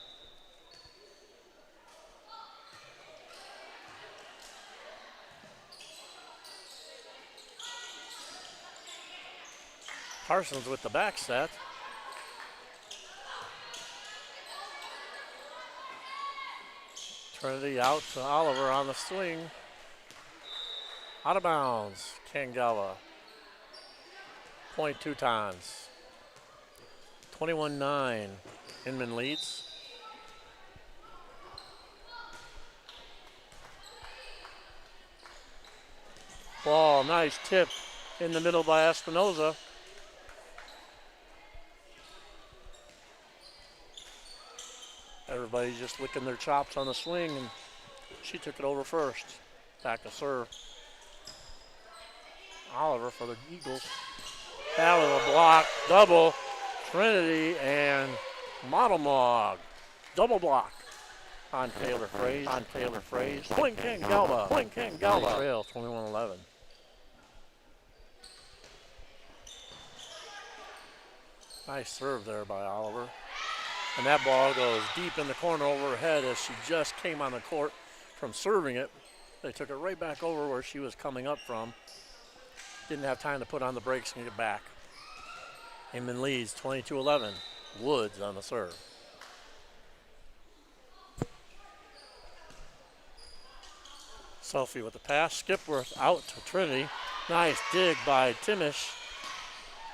Parsons with the back set. Trinity out to Oliver on the swing. Out of bounds, Canton-Galva. Point, Teutons. 21-9, Inman leads. Ball, nice tip in the middle by Espinoza. Everybody's just licking their chops on the swing, and she took it over first. Back to serve. Oliver for the Eagles. That was a block, double. Trinity and Model Mog. Double block on Taylor Fraze. Point Canton-Galva. Trail 21-11. Nice serve there by Oliver. And that ball goes deep in the corner over her head as she just came on the court from serving it. They took it right back over where she was coming up from. Didn't have time to put on the brakes and get back. Inman leads 22-11. Woods on the serve. Sophie with the pass. Skipworth out to Trinity. Nice dig by Timish.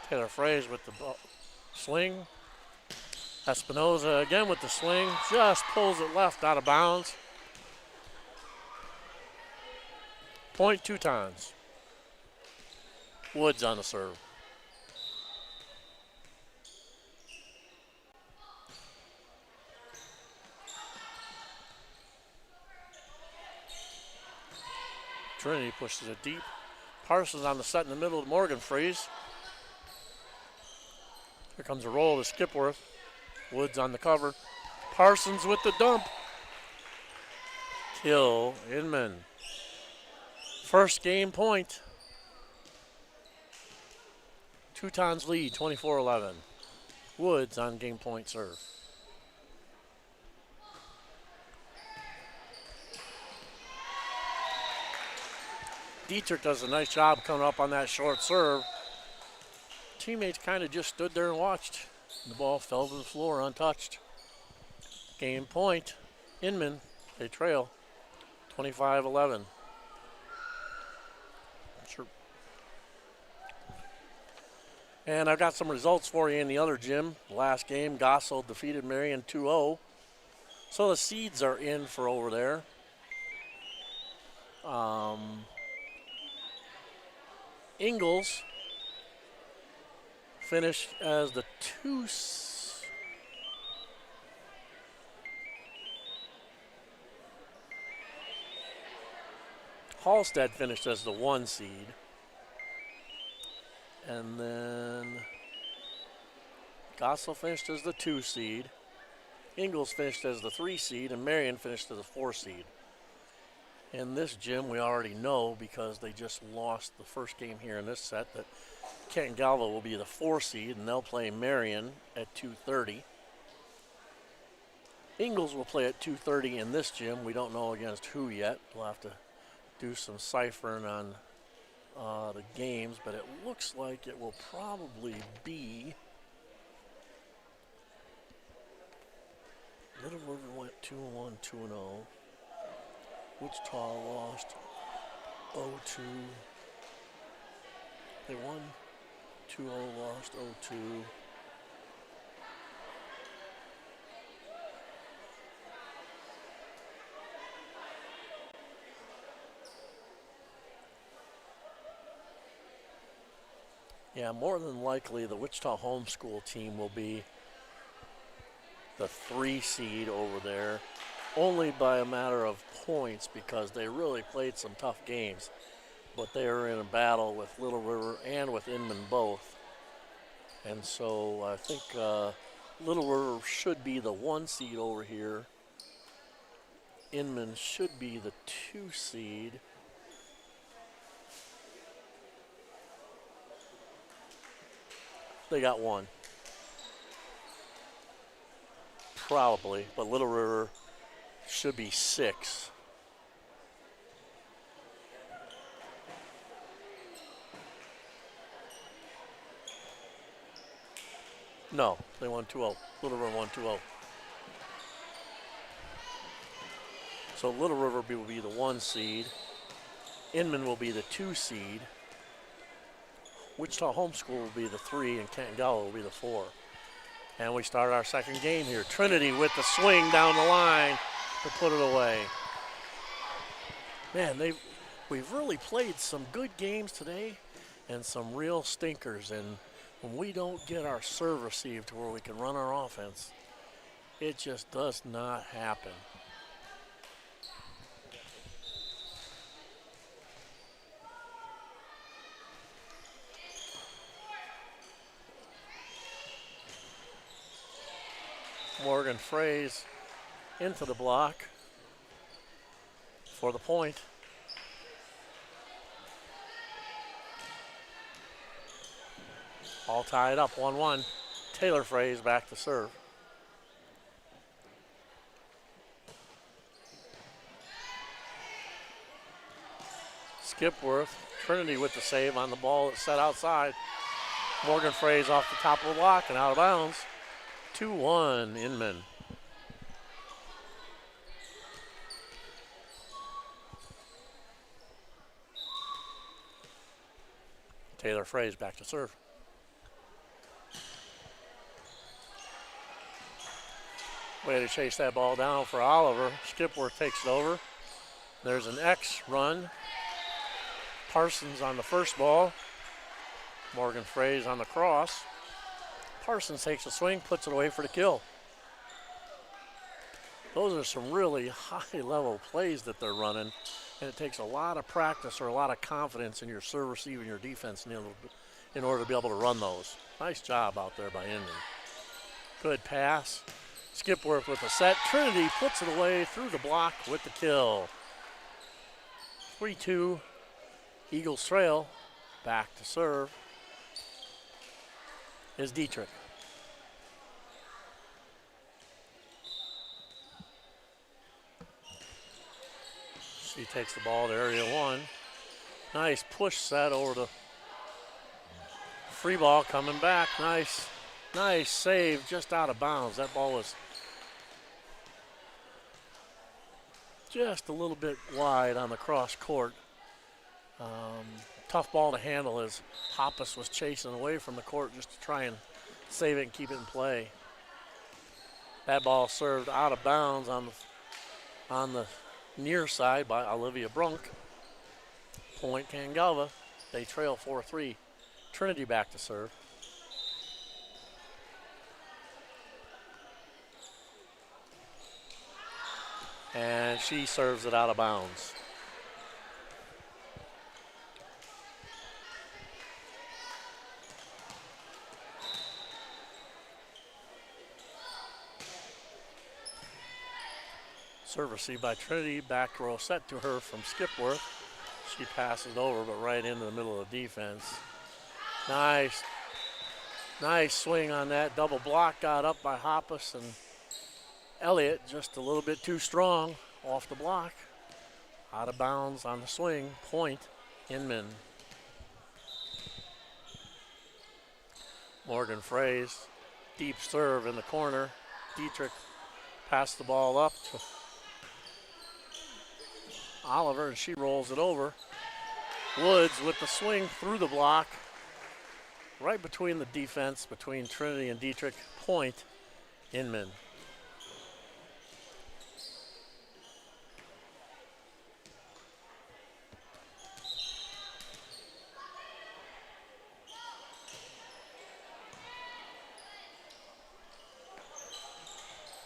Taylor Fraze with the swing. Espinoza again with the swing. Just pulls it left out of bounds. Point, Teutons. Woods on the serve. Trinity pushes it deep. Parsons on the set in the middle of Morgan Freeze. Here comes a roll to Skipworth. Woods on the cover. Parsons with the dump. Kill Inman. First game point. Teutons lead 24-11. Woods on game point serve. Dietrich does a nice job coming up on that short serve. Teammates kind of just stood there and watched. The ball fell to the floor untouched. Game point. Inman, they trail 25-11. Sure. And I've got some results for you in the other gym. Last game, Gossel defeated Marion 2-0. So the seeds are in for over there. Ingalls finished as the Halstead finished as the 1 seed. And then Gossel finished as the 2 seed. Ingalls finished as the 3 seed, and Marion finished as the 4 seed. In this gym, we already know because they just lost the first game here in this set that Canton-Galva will be the 4 seed, and they'll play Marion at 2:30. Ingalls will play at 2:30 in this gym. We don't know against who yet. We'll have to do some ciphering on the games, but it looks like it will probably be Little River went 2-1, 2-0. Wichita lost 0-2. They won 2-0, lost 0-2. Yeah, more than likely the Wichita homeschool team will be the 3 seed over there, only by a matter of points because they really played some tough games. But they are in a battle with Little River and with Inman both. And so I think Little River should be the 1 seed over here. Inman should be the 2 seed. They got 1. Probably, but Little River should be 6. No, they won 2-0. Little River won 2-0. So Little River will be the 1 seed. Inman will be the 2 seed. Wichita Homeschool will be the 3, and Canton-Galva will be the 4. And we start our second game here. Trinity with the swing down the line to put it away. Man, we've really played some good games today and some real stinkers. And when we don't get our serve received to where we can run our offense, it just does not happen. Morgan Fraze into the block for the point. All tied up 1-1. Taylor Fraze back to serve. Skipworth, Trinity with the save on the ball that's set outside. Morgan Fraze off the top of the block and out of bounds. 2-1 Inman. Taylor Fraze back to serve. Way to chase that ball down for Oliver. Skipworth takes it over. There's an X run. Parsons on the first ball. Morgan Fraze on the cross. Parsons takes a swing, puts it away for the kill. Those are some really high-level plays that they're running, and it takes a lot of practice or a lot of confidence in your serve receive and your defense in order to be able to run those. Nice job out there by Inman. Good pass. Skipworth with the set. Trinity puts it away through the block with the kill. 3-2. Eagles trail. Back to serve is Dietrich. She takes the ball to area one. Nice push set over to free ball coming back. Nice save, just out of bounds. That ball was just a little bit wide on the cross court. Tough ball to handle as Hoppus was chasing away from the court just to try and save it and keep it in play. That ball served out of bounds on the near side by Olivia Brunk. Point Canton-Galva. They trail 4-3. Trinity back to serve. And she serves it out of bounds. Serve received by Trinity. Back row set to her from Skipworth. She passes over, but right into the middle of the defense. Nice swing on that. Double block got up by Hoppus, and Elliott just a little bit too strong off the block. Out of bounds on the swing. Point, Inman. Morgan Fraze, deep serve in the corner. Dietrich passed the ball up to Oliver, and she rolls it over. Woods with the swing through the block. Right between the defense, between Trinity and Dietrich. Point, Inman.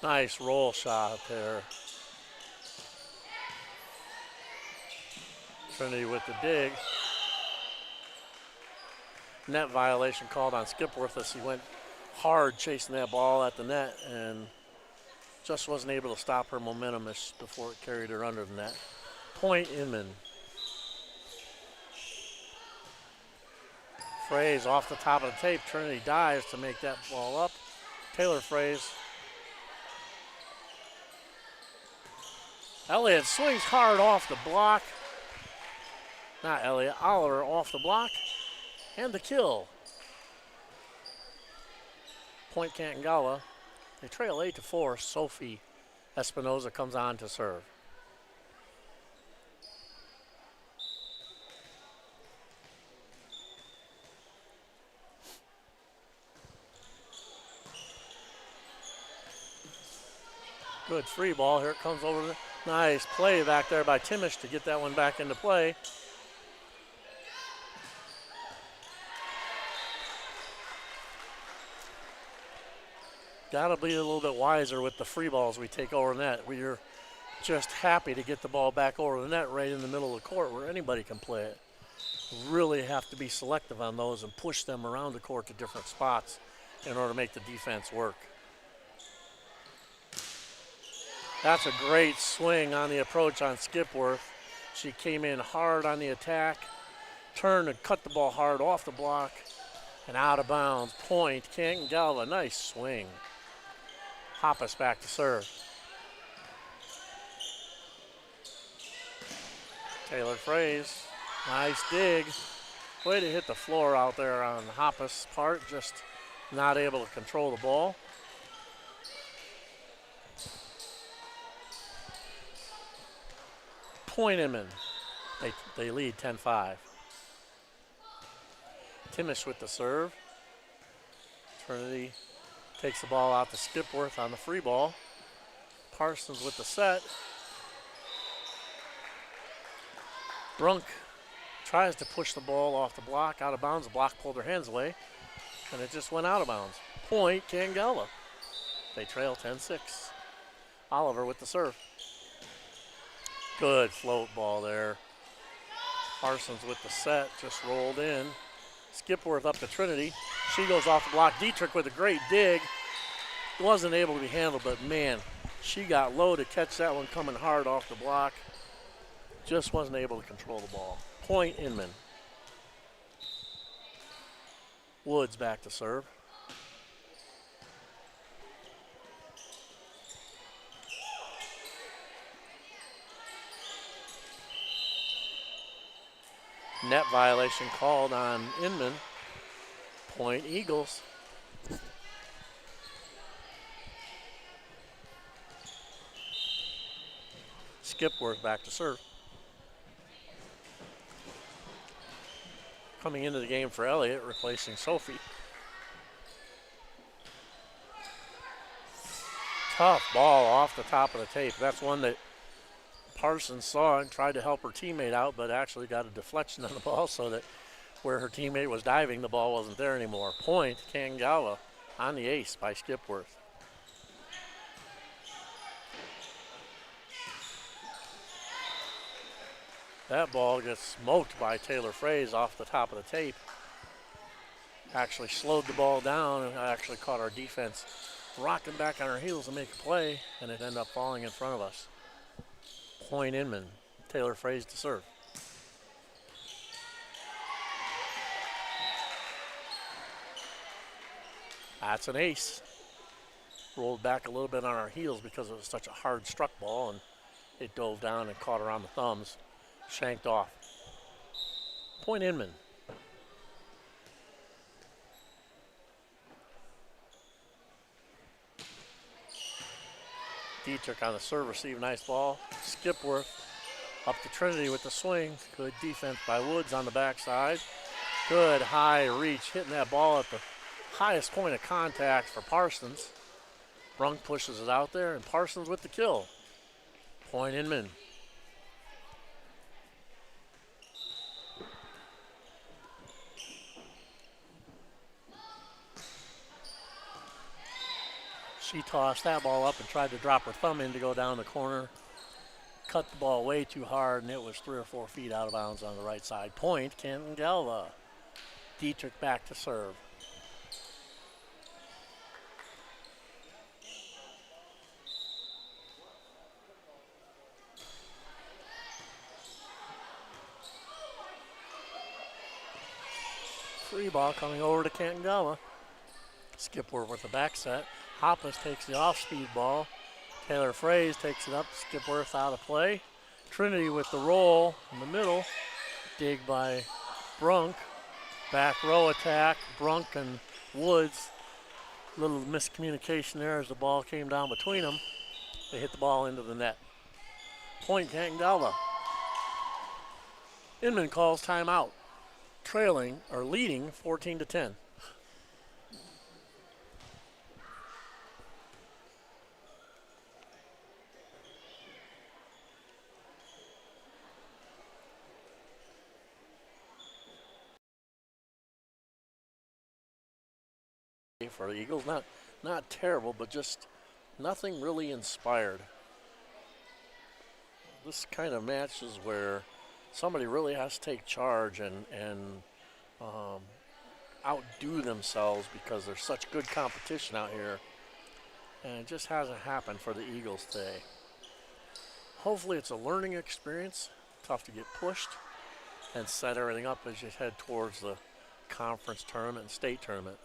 Nice roll shot there. Trinity with the dig. Net violation called on Skipworth as he went hard chasing that ball at the net and just wasn't able to stop her momentum before it carried her under the net. Point, Inman. Fraze off the top of the tape. Trinity dives to make that ball up. Taylor Fraze. Elliott swings hard off the block. Not Elliott, Oliver off the block. And the kill. Point Canton-Galva. They trail 8-4. Sophie Espinoza comes on to serve. Good free ball. Here it comes over. Nice play back there by Timish to get that one back into play. Got to be a little bit wiser with the free balls we take over net. We're just happy to get the ball back over the net right in the middle of the court where anybody can play it. Really have to be selective on those and push them around the court to different spots in order to make the defense work. That's a great swing on the approach on Skipworth. She came in hard on the attack, turned and cut the ball hard off the block and out of bounds. Point, Canton-Galva, nice swing. Hoppus back to serve. Taylor Fraze, nice dig. Way to hit the floor out there on Hoppus' part, just not able to control the ball. Point Inman. They lead 10-5. Timish with the serve. Trinity takes the ball out to Skipworth on the free ball. Parsons with the set. Brunk tries to push the ball off the block, out of bounds. The block pulled her hands away, and it just went out of bounds. Point, Canton-Galva. They trail 10-6. Oliver with the serve. Good float ball there. Parsons with the set, just rolled in. Skipworth up to Trinity. She goes off the block. Dietrich with a great dig. wasn't able to be handled, but man, she got low to catch that one coming hard off the block. Just wasn't able to control the ball. Point Inman. Woods back to serve. Net violation called on Inman. Point Eagles. Skipworth back to serve. Coming into the game for Elliott, replacing Sophie. Tough ball off the top of the tape. That's one that Parsons saw and tried to help her teammate out, but actually got a deflection on the ball so that where her teammate was diving, the ball wasn't there anymore. Point Canton-Galva on the ace by Skipworth. That ball gets smoked by Taylor Fraze off the top of the tape. Actually slowed the ball down and actually caught our defense rocking back on our heels to make a play, and it ended up falling in front of us. Point Inman. Taylor Fraze to serve. That's an ace. Rolled back a little bit on our heels because it was such a hard struck ball, and it dove down and caught her on the thumbs. Shanked off. Point Inman. Dietrich on the serve, receive, nice ball. Skipworth up to Trinity with the swing. Good defense by Woods on the backside. Good high reach, hitting that ball at the highest point of contact for Parsons. Brunk pushes it out there, and Parsons with the kill. Point Inman. She tossed that ball up and tried to drop her thumb in to go down the corner. Cut the ball way too hard, and it was 3 or 4 feet out of bounds on the right side. Point Canton-Galva. Dietrich back to serve. Free ball coming over to Canton-Galva. Skipworth with the back set. Hoppus takes the off-speed ball. Taylor Fraze takes it up. Skipworth out of play. Trinity with the roll in the middle. Dig by Brunk. Back row attack. Brunk and Woods. Little miscommunication there as the ball came down between them. They hit the ball into the net. Point Canton-Galva. Inman calls timeout. Trailing or leading 14-10. For the Eagles, not terrible, but just nothing really inspired. This kind of match is where somebody really has to take charge and outdo themselves because there's such good competition out here, and it just hasn't happened for the Eagles today. Hopefully it's a learning experience. Tough to get pushed and set everything up as you head towards the conference tournament and state tournament.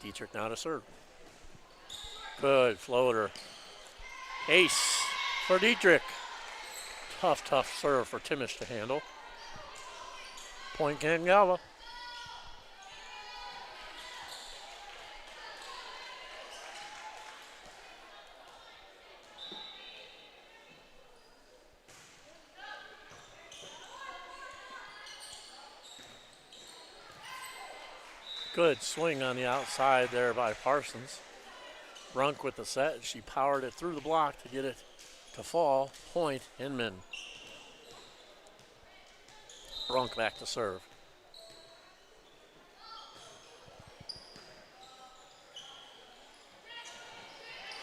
Dietrich now to serve. Good floater. Ace for Dietrich. Tough serve for Timish to handle. Point Canton-Galva. Good swing on the outside there by Parsons. Brunk with the set. She powered it through the block to get it to fall. Point Inman. Brunk back to serve.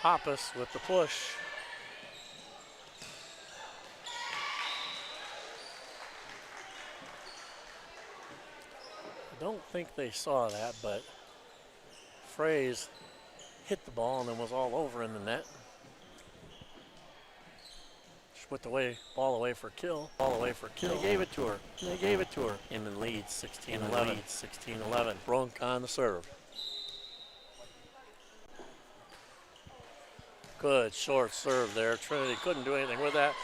Hoppus with the push. don't think they saw that, but Fraze hit the ball and then was all over in the net. She put the ball away for kill. They gave it to her. Inman leads 16-11. Brunk on the serve. Good short serve there. Trinity couldn't do anything with that.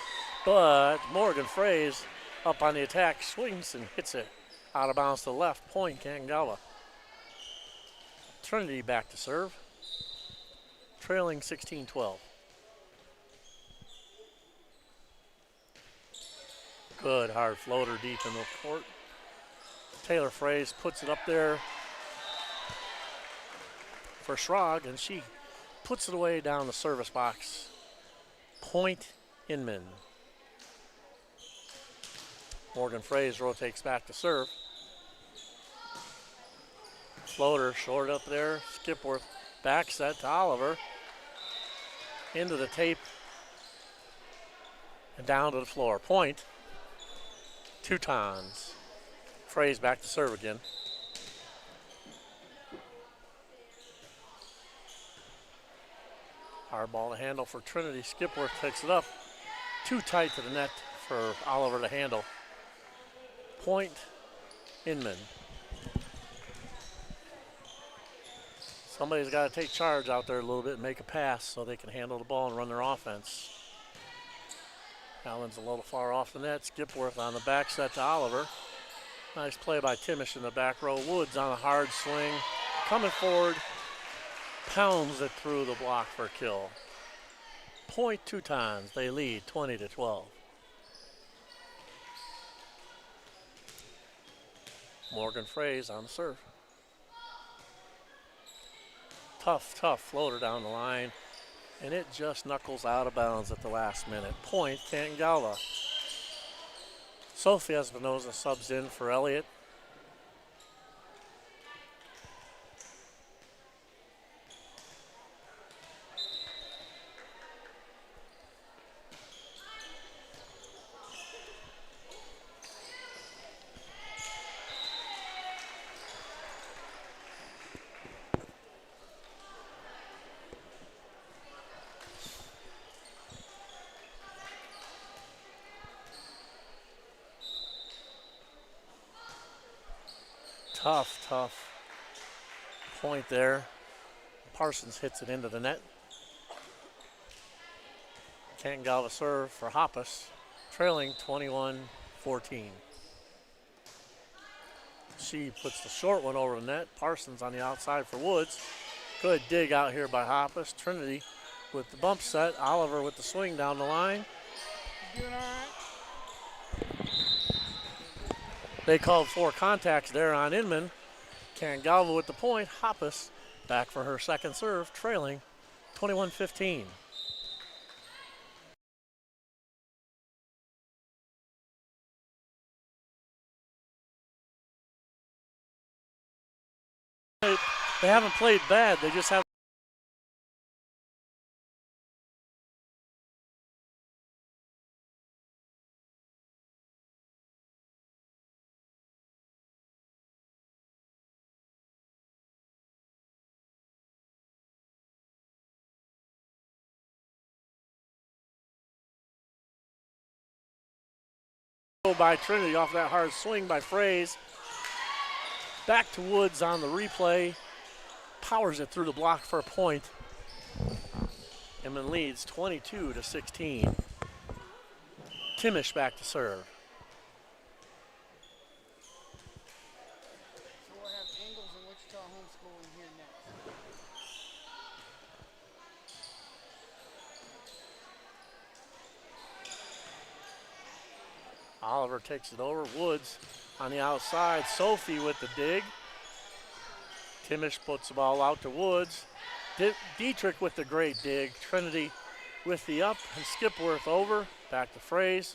But Morgan Fraze up on the attack, swings and hits it out of bounds to the left. Point Canton-Galva. Trinity back to serve. Trailing 16-12. Good hard floater deep in the court. Taylor Fraze puts it up there for Schrag, and she puts it away down the service box. Point Inman. Morgan Fraze rotates back to serve. Floater short up there. Skipworth back set to Oliver. Into the tape. And down to the floor. Point. Teutons. Fraze back to serve again. Hard ball to handle for Trinity. Skipworth picks it up. Too tight to the net for Oliver to handle. Point Inman. Somebody's got to take charge out there a little bit and make a pass so they can handle the ball and run their offense. Allen's a little far off the net. Skipworth on the back set to Oliver. Nice play by Timish in the back row. Woods on a hard swing. Coming forward. Pounds it through the block for a kill. Point Teutons. They lead 20-12. Morgan Fraze on the serve. Tough floater down the line. And it just knuckles out of bounds at the last minute. Point Canton-Galva. Sophie Espinoza subs in for Elliott. Tough point there. Parsons hits it into the net. Canton-Galva serve for Hoppus, trailing 21-14. She puts the short one over the net. Parsons on the outside for Woods. Good dig out here by Hoppus. Trinity with the bump set. Oliver with the swing down the line. Doing all right? They called 4 contacts there on Inman. Canton-Galva with the point. Hoppus back for her second serve, trailing 21-15. They haven't played bad. They just have by Trinity off that hard swing by Fraze. Back to Woods on the replay. Powers it through the block for a point. Inman leads 22-16. Timish back to serve. So we'll have Angles and Wichita homeschooling here next. Oliver takes it over. Woods on the outside. Sophie with the dig. Timish puts the ball out to Woods. Dietrich with the great dig. Trinity with the up and Skipworth over. Back to Fraze.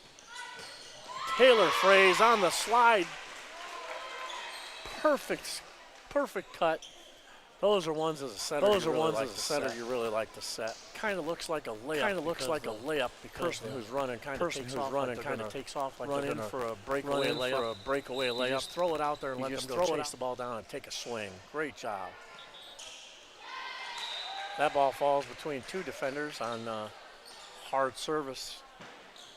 Taylor Fraze on the slide. Perfect cut. Those are ones as a setter. You really like to set. kind of looks like a layup. Kind of looks like a layup because Person the who's running kind of person takes who's off. running Like kind they're of gonna takes off like run they're in gonna for a run breakaway in layup. for a breakaway You layup. just throw it out there and You let just them go throw it chase out. the ball down and take a swing. Great job. That ball falls between two defenders on hard service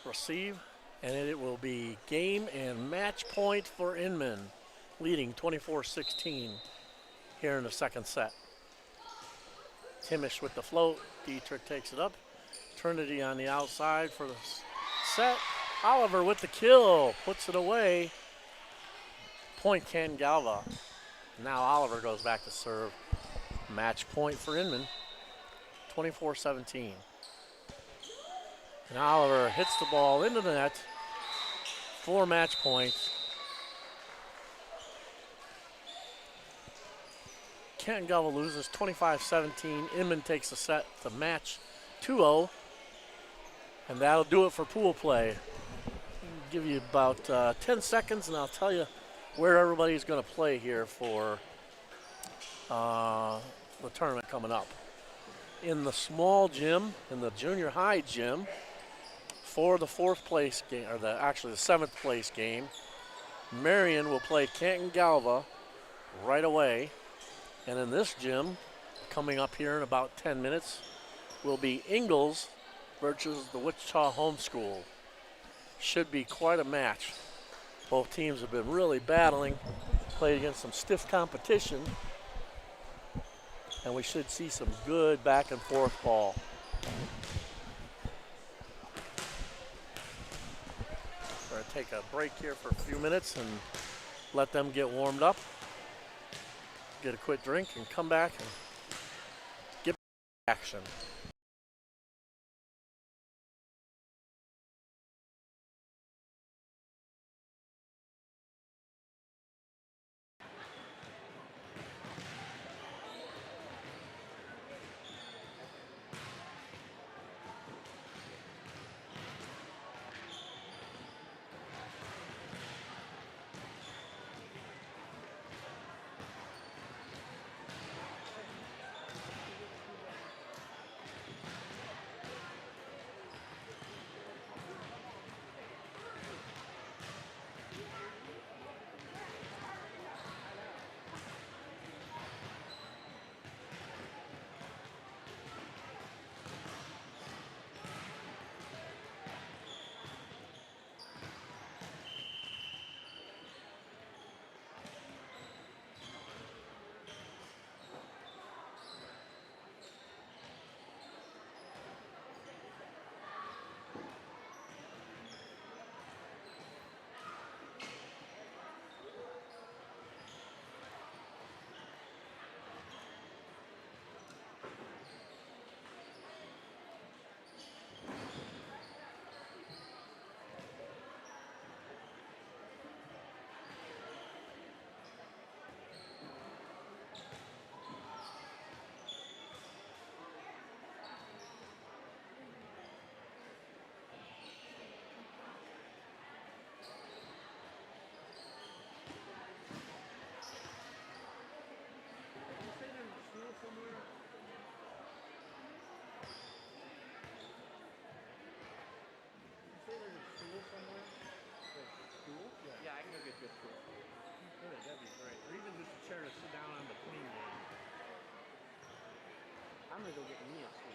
receive, and it will be game and match point for Inman, leading 24-16 here in the second set. Timish with the float. Dietrich takes it up. Trinity on the outside for the set. Oliver with the kill, puts it away. Point Canton-Galva. Now Oliver goes back to serve. Match point for Inman, 24-17. And Oliver hits the ball into the net for match point. Canton-Galva loses 25-17. Inman takes the set to match 2-0. And that'll do it for pool play. I'll give you about 10 seconds and I'll tell you where everybody's going to play here for the tournament coming up. In the small gym, in the junior high gym, for the fourth place game, or actually the seventh place game, Marion will play Canton-Galva right away. And in this gym, coming up here in about 10 minutes, will be Ingalls versus the Wichita Homeschool. Should be quite a match. Both teams have been really battling, played against some stiff competition, and we should see some good back and forth ball. We're going to take a break here for a few minutes and let them get warmed up, get a quick drink, and come back and get action. Yeah, I can go get you a stool. Good, that'd be great. Or even just a chair to sit down on between games. I'm gonna go get me a stool.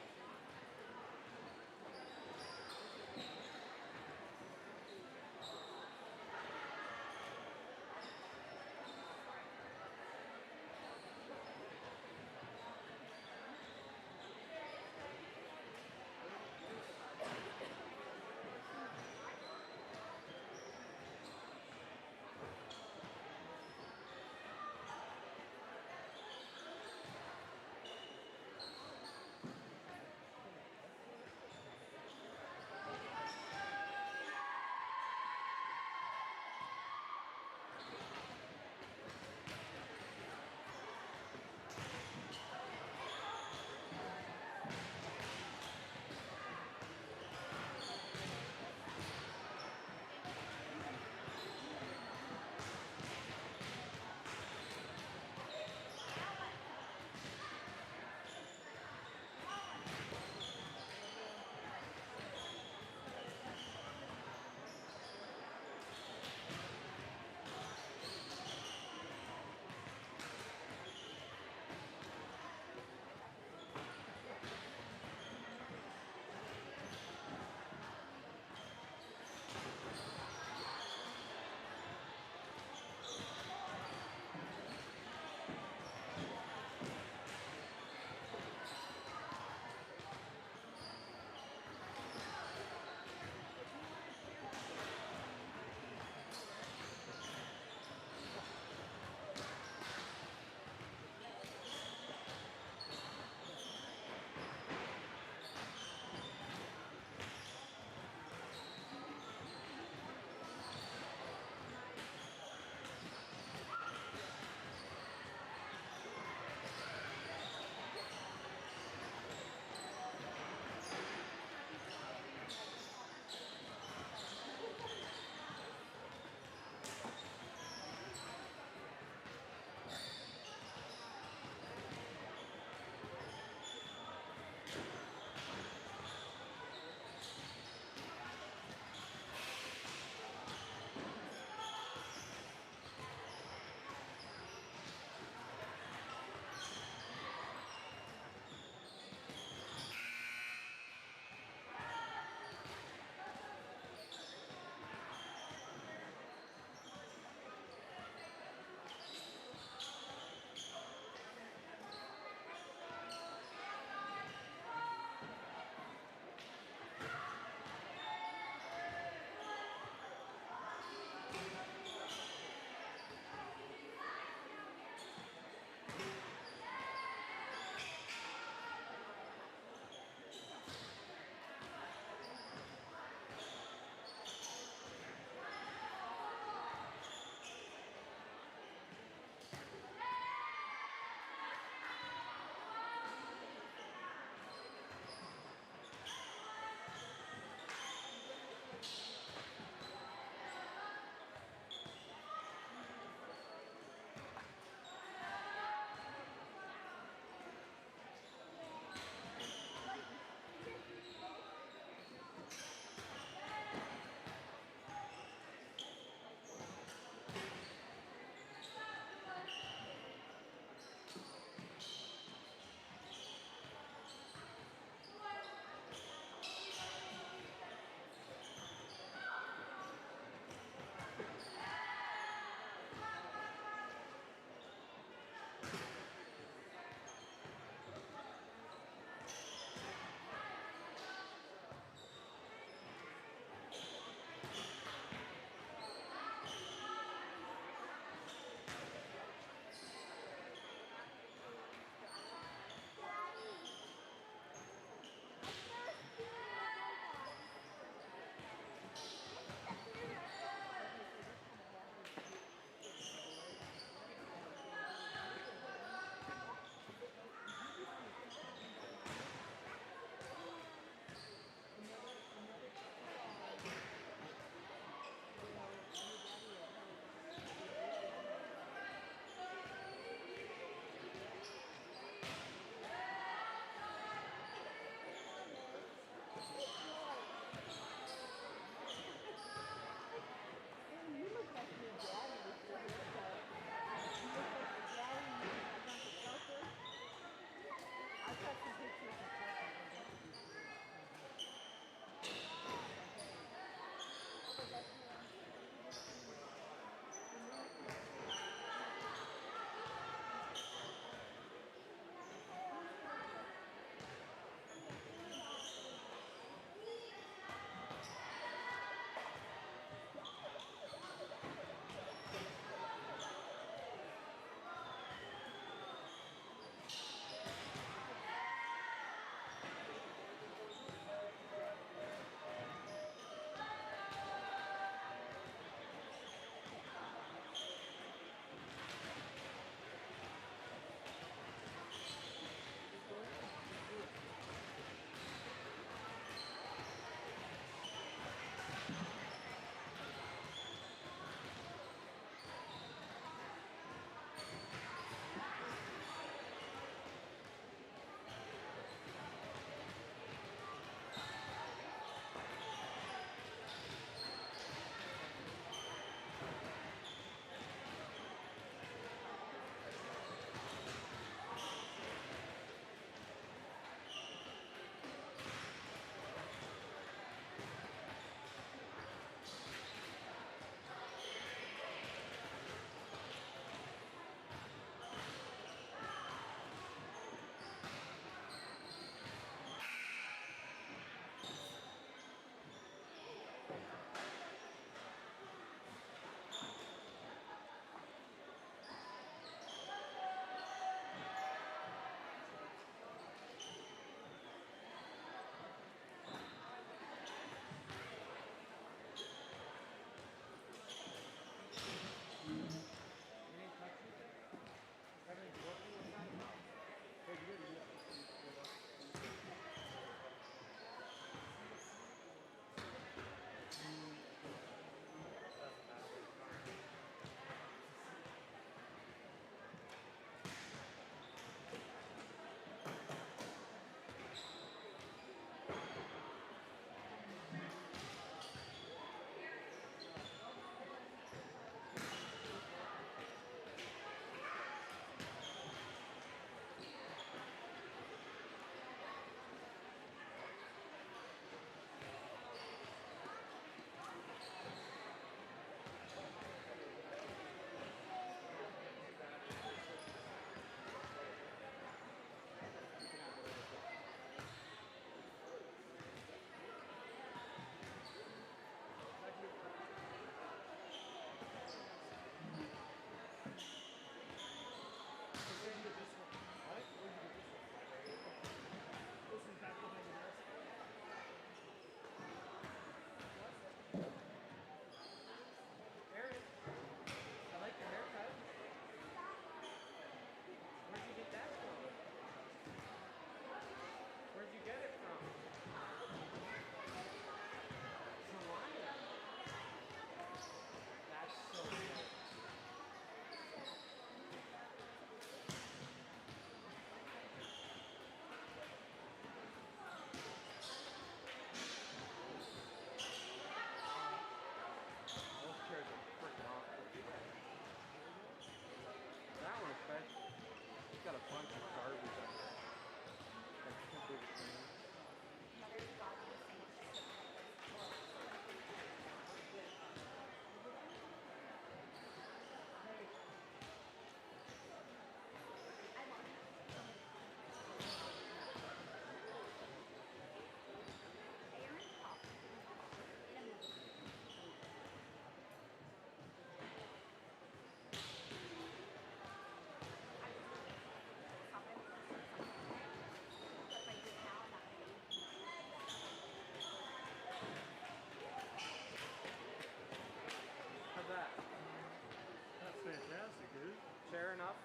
Fair enough.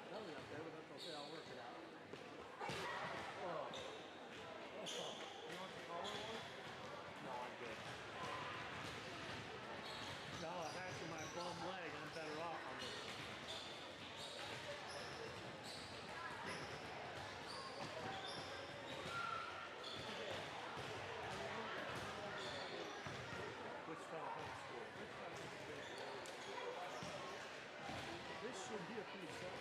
Belly up there, but that's okay. I'll work it out. Oh. You want the taller one? No, I'm good. No, actually, my bum leg, I'm better off on this one. Wichita High School. This should be a pretty soft match.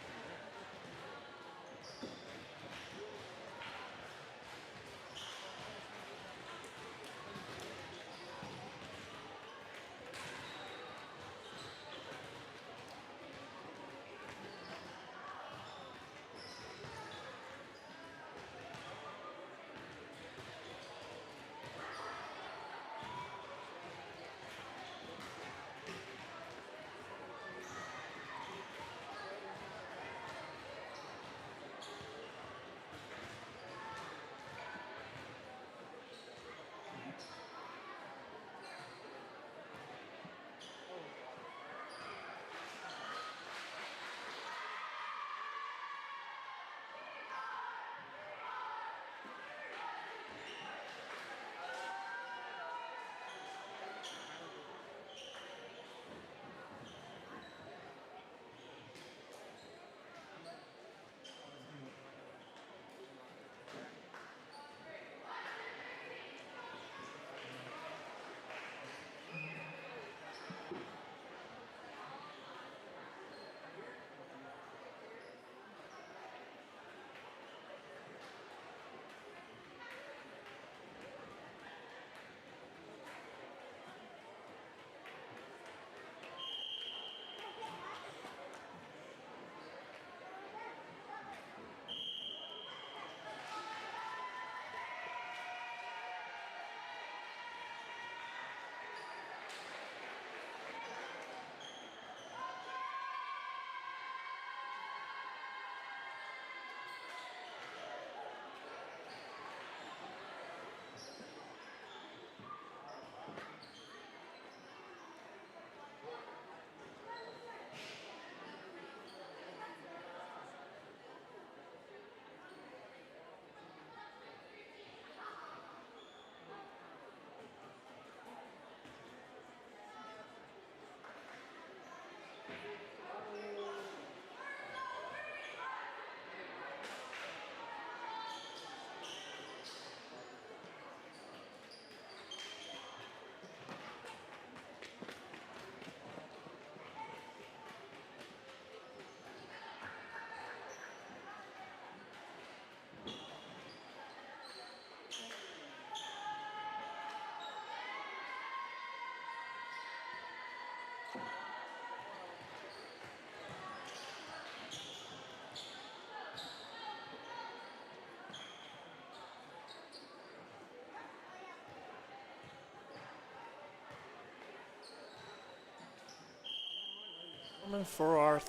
For our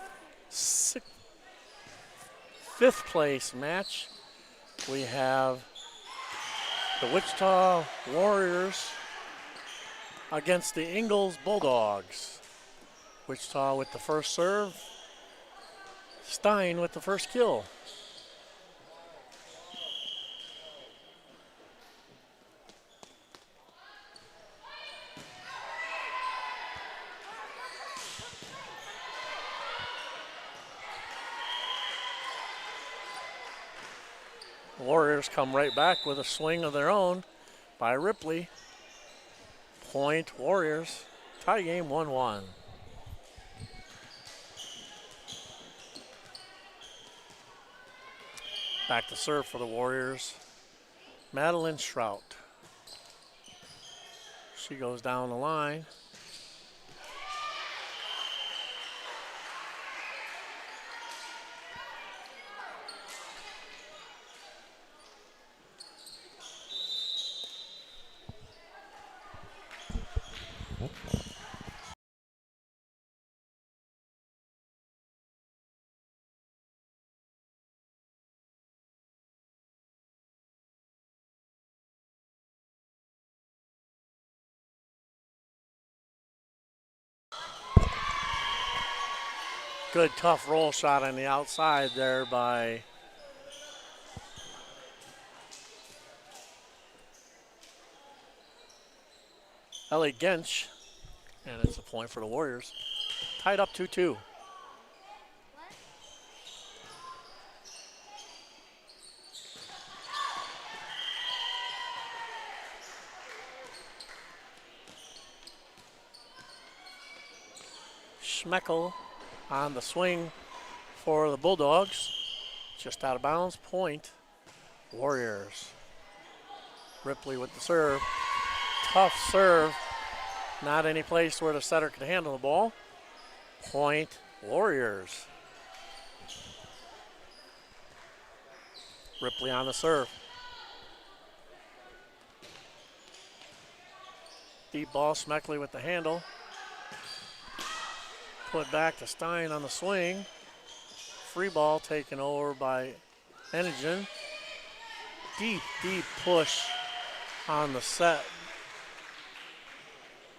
fifth place match, we have the Wichita Warriors against the Ingalls Bulldogs. Wichita with the first serve, Stein with the first kill. Warriors come right back with a swing of their own by Ripley. Point Warriors. Tie game 1-1. Back to serve for the Warriors. Madeline Shrout. She goes down the line. Good tough roll shot on the outside there by Ellie Gensch. And it's a point for the Warriors. Tied up 2-2. Schmeckel on the swing for the Bulldogs. Just out of bounds. Point. Warriors. Ripley with the serve. Tough serve. Not any place where the setter could handle the ball. Point. Warriors. Ripley on the serve. Deep ball. Smeckley with the handle. Put back to Stein on the swing. Free ball taken over by Enigen. Deep push on the set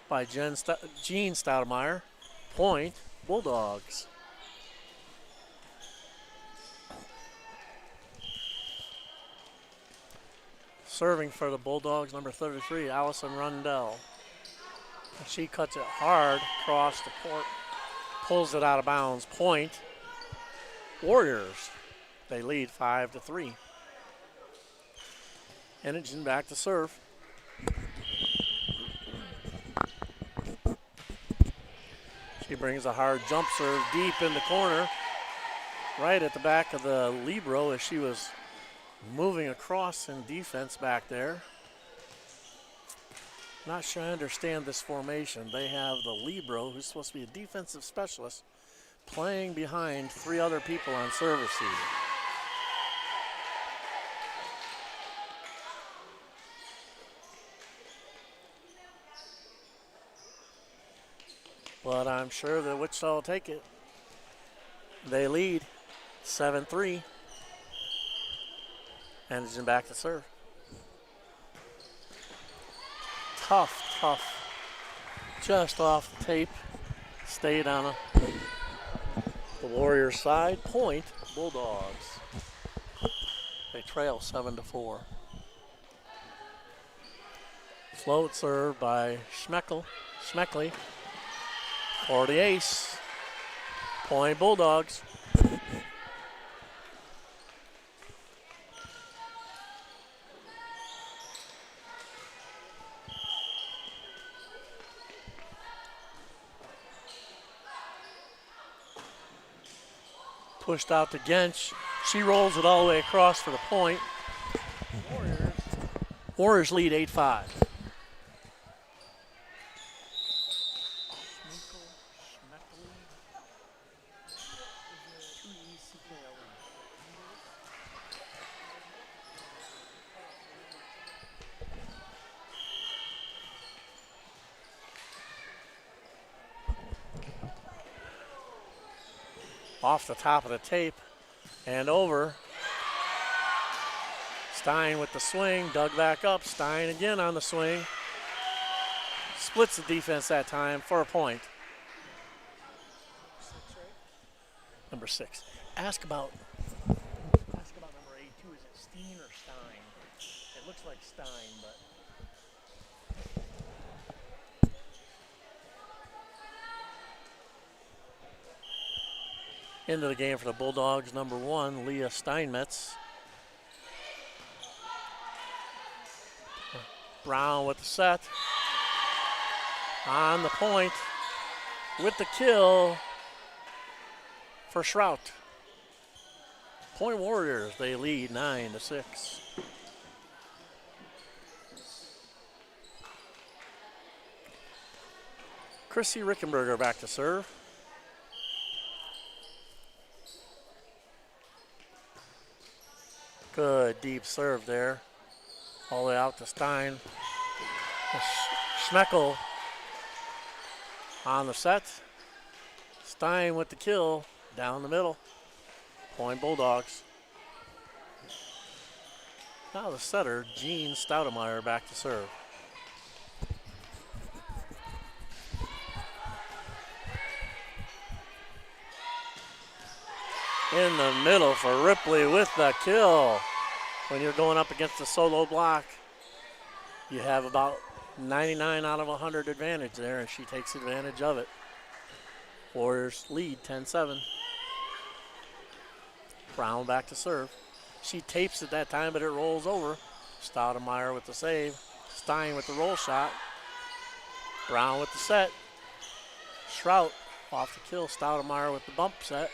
by Jean Stoudemire. Point, Bulldogs. Serving for the Bulldogs, number 33, Allison Rundell. She cuts it hard across the court, pulls it out of bounds. Point, Warriors. They lead 5-3. Enigen back to serve. She brings a hard jump serve deep in the corner, right at the back of the libero as she was moving across in defense back there. Not sure I understand this formation. They have the libero, who's supposed to be a defensive specialist, playing behind three other people on service receiver. But I'm sure that Wichita will take it. They lead 7-3. Enigen back to serve. Tough. Just off the tape. Stayed on the Warriors side. Point, Bulldogs. They trail 7-4. Float served by Schmeckley. For the ace. Point, Bulldogs. Pushed out to Gensch. She rolls it all the way across for the point. Warriors lead 8-5. Off the top of the tape and over. Stein with the swing, dug back up. Stein again on the swing. Splits the defense that time for a point. Number 6. Ask about number 8 too. Is it Steen or Stein? It looks like Stein, but into the game for the Bulldogs, number 1, Leah Steinmetz. Brown with the set. On the point with the kill for Schrout. Point Warriors, they lead 9-6. Chrissy Rickenberger back to serve. Good deep serve there. All the way out to Stein. Schmeckel on the set. Stein with the kill down the middle. Point Bulldogs. Now the setter, Jean Stoudemire, back to serve. in the middle for Ripley with the kill. When you're going up against a solo block, you have about 99 out of 100 advantage there, and she takes advantage of it. Warriors lead 10-7. Brown back to serve. She tapes it that time, but it rolls over. Stoudemire with the save. Stein with the roll shot. Brown with the set. Shrout off the kill. Stoudemire with the bump set.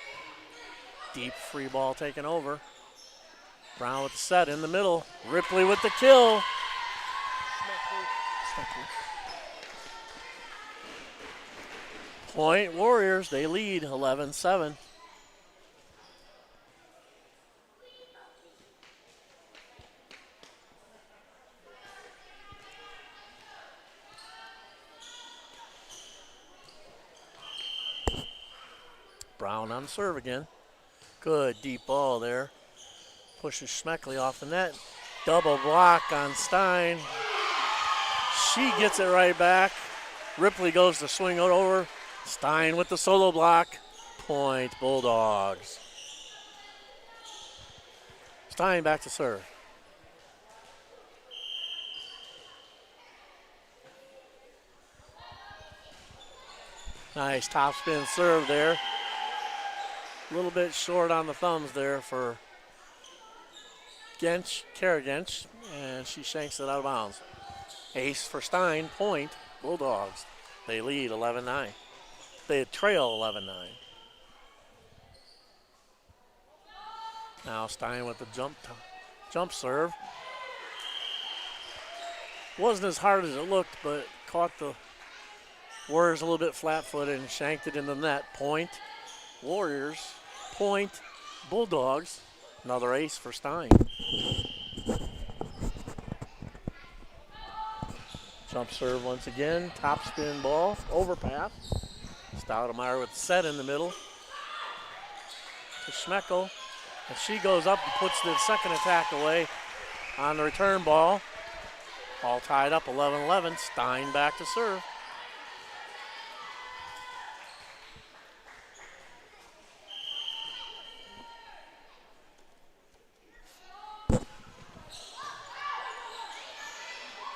Deep free ball taken over. Brown with the set in the middle. Ripley with the kill. Point Warriors, they lead 11-7. Brown on serve again. Good deep ball there. Pushes Schmeckley off the net. Double block on Stein. She gets it right back. Ripley goes to swing it over. Stein with the solo block. Point Bulldogs. Stein back to serve. Nice top spin serve there. A little bit short on the thumbs there for Kara Gensch, and she shanks it out of bounds. Ace for Stein, point, Bulldogs. They lead 11-9. They trail 11-9. Now Stein with the jump serve. Wasn't as hard as it looked, but caught the Warriors a little bit flat-footed and shanked it in the net. Point, Warriors, point, Bulldogs. Another ace for Stein. Jump serve once again. Top spin ball. Overpass. Stoudemire with the set in the middle. To Schmeckel. And she goes up and puts the second attack away on the return ball. All tied up 11-11. Stein back to serve.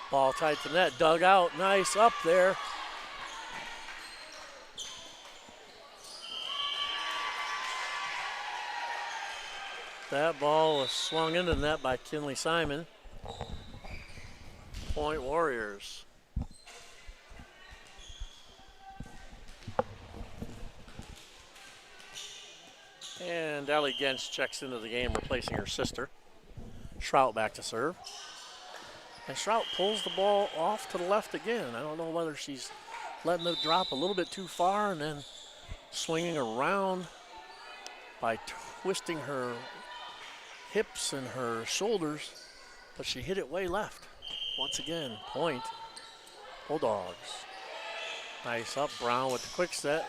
Ball tight to net, dug out, nice up there. That ball was swung into the net by Kinley Simon. Point Warriors. And Ellie Gensch checks into the game, replacing her sister. Shrout back to serve. And Shrout pulls the ball off to the left again. I don't know whether she's letting it drop a little bit too far and then swinging around by twisting her hips and her shoulders, but she hit it way left. Once again, point, Bulldogs. Nice up, Brown with the quick set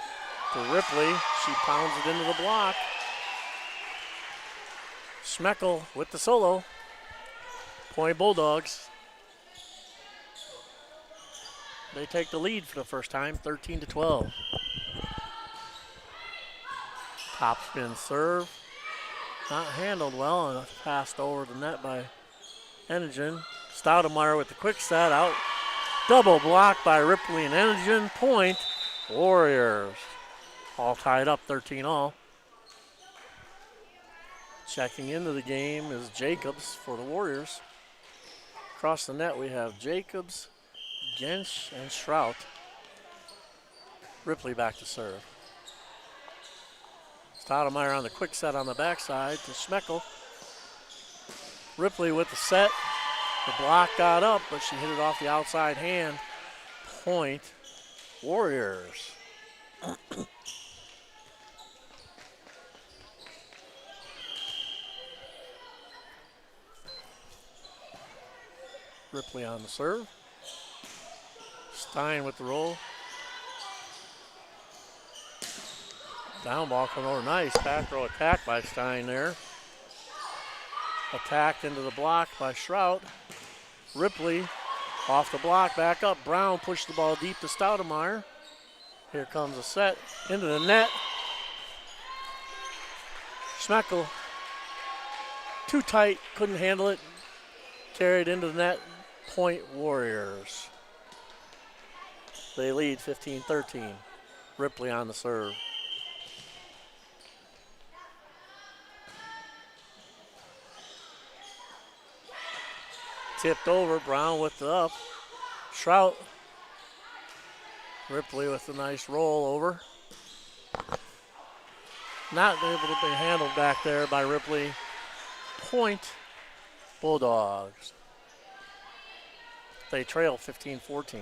to Ripley. She pounds it into the block. Schmeckel with the solo. Point Bulldogs. They take the lead for the first time, 13-12. Top spin serve. Not handled well and passed over the net by Enigen. Stoudemire with the quick set out. Double block by Ripley and Enigen. Point Warriors. All tied up 13-all. Checking into the game is Jacobs for the Warriors. Across the net we have Jacobs, Gensch, and Shrout. Ripley back to serve. Stoudemire on the quick set on the backside to Schmeckel. Ripley with the set. The block got up, but she hit it off the outside hand. Point Warriors. Ripley on the serve. Stein with the roll. Down ball coming over. Nice back row attack by Stein there. Attacked into the block by Shrout. Ripley off the block, back up. Brown pushed the ball deep to Stoudemire. Here comes a set into the net. Schmeckel, too tight, couldn't handle it. Carried into the net. Point Warriors. They lead 15-13. Ripley on the serve. Tipped over, Brown with the up. Trout. Ripley with a nice roll over. Not able to be handled back there by Ripley. Point Bulldogs. They trail 15-14.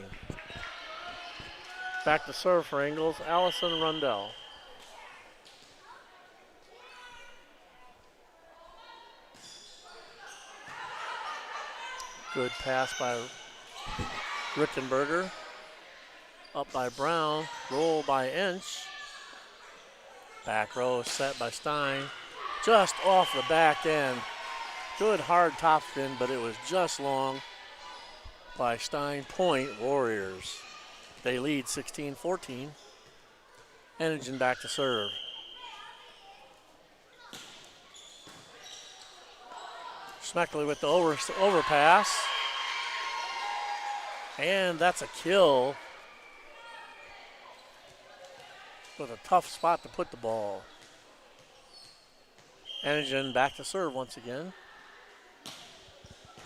Back to serve for Ingles, Allison Rundell. Good pass by Rickenberger. Up by Brown, roll by Inch. Back row set by Stein. Just off the back end. Good hard topspin, but it was just long by Stein. Point Warriors. They lead 16-14. Enigen back to serve. Smeckley with the overpass. And that's a kill. With a tough spot to put the ball. Enigen back to serve once again.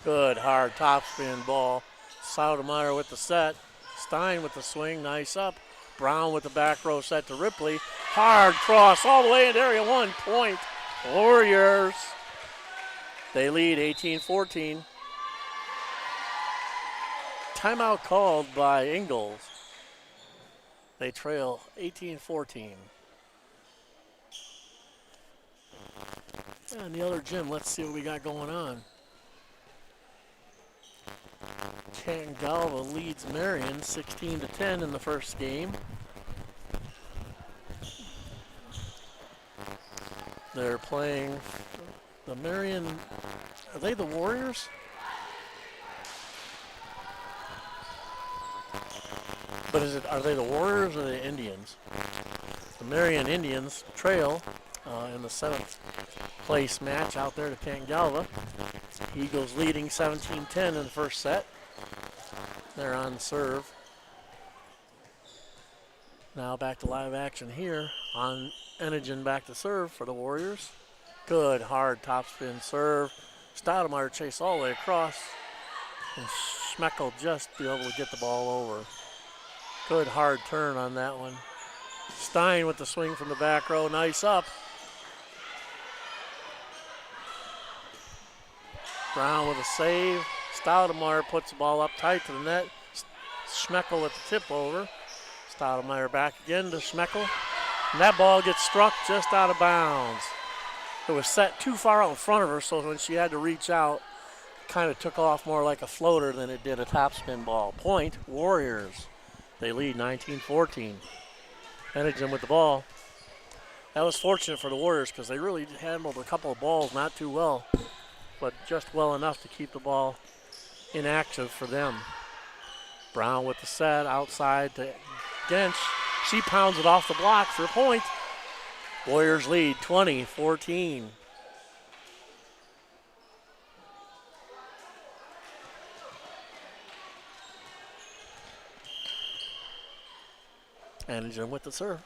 Good hard topspin ball. Saudemeyer with the set. Stein with the swing, nice up. Brown with the back row set to Ripley. Hard cross all the way into area 1. Point Warriors. They lead 18-14. Timeout called by Ingles. They trail 18-14. In the other gym, let's see what we got going on. Canton-Galva leads Marion 16-10 in the first game. They're playing the Marion. Are they the Warriors? But are they the Warriors or the Indians? The Marion Indians trail in the 7th place match out there to Canton-Galva. Eagles leading 17-10 in the first set. They're on serve. Now back to live action here on Enigen back to serve for the Warriors. Good hard topspin serve. Stoudemire chase all the way across. And Schmeckel just be able to get the ball over. Good hard turn on that one. Stein with the swing from the back row. Nice up. Brown with a save. Stoudemire puts the ball up tight to the net. Schmeckel with the tip over. Stoudemire back again to Schmeckel. And that ball gets struck just out of bounds. It was set too far out in front of her, so when she had to reach out, it kind of took off more like a floater than it did a topspin ball. Point Warriors. They lead 19-14. Enigen with the ball. That was fortunate for the Warriors because they really handled a couple of balls not too well, but just well enough to keep the ball inactive for them. Brown with the set outside to Dench. She pounds it off the block for a point. Warriors lead 20-14. Enigen with the serve.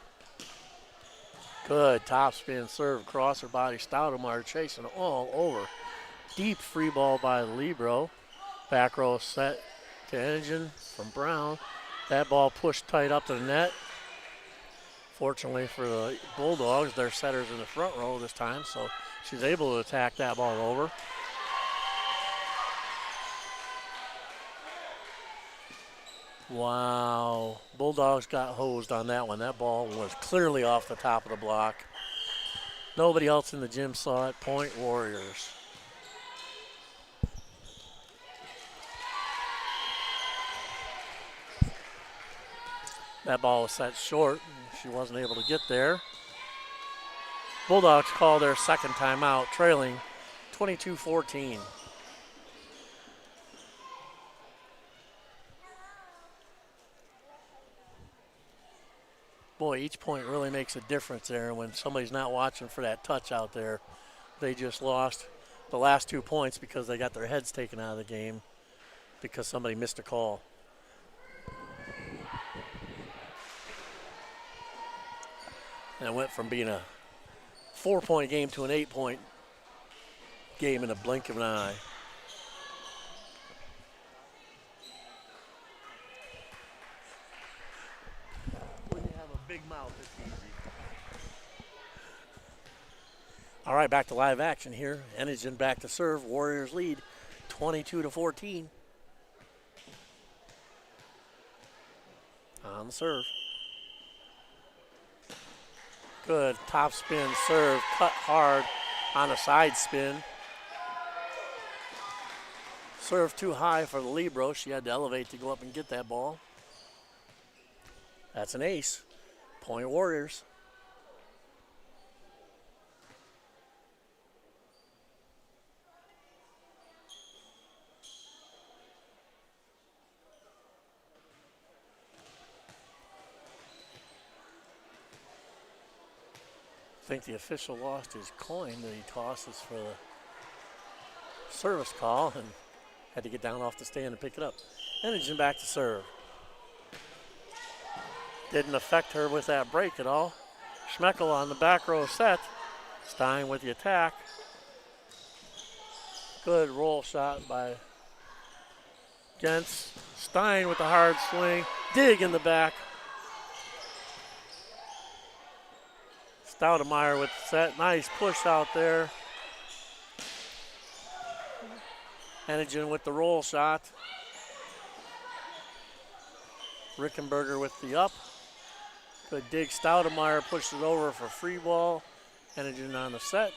Good topspin serve across her body. Stoudemire chasing all over. Deep free ball by Libro. Back row set to Enigen from Brown. That ball pushed tight up to the net. Fortunately for the Bulldogs, their setter's in the front row this time, so she's able to attack that ball over. Wow, Bulldogs got hosed on that one. That ball was clearly off the top of the block. Nobody else in the gym saw it. Point Warriors. That ball was set short. She wasn't able to get there. Bulldogs call their second timeout, trailing 22-14. Boy, each point really makes a difference there. When somebody's not watching for that touch out there, they just lost the last 2 points because they got their heads taken out of the game because somebody missed a call. And it went from being a 4-point game to an 8-point game in a blink of an eye. When you have a big mouth, it's easy. All right, back to live action here. Enigen back to serve. Warriors lead 22-14. On the serve. Good top spin serve, cut hard on a side spin. Serve too high for the libero. She had to elevate to go up and get that ball. That's an ace. Point Warriors. I think the official lost his coin that he tosses for the service call and had to get down off the stand and pick it up. Enigen back to serve. Didn't affect her with that break at all. Schmeckel on the back row set. Stein with the attack. Good roll shot by Gentz. Stein with the hard swing. Dig in the back. Stoudemeyer with the set. Nice push out there. Enigen with the roll shot. Rickenberger with the up. Good dig. Stoudemeyer pushed it over for free ball. Enigen on the set.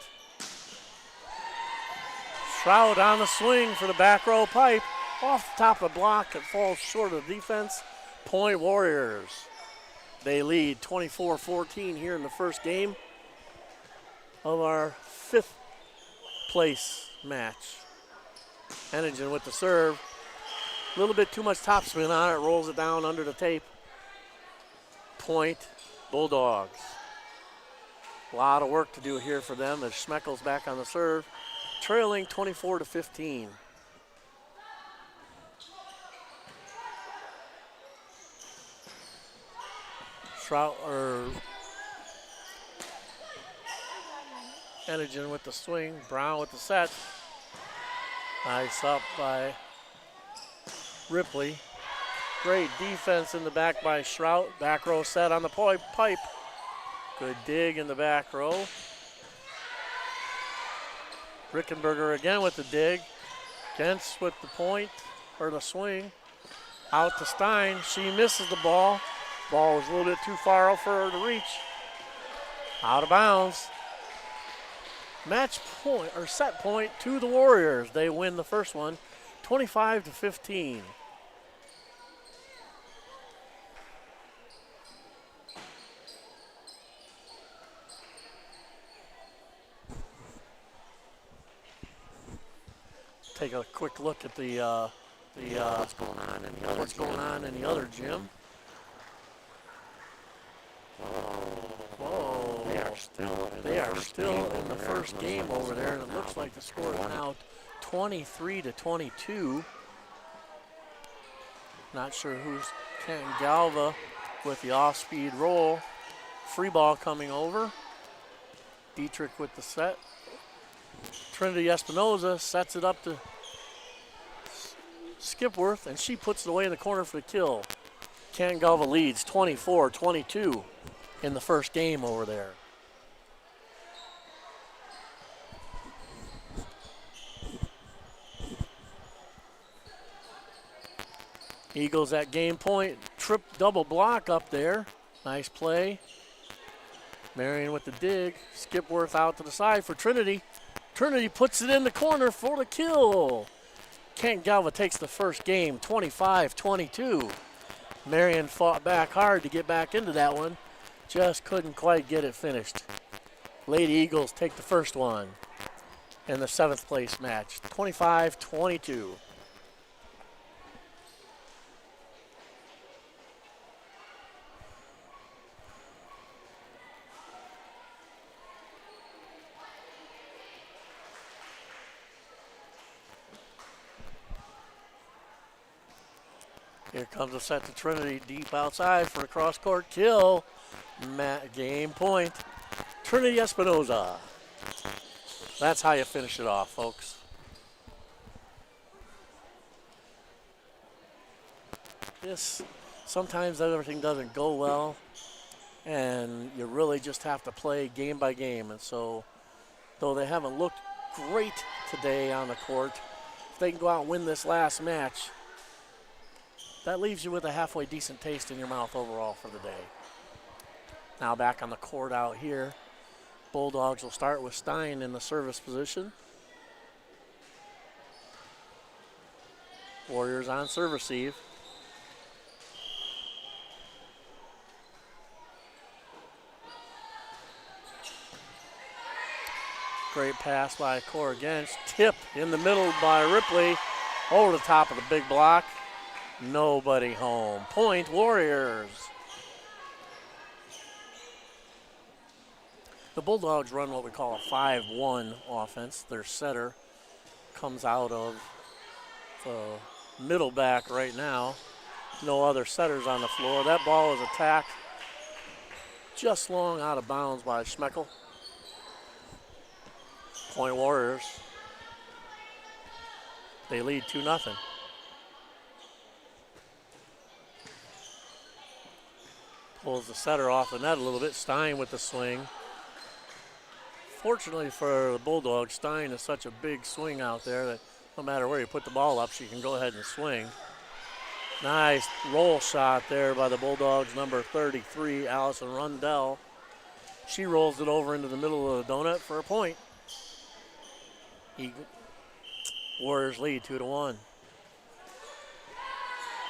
Shroud on the swing for the back row pipe. Off the top of the block. It falls short of defense. Point Warriors. They lead 24-14 here in the first game of our 5th place match. Enigen with the serve. A little bit too much topspin on it. Rolls it down under the tape. Point Bulldogs. A lot of work to do here for them as Schmeckel's back on the serve. Trailing 24-15. Enigen with the swing. Brown with the set. Nice up by Ripley. Great defense in the back by Shrout. Back row set on the pipe. Good dig in the back row. Rickenberger again with the dig. Gentz with the point, or the swing. Out to Stein. She misses the ball. Ball was a little bit too far out for her to reach. Out of bounds. Match point, or set point to the Warriors. They win the first one, 25-15. Take a quick look at what's going on in the other gym. Whoa. They are still in the first game over there, and it looks like the score is now 23-22. Not sure who's Canton-Galva with the off-speed roll. Free ball coming over. Dietrich with the set. Trinity Espinoza sets it up to Skipworth, and she puts it away in the corner for the kill. Canton-Galva leads 24-22 in the first game over there. Eagles at game point. Trip double block up there. Nice play. Marion with the dig. Skipworth out to the side for Trinity. Trinity puts it in the corner for the kill. Canton-Galva takes the first game, 25-22. Marion fought back hard to get back into that one. Just couldn't quite get it finished. Lady Eagles take the first one in the 7th place match, 25-22. Here comes a set to Trinity deep outside for a cross-court kill. Game point. Trinity Espinoza. That's how you finish it off, folks. Sometimes everything doesn't go well, and you really just have to play game by game. And so, though they haven't looked great today on the court, if they can go out and win this last match, that leaves you with a halfway decent taste in your mouth overall for the day. Now back on the court out here, Bulldogs will start with Stein in the service position. Warriors on serve receive. Great pass by Cora Gensch. Tip in the middle by Ripley. Over the top of the big block. Nobody home. Point Warriors. The Bulldogs run what we call a 5-1 offense. Their setter comes out of the middle back right now. No other setters on the floor. That ball is attacked just long out of bounds by Schmeckel. Point Warriors. They lead 2-0. Pulls the setter off the net a little bit. Stein with the swing. Fortunately for the Bulldogs, Stein is such a big swing out there that no matter where you put the ball up, she can go ahead and swing. Nice roll shot there by the Bulldogs, number 33, Allison Rundell. She rolls it over into the middle of the donut for a point. Warriors lead 2-1.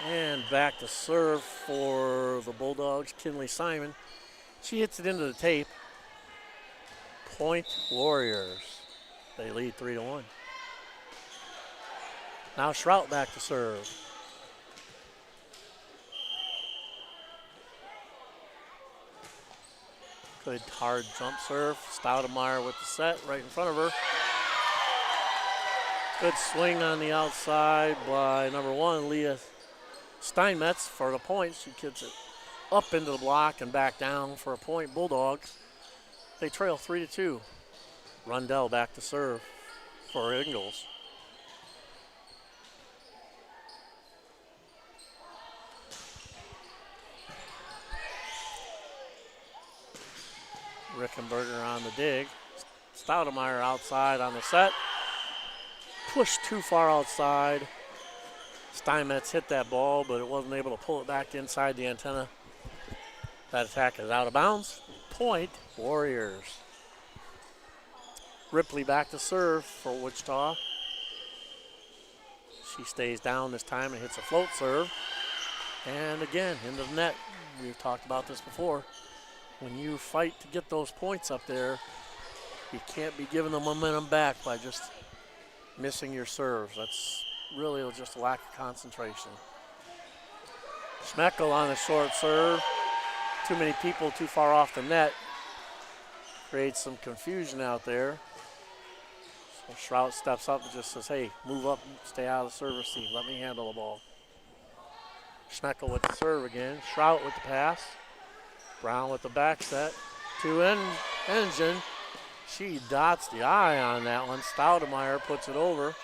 And back to serve for the Bulldogs, Kinley Simon. She hits it into the tape. Point Warriors. They lead 3-1. Now Schrout back to serve. Good hard jump serve. Stoudemeyer with the set right in front of her. Good swing on the outside by number 1, Leah Steinmetz for the point. She gets it up into the block and back down for a point. Bulldogs, they trail 3-2. Rundell back to serve for Ingalls. Rickenberger on the dig. Stoudemeyer outside on the set. Pushed too far outside. Steinmetz hit that ball, but it wasn't able to pull it back inside the antenna. That attack is out of bounds. Point Warriors. Ripley back to serve for Wichita. She stays down this time and hits a float serve. And again, into the net. We've talked about this before. When you fight to get those points up there, you can't be giving the momentum back by just missing your serves. That's really just a lack of concentration. Schmeckel on the short serve. Too many people too far off the net. Creates some confusion out there. So Schrout steps up and just says, hey, move up, stay out of the serve receive. Let me handle the ball. Schmeckel with the serve again. Schrout with the pass. Brown with the back set to Engine. She dots the I on that one. Stoudemeyer puts it over.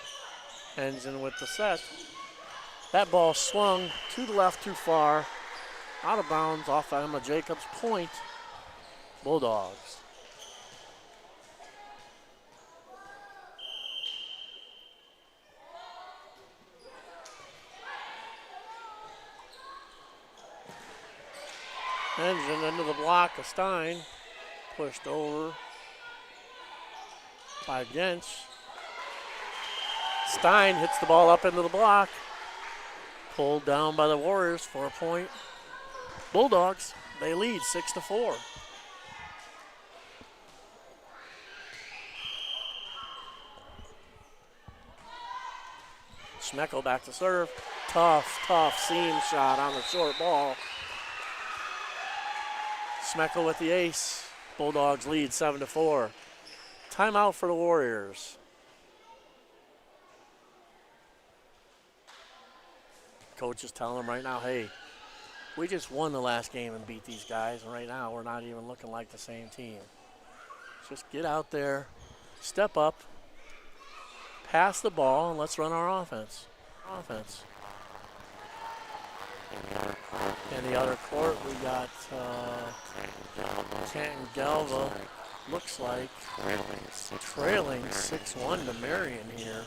Engine with the set. That ball swung to the left too far. Out of bounds off Emma Jacobs. Point Bulldogs. Engine into the block of Stein. Pushed over by Gensch. Stein hits the ball up into the block. Pulled down by the Warriors for a point. Bulldogs, they lead 6-4. Schmeckel back to serve. Tough seam shot on the short ball. Schmeckel with the ace. Bulldogs lead 7-4. Timeout for the Warriors. Coach is telling them right now, hey, we just won the last game and beat these guys, and right now we're not even looking like the same team. Just get out there, step up, pass the ball, and let's run our offense. In the other court, we got Canton-Galva, looks like, trailing 6-1 to Marion here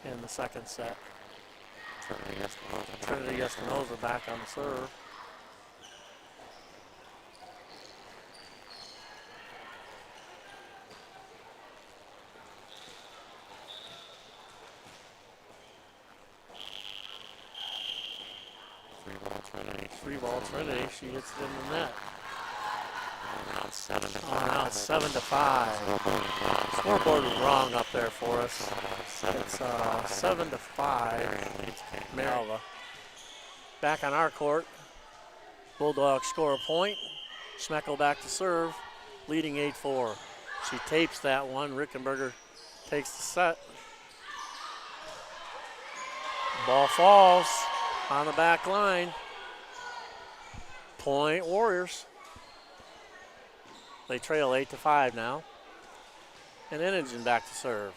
in the second set. Trinity Espinoza back on the serve. Free ball Trinity. She hits it in the net. Now it's 7-5. Scoreboard was wrong up there for us. It's 7-5. Marion. Back on our court. Bulldogs score a point. Schmeckel back to serve, leading 8-4. She tapes that one. Rickenberger takes the set. Ball falls on the back line. Point Warriors. They trail 8-5 now. And Inogen back to serve.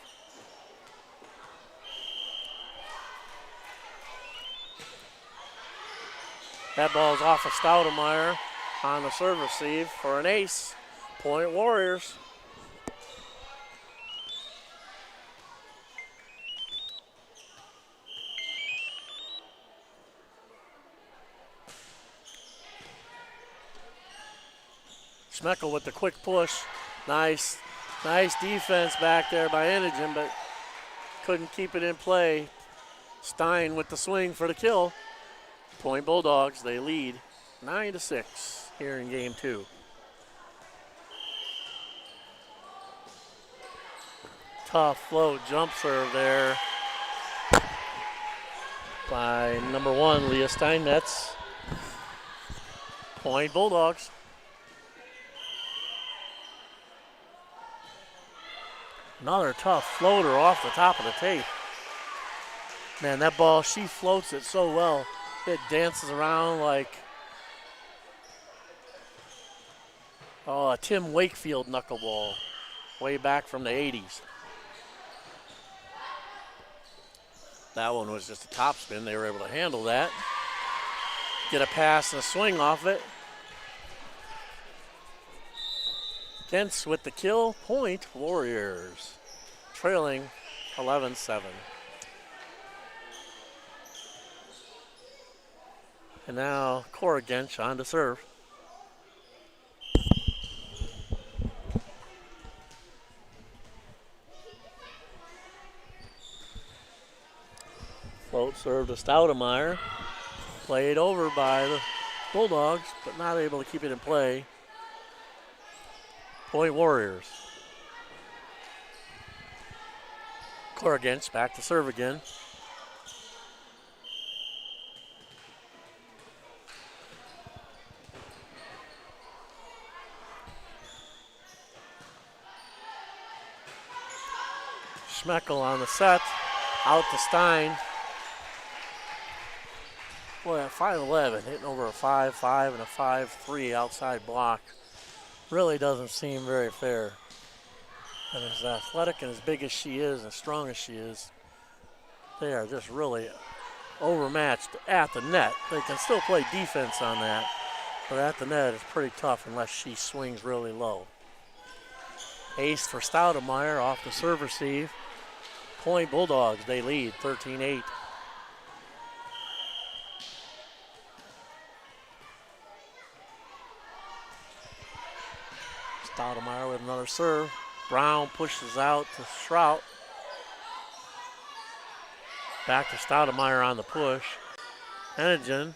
That ball's off of Stoudemeyer on the serve receive for an ace. Point Warriors. Schmeckel with the quick push. Nice defense back there by Inogen, but couldn't keep it in play. Stein with the swing for the kill. Point Bulldogs, they lead 9-6 here in game 2. Tough float jump serve there by number 1, Leah Steinmetz. Point Bulldogs. Another tough floater off the top of the tape. Man, that ball, she floats it so well. It dances around like a Tim Wakefield knuckleball way back from the 80s. That one was just a topspin. They were able to handle that. Get a pass and a swing off it. Kentz with the kill. Point Warriors. Trailing 11-7. And now Cora Gensch on to serve. Float serve to Stoudemeyer. Played over by the Bulldogs, but not able to keep it in play. Point Warriors. Cora Gensch back to serve again. Schmeckel on the set, out to Stein. Boy, at 5'11", hitting over a 5'5" and a 5'3" outside block really doesn't seem very fair. And as athletic and as big as she is, as strong as she is, they are just really overmatched at the net. They can still play defense on that, but at the net it's pretty tough unless she swings really low. Ace for Stoudemeyer off the serve receive. Point Bulldogs, they lead 13-8. Stoudemeyer with another serve. Brown pushes out to Schrout. Back to Stoudemeyer on the push. Inogen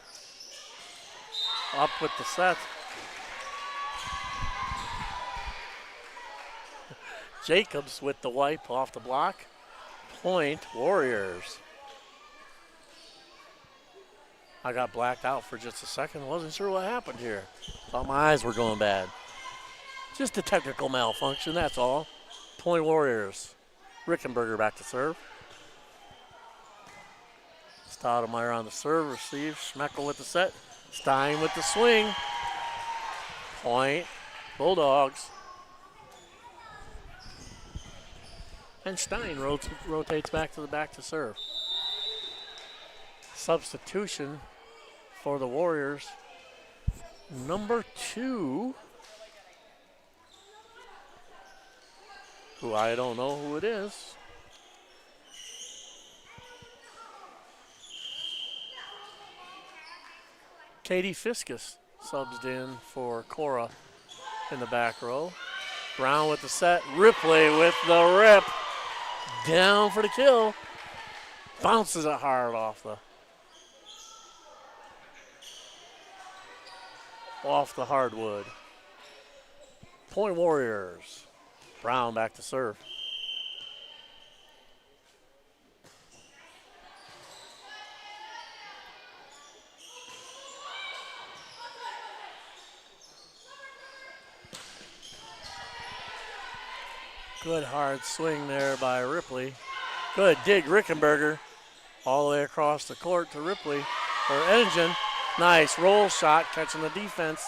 up with the set. Jacobs with the wipe off the block. Point Warriors. I got blacked out for just a second. Wasn't sure what happened here. Thought my eyes were going bad. Just a technical malfunction, that's all. Point Warriors. Rickenberger back to serve. Stoudemire on the serve, receive. Schmeckel with the set. Stein with the swing. Point, Bulldogs. And Stein rotates back to serve. Substitution for the Warriors. Number 2, who I don't know who it is. Katie Fiskus subs in for Cora in the back row. Brown with the set. Ripley with the rip. Down for the kill. Bounces it hard off the hardwood. Point Warriors. Brown back to serve. Good hard swing there by Ripley. Good dig, Rickenberger. All the way across the court to Ripley, or Engine. Nice roll shot, catching the defense.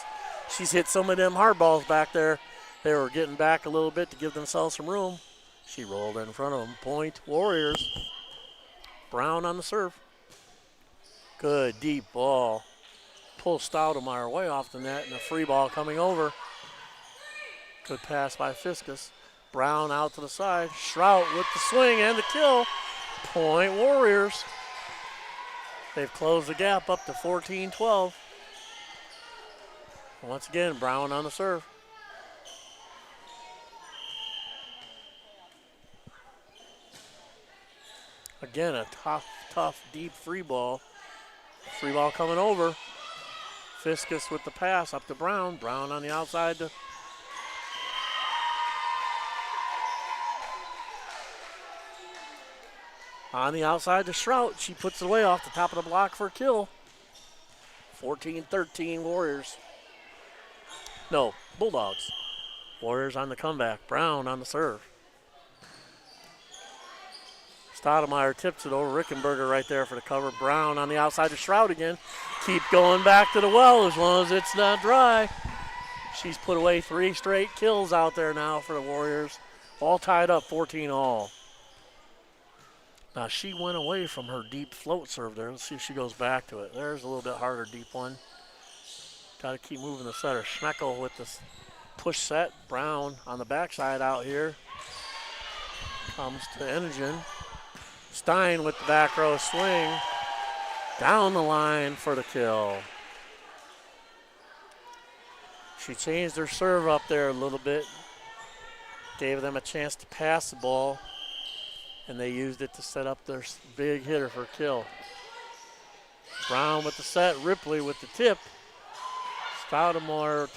She's hit some of them hard balls back there. They were getting back a little bit to give themselves some room. She rolled in front of them. Point Warriors. Brown on the serve. Good deep ball. Pulls Stoudemire way off the net, and a free ball coming over. Good pass by Fiskus. Brown out to the side. Shrout with the swing and the kill. Point Warriors. They've closed the gap up to 14-12. Once again, Brown on the serve. Again, a tough, deep free ball. Free ball coming over. Fiskus with the pass up to Brown. Brown on the outside to Shrout. She puts it away off the top of the block for a kill. 14-13 Warriors. No, Bulldogs. Warriors on the comeback. Brown on the serve. Stoudemire tips it over. Rickenberger right there for the cover. Brown on the outside to Shrout again. Keep going back to the well as long as it's not dry. She's put away 3 straight kills out there now for the Warriors. All tied up, 14-all. Now she went away from her deep float serve there. Let's see if she goes back to it. There's a little bit harder deep one. Got to keep moving the setter. Schmeckel with the push set. Brown on the backside out here. Comes to Engine. Stein with the back row swing. Down the line for the kill. She changed her serve up there a little bit. Gave them a chance to pass the ball. And they used it to set up their big hitter for a kill. Brown with the set. Ripley with the tip. Stoudemire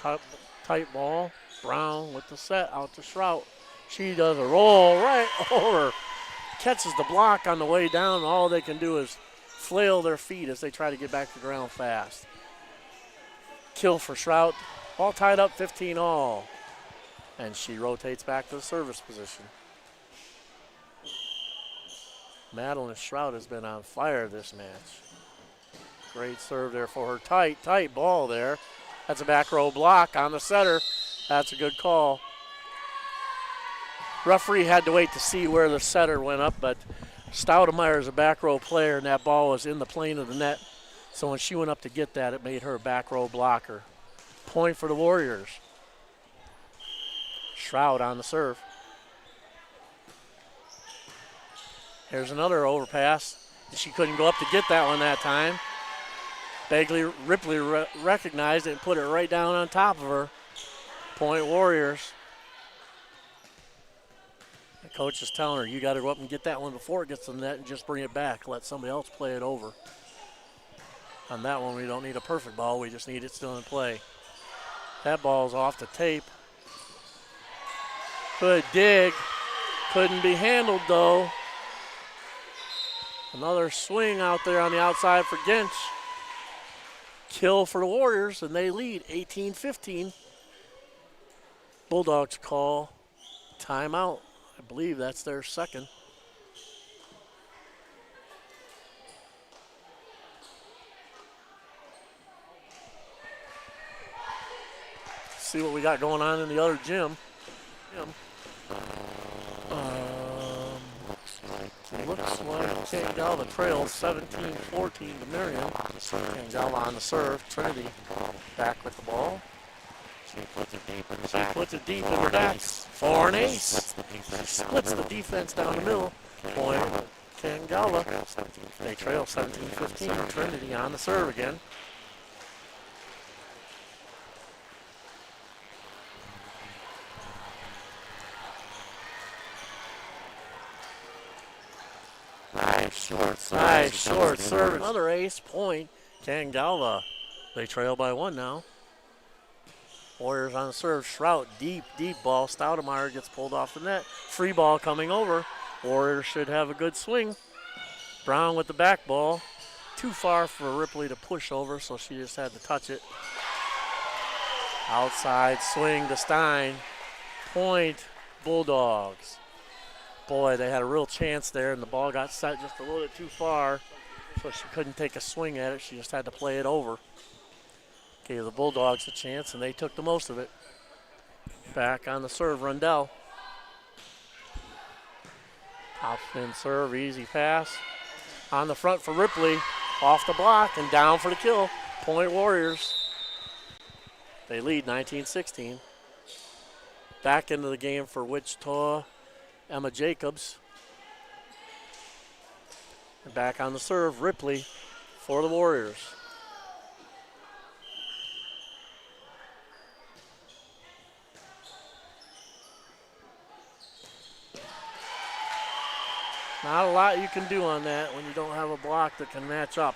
tight ball. Brown with the set out to Shrout. She does a roll right over. Catches the block on the way down. All they can do is flail their feet as they try to get back to the ground fast. Kill for Shrout. All tied up, 15-all. And she rotates back to the service position. Madeline Shrout has been on fire this match. Great serve there for her. Tight ball there. That's a back row block on the setter. That's a good call. Referee had to wait to see where the setter went up, but Stoudemire is a back row player, and that ball was in the plane of the net. So when she went up to get that, it made her a back row blocker. Point for the Warriors. Shrout on the serve. Here's another overpass. She couldn't go up to get that one that time. Ripley recognized it and put it right down on top of her. Point Warriors. The coach is telling her, you got to go up and get that one before it gets to the net and just bring it back. Let somebody else play it over. On that one, we don't need a perfect ball. We just need it still in play. That ball's off the tape. Good dig. Couldn't be handled, though. Another swing out there on the outside for Gensch. Kill for the Warriors, and they lead 18-15. Bulldogs call timeout. I believe that's their second. see what we got going on in the other gym. Looks like Canton-Galva trails 17-14 to Marion. Canton-Galva on the serve. Trinity back with the ball. She puts it deep in the backs for an ace. She splits the defense down the middle. Point Canton-Galva. They trail 17-15. Trinity on the serve again. Nice short serve. Another ace. Point Canton-Galva. They trail by one now. Warriors on the serve. Shrout, deep ball. Stoudemire gets pulled off the net. Free ball coming over. Warriors should have a good swing. Brown with the back ball. Too far for Ripley to push over, so she just had to touch it. Outside swing to Stein. Point Bulldogs. Boy, they had a real chance there, and the ball got set just a little bit too far, so she couldn't take a swing at it. She just had to play it over. Gave the Bulldogs a chance, and they took the most of it. Back on the serve, Rundell. Top spin serve, easy pass. On the front for Ripley, off the block and down for the kill. Point Warriors. They lead 19-16. Back into the game for Wichita, Emma Jacobs. And back on the serve, Ripley for the Warriors. Not a lot you can do on that when you don't have a block that can match up.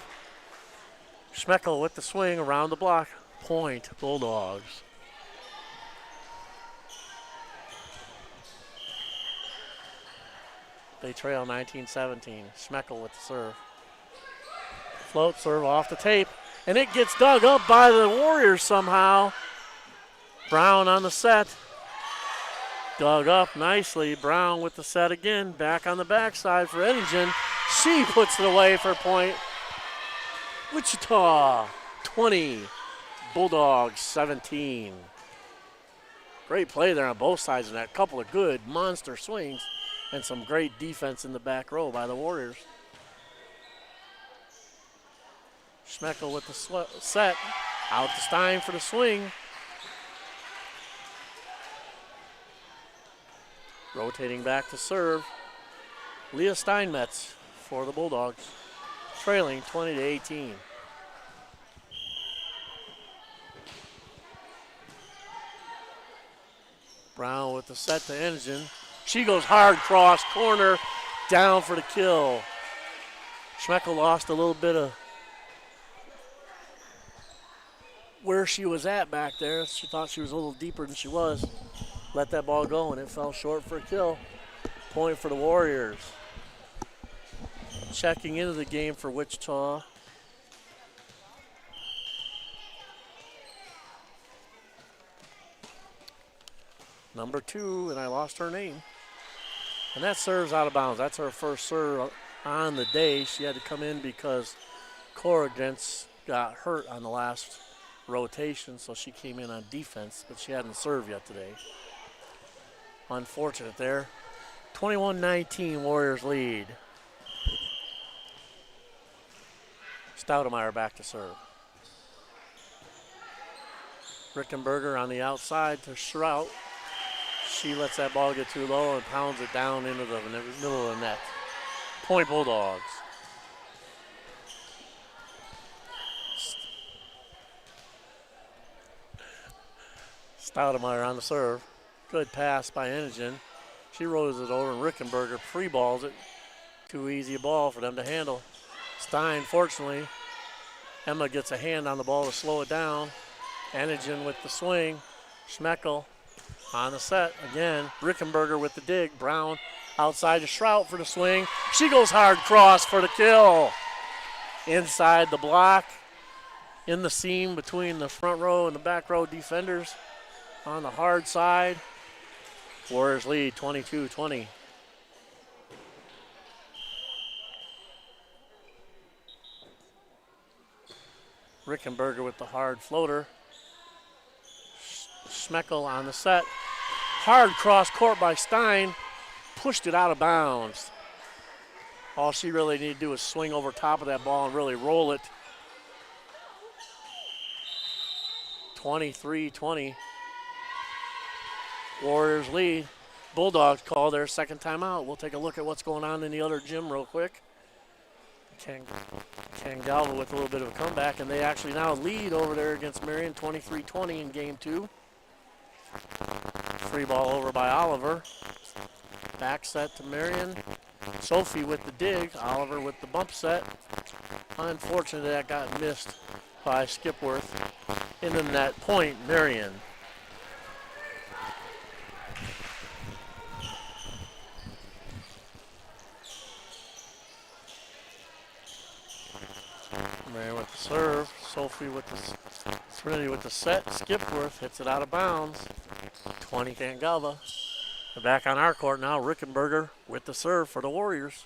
Schmeckel with the swing around the block. Point Bulldogs. They trail 19-17. Schmeckel with the serve. Float serve off the tape. And it gets dug up by the Warriors somehow. Brown on the set. Dug up nicely. Brown with the set again. Back on the backside for Eddingen. She puts it away for point. Wichita 20. Bulldogs 17. Great play there on both sides of that. Couple of good monster swings and some great defense in the back row by the Warriors. Schmeckel with the set. Out to Stein for the swing. Rotating back to serve. Leah Steinmetz for the Bulldogs. Trailing 20-18. Brown with the set to Eddingen. She goes hard cross corner. Down for the kill. Schmeckel lost a little bit of where she was at back there. She thought she was a little deeper than she was. Let that ball go, and it fell short for a kill. Point for the Warriors. Checking into the game for Wichita. Number 2, and I lost her name. And that serve's out of bounds. That's her first serve on the day. She had to come in because Corrigan got hurt on the last rotation, so she came in on defense, but she hadn't served yet today. Unfortunate there. 21-19, Warriors lead. Stoudemire back to serve. Rickenberger on the outside to Shrout. She lets that ball get too low and pounds it down into the middle of the net. Point Bulldogs. Stoudemire on the serve. Good pass by Eddingen. She rolls it over and Rickenberger free balls it. Too easy a ball for them to handle. Stein, fortunately, Emma gets a hand on the ball to slow it down. Eddingen with the swing. Schmeckel on the set again. Rickenberger with the dig. Brown outside to Shrout for the swing. She goes hard cross for the kill. Inside the block. In the seam between the front row and the back row defenders. On the hard side. Warriors lead 22-20. Rickenberger with the hard floater. Schmeckel on the set. Hard cross court by Stein. Pushed it out of bounds. All she really needed to do was swing over top of that ball and really roll it. 23-20. Warriors lead. Bulldogs call their second timeout. We'll take a look at what's going on in the other gym real quick. Canton-Galva with a little bit of a comeback, and they actually now lead over there against Marion 23-20 in game 2. Free ball over by Oliver. Back set to Marion. Sophie with the dig. Oliver with the bump set. Unfortunately, that got missed by Skipworth. Into the net point, Marion. Marion with the serve. Sophie with the Trinity with the set. Skipworth hits it out of bounds. 20 Canton-Galva. Back on our court now. Rickenberger with the serve for the Warriors.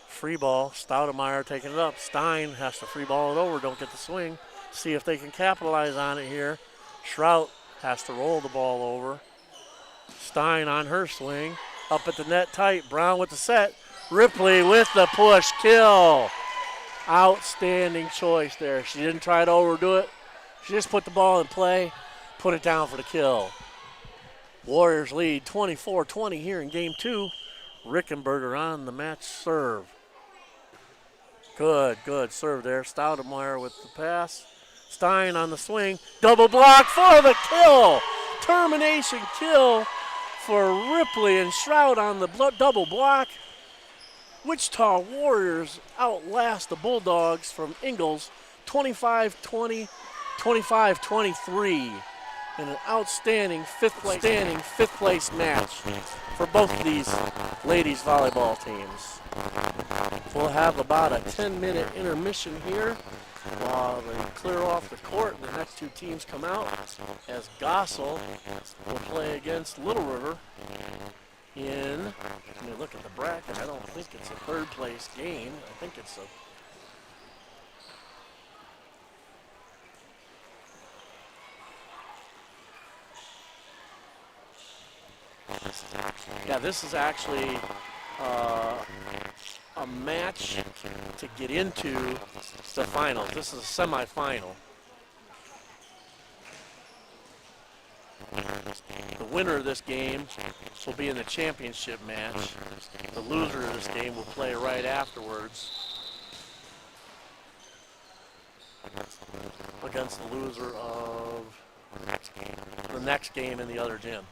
Free ball. Stoudemeyer taking it up. Stein has to free ball it over. Don't get the swing. See if they can capitalize on it here. Schrout has to roll the ball over. Stein on her swing. Up at the net tight. Brown with the set. Ripley with the push kill. Outstanding choice there. She didn't try to overdo it. She just put the ball in play, put it down for the kill. Warriors lead 24-20 here in game 2. Rickenberger on the match serve. Good serve there. Stoudemeyer with the pass. Stein on the swing. Double block for the kill. Termination kill for Ripley and Schrout on the double block. Wichita Warriors outlast the Bulldogs from Ingalls 25-20, 25-23 in an outstanding fifth place match for both of these ladies volleyball teams. We'll have about a 10-minute intermission here while they clear off the court and the next two teams come out, as Gossel will play against Little River in, let me look at the bracket, I don't think it's a third place game. I think it's a this is actually a match to get into the finals. This is a semifinal. The winner of this game will be in the championship match. The loser of this game will play right afterwards against the loser of the next game in the other gym.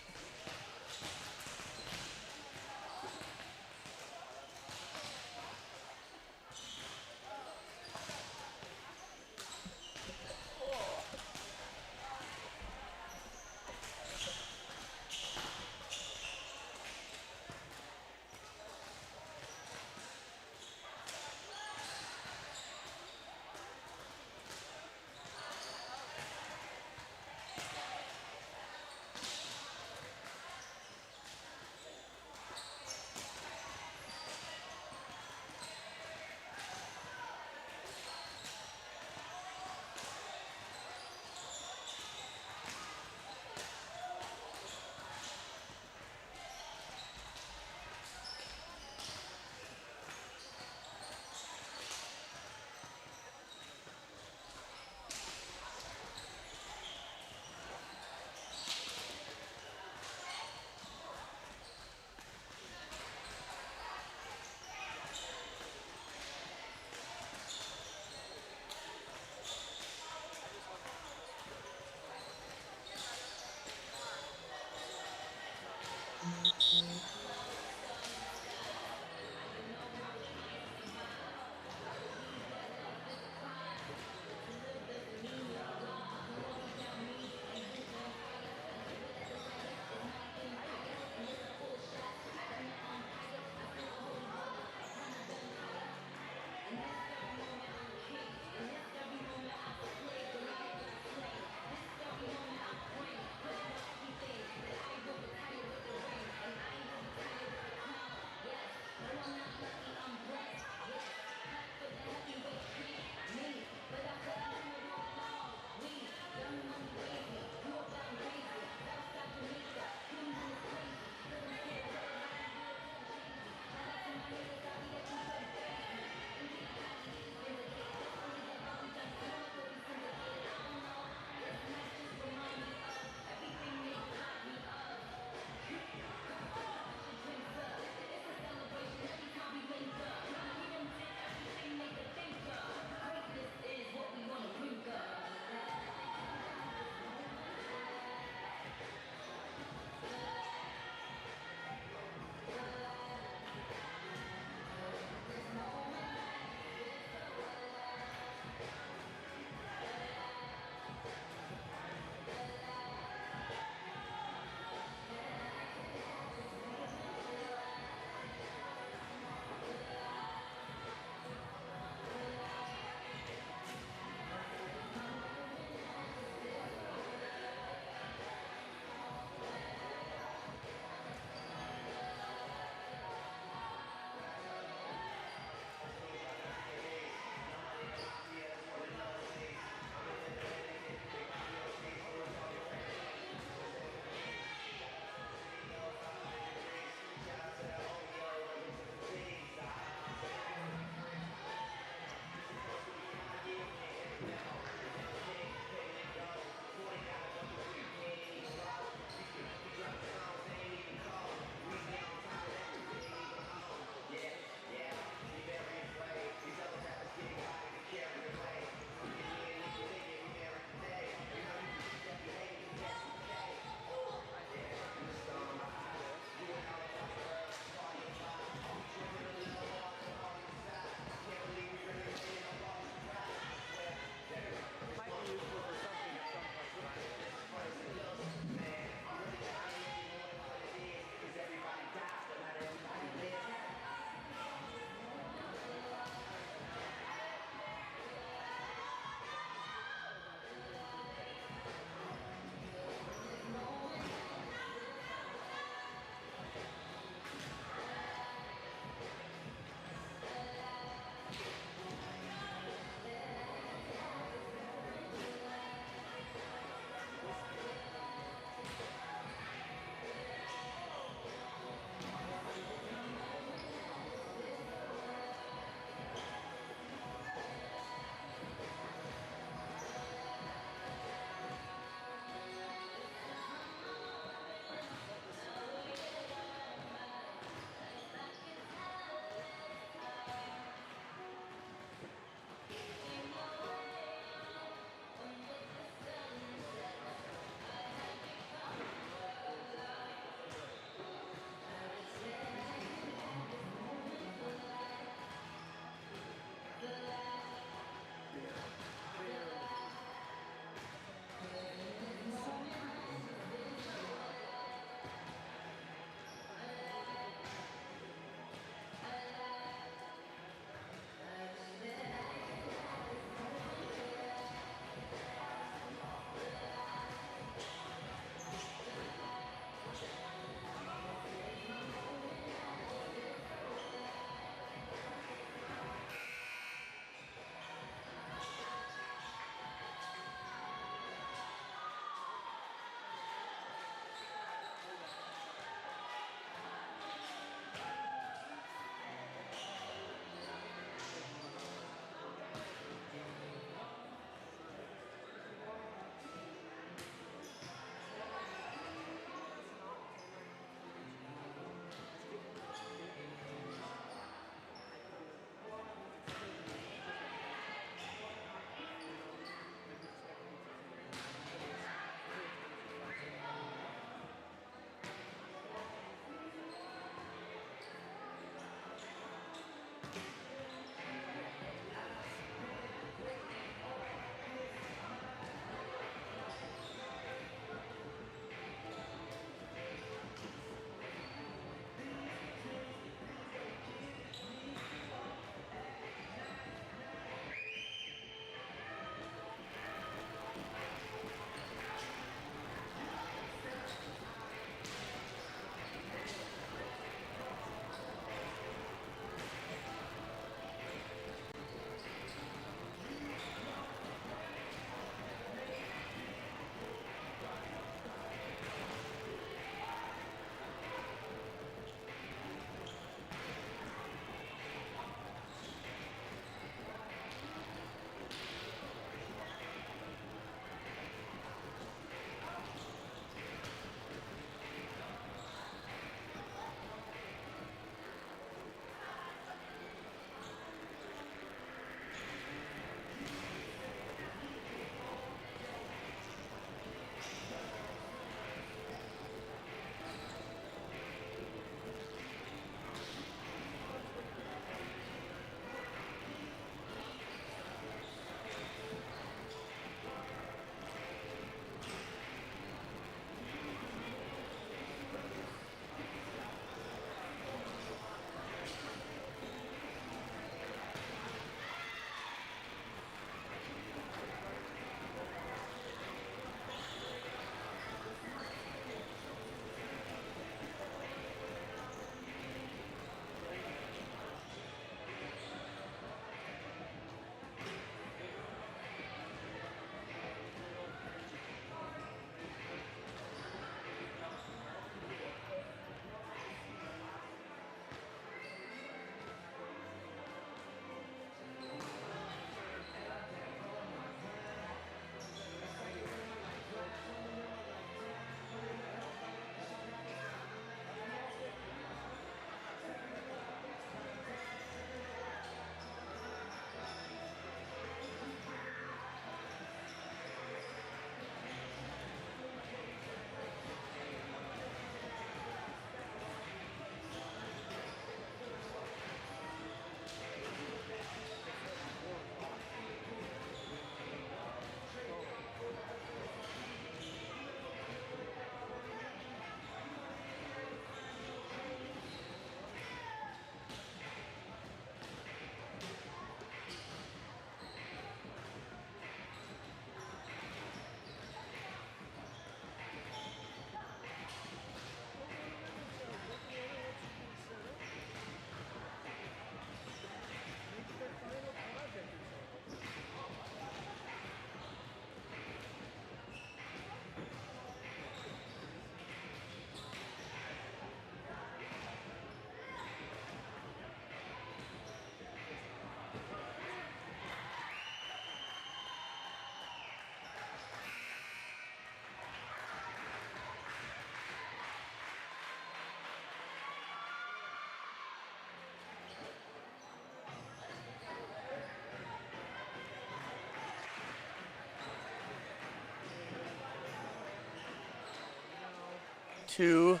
to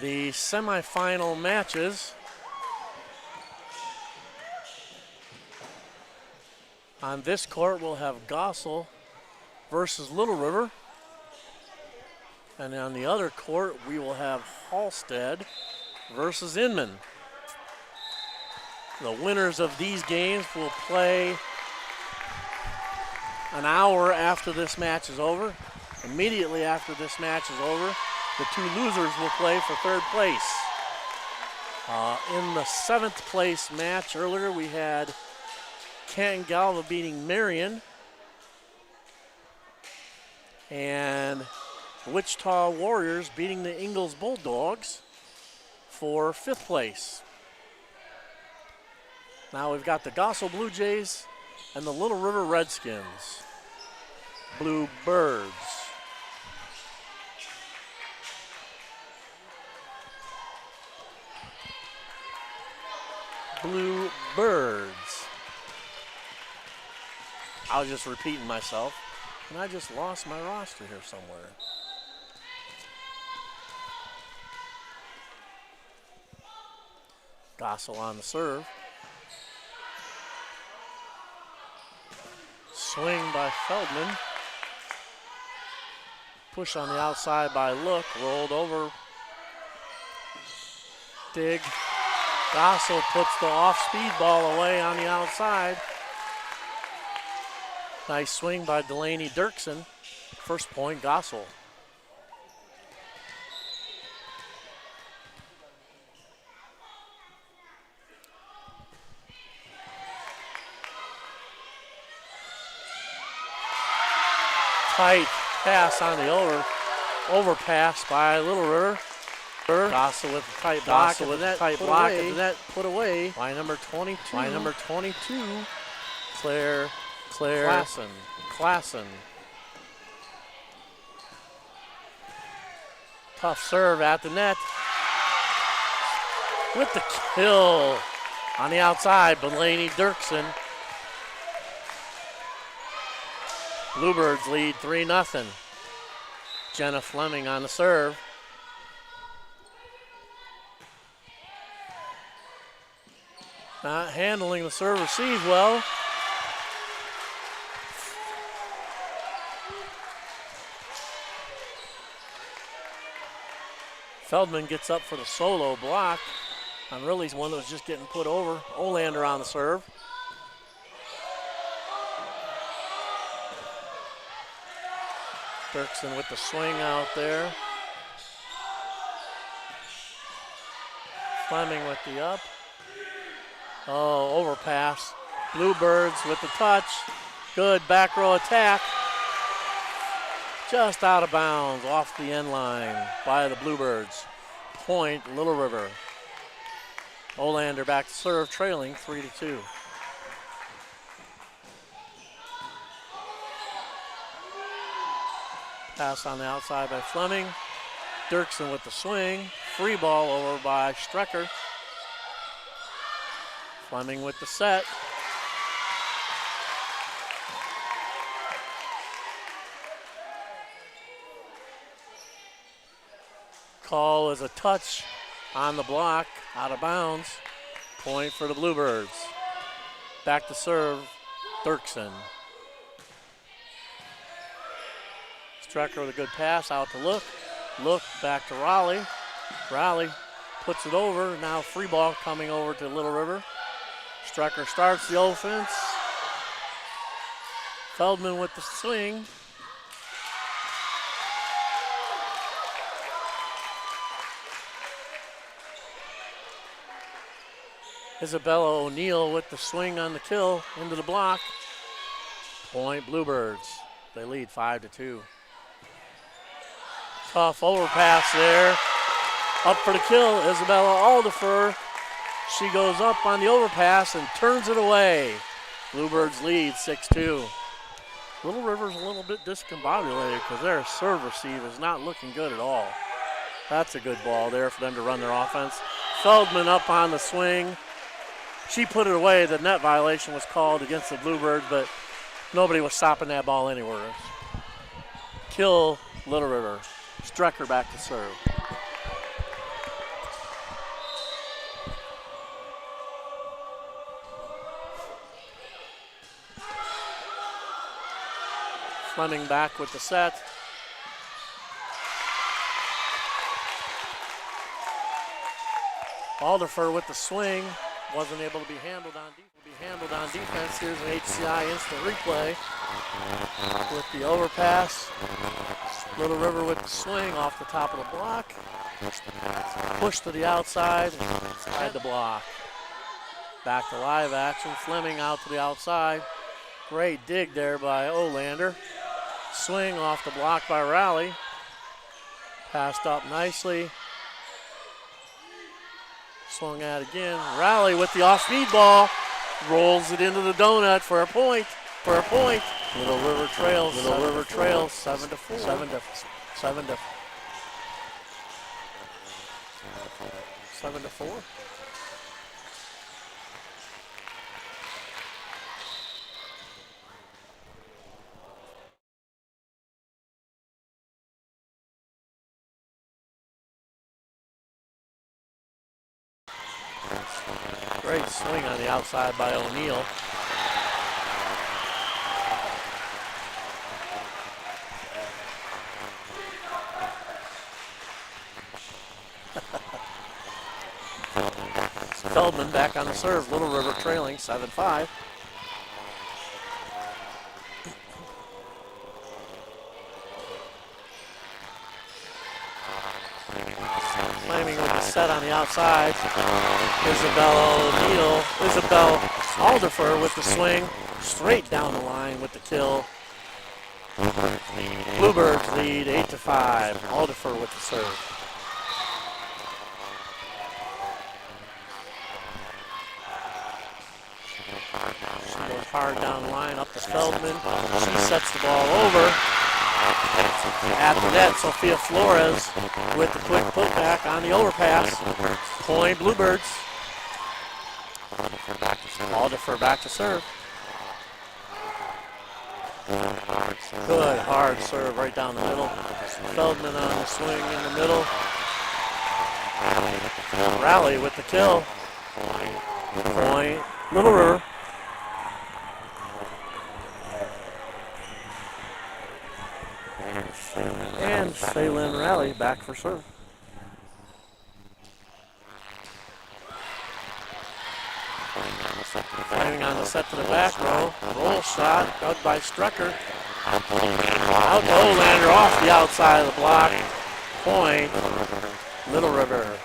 the semifinal matches. On this court, we'll have Gossel versus Little River. And on the other court, we will have Halstead versus Inman. The winners of these games will play an hour after this match is over. Immediately after this match is over, the two losers will play for third place. In the 7th place match earlier, we had Canton-Galva beating Marion. And Wichita Warriors beating the Ingalls Bulldogs for 5th place. Now we've got the Gossel Blue Jays and the Little River Redskins. Blue Birds. Blue Birds. I was just repeating myself, and I just lost my roster here somewhere. Gossel on the serve. Swing by Feldman. Push on the outside by Look. Rolled over. Dig. Gossel puts the off-speed ball away on the outside. Nice swing by Delaney Dirksen. First point, Gossel. Tight pass on the overpass by Little River. Gossel with the tight block, with that tight block, and that put away by number 22. By number 22, Claire Klassen. Tough serve at the net. With the kill on the outside, Delaney Dirksen. Bluebirds lead 3-0. Jenna Fleming on the serve. Not handling the serve receive well. Feldman gets up for the solo block on Ridley's one that was just getting put over. Olander on the serve. Dirksen with the swing out there. Fleming with the up. Oh, overpass. Bluebirds with the touch. Good back row attack. Just out of bounds off the end line by the Bluebirds. Point, Little River. Olander back to serve, trailing 3-2. Pass on the outside by Fleming. Dirksen with the swing. Free ball over by Strecker. Fleming with the set. Call is a touch on the block, out of bounds. Point for the Bluebirds. Back to serve, Dirksen. Strecker with a good pass out to Look. Look back to Raleigh. Raleigh puts it over. Now free ball coming over to Little River. Strecker starts the offense. Feldman with the swing. Isabella O'Neill with the swing on the kill into the block. Point Bluebirds. They lead 5-2. Tough overpass there. Up for the kill, Isabella Alderfer. She goes up on the overpass and turns it away. Bluebirds lead 6-2. Little River's a little bit discombobulated because their serve receive is not looking good at all. That's a good ball there for them to run their offense. Feldman up on the swing. She put it away. The net violation was called against the Bluebirds, but nobody was stopping that ball anywhere. Kill, Little River. Strecker back to serve. Fleming back with the set. Alderfer with the swing. Wasn't able to be handled on defense. Here's an HCI instant replay with the overpass. Little River with the swing off the top of the block. Push to the outside and inside the block. Back to live action. Fleming out to the outside. Great dig there by Olander. Swing off the block by Rowley. Passed up nicely. Swung at again. Rowley with the off-speed ball. Rolls it into the donut for a point. Little River trails. 7-4. 7-4. Great swing on the outside by O'Neal. Feldman back on the serve. Little River trailing 7-5. Fleming with the set on the outside. Isabel Alderfer with the swing. Straight down the line with the kill. Bluebirds lead 8-5. Alderfer with the serve. She goes hard down the line, up to Feldman. She sets the ball over. After that, Sophia Flores with the quick putback on the overpass. Point Bluebirds. Alderfer back to serve. Good hard serve right down the middle. Feldman on the swing in the middle. Rowley with the kill. Point Little River. And Shaylin Rowley back for serve. Fleming on the set to the back row. Roll shot, dug by Strecker. Out to Olander off the outside of the block. Point, Little River.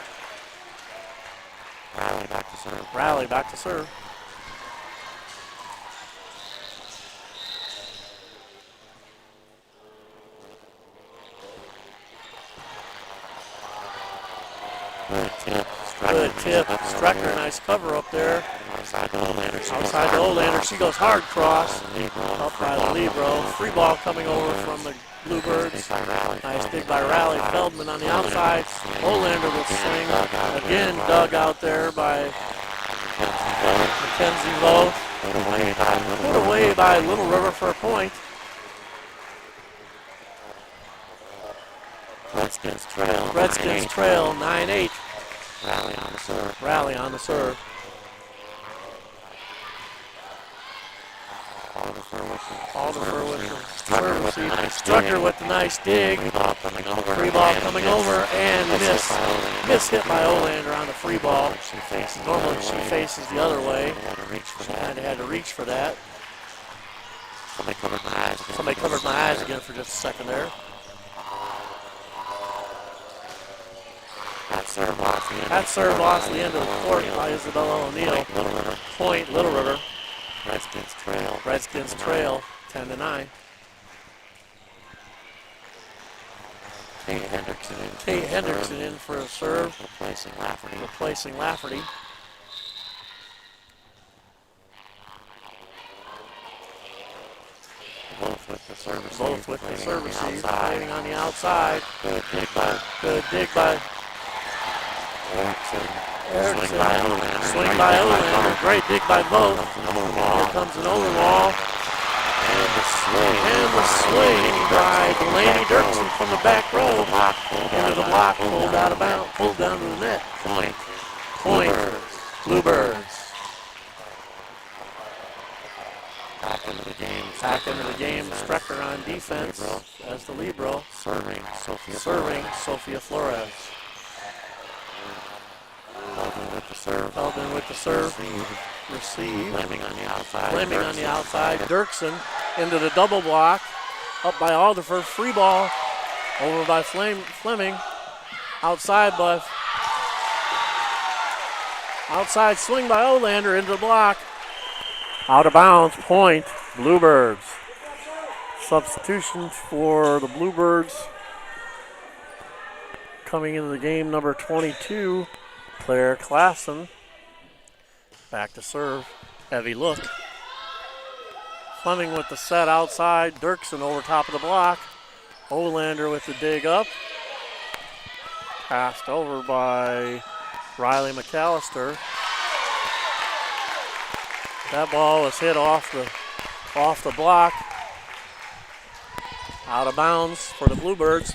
Rowley back to serve. Good tip. Strecker, nice cover up there. Outside to Olander. She goes hard cross. Up by the Libero. Free ball coming over from the Bluebirds. Nice dig by Rowley. Feldman on the outside. Olander will swing. Again dug out there by Mackenzie Lowe. Put away by Little River for a point. Redskins trail 9-8. Rowley on the serve. Alderfer with the serve receive. Strucker with the nice dig. Free ball coming over and miss hit by Olander on the free ball. Normally she faces the other way. She kind of had to reach for that. Somebody covered my eyes again for just a second there. That serve lost the end of the court by Isabella O'Neal. Point Little River. Redskins trail 10-9. Kate Hendrickson in for a serve. Replacing Lafferty. Both with the serve receive. Playing on the outside. Good dig by Erickson. Swing by Olander. Great dig by both. Here comes an overwall. And the swing by Delaney Dirksen from the back row into the block, pulled out of bounds, pulled down to the net. Point. Bluebirds. Back into the game. Strecker on defense as the libero. Serving Sophia Flores. Feldman with the serve. Receive. Fleming on the outside. Dirksen into the double block. Up by Alderfer. Free ball. Over by Fleming. Outside swing by Olander into the block. Out of bounds. Point. Bluebirds. Substitutions for the Bluebirds. Coming into the game, number 22, Claire Klassen. Back to serve. Heavy look. Fleming with the set outside. Dirksen over top of the block. Olander with the dig up. Passed over by Riley McAllister. That ball was hit off the block. Out of bounds for the Bluebirds.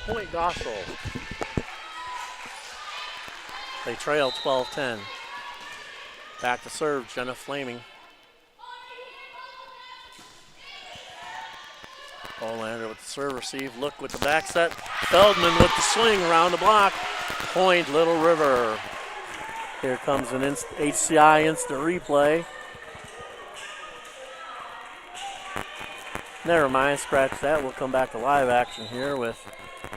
Point Gossel. They trail 12-10. Back to serve, Jenna Fleming. Olander with the serve receive. Look with the back set. Feldman with the swing around the block. Point Little River. Here comes an HCI instant replay. Never mind, scratch that. We'll come back to live action here with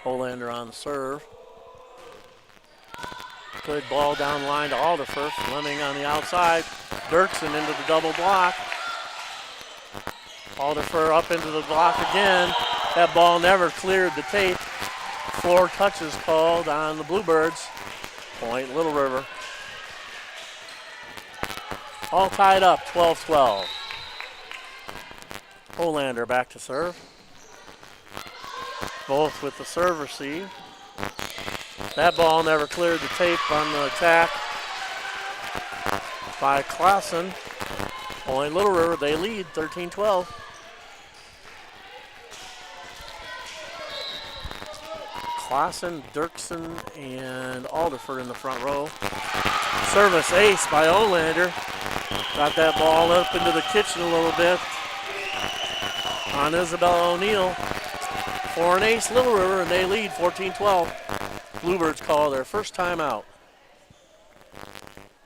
Olander on the serve. Good ball down the line to Alderfer. Fleming on the outside. Dirksen into the double block. Alderfer up into the block again. That ball never cleared the tape. 4 touches called on the Bluebirds. Point Little River. All tied up, 12-12. Olander back to serve. Both with the serve receive. That ball never cleared the tape on the attack by Klassen. Point Little River, they lead 13-12. Klassen, Dirksen, and Alderfer in the front row. Service ace by Olander. Got that ball up into the kitchen a little bit on Isabella O'Neill. For an ace, Little River, and they lead 14-12. Bluebirds call their first timeout.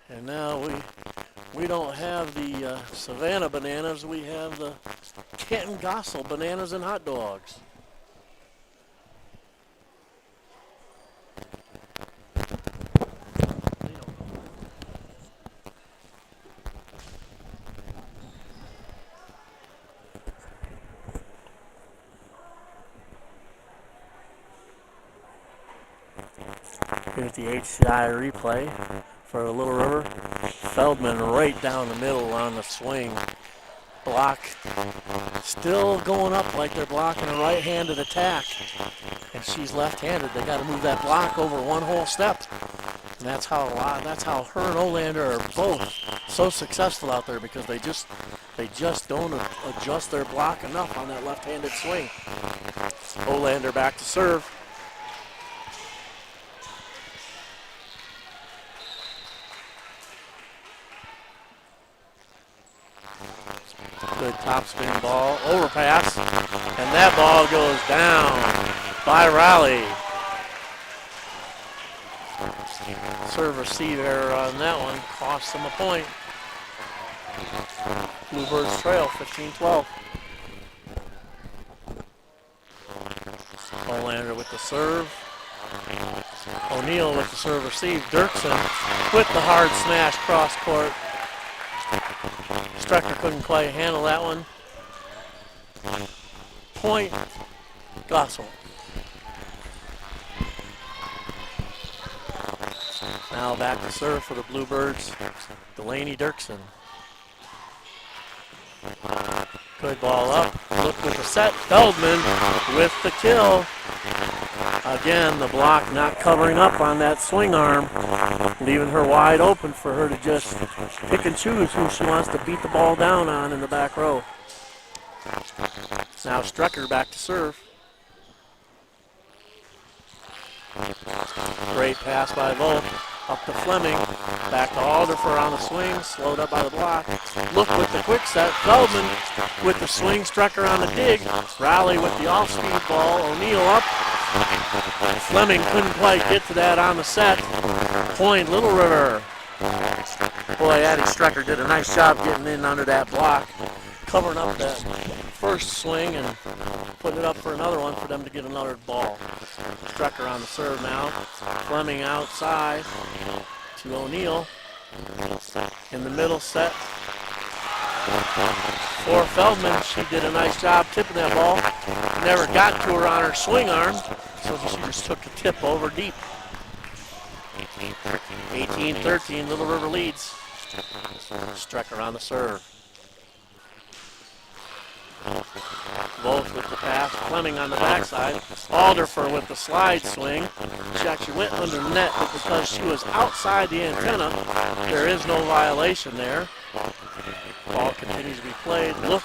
And now we don't have the Savannah bananas, we have the Canton-Galva bananas and hot dogs. Here's the HCI replay for Little River. Feldman right down the middle on the swing. Block still going up like they're blocking a right-handed attack. And she's left-handed. They got to move that block over one whole step. And that's how her and Olander are both so successful out there, because they just don't adjust their block enough on that left-handed swing. Olander back to serve. Good topspin ball, overpass, and that ball goes down by Raleigh. Serve receive error on that one, costs them a point. Bluebirds trail 15-12. Olander with the serve. O'Neill with the serve receive. Dirksen with the hard smash cross court. Strecker couldn't quite handle that one. Point Gossel. Now back to serve for the Bluebirds, Delaney Dirksen. Good ball up. Look with the set. Feldman with the kill. Again, the block not covering up on that swing arm, leaving her wide open for her to just pick and choose who she wants to beat the ball down on in the back row. Now Strecker back to serve. Great pass by Volk. Up to Fleming. Back to Alderfer on the swing. Slowed up by the block. Look with the quick set. Feldman with the swing. Strecker on the dig. Raleigh with the off-speed ball. O'Neal up. Fleming couldn't quite get to that on the set. Point, Little River. Boy, Addie Strecker did a nice job getting in under that block, covering up that first swing and putting it up for another one for them to get another ball. Strecker on the serve now. Fleming outside to O'Neal. In the middle set for Feldman. She did a nice job tipping that ball. Never got to her on her swing arm, so she just took the tip over deep. 18-13, Little River leads. Strecker on the serve. Wolf with the pass. Fleming on the backside. Alderfer with the slide swing. She actually went under the net, but because she was outside the antenna, there is no violation there. Ball continues to be played. Look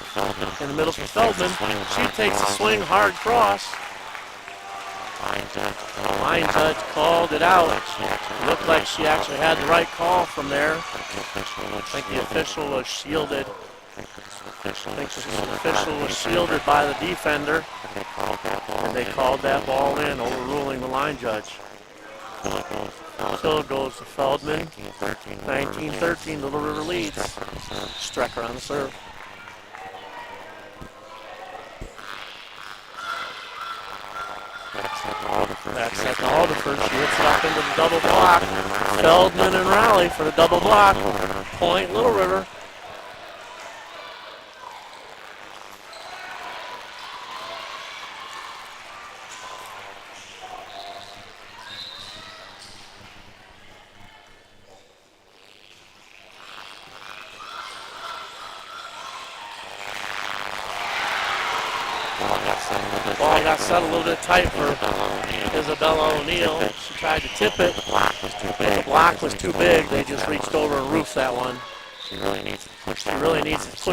in the middle for Feldman. She takes a swing, hard cross. Line judge called it out. Looked like she actually had the right call from there. I think the official was shielded. I think the official was shielded by the defender. And they called that ball in, overruling the line judge. Kill goes to Feldman. 19-13, Little River leads. Strecker on the serve. Back set to Alderfer. She hits it up into the double block. Feldman and Raleigh for the double block. Point, Little River. Ball got set a little bit tight for Isabella O'Neal. She tried to tip it, but the block was too big. They just reached over and roofed that one. She really needs to push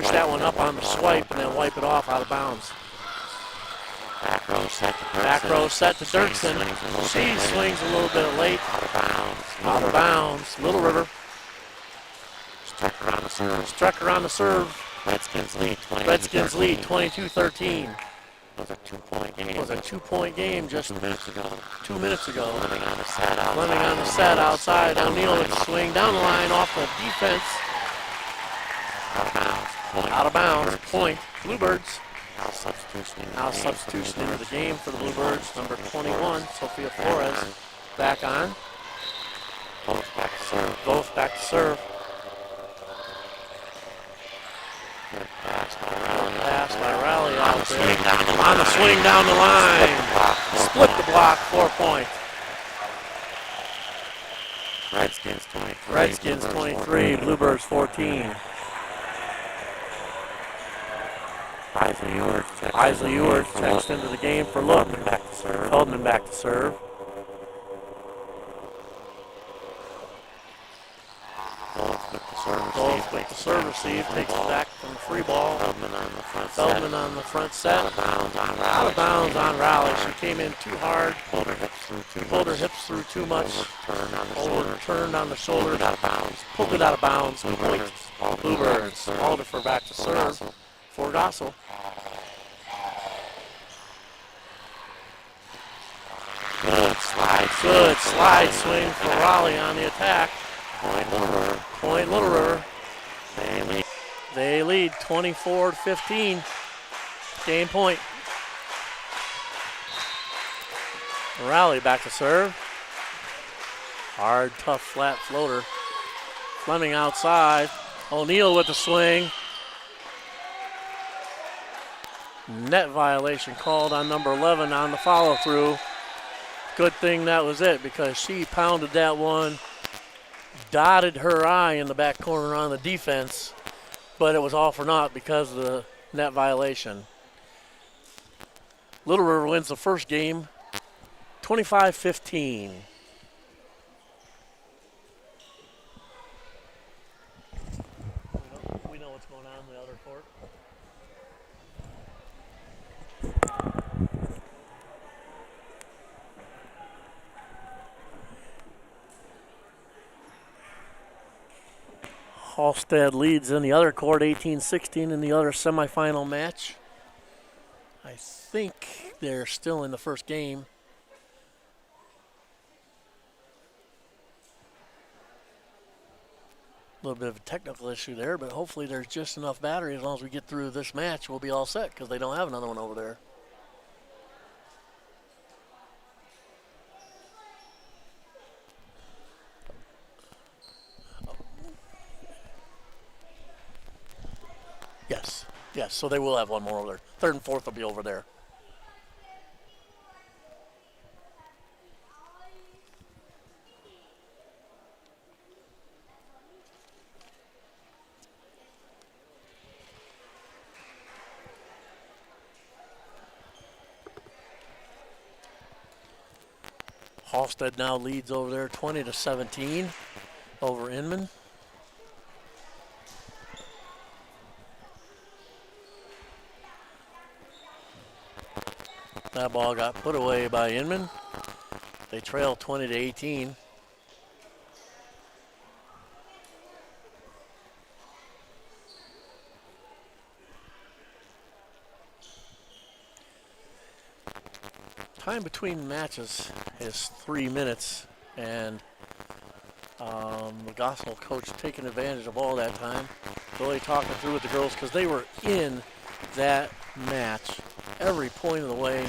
that one up on the swipe and then wipe it off out of bounds. Back row set to Dirksen. She swings a little bit late. Out of bounds. Little River. Strecker on the serve. Redskins lead 22-13. It was a two-point game just 2 minutes ago. Fleming on the set outside. O'Neal with the swing down the line off the defense. Out of bounds. Point. Bluebirds. Now substitution into the game for the Bluebirds. Number 21, Sophia Flores, back on. Both back to serve. Pass by Raleigh out there. On the swing down the line. Split the block, 4 points. Redskins 23, Bluebirds 14. Isley Ewert checks into the game for Look. Feldman back to serve. Both with the serve receive, takes it back from the free ball. Feldman on the front set. Out of bounds on Raleigh. She came in too hard. Pulled her hips through too much. Overturned on the shoulder. Pulled it out of bounds. Point. Bluebirds. Alderfer back to serve for Gossel. Good slide swing for Raleigh on the attack. Point Little River. They lead 24-15. Game point. Raleigh back to serve. Hard, tough, flat floater. Fleming outside. O'Neal with the swing. Net violation called on number 11 on the follow through. Good thing that was it because she pounded that one. Dotted her eye in the back corner on the defense, but it was all for naught because of the net violation. Little River wins the first game, 25-15. We know what's going on in the other court. Halstead leads in the other court 18-16 in the other semifinal match. I think they're still in the first game. A little bit of a technical issue there, but hopefully there's just enough battery. As long as we get through this match, we'll be all set because they don't have another one over there. Yes, so they will have one more over there. Third and fourth will be over there. Halstead now leads over there 20-17 over Inman. That ball got put away by Inman. They trail 20-18. Time between matches is 3 minutes, and the gospel coach taking advantage of all that time, really talking through with the girls because they were in that match every point of the way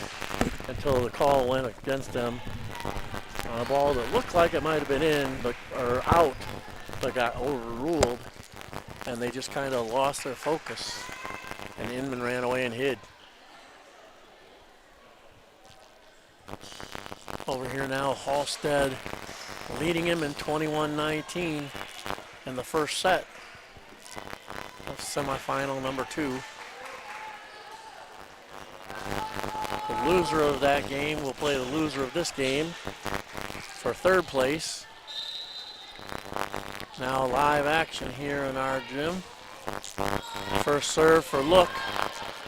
until the call went against them on a ball that looked like it might have been in or out, but got overruled, and they just kind of lost their focus, and Inman ran away and hid. Over here now, Halstead leading him in 21-19 in the first set of semifinal number 2. The loser of that game will play the loser of this game for third place. Now live action here in our gym. First serve for Look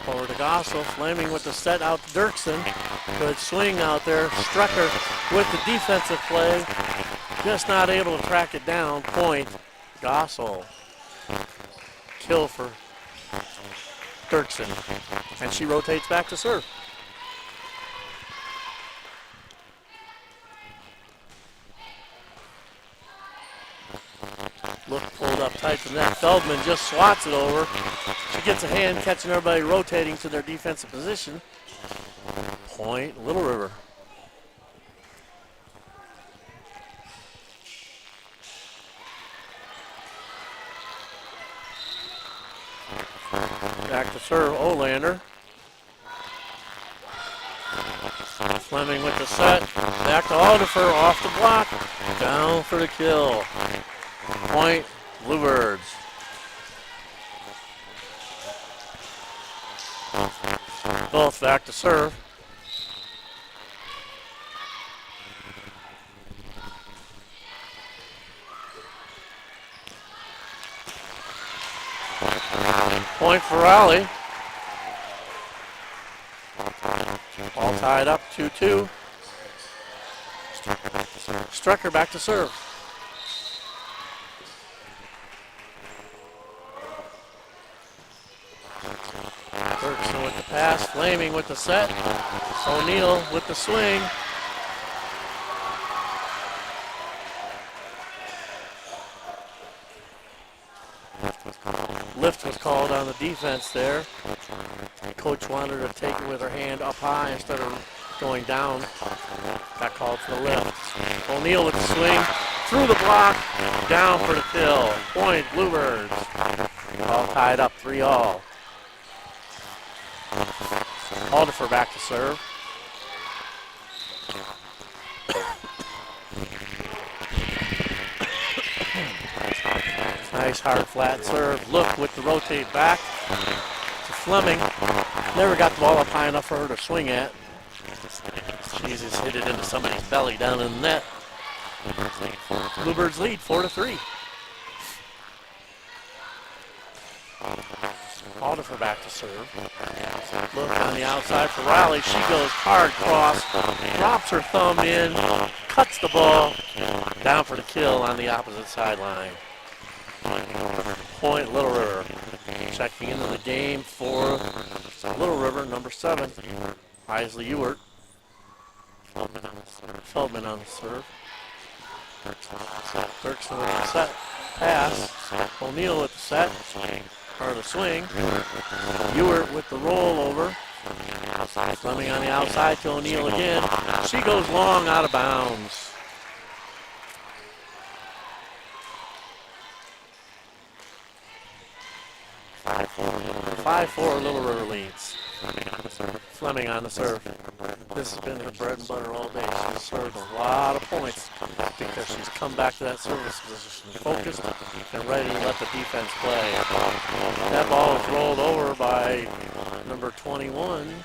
over to Gossel. Fleming with the set out to Dirksen. Good swing out there. Strecker with the defensive play. Just not able to track it down. Point. Gossel. Kill for Dirksen. And she rotates back to serve. Look pulled up tight from that. Feldman just swats it over. She gets a hand catching everybody rotating to their defensive position. Point, Little River. Back to serve, Olander. Fleming with the set. Back to Aldifer, off the block. Down for the kill. Point, Bluebirds. Both back to serve. Point for Raleigh. All tied up 2-2. Strecker back to serve. Dirksen with the pass, Flaming with the set. O'Neal with the swing. Lift was called on the defense there. Coach wanted her to take it with her hand up high instead of going down. Got called for the lift. O'Neal with the swing, through the block, down for the kill. Point, Bluebirds. All tied up 3-all. Aldifer back to serve. Nice hard flat serve. Look with the rotate back to Fleming. Never got the ball up high enough for her to swing at. She just hit it into somebody's belly down in the net. Bluebirds lead 4-3. Aldifer back to serve. Look on the outside for Riley. She goes hard cross, drops her thumb in, cuts the ball, down for the kill on the opposite sideline. Point Little River. Checking into the game for Little River, number 7, Isley Ewert. Feldman on the serve. Dirksen with the set. Pass. O'Neill with the set. Or the swing. Ewert with the rollover. Fleming on the outside to O'Neill again. She goes long out of bounds. Five, 4 Little River leads. Fleming on the serve. This has been her bread and butter all day. She's served a lot of points because she's come back to that service position focused and ready to let the defense play. That ball is rolled over by number 21,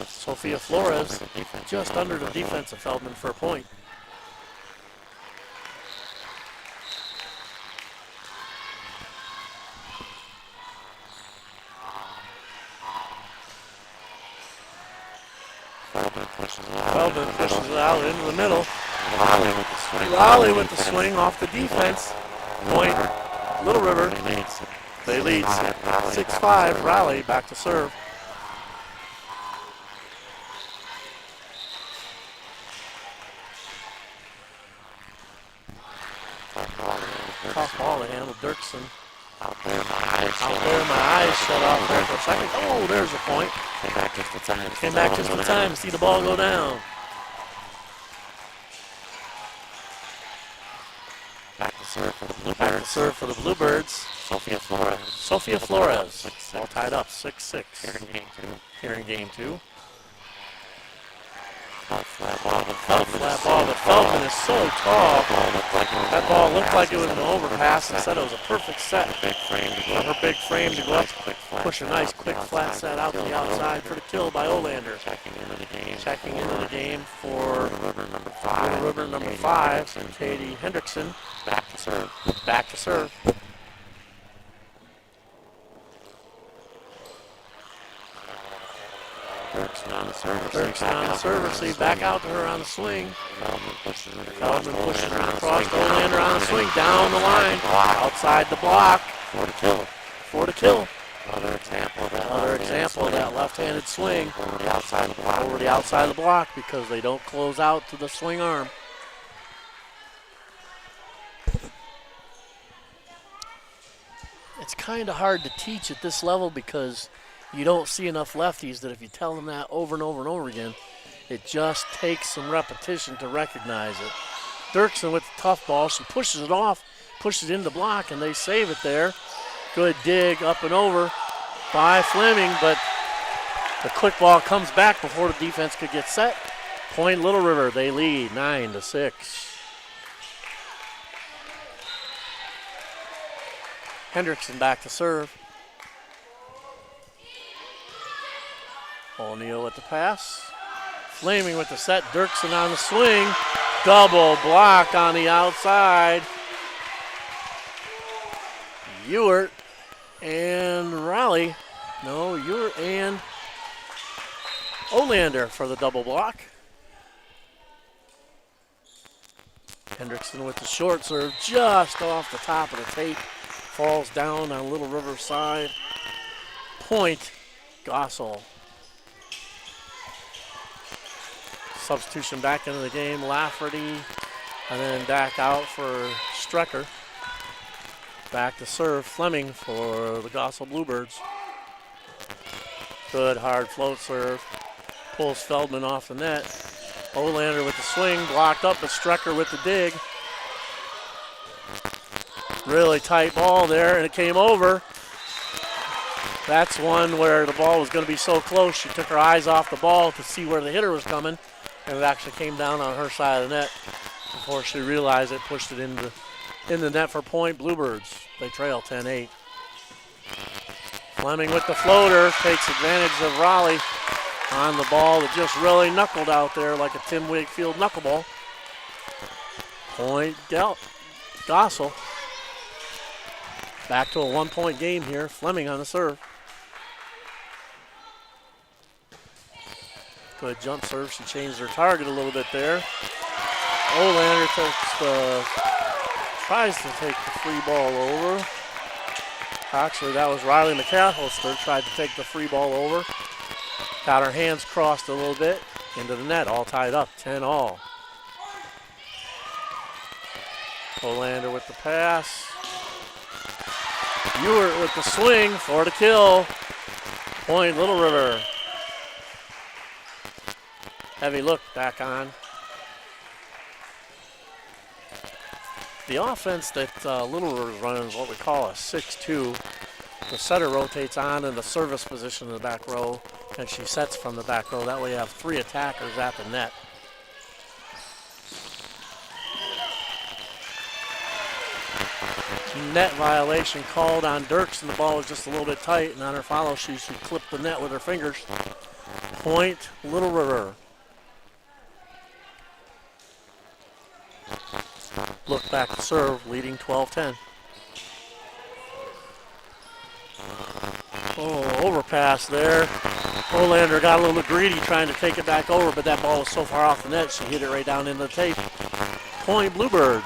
Sophia Flores, just under the defense of Feldman for a point. Feldman pushes it out into the middle. Raleigh with the swing off the defense. Point, Little River. They lead 6-5. Raleigh back to serve. Tough ball to handle. Dirksen. Out there, my eyes shut off there for a second. Oh, there's a point. Came back just in time to see the ball go down. Back to serve for the Bluebirds. Sophia Flores. All tied up, 6-6. Here in game 2. Tough flat ball, but Feldman is so tall. That ball looked like it was an overpass. Instead, it was a perfect set. Her big frame to go up, push a nice quick flat set out to the outside for the kill by Olander. Checking into the game for Little River number 5, Katie Hendrickson. Back to serve. Dirksen on the server, see back out to her on the swing. Feldman pushes her across to Olander on the swing, down the line, outside the block. For the kill. Another example of that left-handed swing over the outside of the block because they don't close out to the swing arm. It's kind of hard to teach at this level because you don't see enough lefties that if you tell them that over and over and over again, it just takes some repetition to recognize it. Dirksen with the tough ball, she pushes it off, pushes it into the block, and they save it there. Good dig up and over by Fleming, but the quick ball comes back before the defense could get set. Point Little River, they lead 9-6. Hendrickson back to serve. O'Neill with the pass. Fleming with the set. Dirksen on the swing. Double block on the outside. Ewert and Raleigh. No, Ewert and Olander for the double block. Hendrickson with the short serve just off the top of the tape. Falls down on Little River side. Point, Gossel. Substitution back into the game, Lafferty, and then back out for Strecker. Back to serve, Fleming for the Gossel Bluebirds. Good hard float serve. Pulls Feldman off the net. Olander with the swing, blocked up, but Strecker with the dig. Really tight ball there, and it came over. That's one where the ball was going to be so close, she took her eyes off the ball to see where the hitter was coming. And it actually came down on her side of the net before she realized it, pushed it in the net for point. Bluebirds, they trail 10-8. Fleming with the floater takes advantage of Raleigh on the ball that just really knuckled out there like a Tim Wakefield knuckleball. Point Gossel. Back to a 1-point game here. Fleming on the serve. Good jump serve. She changed her target a little bit there. Olander takes the tries to take the free ball over. Actually, that was Riley McAllister tried to take the free ball over. Got her hands crossed a little bit into the net, all tied up, 10-all. Olander with the pass. Ewert with the swing for the kill. Point Little River. Heavy look back on. The offense that Little River is running is what we call a 6-2. The setter rotates on in the service position in the back row, and she sets from the back row. That way you have 3 attackers at the net. Net violation called on Dirks, and the ball was just a little bit tight, and on her follow she clipped the net with her fingers. Point Little River. Look back to serve, leading 12-10. Oh, overpass there. Olander got a little greedy trying to take it back over, but that ball was so far off the net, she hit it right down into the tape. Point Bluebirds.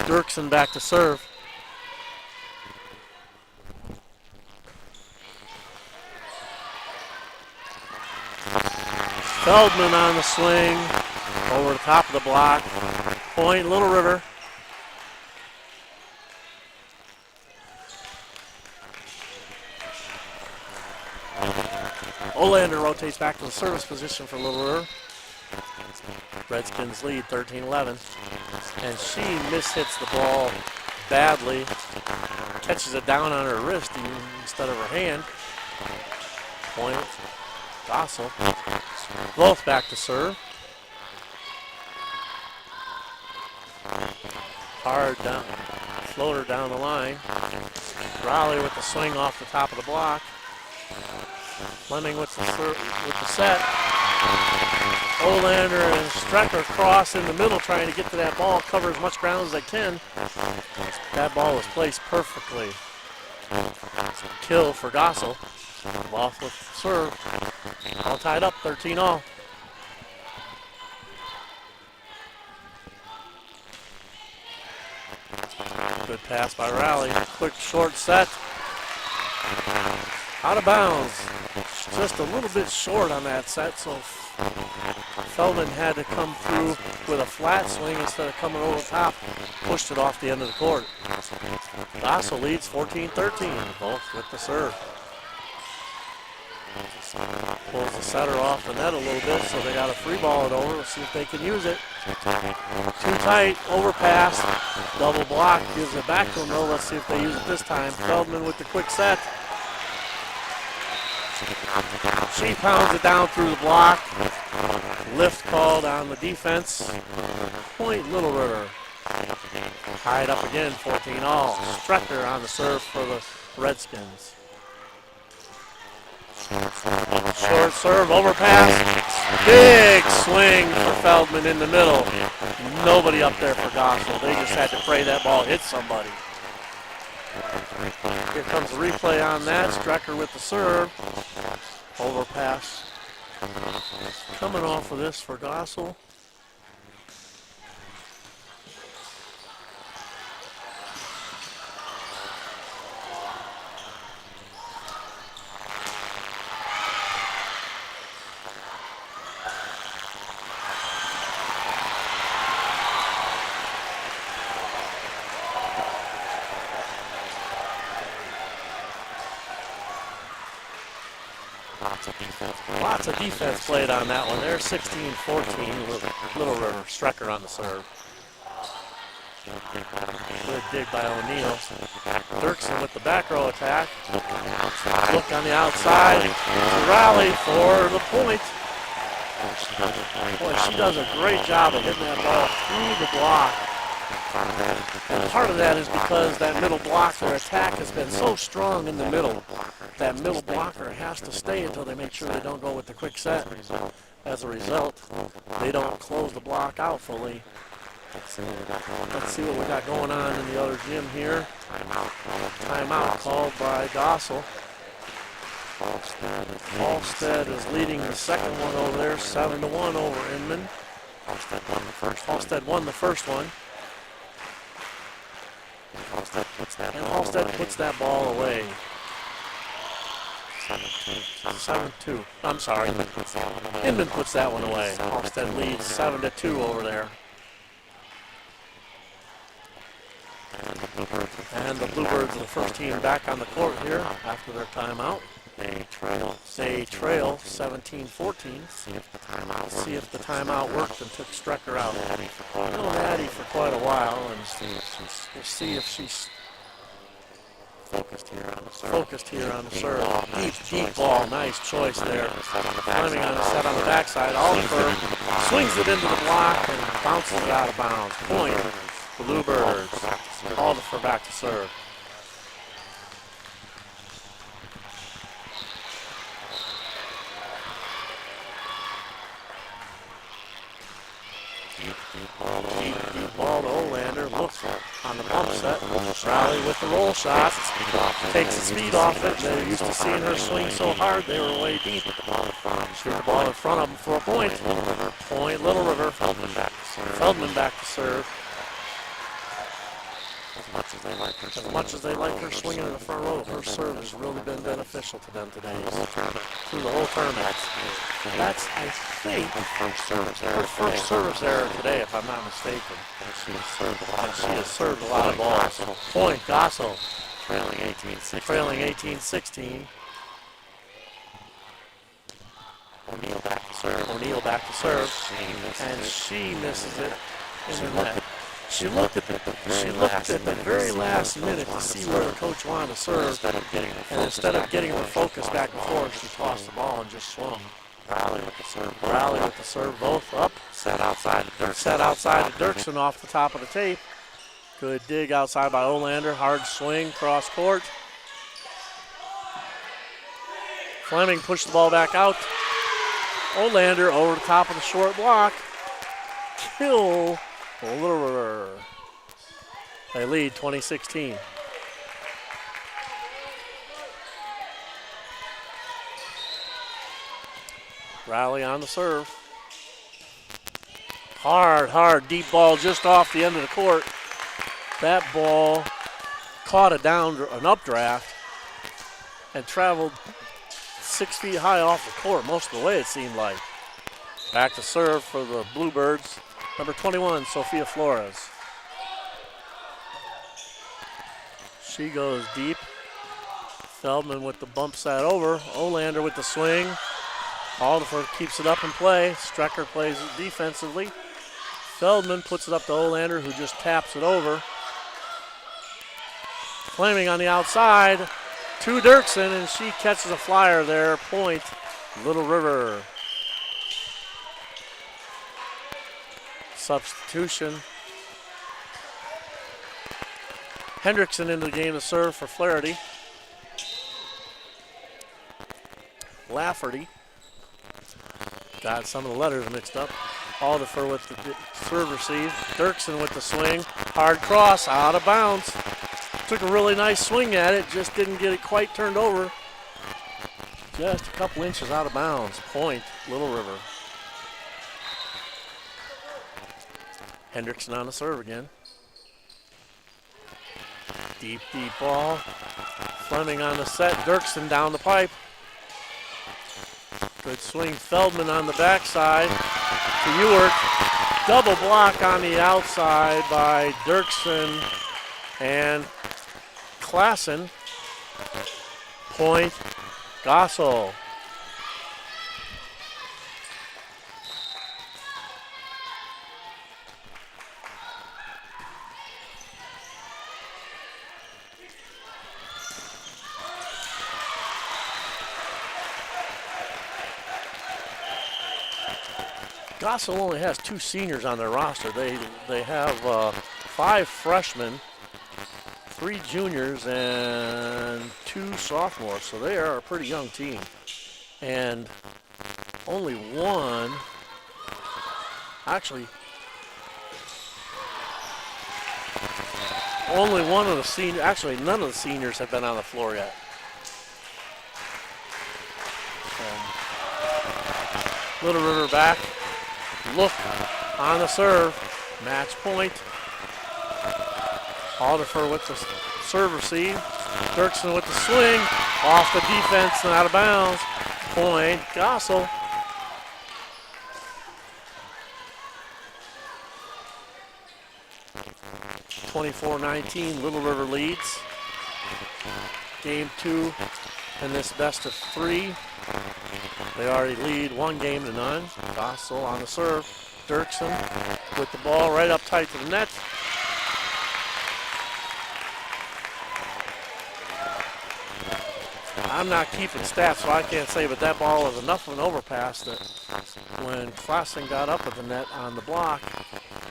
Dirksen back to serve. Feldman on the swing. Over the top of the block. Point Little River. Olander rotates back to the service position for Little River. Redskins lead 13-11. And she mishits the ball badly. Catches it down on her wrist instead of her hand. Point Gossel. Both back to serve. Hard down, floater down the line. Raleigh with the swing off the top of the block. Fleming with the set. Olander and Strecker cross in the middle trying to get to that ball, cover as much ground as they can. That ball was placed perfectly. Kill for Gossel. Off with serve. All tied up, 13-all. Good pass by Raleigh. Quick short set. Out of bounds. Just a little bit short on that set, so Feldman had to come through with a flat swing instead of coming over the top. Pushed it off the end of the court. Gossel leads 14-13, both with the serve. Pulls the setter off the net a little bit, so they got to free ball it over. Let's see if they can use it. Too tight, overpass, double block, gives it back to them though. Let's see if they use it this time. Feldman with the quick set. She pounds it down through the block. Lift called on the defense. Point Little River. Tied up again, 14-all. Strecker on the serve for the Redskins. Short serve, overpass. Big swing for Feldman in the middle. Nobody up there for Gossel. They just had to pray that ball hit somebody. Here comes the replay on that. Strecker with the serve. Overpass. Coming off of this for Gossel. Lots of defense played on that one. There's 16-14, Little River. Strecker on the serve. Good dig by O'Neal. Dirksen with the back row attack. Look on the outside. Rally for the point. Boy, she does a great job of hitting that ball through the block. And part of that is because that middle blocker attack has been so strong in the middle. That middle blocker has to stay until they make sure they don't go with the quick set. As a result, they don't close the block out fully. Let's see what we got going on in the other gym here. Timeout called by Gossel. Halstead is leading the second one over there, 7-1 over Inman. Halstead won the first one. And Halstead puts that ball away. 7-2. I'm sorry. Inman puts that one away. Halstead leads 7-2 over there. And the Bluebirds are the first team back on the court here after their timeout. They trail 17-14. See if the timeout worked and took Strecker out. Known Addie for quite a while, and we'll see if she's focused here on the serve. Deep ball, nice choice there. Fleming on the set on the backside. Oliver swings it into the block and bounces it out of bounds. Point, Bluebirds. Oliver back to serve. Deep ball to Olander. Looks on the bump set. Riley with the roll shot. Takes the speed off it. They're used to seeing her swing so hard they were way deep. Shoot the ball in front of them for a point. Point, Little River. Feldman back to serve. As much as they like her swinging in the front row, her serve has really been beneficial to them today. Through the whole tournament. That's, I think, her first service error today, if I'm not mistaken. And she has served a lot of balls. Point, Gossel. Trailing 18-16. O'Neal back to serve. And she misses it in the net. She looked at the very last minute to see where the coach wanted to serve, and instead of getting her focus back and forth, she tossed the ball and just swung. Riley with the serve, both up. Set outside to Dirksen off the top of the tape. Good dig outside by Olander, hard swing, cross court. Fleming pushed the ball back out. Olander over the top of the short block. Kill. Little River. They lead 2016. Riley on the serve. Hard, deep ball just off the end of the court. That ball caught an updraft and traveled 6 feet high off the court most of the way, it seemed like. Back to serve for the Bluebirds. Number 21, Sofia Flores. She goes deep. Feldman with the bump set over. Olander with the swing. Alderfer keeps it up in play. Strecker plays it defensively. Feldman puts it up to Olander, who just taps it over. Fleming on the outside to Dirksen, and she catches a flyer there. Point, Little River. Substitution. Hendrickson into the game to serve for Flaherty. Lafferty. Got some of the letters mixed up. Alderfer with the serve receive. Dirksen with the swing. Hard cross, out of bounds. Took a really nice swing at it, just didn't get it quite turned over. Just a couple inches out of bounds. Point, Little River. Hendrickson on the serve again. Deep ball. Fleming on the set. Dirksen down the pipe. Good swing. Feldman on the backside to Ewert. Double block on the outside by Dirksen and Klassen. Point, Gossel. Gossel only has 2 seniors on their roster. They have 5 freshmen, 3 juniors, and 2 sophomores. So they are a pretty young team. And only one, actually, only one of the seniors, actually none of the seniors have been on the floor yet. Little River back. Look on the serve. Match point. Alderfer with the serve receive. Dirksen with the swing. Off the defense and out of bounds. Point, Gossel. (24-19), Little River leads. Game 2 in this best of 3. They already lead 1 game to none. Gossel on the serve. Dirksen with the ball right up tight to the net. I'm not keeping stats, so I can't say, but that ball was enough of an overpass that when Klassen got up at the net on the block,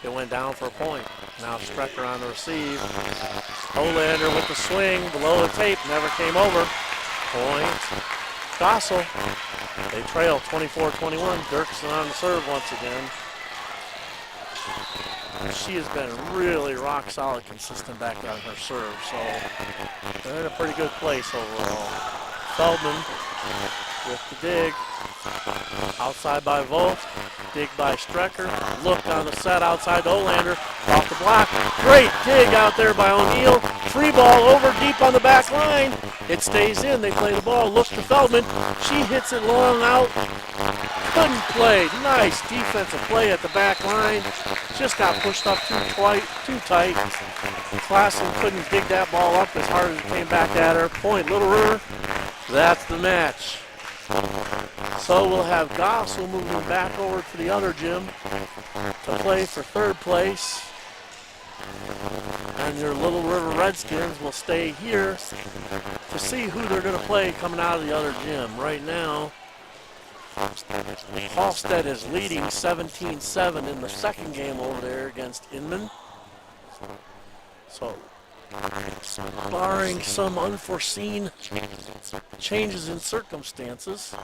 it went down for a point. Now Strecker on the receive. Olander with the swing, below the tape, never came over. Point, Gossel. They trail 24-21. Dirksen on the serve once again. She has been really rock solid, consistent back on her serve, so they're in a pretty good place overall. Feldman with the dig. Outside by Volt. Dig by Strecker. Look on the set outside to Olander. Off the block. Great dig out there by O'Neill. Free ball over deep on the back line. It stays in. They play the ball. Look to Feldman. She hits it long out. Couldn't play. Nice defensive play at the back line. Just got pushed up too tight. Klassen couldn't dig that ball up as hard as it came back at her. Point, Little River. That's the match. So we'll have Gossel moving back over to the other gym to play for 3rd place. And your Little River Redskins will stay here to see who they're going to play coming out of the other gym. Right now, Halstead is leading 17-7 in the 2nd game over there against Inman. So, barring some unforeseen changes in circumstances,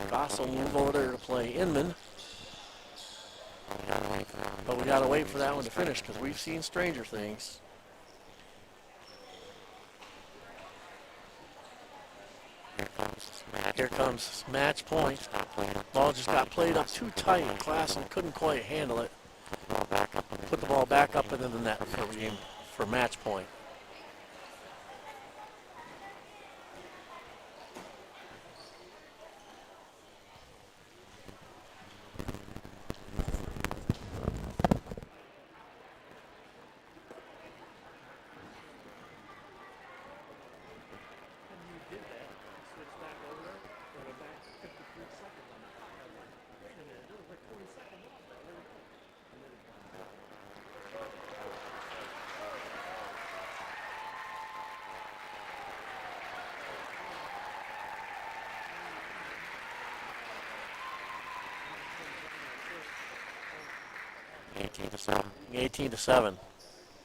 Gossel move over there to play Inman. But we got to wait for that one to finish because we've seen stranger things. Here comes match point. Ball just got played up too tight. Klassen couldn't quite handle it. Put the ball back up into the net for match point. to 7. 18-7.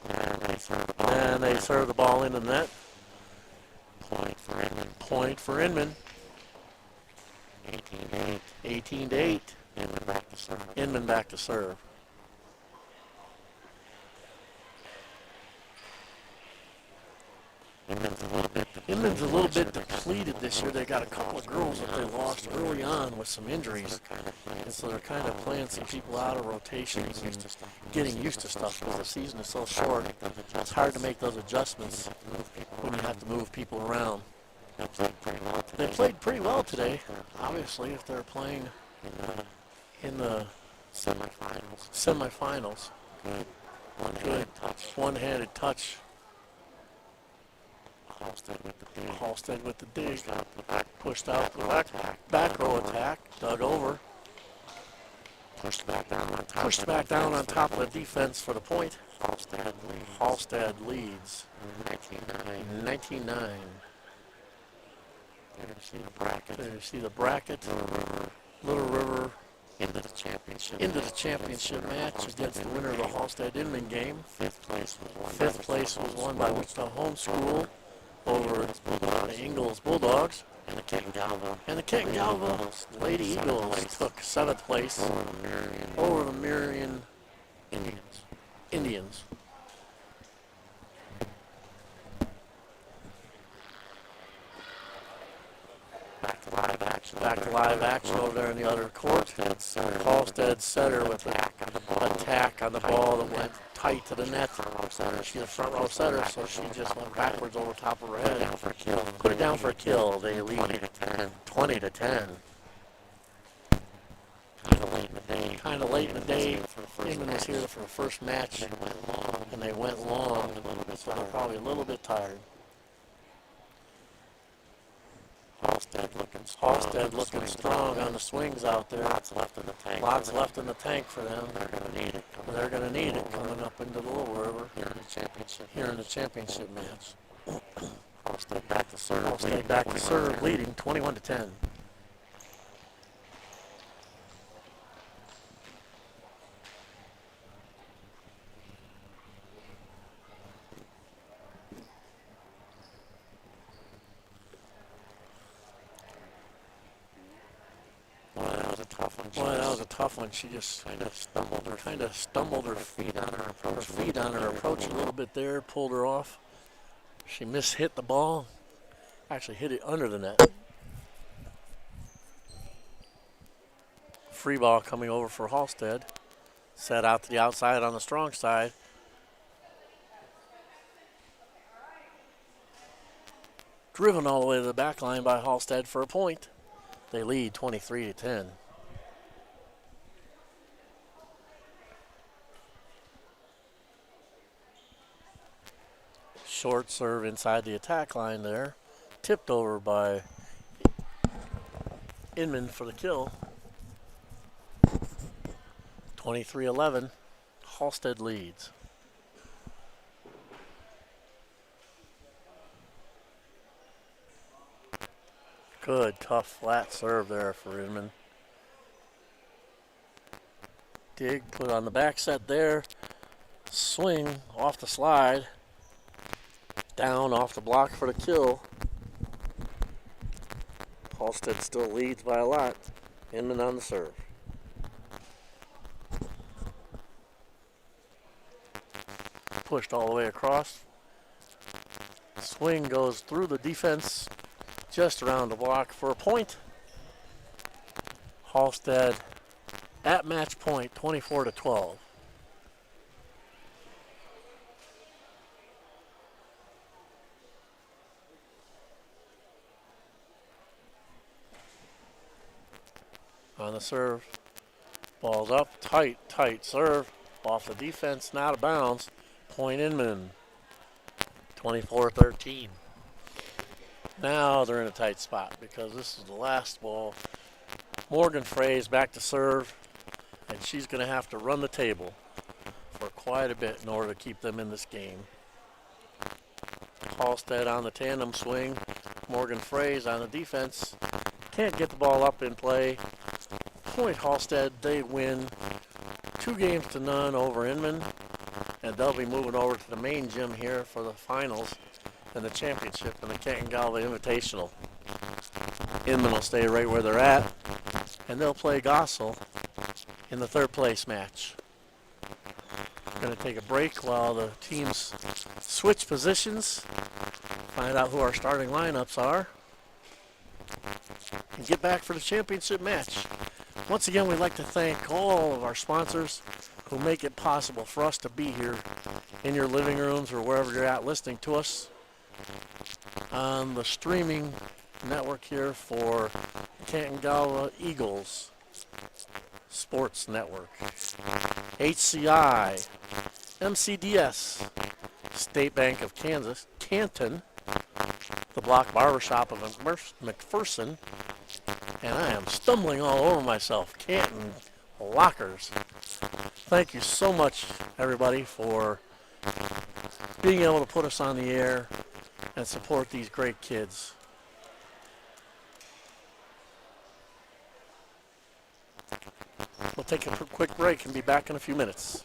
And they serve the ball. And they serve the ball into the net. Point for Inman. Point for Inman. 18-8. 18-8. Inman back to serve. Inman back to serve. Inman's a little bit depleted this year. They got a couple of girls that they lost early on with some injuries. And so they're kind of playing some people out of rotations and getting used to stuff because the season is so short. It's hard to make those adjustments when you have to move people around. They played pretty well today. Obviously, if they're playing in the semifinals. Good. One-handed touch. Halstead with the dig. Pushed out the back row attack. Dug over. Pushed back down on top of the defense for the point. Halstead leads. 19-9. There you see the bracket. Little River into the championship match against the winner of the Halstead-Inman game. Fifth place was won by Wichita Homeschool over the Ingalls Bulldogs. And the Canton-Galva Lady Eagles took 7th place over the Marion Indians. Back to live action over there in the other court. Halstead setter with an attack on the ball that went tight to the net. She's a front row setter, so she just went backwards over top of her head. Put it down for a kill. They lead 20 to 10. Kind of late in the day. Inman was here for the first match, and they went long, so they're probably a little bit tired. Halstead looking strong on the swings out there. Lots left in the tank for them. They're going to need it coming up into the Little River here in the championship match. Halstead back to serve, leading 21 to 10. Boy, that was a tough one. She just kind of stumbled her feet on her approach a little bit there, pulled her off. She mishit the ball. Actually hit it under the net. Free ball coming over for Halstead. Set out to the outside on the strong side. Driven all the way to the back line by Halstead for a point. They lead 23 to 10. Short serve inside the attack line there. Tipped over by Inman for the kill. 23-11. Halstead leads. Good, tough, flat serve there for Inman. Dig, put on the back set there. Swing off the slide. Down off the block for the kill. Halstead still leads by a lot. Inman on the serve. Pushed all the way across. Swing goes through the defense. Just around the block for a point. Halstead at match point, 24 to 12. On the serve, ball's up, tight serve, off the defense, not out of bounds. Point Inman, 24-13. Now they're in a tight spot because this is the last ball. Morgan Frey's back to serve, and she's going to have to run the table for quite a bit in order to keep them in this game. Halstead on the tandem swing. Morgan Frey's on the defense. Can't get the ball up in play. Point Halstead, they win 2-0 over Inman, and they'll be moving over to the main gym here for the finals and the championship and the Canton-Galva Invitational. Inman will stay right where they're at, and they'll play Gossel in the third place match. Going to take a break while the teams switch positions, find out who our starting lineups are, and get back for the championship match. Once again, we'd like to thank all of our sponsors who make it possible for us to be here in your living rooms or wherever you're at listening to us on the streaming network here for Canton-Galva Eagles Sports Network, HCI, MCDS, State Bank of Kansas, Canton, the Block Barbershop of McPherson, and I am stumbling all over myself, Canton Lockers. Thank you so much, everybody, for being able to put us on the air and support these great kids. We'll take a quick break and be back in a few minutes.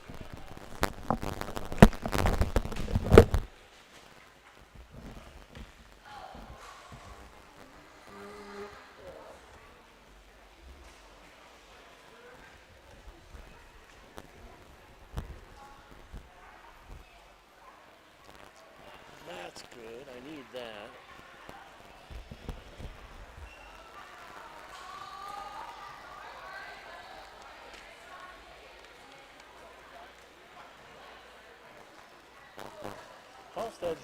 That's good. I need that. Halstead.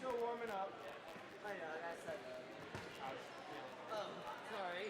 still warming up. I know, I said that. Oh, sorry.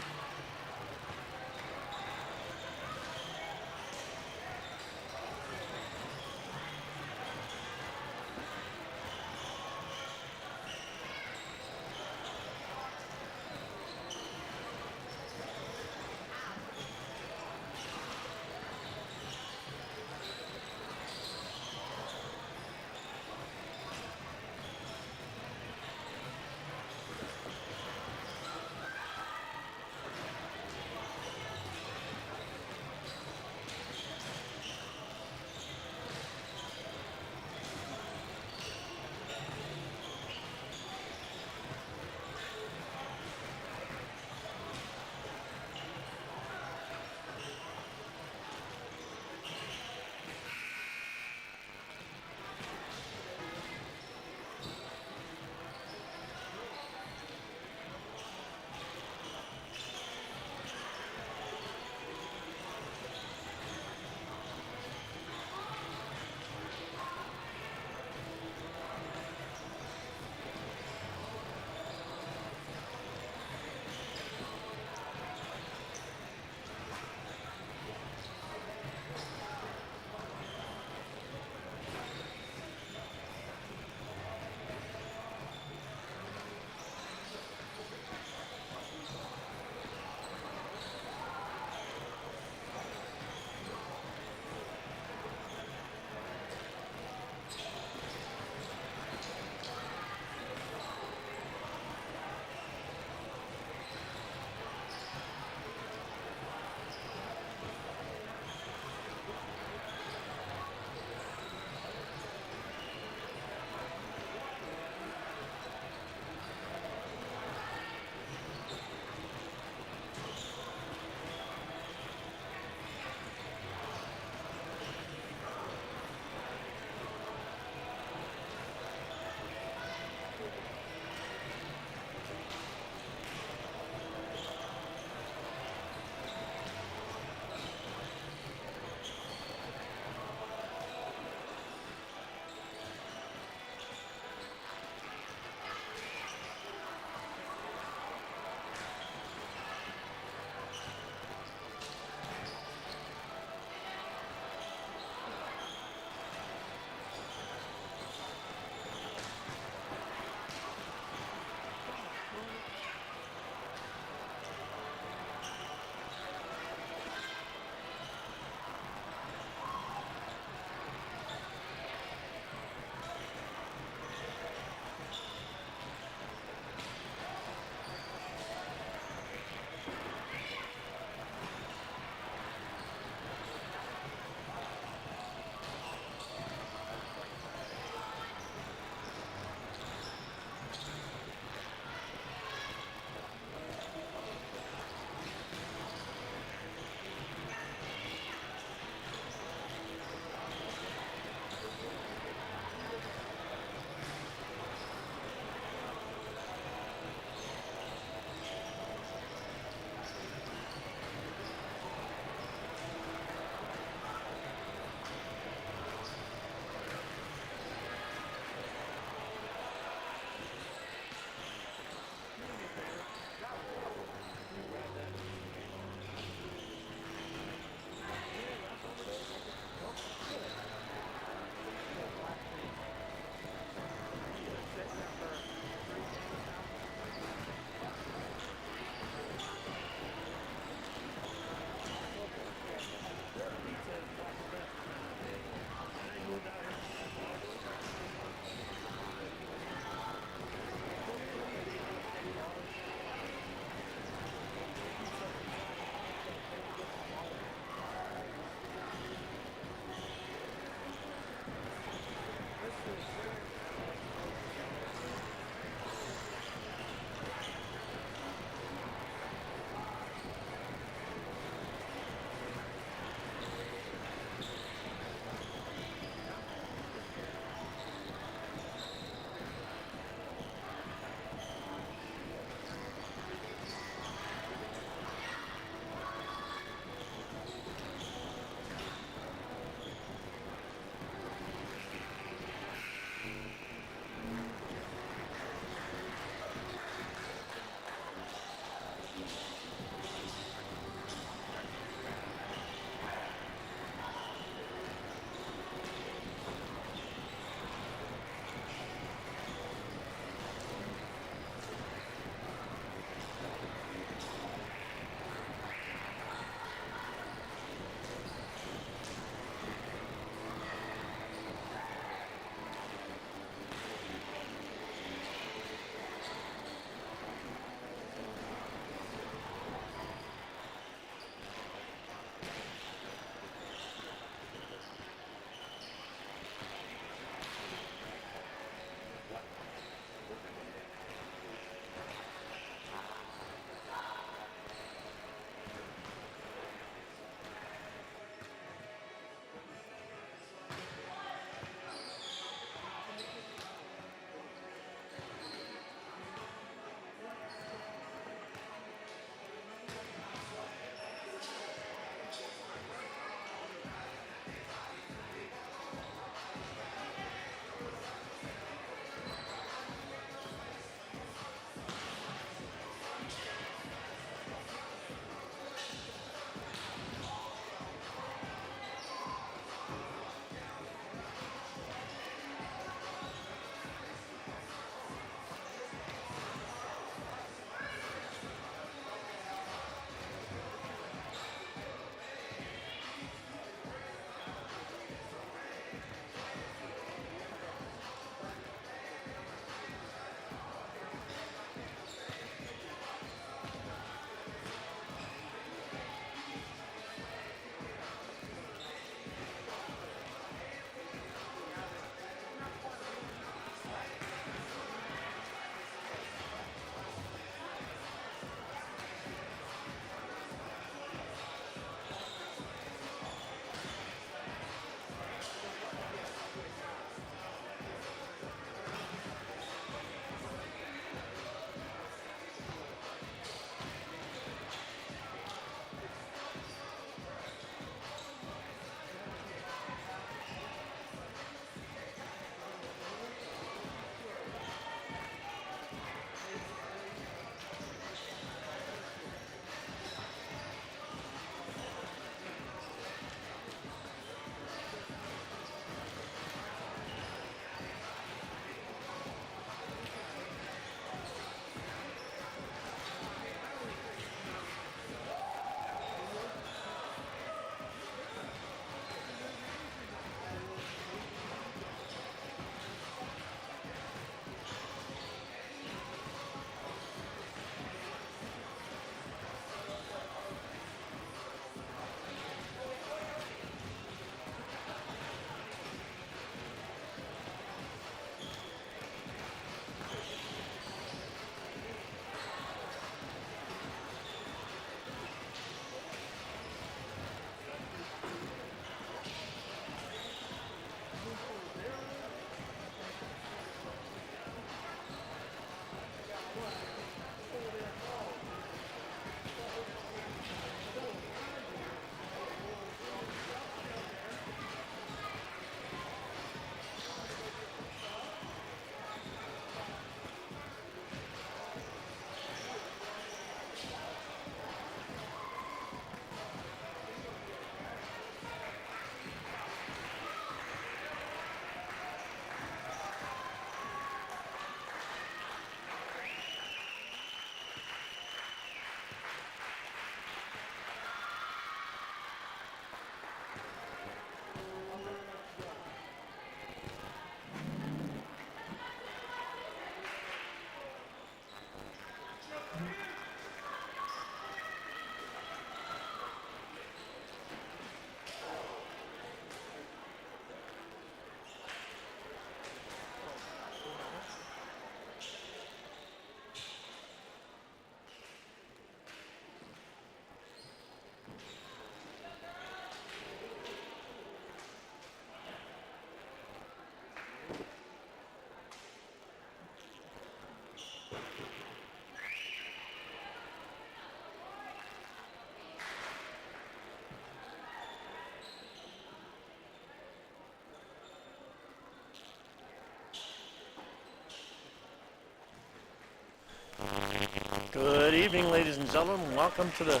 Good evening, ladies and gentlemen. Welcome to the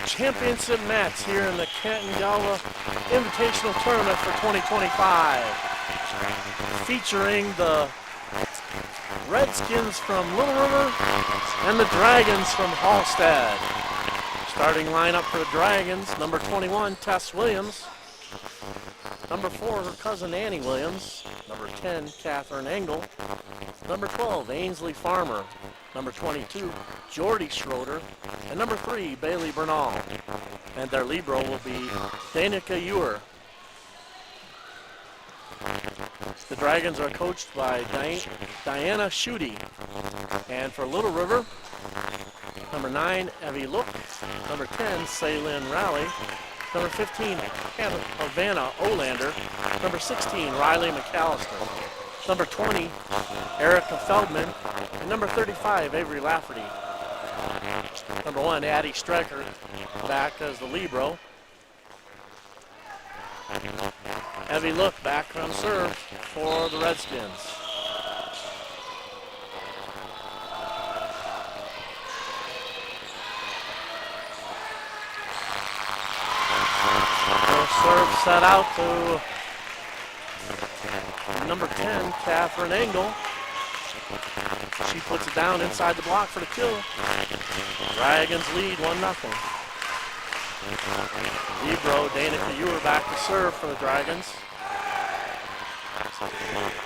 championship match here in the Canton-Galva Invitational Tournament for 2025. Featuring the Redskins from Little River and the Dragons from Hallstead. Starting lineup for the Dragons, number 21, Tess Williams. Number 4, her cousin Annie Williams. Number 10, Catherine Engel. Number 12, Ainsley Farmer. Number 22, Jordy Schroeder. And number 3, Bailey Bernal. And their libero will be Danica Ewer. The Dragons are coached by Diana Schutte. And for Little River, number 9, Evie Look. Number 10, Ceylin Rowley. Number 15, Havana Olander. Number 16, Riley McAllister. Number 20, Erica Feldman. And number 35, Avery Lafferty. Number 1, Addie Strecker, back as the libero. Evie Look back on serve for the Redskins. Serve set out to number 10, Catherine Engel. She puts it down inside the block for the kill. Dragons lead 1-0. Libero, Danica Ewer back to serve for the Dragons.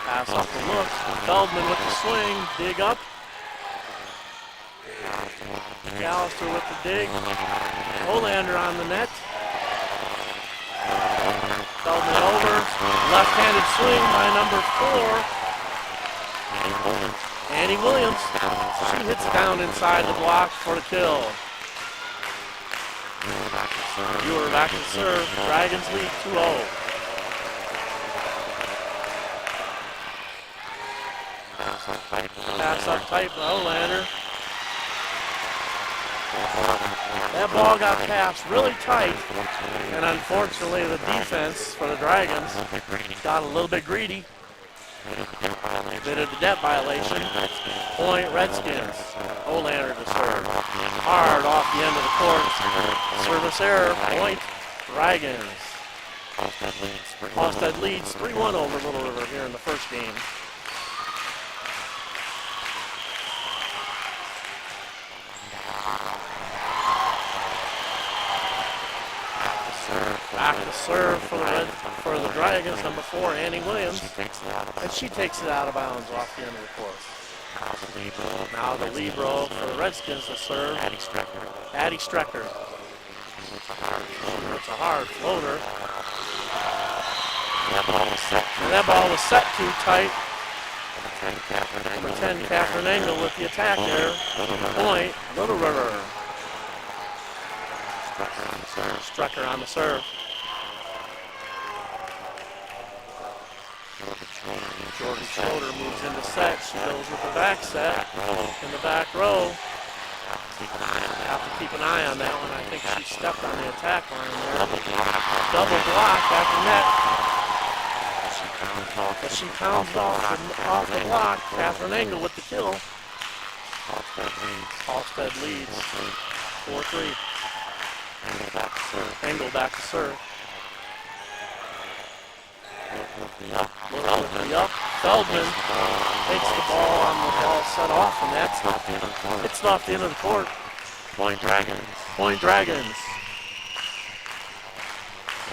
Pass off the look. Feldman with the swing. Dig up. McAllister with the dig. Olander on the net. Feldman over. Left-handed swing by number 4. Annie Williams. She hits down inside the block for the kill. Ewer back to serve. Dragons lead 2-0. Pass up tight by Olander. That ball got passed really tight, and unfortunately the defense for the Dragons got a little bit greedy. Committed a debt violation. Point Redskins. Olander to serve. Hard off the end of the court. Service error. Point Dragons. Hallstead leads 3-1 over Little River here in the first game. Back to serve for the Dragons, number 4, Annie Williams. And she takes it out of bounds off the end of the court. Now the libero for the Redskins to serve. Addie Strecker. It's a hard floater. And that ball was set too tight. Number 10, Catherine Engel with the attack there. Point, Little River. Strecker on the serve. Jordy Schroeder moves into set. She goes with the back set in the back row. Have to keep an eye on that one. I think she stepped on the attack line there. Double block at the net. But she pounds off the block. Catherine Engel with the kill. Hallstead leads 4-3. Engel back to serve. Feldman takes the ball on the ball set off, and that's it's off the end of the court. Point Dragons. Point Dragons.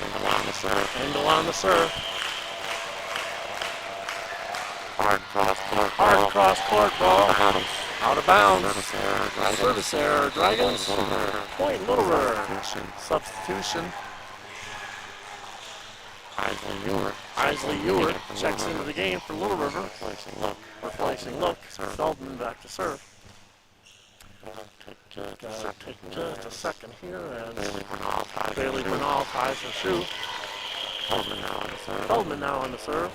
Engel on the serve. Engel on the serve. Hard cross court ball. Hard cross court ball. Out of bounds. Service error. Dragons. Point Little River. Substitution. Isley Ewer checks into the game for Little River. Replacing Look. Feldman back to serve. Take just a second here as Bailey Bernal ties her shoe. Feldman now on the serve.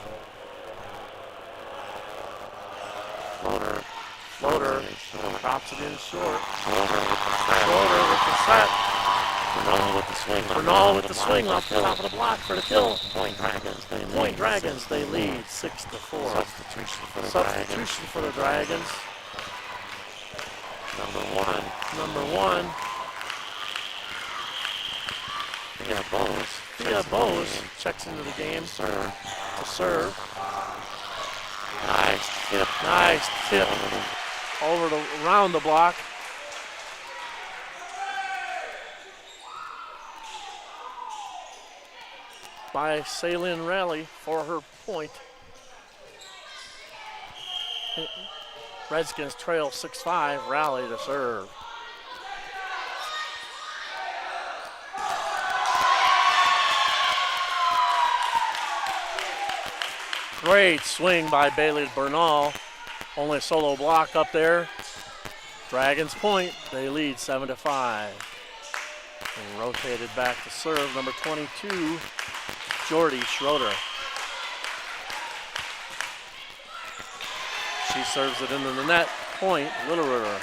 Drops it in short. Schroeder with the set. Schroeder with the set. Bernal with the swing. Bernal with the swing off the top of the block for the kill. Point Dragons. They lead. Point Dragons, they lead 6-4. Substitution for the Dragons. Substitution for the Dragons. Number one. Number 1. Thea Bose. Checks into the game. Serve. To serve. Nice tip. Nice tip around the block. By Celine Raleigh for her point. Redskins trail 6-5. Raleigh to serve. Great swing by Bailey Bernal. Only a solo block up there. Dragons point. They lead 7-5. And rotated back to serve. Number 22, Jordy Schroeder. She serves it into the net. Point, Little River.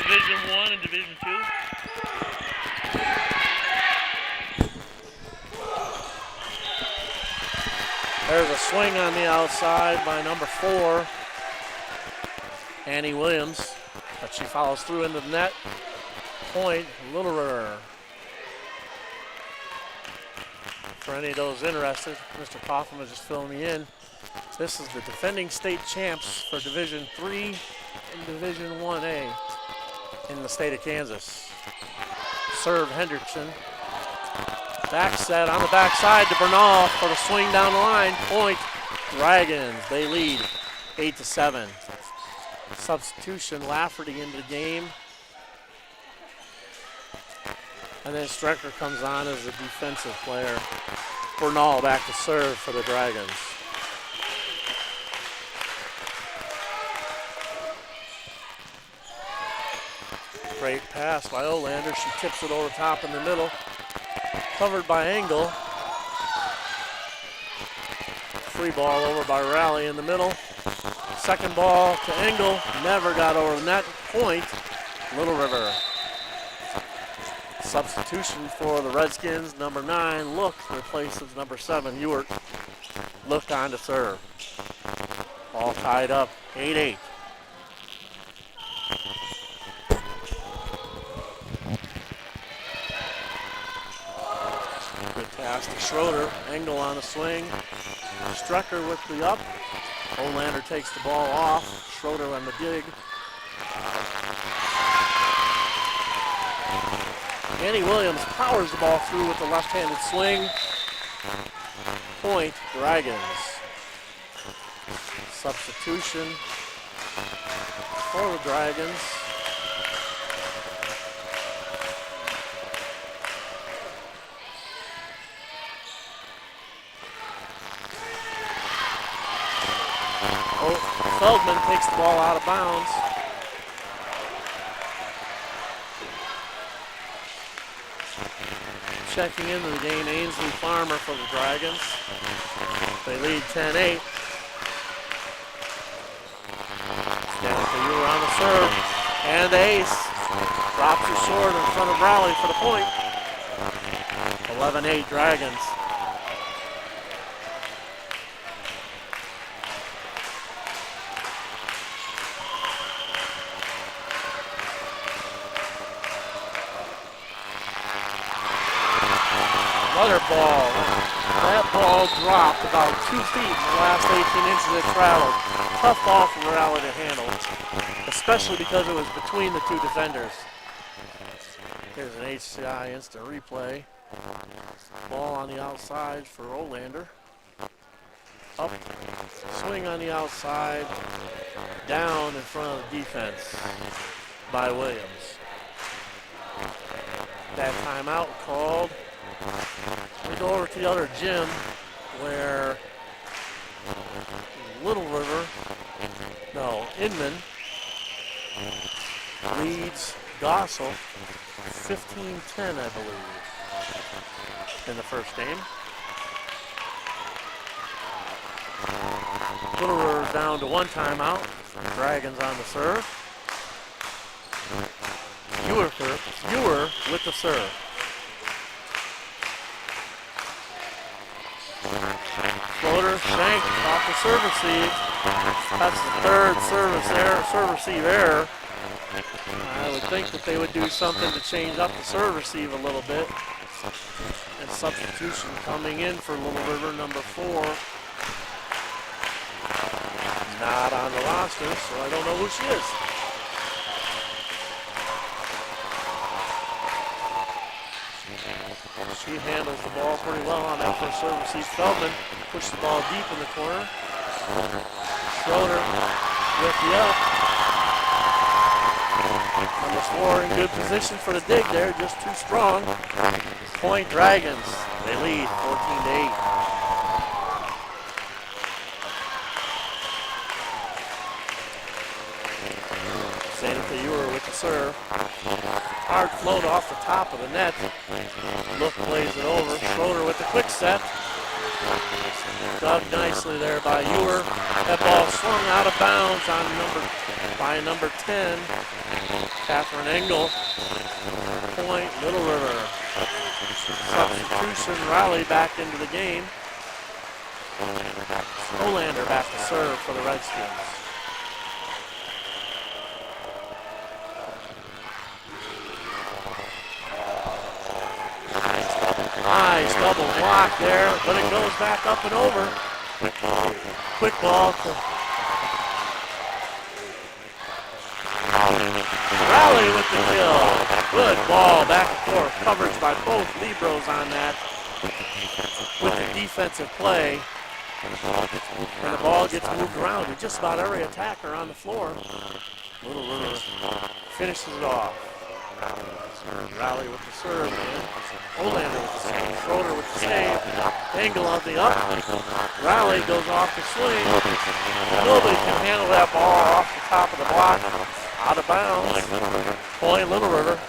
Division 1 and Division 2. There's a swing on the outside by number 4, Annie Williams, but she follows through into the net. Point, Little River. For any of those interested, Mr. Kaufman is just filling me in. This is the defending state champs for Division 3 and Division 1A. In the state of Kansas. Serve Hendrickson. Back set on the backside to Bernal for the swing down the line. Point Dragons. They lead 8-7. Substitution, Lafferty into the game. And then Strecker comes on as a defensive player. Bernal back to serve for the Dragons. Great pass by Olander. She tips it over top in the middle. Covered by Engel. Free ball over by Raleigh in the middle. Second ball to Engel. Never got over the net. Point, Little River. Substitution for the Redskins. Number 9, Look, replaces number 7, Ewert. Look on to serve. All tied up, 8-8. Pass to Schroeder. Engel on the swing. Strecker with the up. Olander takes the ball off. Schroeder on the dig. Annie Williams powers the ball through with the left-handed swing. Point, Dragons. Substitution for the Dragons. Feldman takes the ball out of bounds. Checking into the game, Ainsley Farmer for the Dragons. They lead 10-8. Danica Ewer on the serve. And the ace. Drops it short in front of Raleigh for the point. 11-8 Dragons. Another ball. That ball dropped about 2 feet in the last 18 inches it traveled. Tough ball for Raleigh to handle, especially because it was between the 2 defenders. Here's an HCI instant replay. Ball on the outside for Olander. Up, swing on the outside, down in front of the defense by Williams. that timeout called. We go over to the other gym where Inman leads Gossel 15-10, I believe, in the first game. Little River's down to one timeout. Dragons on the serve. Ewer with the serve. Floater shanked off the serve receive. That's the third serve receive error. I would think that they would do something to change up the serve receive a little bit. And substitution coming in for Little River, number 4. Not on the roster, so I don't know who she is. She handles the ball pretty well on that first serve receive. Feldman pushes the ball deep in the corner. Schroeder with the up. Number 4 in good position for the dig there, just too strong. Point Dragons. They lead 14-8. Santa Ewer with the serve. Hard float off the top of the net. Look plays it over. Schroeder with the quick set. Dug nicely there by Ewer. That ball swung out of bounds on by number 10, Catherine Engel. Point Little River. Substitution, Riley back into the game. Olander back to serve for the Redskins. Nice double block there, but it goes back up and over. Quick ball to Riley with the kill. Good ball, back and forth. Coverage by both Libros on that with the defensive play. And the ball gets moved around to just about every attacker on the floor. Little River finishes it off. Riley with the serve, man. Olander with the save. Schroeder with the save. Engel on the up. Riley goes off the swing. Nobody can handle that ball off the top of the block. Out of bounds. Point Little River.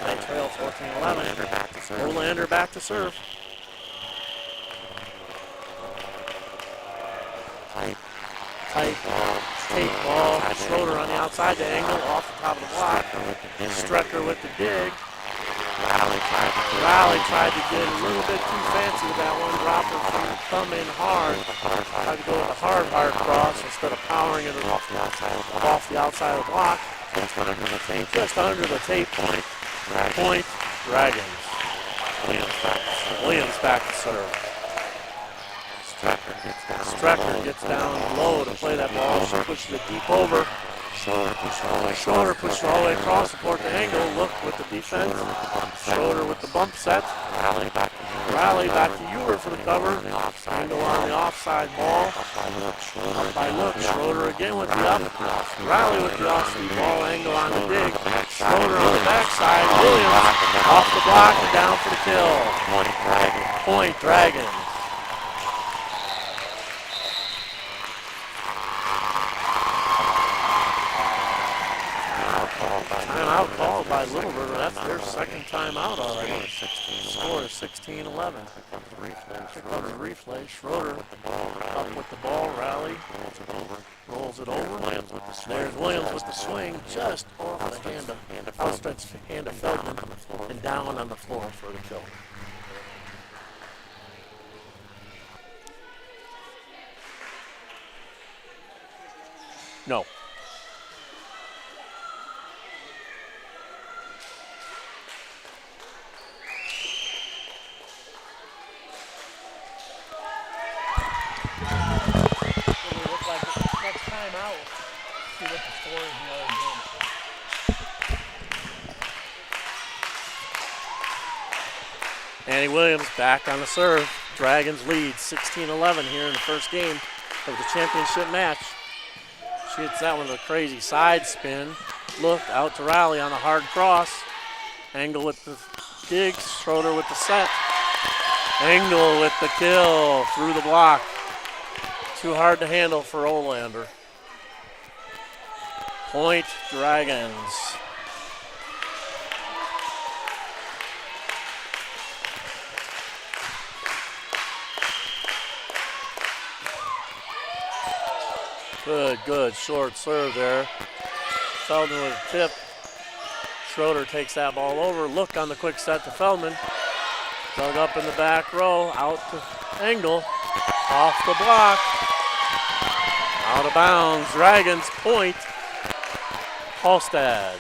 They trail 14-11. Olander back to serve. Tight ball. Schroeder on the outside to Engel off the top of the block. Strecker with the dig. Riley tried to get a little bit too fancy with that one. Dropped her thumb in hard. Tried to go with the hard cross instead of powering it off the outside of the block. Just under the tape. Point Dragons. Williams back to serve. Strecker gets down low to play that ball. She pushes it deep over. Schroeder pushes all the way across the court to Engel. Look with the defense. Schroeder with the bump set. Riley back to Ewer for the cover. Engel on the offside ball. Up by Look. Schroeder again with the up. Riley with the offside ball. Engel on the dig. Schroeder on the backside. Williams off the block and down for the kill. Point Dragons. Timeout called by Little River. That's their second timeout already. Score is 16-11. Here comes the replay. Schroeder up with the ball. Riley rolls it over. There's Williams with the swing just off the outstretched hand of Feldman and down on the floor for the kill. No. Annie Williams back on the serve. Dragons lead 16-11 here in the first game of the championship match. She hits that one with a crazy side spin. Look out to Riley on the hard cross. Engel with the dig. Schroeder with the set. Engel with the kill through the block. Too hard to handle for Olander. Point Dragons. Good short serve there. Feldman with a tip. Schroeder takes that ball over. Look on the quick set to Feldman. Dug up in the back row. Out to Engel. Off the block. Out of bounds. Dragons point. Halstead.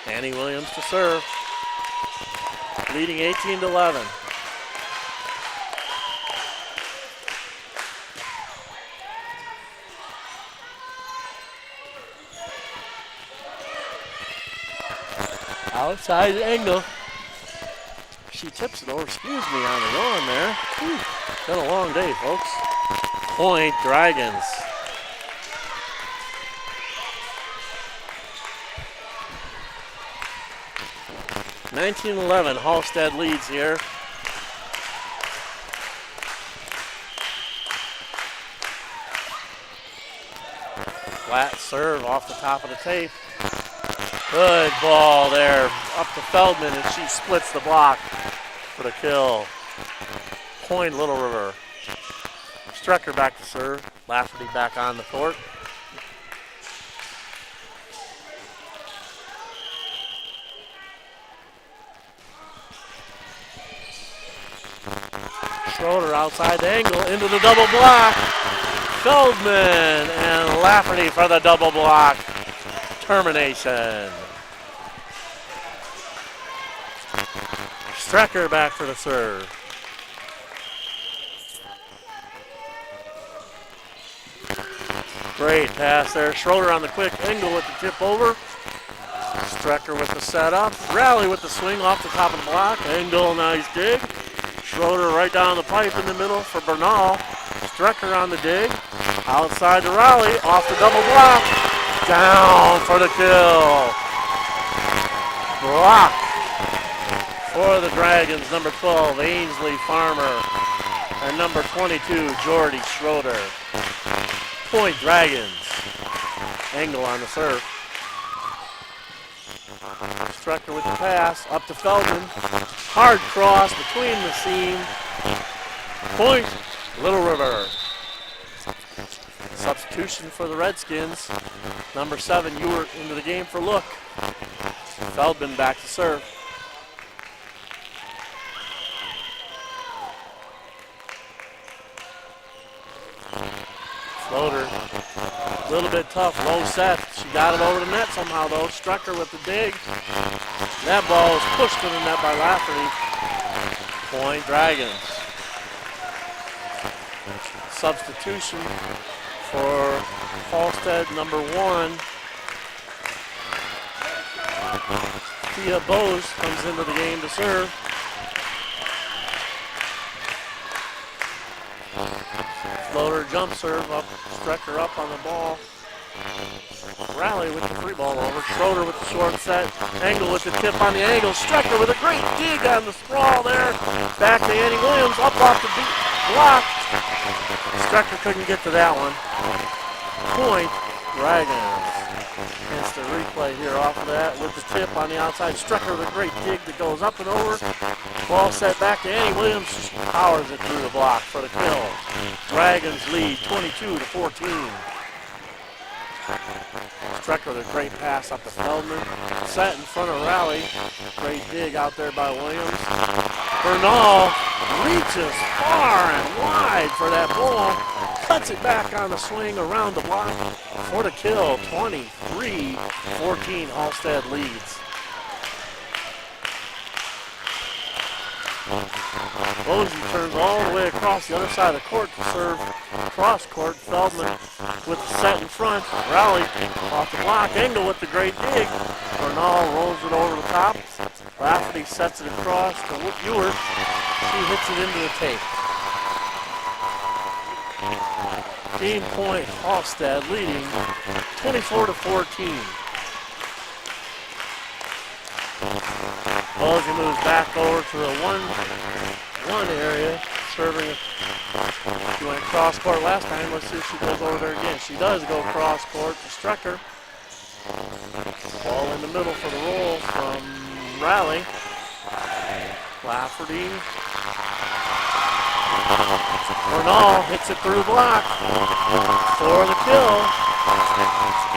Annie Williams to serve. Leading 18-11. Outside Engel. She tips it over. Excuse me on the run there. Whew. Been a long day, folks. Point Dragons. (19-11). Halstead leads here. Flat serve off the top of the tape. Good ball there up to Feldman, and she splits the block for the kill. Point Little River. Strecker back to serve. Lafferty back on the court. Schroeder outside the angle into the double block. Feldman and Lafferty for the double block. Termination. Strecker back for the serve. Great pass there. Schroeder on the quick. Engel with the tip over. Strecker with the setup. Rally with the swing off the top of the block. Engel, nice dig. Schroeder right down the pipe in the middle for Bernal. Strecker on the dig. Outside to Raleigh. Off the double block. Down for the kill. Block for the Dragons. Number 12, Ainsley Farmer. And number 22, Jordy Schroeder. Point Dragons. Engel on the serve. Strecker with the pass. Up to Feldman. Hard cross between the seam. Point Little River. Substitution for the Redskins. Number 7, Ewert into the game for Look. Feldman back to serve. Floater, a little bit tough, low set. She got it over the net somehow though. Strecker with the dig. That ball was pushed to the net by Lafferty. Point Dragons. Substitution for Halstead, number 1. Tia Bose comes into the game to serve. Floater jump serve up, Strecker up on the ball. Rally with the free ball over. Schroeder with the short set. Engel with the tip on the angle. Strecker with a great dig on the sprawl there. Back to Annie Williams, up off the block. Strecker couldn't get to that one. Point Dragons. Instant replay here off of that with the tip on the outside. Strecker with a great dig that goes up and over. Ball set back to Annie Williams. Powers it through the block for the kill. Dragons lead 22-14. Strecker with a great pass up to Feldman. Set in front of Raleigh. Great dig out there by Williams. Bernal reaches far and wide for that ball. Cuts it back on the swing around the block for the kill. 23-14. Halstead leads. Bosen turns all the way across the other side of the court to serve cross court. Feldman with the set in front. Raleigh off the block. Engel with the great dig. Bernal rolls it over the top. Lafferty sets it across to Ewert. She hits it into the tape. Game point, Halstead leading 24-14. Bosey moves back over to the 1 area, serving. She went cross court last time. Let's see if she goes over there again. She does go cross court to Strecker. Ball in the middle for the roll from Raleigh. Lafferty. Bernal hits it through block for the kill.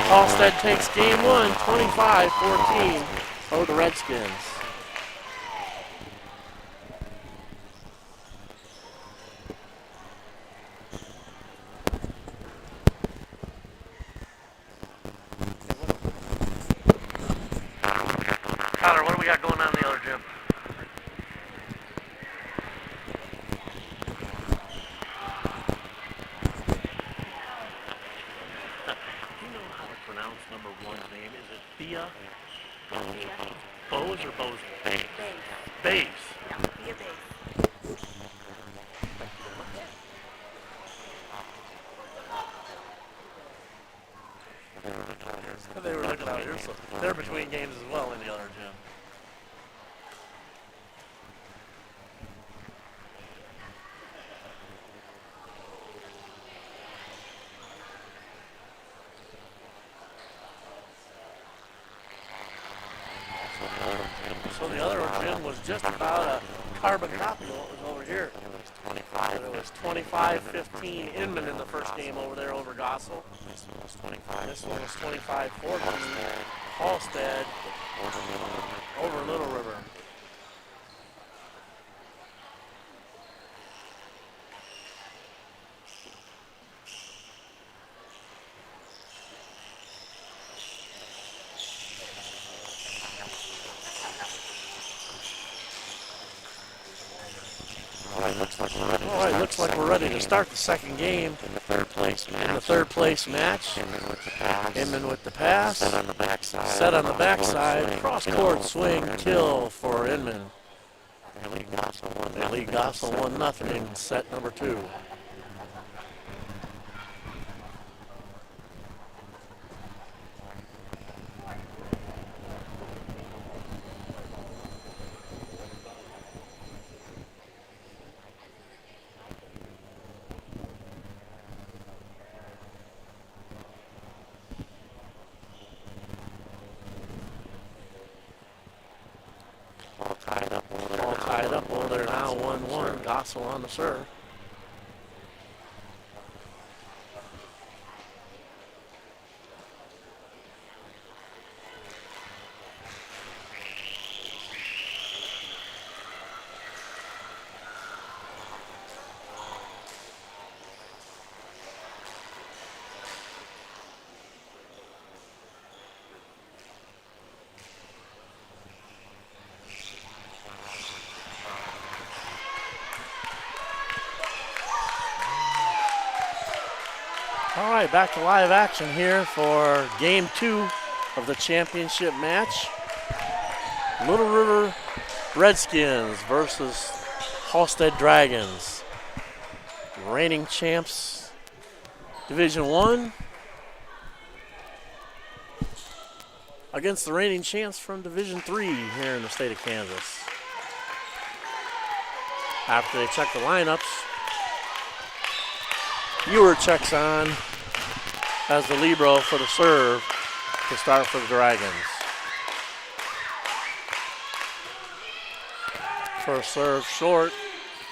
Halstead takes game 1, 25-14 over the Redskins. Tyler, what do we got going on in the other gym? Number 1's name, is it Thea? Bose or Bose? Bays. Bays. Yeah, Thea Bays. They were looking out here, so they're between games as well in the other gym. So the other gym was just about a carbon copy of what was over here. It was 25-15 Inman in the first game over there over Gossel. This one was 25-14 Halstead over Little River. All right, looks like we're ready to start the second game. In the third place match. Inman with the pass. Set on the backside. Set on the backside. Cross-court swing, kill for Inman. They lead Gossel 1-0 in set number 2. All tied up over there now, 1-1. Gossel on the serve. All right, back to live action here for game 2 of the championship match. Little River Redskins versus Halstead Dragons. Reigning champs, Division 1, against the reigning champs from Division 3 here in the state of Kansas. After they check the lineups, Ewer checks on as the libero for the serve to start for the Dragons. First serve short.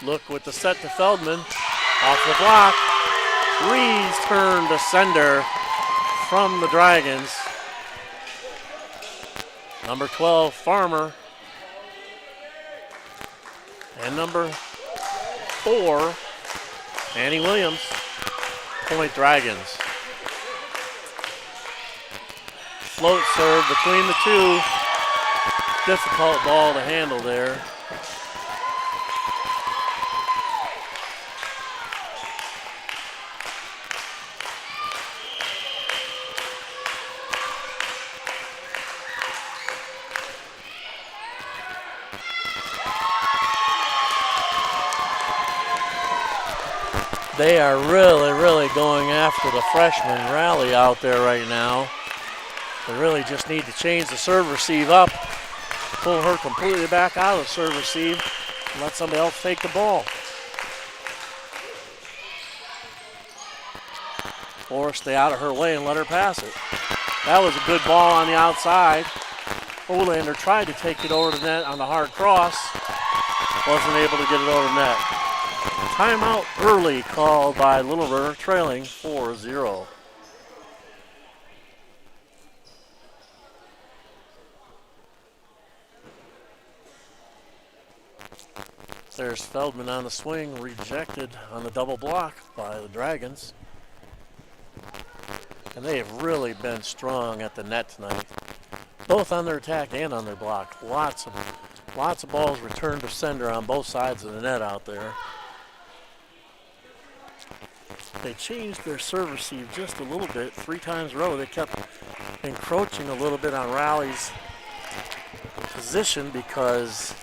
Look with the set to Feldman. Off the block. Reed's turn to sender from the Dragons. Number 12, Farmer. And number 4, Annie Williams. Point Dragons. Float serve between the two. Difficult ball to handle there. They are really, really going after the freshman Rally out there right now. They really just need to change the serve receive up, pull her completely back out of the serve receive, and let somebody else take the ball. Or stay out of her way and let her pass it. That was a good ball on the outside. Olander tried to take it over the net on the hard cross. Wasn't able to get it over the net. Timeout early called by Little River, trailing 4-0. There's Feldman on the swing, rejected on the double block by the Dragons. And they have really been strong at the net tonight, both on their attack and on their block. Lots of balls returned to sender on both sides of the net out there. They changed their serve receive just a little bit. 3 times in a row, they kept encroaching a little bit on Rowley's position because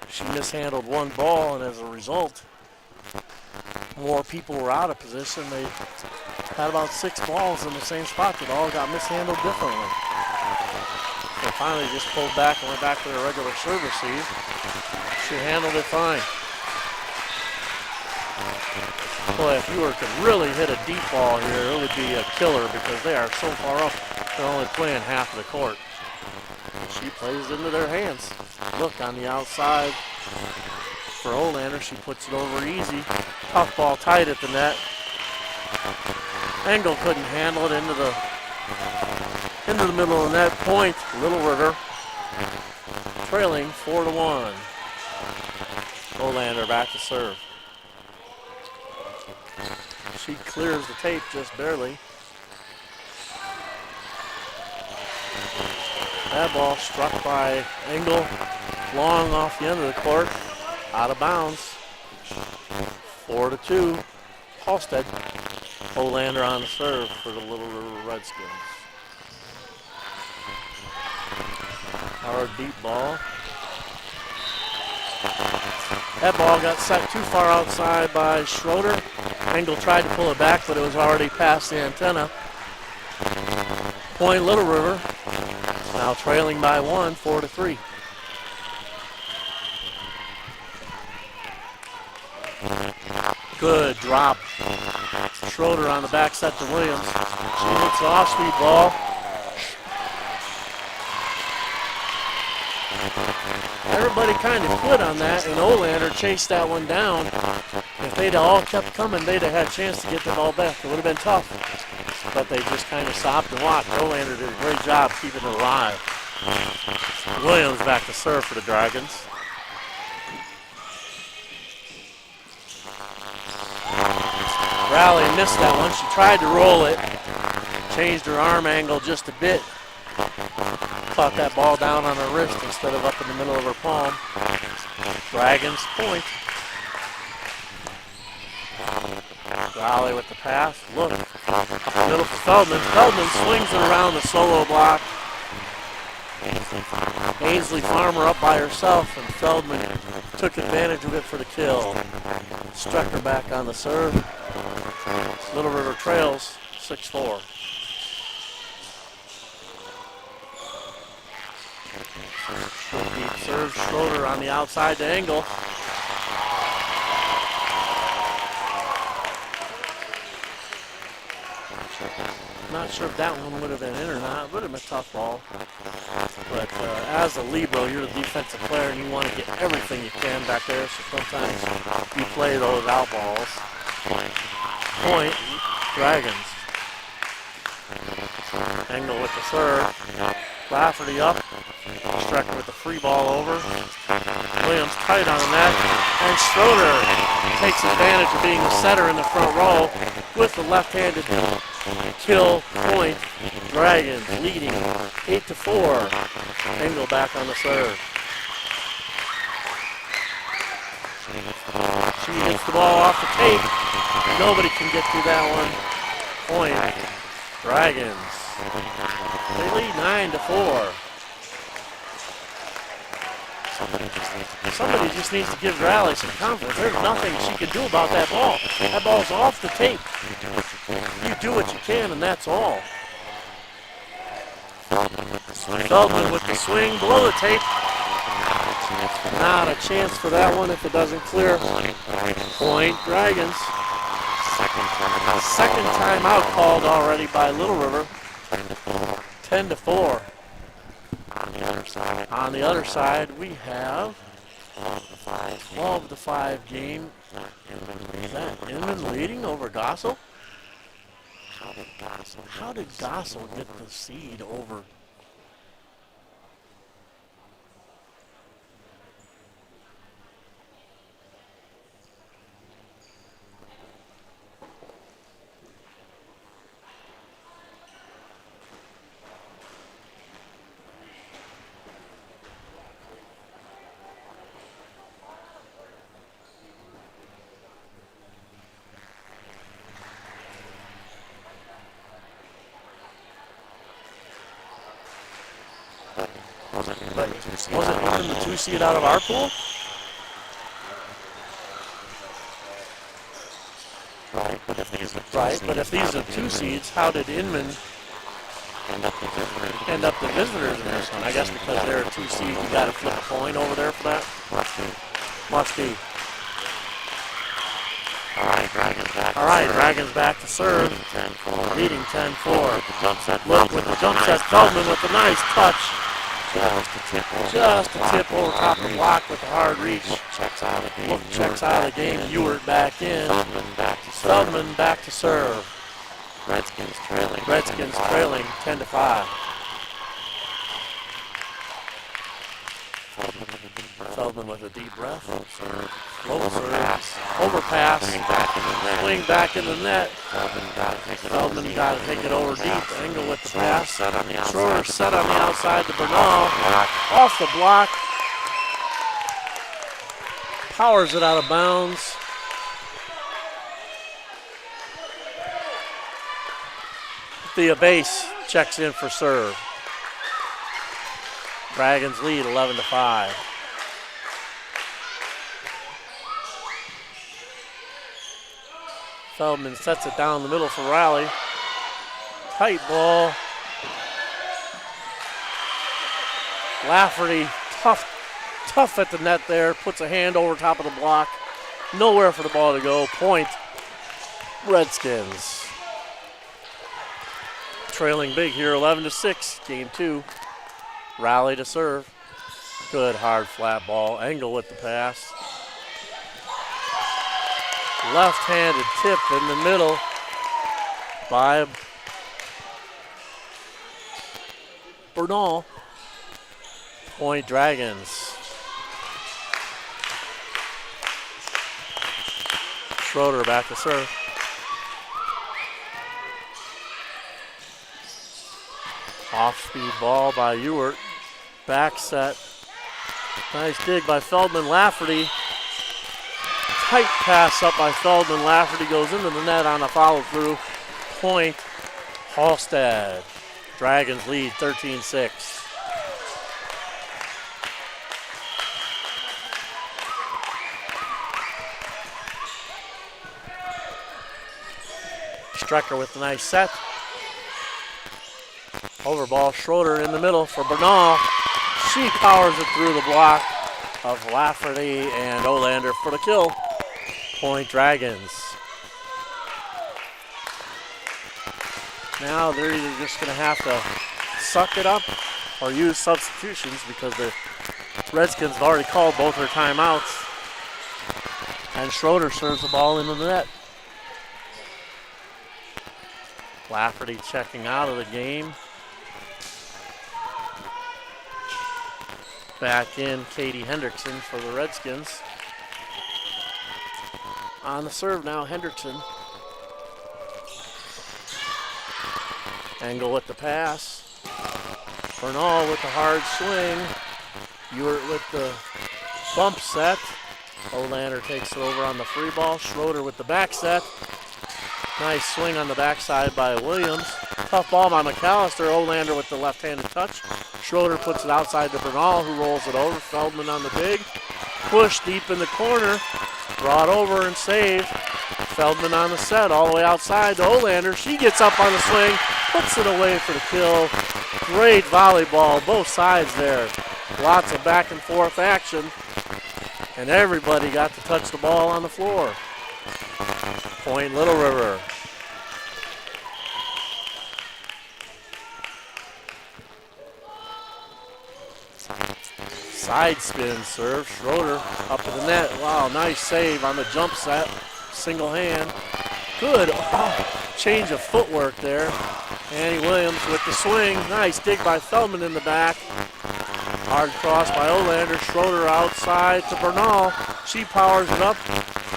she mishandled one ball, and as a result, more people were out of position. They had about 6 balls in the same spot that all got mishandled differently. They finally just pulled back and went back to their regular serve receive. She handled it fine. Boy, if Ewart could really hit a deep ball here, it would be a killer because they are so far up, they're only playing half of the court. She plays into their hands. Look on the outside for Olander. She puts it over easy. Tough ball tight at the net. Engel couldn't handle it into the middle of the net. Point, Little River, trailing 4-1. Olander back to serve. She clears the tape just barely. That ball struck by Engel, long off the end of the court, out of bounds. 4-2, Halstead. Olander on the serve for the Little River Redskins. Hard deep ball. That ball got set too far outside by Schroeder. Engel tried to pull it back, but it was already past the antenna. Point Little River, now trailing by 1, 4-3. Good drop. Schroeder on the back set to Williams. She hits the off-speed ball. Everybody kind of quit on that, and Olander chased that one down. If they'd all kept coming, they'd have had a chance to get the ball back. It would have been tough, but they just kind of stopped and watched. Olander did a great job keeping it alive. Williams back to serve for the Dragons. Rowley missed that one. She tried to roll it, changed her arm angle just a bit. Caught that ball down on her wrist instead of up in the middle of her palm. Dragons point. Rowley with the pass. Look. Up the middle for Feldman. Feldman swings it around the solo block. Ainsley Farmer up by herself, and Feldman took advantage of it for the kill. Struck her back on the serve. Little River trails 6-4. Deep serve, Schroeder on the outside to Engel. Not sure if that one would have been in or not. It would have been a tough ball. But as a libero, you're the defensive player and you want to get everything you can back there. So sometimes you play those out balls. Point, Dragons. Engel with the serve. Lafferty up. Strecker with the free ball over. Williams tight on the net. And Schroeder takes advantage of being the setter in the front row with the left-handed kill. Point. Dragons leading 8-4. Engel back on the serve. She hits the ball off the tape. Nobody can get through that one. Point. Dragons. They lead 9-4. Somebody just needs to give Riley some confidence. There's nothing she can do about that ball. That ball's off the tape. You do what you can, and that's all. Feldman with the swing below the tape. Not a chance for that one if it doesn't clear. Point Dragons. Second timeout called already by Little River. 10-4. On the other side, we have 12-5 game. Is that Inman leading over Gossel? How did Gossel get the seed over? Was it Inman the 2 seed out of our pool? Right, but if these are 2 seeds, how did Inman end up the visitors in this one? I guess because they're a 2 seed, you got to flip a coin over there for that? Must be. All right, Dragons back to serve. Leading 10-4. Look with the jump set. Feldman with a nice touch. Just a tip over top of the block with a hard reach. Look checks out of the game. Ewert back in. Feldman back to serve. Redskins trailing 10-5. Feldman with a deep breath. Low serve. Overpass. Swing back in the net. Feldman got to take it over deep. Engel with the pass. Schroeder set on the outside to Bernal. Off the block. Powers it out of bounds. The base checks in for serve. Dragons lead 11-5. Feldman sets it down the middle for Riley. Tight ball. Lafferty, tough at the net there. Puts a hand over top of the block. Nowhere for the ball to go. Point, Redskins. Trailing big here, 11-6, game 2. Riley to serve. Good hard flat ball. Engel with the pass. Left-handed tip in the middle by Bernal. Point Dragons. Schroeder back to serve. Off-speed ball by Ewert. Back set. Nice dig by Feldman. Lafferty. Tight pass up by Feldman. Lafferty goes into the net on a follow-through. Point Halstead. Dragons lead 13-6. Strecker with a nice set. Over ball, Schroeder in the middle for Bernal. She powers it through the block of Lafferty and Olander for the kill. Point Dragons. Now they're either just going to have to suck it up or use substitutions because the Redskins have already called both their timeouts. And Schroeder serves the ball into the net. Lafferty checking out of the game. Back in Katie Hendrickson for the Redskins. On the serve now, Hendrickson. Engel with the pass. Bernal with the hard swing. Ewert with the bump set. Olander takes it over on the free ball. Schroeder with the back set. Nice swing on the backside by Williams. Tough ball by McAllister. Olander with the left-handed touch. Schroeder puts it outside to Bernal, who rolls it over. Feldman on the dig. Push deep in the corner. Brought over and saved. Feldman on the set, all the way outside to Olander. She gets up on the swing, puts it away for the kill. Great volleyball, both sides there. Lots of back and forth action. And everybody got to touch the ball on the floor. Point Little River. Side spin serve. Schroeder up to the net. Wow, nice save on the jump set. Single hand. Good change of footwork there. Annie Williams with the swing. Nice dig by Feldman in the back. Hard cross by Olander. Schroeder outside to Bernal. She powers it up.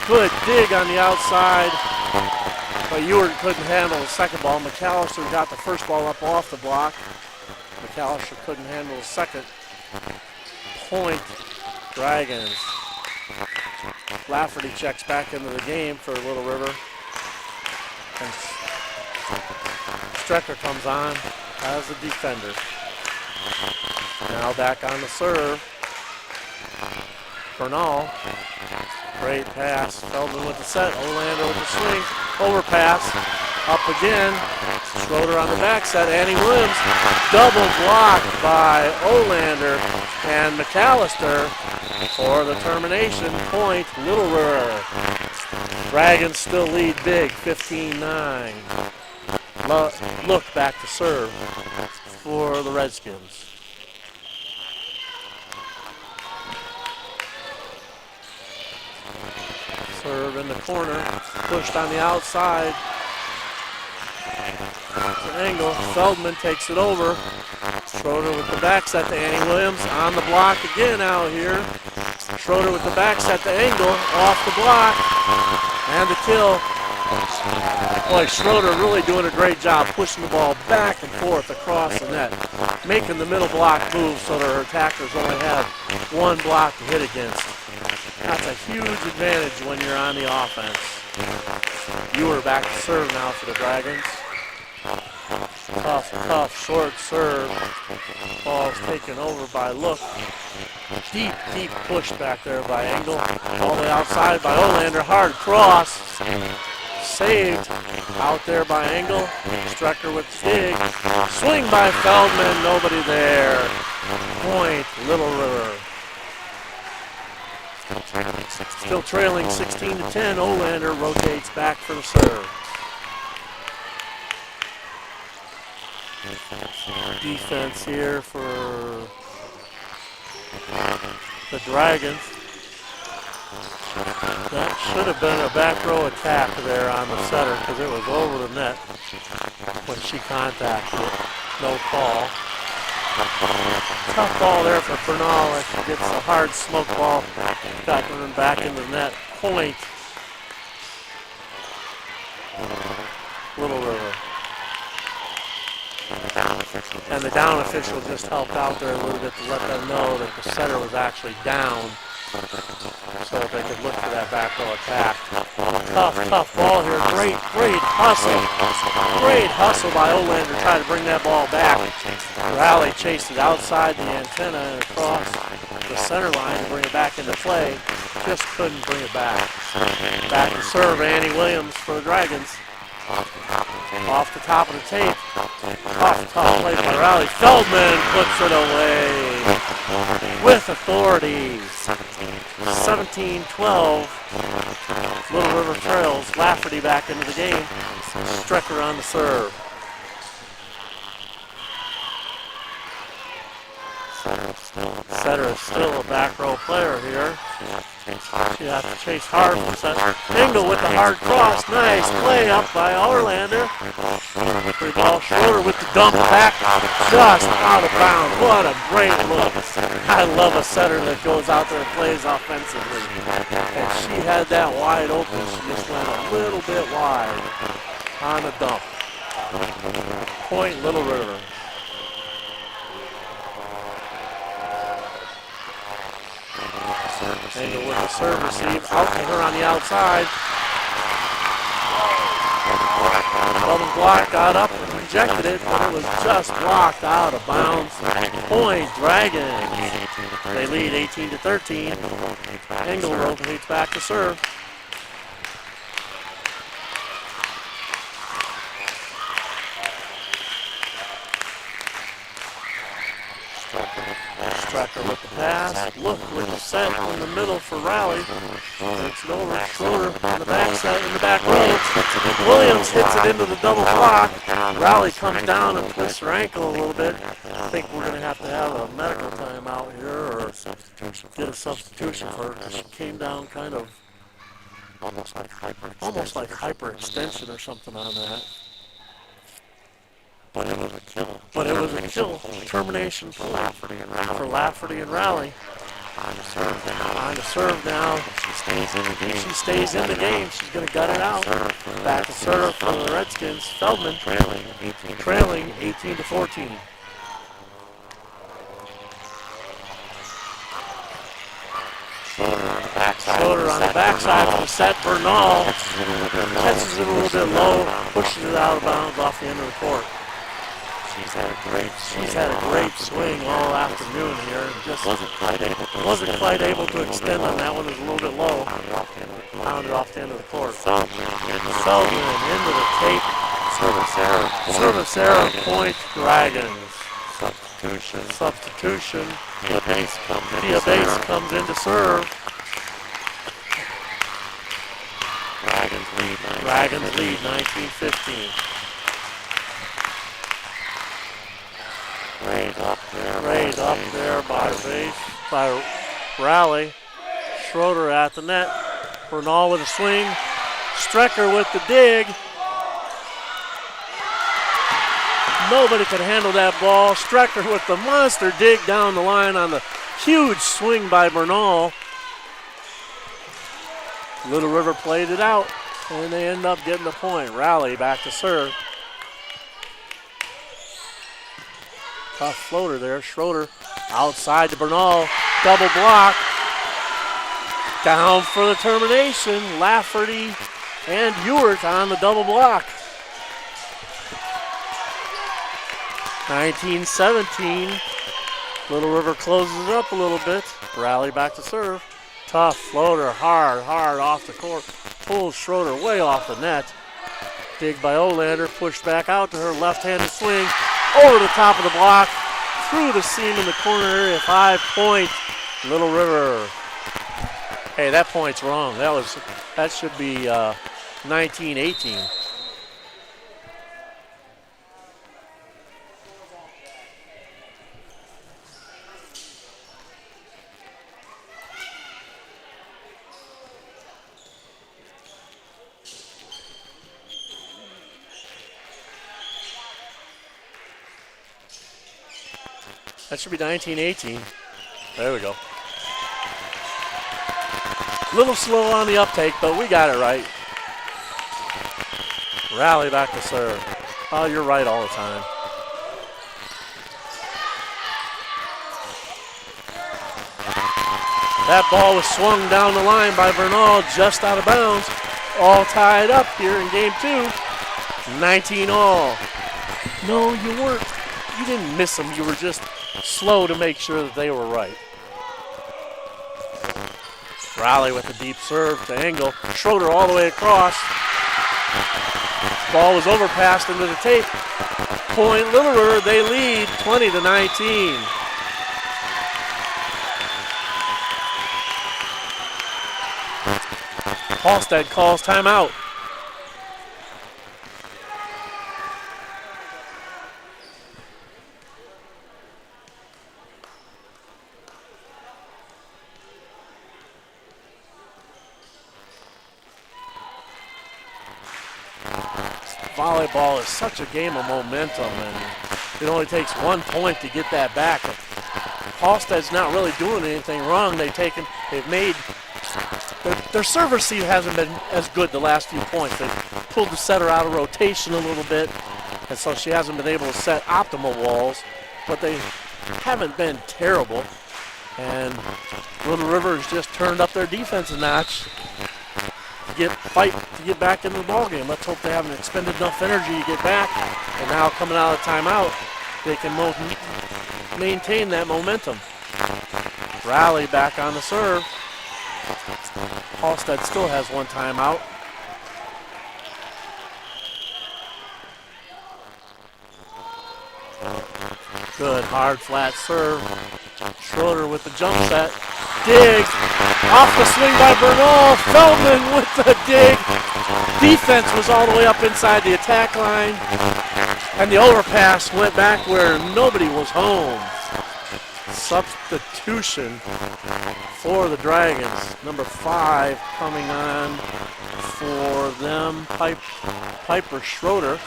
Good dig on the outside. But Ewart couldn't handle the second ball. McAllister got the first ball up off the block. McAllister couldn't handle the second. Point Dragons. Lafferty checks back into the game for Little River. And Strecker comes on as a defender. Now back on the serve. Bernal. Great pass. Feldman with the set. Olander with the swing. Overpass. Up again. Schroeder on the back set. Annie Williams. Double blocked by Olander and McAllister for the termination. Point Little River. Dragons still lead big, 15-9. Look back to serve for the Redskins. Serve in the corner, pushed on the outside. It's an angle. Feldman takes it over. Schroeder with the back set to Annie Williams. On the block again out here. Schroeder with the back set to Engel. Off the block. And the kill. Boy, Schroeder really doing a great job pushing the ball back and forth across the net. Making the middle block move so that her attackers only have one block to hit against. That's a huge advantage when you're on the offense. Ewer back to serve now for the Dragons. Tough, short serve. Ball's taken over by Look. Deep push back there by Engel. All the way outside by Olander. Hard cross. Saved out there by Engel. Strecker with the dig. Swing by Feldman. Nobody there. Point Little River. Still trailing 16-10. Olander rotates back for the serve. Defense here for the Dragons. That should have been a back row attack there on the setter because it was over the net when she contacted it. No call. Tough ball there for Bernal. She gets a hard smoke ball. Got running back into the net. Point Little River. And the down official just helped out there a little bit to let them know that the setter was actually down so that they could look for that back row attack. Tough ball here. Great hustle. Great hustle by Olander trying to bring that ball back. Raleigh chased it outside the antenna and across the center line to bring it back into play. Just couldn't bring it back. Back to serve Annie Williams for the Dragons. Off the top of the tape. Tough play by Raleigh. Feldman puts it away with authority. 17-12. Little River trails. Lafferty back into the game. Strecker on the serve. Setter is still a back row player here. She has to chase hard for set. Engel with the hard cross. Nice play up by Orlander. Free ball. Schroeder with the dump back. Just out of bounds. What a great look. I love a setter that goes out there and plays offensively. And she had that wide open. She just went a little bit wide on the dump. Point Little River. Engel with the serve receive, out to her on the outside. Double block, got up and rejected it, but it was just blocked out of bounds. Point Dragons. They lead 18-13. Engel rotates back to serve. Strecker with the pass. Look with the set in the middle for Raleigh. Takes it over. Schroeder in the back set, in the back row. Williams hits it into the double block. Raleigh comes down and twists her ankle a little bit. I think we're going to have a medical timeout here or get a substitution for her because she came down kind of almost like hyperextension or something on that. But it was a kill. But it was a kill. Termination for Lafferty and Raleigh. On to serve now. On to serve now. She stays in the game. She stays in the game. She's going to gut it out. Back to serve for the Redskins. Feldman trailing 18-14. Schroeder on the backside of the set. Bernal catches it a little bit low, pushes it out of bounds off the end of the court. She's had a great swing All afternoon here. Just wasn't quite able to extend on that one. It was a little bit low. Pounded off the end of the court. Feldman into the tape. Service error. Point Dragons. Substitution. Pia Bates comes in to serve. Dragons lead 19-15. Raised up there by Raleigh. Schroeder at the net. Bernal with a swing. Strecker with the dig. Nobody could handle that ball. Strecker with the monster dig down the line on the huge swing by Bernal. Little River played it out, and they end up getting the point. Raleigh back to serve. Tough floater there. Schroeder outside to Bernal. Double block. Down for the termination. Lafferty and Ewert on the double block. 19-17. Little River closes it up a little bit. Raleigh back to serve. Tough floater, hard off the court. Pulls Schroeder way off the net. Dig by Olander, pushed back out to her left-handed swing. Over the top of the block, through the seam in the corner area. 5 point, Little River. Hey, that point's wrong. That should be 19-18. That should be 19-18. There we go. A little slow on the uptake, but we got it right. Raleigh back to serve. Oh, you're right all the time. That ball was swung down the line by Bernal, just out of bounds. All tied up here in game 2. 19 all. No, you weren't. You didn't miss them. You were just slow to make sure that they were right. Raleigh with a deep serve to Engel. Schroeder all the way across. Ball was overpassed into the tape. Point Little River, they lead 20-19. Halstead calls timeout. Volleyball is such a game of momentum, and it only takes 1 point to get that back. Halstead's not really doing anything wrong. They've made their serve receive hasn't been as good the last few points. They pulled the setter out of rotation a little bit, and so she hasn't been able to set optimal walls, but they haven't been terrible. And Little River has just turned up their defense a notch. fight to get back into the ball game. Let's hope they haven't expended enough energy to get back. And now coming out of timeout, they can maintain that momentum. Rally back on the serve. Halstead still has one timeout. Good hard flat serve. Schroeder with the jump set. Dig. Off the swing by Bernal. Feldman with the dig. Defense was all the way up inside the attack line. And the overpass went back where nobody was home. Substitution for the Dragons. Number 5 coming on for them. Piper Schroeder.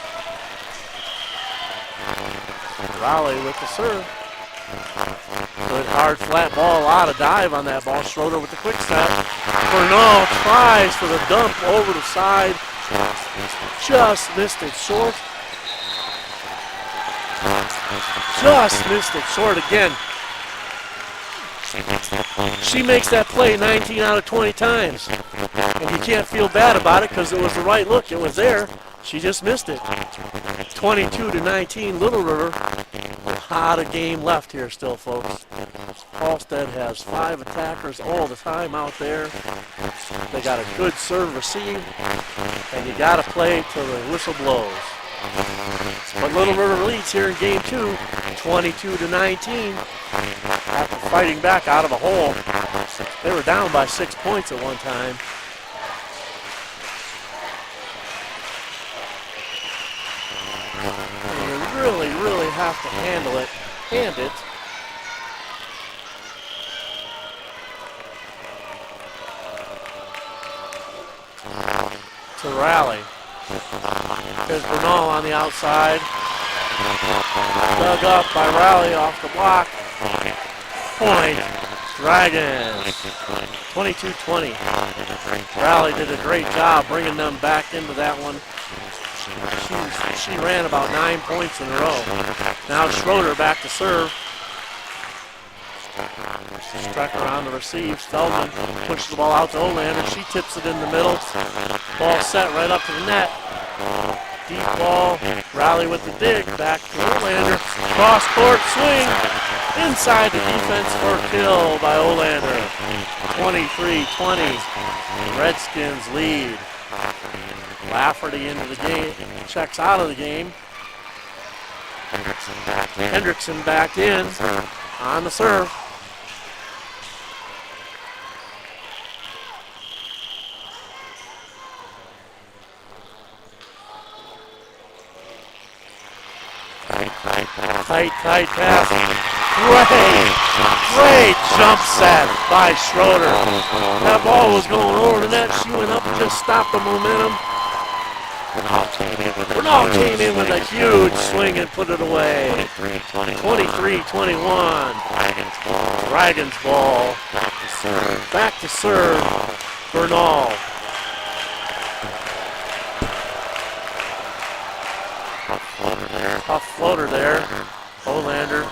Raleigh with the serve. Good hard flat ball, a lot of dive on that ball. Schroeder with the quick set. Bernal tries for the dump over the side. Just missed it short. Just missed it short again. She makes that play 19 out of 20 times. And you can't feel bad about it because it was the right look. It was there. She just missed it. 22-19, Little River. A lot of game left here still, folks. Halstead has 5 attackers all the time out there. They got a good serve receive, and you got to play till the whistle blows. But Little River leads here in game 2, 22-19. After fighting back out of a hole, they were down by 6 points at one time. You really, really have to hand it. To Raleigh. There's Bernal on the outside. Dug up by Raleigh off the block. Point. Dragons. 22-20. Raleigh did a great job bringing them back into that one. She ran about 9 points in a row. Now Schroeder back to serve. Strecker on the receive. Feldman pushes the ball out to Olander. She tips it in the middle. Ball set right up to the net. Deep ball. Raleigh with the dig. Back to Olander. Cross court swing. Inside the defense for a kill by Olander. 23-20. Redskins lead. Lafferty into the game. Checks out of the game. Hendrickson back in. On the serve. Tight pass. Great jump set by Schroeder. That ball was going over the net. She went up and just stopped the momentum. Bernal came in with a huge swing and put it away. 23-21. Dragons ball. Back to serve. Bernal. Tough floater there. Olander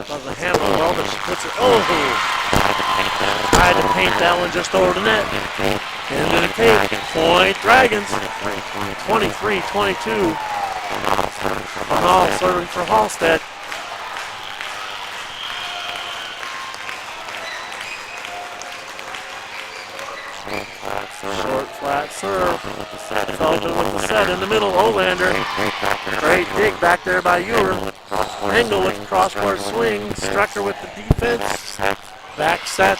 doesn't handle it well, but she puts it. Oh! Tried to paint that one just over the net. Into the tape. Point Dragons. 23-22. Bernal serving for Halstead. Short flat serve. Feldman with the set in the middle. Olander. Great dig back there by Ewer. Engel with the cross-court swing. Strecker with the defense. Back set.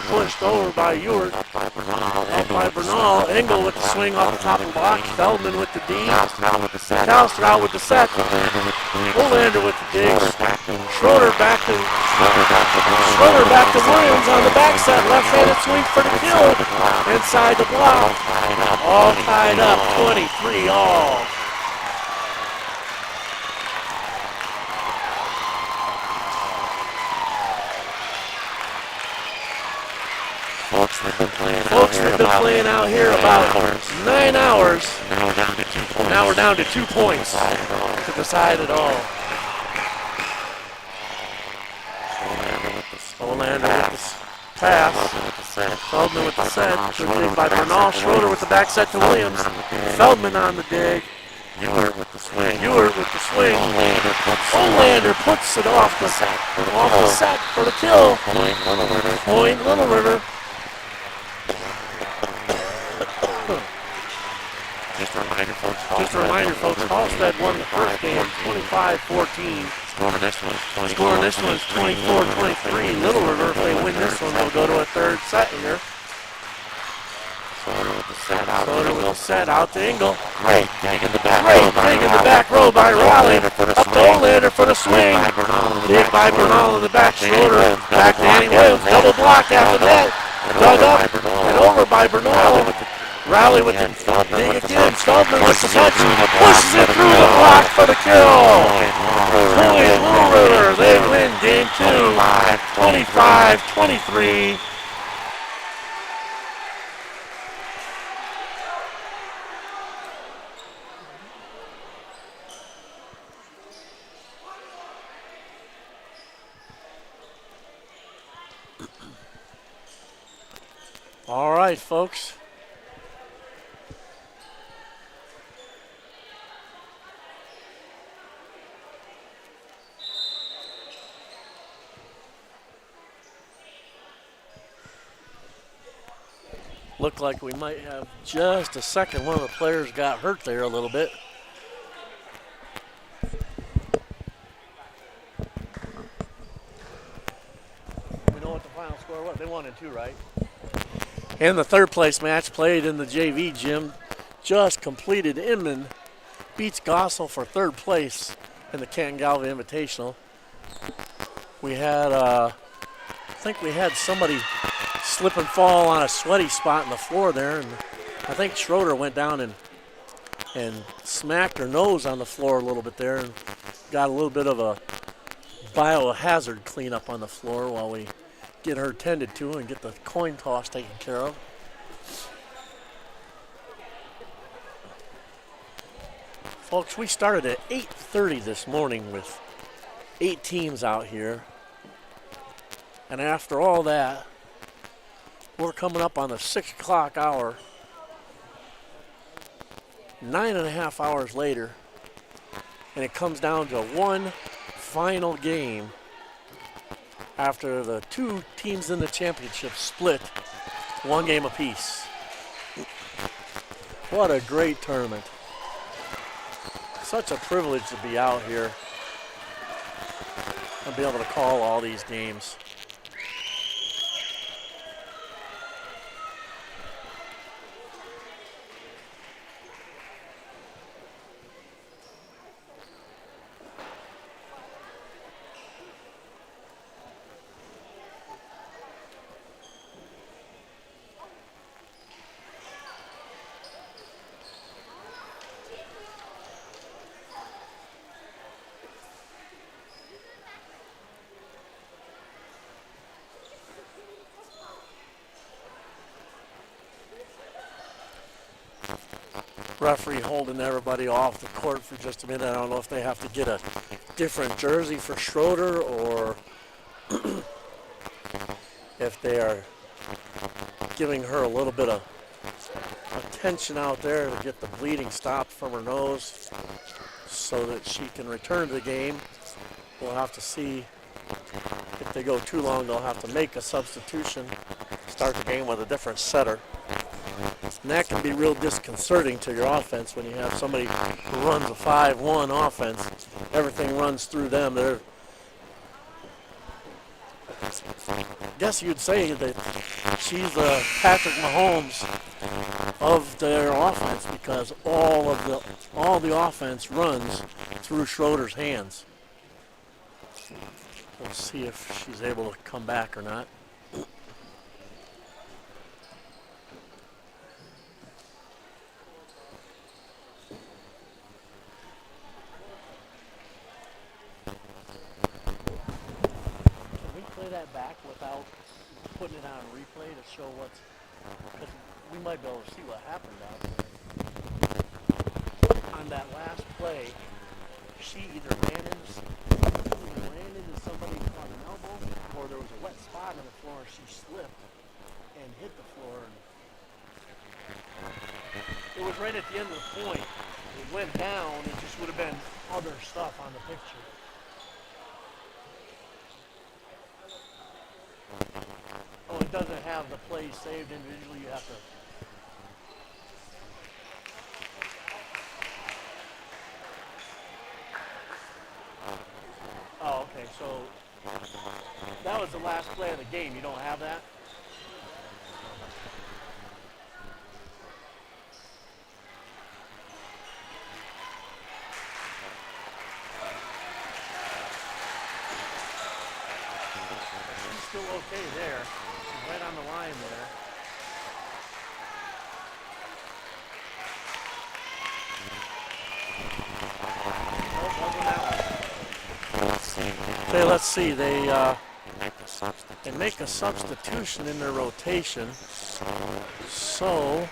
Pushed over by Ewert. Up by Bernal. Engel with the swing off the top of the block. Feldman with the D. Calster out with the set. Olander with the dig. Schroeder back to Williams on the back set. Left-handed swing for the kill. Inside the block. All tied up. 23 all. Folks, we've been playing out here about 9 hours. Now we're down to 2 points to decide it all. Olander with the pass. Feldman with the set. Good dig by Bernal. Schroeder with the back set to Williams. Feldman on the dig. Ewert with the swing. Ewert with the swing. Olander puts it off the set for the kill. Point Little River. Just a reminder, folks. Halstead won the first game 25-14. Score this one is 24-23. Little River, if they win this one, they'll go to a third set here. Soder with the set out. Out to Engel. Great dig in the back row by Raleigh. Up to Olander for the swing. Dig by Bernal in the back. Schroeder. Back to Danny Williams. Double block after that. Dug up and over by Bernal. Raleigh with the dig again. Feldman with the touch. Pushes it through the block for the kill. Point Little River. They win game 2. 25-23. All right, folks. Looked like we might have just a second. One of the players got hurt there a little bit. We know what the final score was. They won in 2, right? And the third place match played in the JV gym just completed. Inman beats Gossel for third place in the Canton-Galva Invitational. We had, I think we had somebody slip and fall on a sweaty spot in the floor there, and I think Schroeder went down and smacked her nose on the floor a little bit there and got a little bit of a biohazard cleanup on the floor while we get her tended to and get the coin toss taken care of. Folks, we started at 8:30 this morning with 8 teams out here. And after all that, we're coming up on the 6 o'clock hour. 9.5 hours later, and it comes down to one final game after the 2 teams in the championship split 1 game apiece. What a great tournament. Such a privilege to be out here and be able to call all these games. Referee holding everybody off the court for just a minute. I don't know if they have to get a different jersey for Schroeder or if they are giving her a little bit of attention out there to get the bleeding stopped from her nose so that she can return to the game. We'll have to see. If they go too long, they'll have to make a substitution, start the game with a different setter. And that can be real disconcerting to your offense when you have somebody who runs a 5-1 offense. Everything runs through them. I guess you'd say that she's the Patrick Mahomes of their offense because all the offense runs through Schroeder's hands. We'll see if she's able to come back or not. That back without putting it on replay to show what's, because we might be able to see what happened out there. On that last play, she either ran into somebody on an elbow or there was a wet spot on the floor and she slipped and hit the floor. It was right at the end of the point. It went down. It just would have been other stuff on the picture. Oh, it doesn't have the plays saved individually. You have to. Oh, okay. So that was the last play of the game. You don't have that? Still okay there. She's right on the line there. Oh, wasn't that one. Okay, let's see. They make a substitution in their rotation. So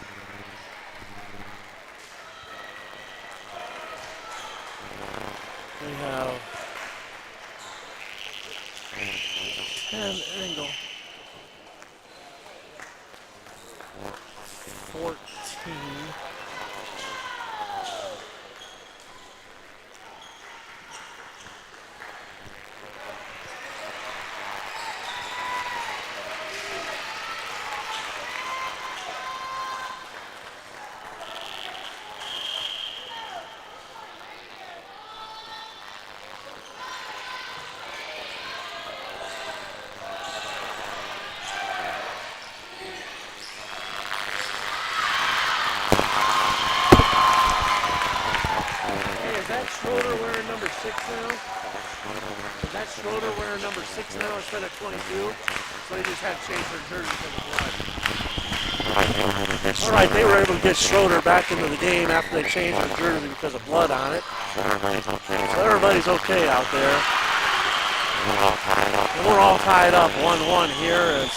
we have 10 angle. 14. Schroeder wearing number 6 now? Is that Schroeder wearing number 6 now instead of 22? So they just had to change their jersey for the blood. Alright, they were able to get Schroeder back into the game after they changed their jersey because of blood on it. So everybody's okay out there. And we're all tied up 1-1 here as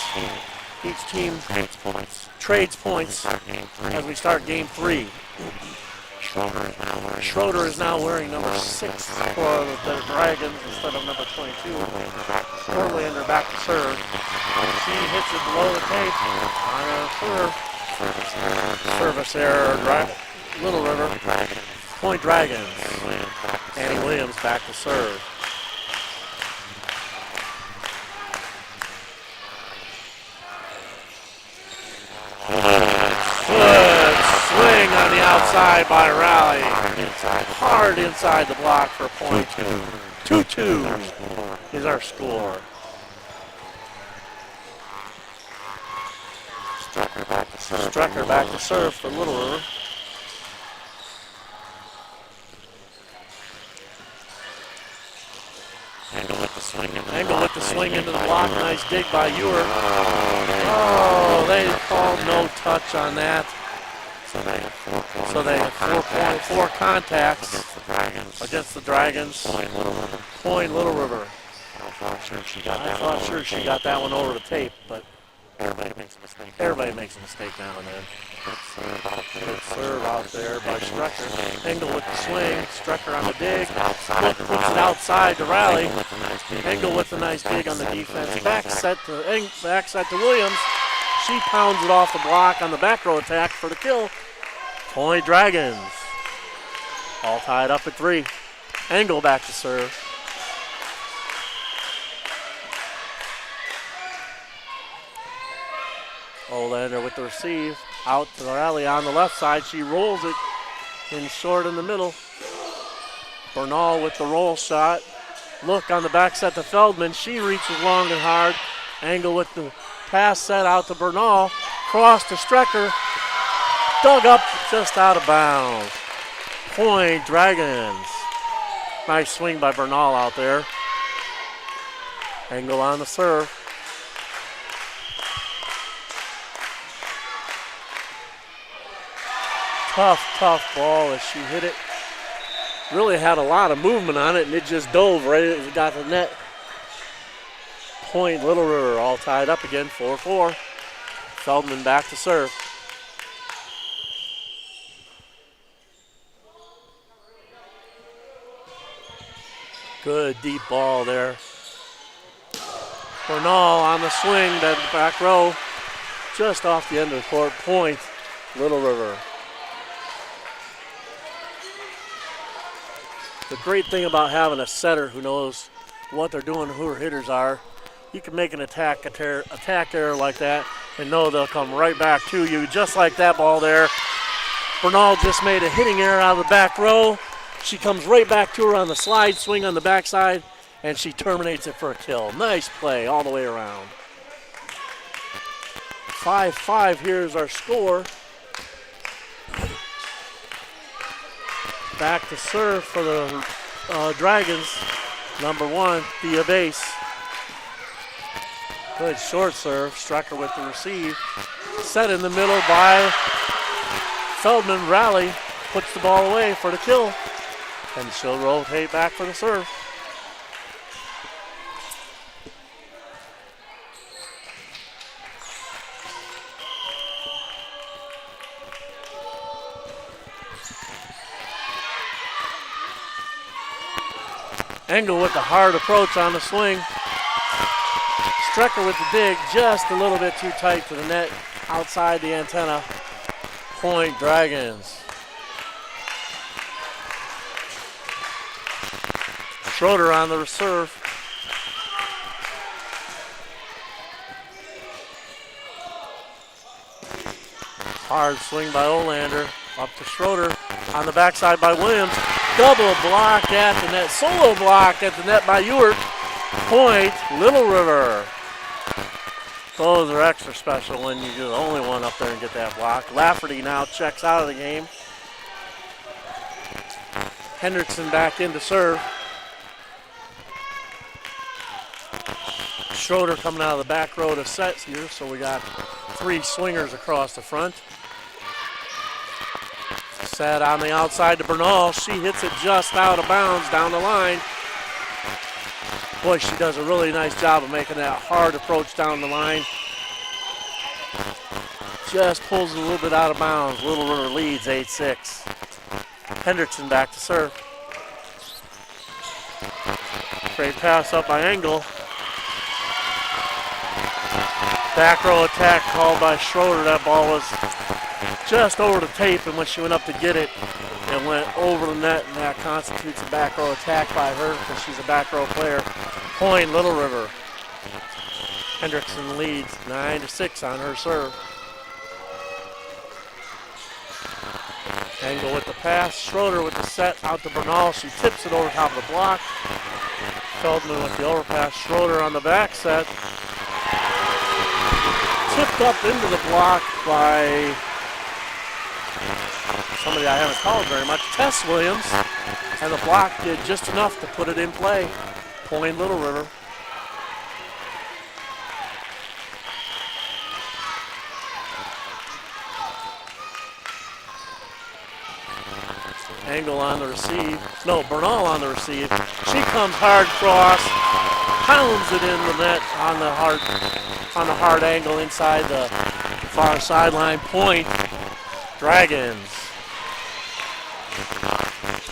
each team trades points as we start game 3. Schroeder is now wearing number 6 for the Dragons instead of number 22. Verlander back to serve. She hits it below the tape on her serve. Service error, Little River. Point Dragons. Annie Williams back to serve. Swing on the outside by Raleigh. Hard inside the block for point 2. 2-2 is our score. Strucker back to serve for Little River. Engel with the swing into the block. Nice dig by Ewer. Oh, they called no touch on that. So they have 4.4 contacts against the Dragons. Point Little River. I thought sure she got that one over the tape, but everybody makes a mistake now and then. Good serve out there by Strucker. Engel with the swing. Strucker on the dig. Puts it outside to Raleigh. Engel with a nice dig on the defense. Back set to Williams. She pounds it off the block on the back row attack for the kill. Point Dragons. All tied up at 3. Engel back to serve. Olander with the receive. Out to Raleigh on the left side. She rolls it in short in the middle. Bernal with the roll shot. Look on the back set to Feldman. She reaches long and hard. Engel with the pass set out to Bernal. Cross to Strecker. Dug up just out of bounds. Point Dragons. Nice swing by Bernal out there. Engel on the serve. Tough ball as she hit it. Really had a lot of movement on it, and it just dove right as it got to the net. Point Little River all tied up again, 4-4. Feldman back to serve. Good deep ball there. Bernal on the swing, that back row. just off the end of the court. Point, Little River. The great thing about having a setter who knows what they're doing, who her hitters are, you can make an attack error like that and know they'll come right back to you, just like that ball there. Bernal just made a hitting error out of the back row. She comes right back to her on the slide swing on the backside, and she terminates it for a kill. Nice play all the way around. 5-5, here's our score. Back to serve for the Dragons. Number 1, Thea Base. Good short serve. Strecker with the receive. Set in the middle by Feldman. Rally puts the ball away for the kill. And she'll rotate back for the serve. Engel with the hard approach on the swing. Strecker with the dig, just a little bit too tight to the net, outside the antenna. Point Dragons. Schroeder on the serve. Hard swing by Olander. Up to Schroeder. On the backside by Williams. Double block at the net. Solo block at the net by Ewert. Point, Little River. Those are extra special when you're the only one up there and get that block. Lafferty now checks out of the game. Hendrickson back in to serve. Schroeder coming out of the back row to set here, so we got 3 swingers across the front. Set on the outside to Bernal. She hits it just out of bounds down the line. Boy, she does a really nice job of making that hard approach down the line. Just pulls it a little bit out of bounds. Little River leads 8-6. Hendrickson back to serve. Great pass up by Engel. Back row attack called by Schroeder. That ball was just over the tape, and when she went up to get it, it went over the net, and that constitutes a back row attack by her because she's a back row player. Point, Little River. Hendrickson leads 9-6 on her serve. Engel with the pass. Schroeder with the set out to Bernal. She tips it over top of the block. Feldman with the overpass. Schroeder on the back set. Tipped up into the block by somebody I haven't called very much, Tess Williams. And the block did just enough to put it in play. Point, Little River. Engel on the receive. No, Bernal on the receive. She comes hard cross, pounds it in the net on the hard angle inside the far sideline. Point, Dragons.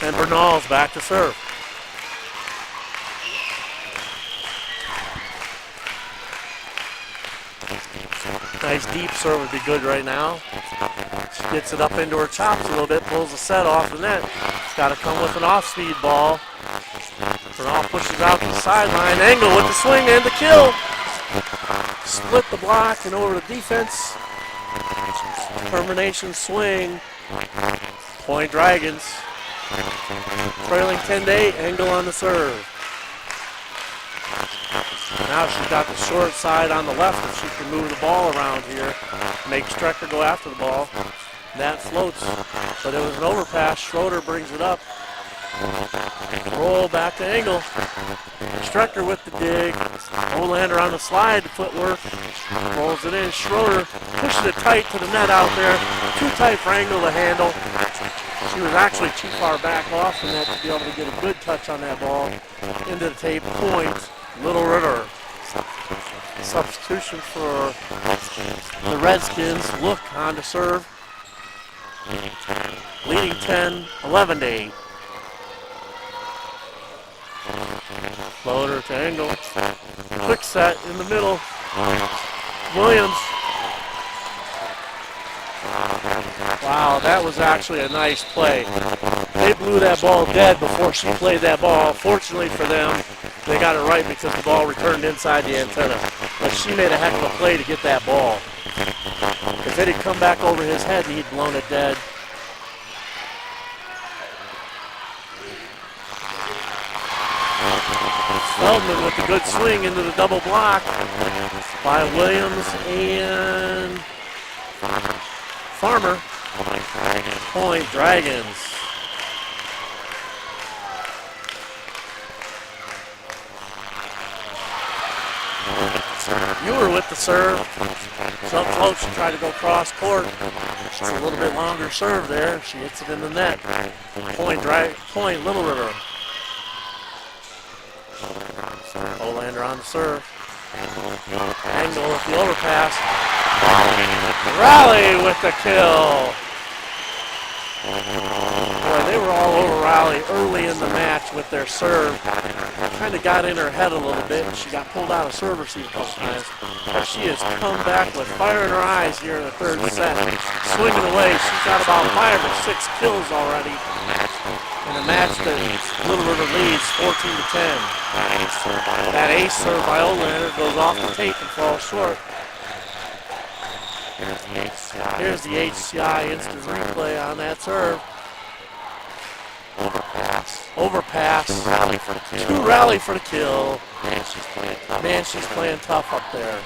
And Bernal's back to serve. Nice deep serve would be good right now. She gets it up into her chops a little bit, pulls the set off the net. It's got to come with an off-speed ball. Bernal pushes out to the sideline. Engel with the swing and the kill. Split the block and over to defense. Termination swing. Point Dragons. Trailing 10-8. Engel on the serve. Now she's got the short side on the left, and she can move the ball around here. Make Strecker go after the ball. That floats, but it was an overpass. Schroeder brings it up. Roll back to Engel. Strecker with the dig. Olander on the slide, footwork. Rolls it in. Schroeder pushes it tight to the net out there. Too tight for Engel to handle. She was actually too far back off the net to be able to get a good touch on that ball. Into the tape. Point, Little River. Substitution for the Redskins. Look on to serve. Leading 10, 11-8. Floater to Engel. Quick set in the middle. Williams Wow, that was actually a nice play. They blew that ball dead before she played that ball. Fortunately for them, they got it right because the ball returned inside the antenna. But she made a heck of a play to get that ball. If it had come back over his head, he'd blown it dead. Feldman with the good swing into the double block by Williams and Farmer. Point Dragons. You were with the serve. Some folks try to go cross court. It's a little bit longer serve there. She hits it in the net. Point Little River. Olander on the serve. Angle with the overpass. Raleigh with the kill. Boy, they were all over Raleigh early in the match with their serve. Kind of got in her head a little bit, and she got pulled out of serve receive a couple times. But she has come back with fire in her eyes here in the third set. Swinging away, she's got about 5 or 6 kills already in a match that Little River leads 14-10. That ace serve by Olander goes off the tape and falls short. Here's the HCI instant replay on that serve. Overpass. To Raleigh for the kill. Man, she's playing tough up there.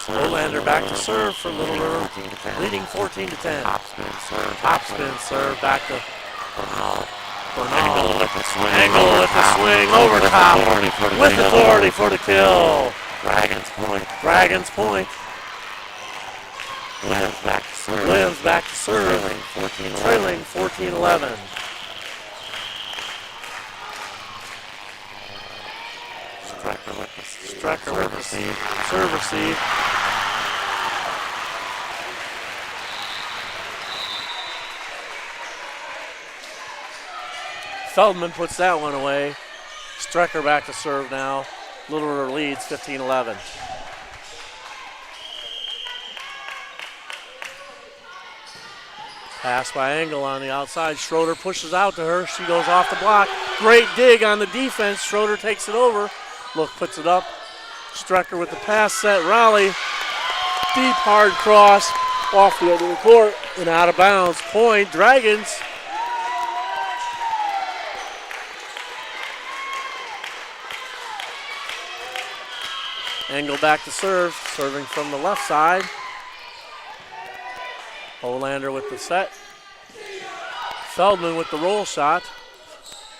Olander back to serve for Little River, leading 14-10. Top spin serve back to Bernal. Angle with the swing over top with authority for the kill. Dragons point. Williams back to serve. Trailing 14-11. Strecker with the serve receive. Feldman puts that one away. Strecker back to serve now. Little River leads 15-11. Pass by Engel on the outside. Schroeder pushes out to her. She goes off the block. Great dig on the defense. Schroeder takes it over. Look, puts it up. Strecker with the pass set. Raleigh. Deep hard cross off the end of the court and out of bounds. Point Dragons. Engel back to serve. Serving from the left side. Olander with the set. Feldman with the roll shot.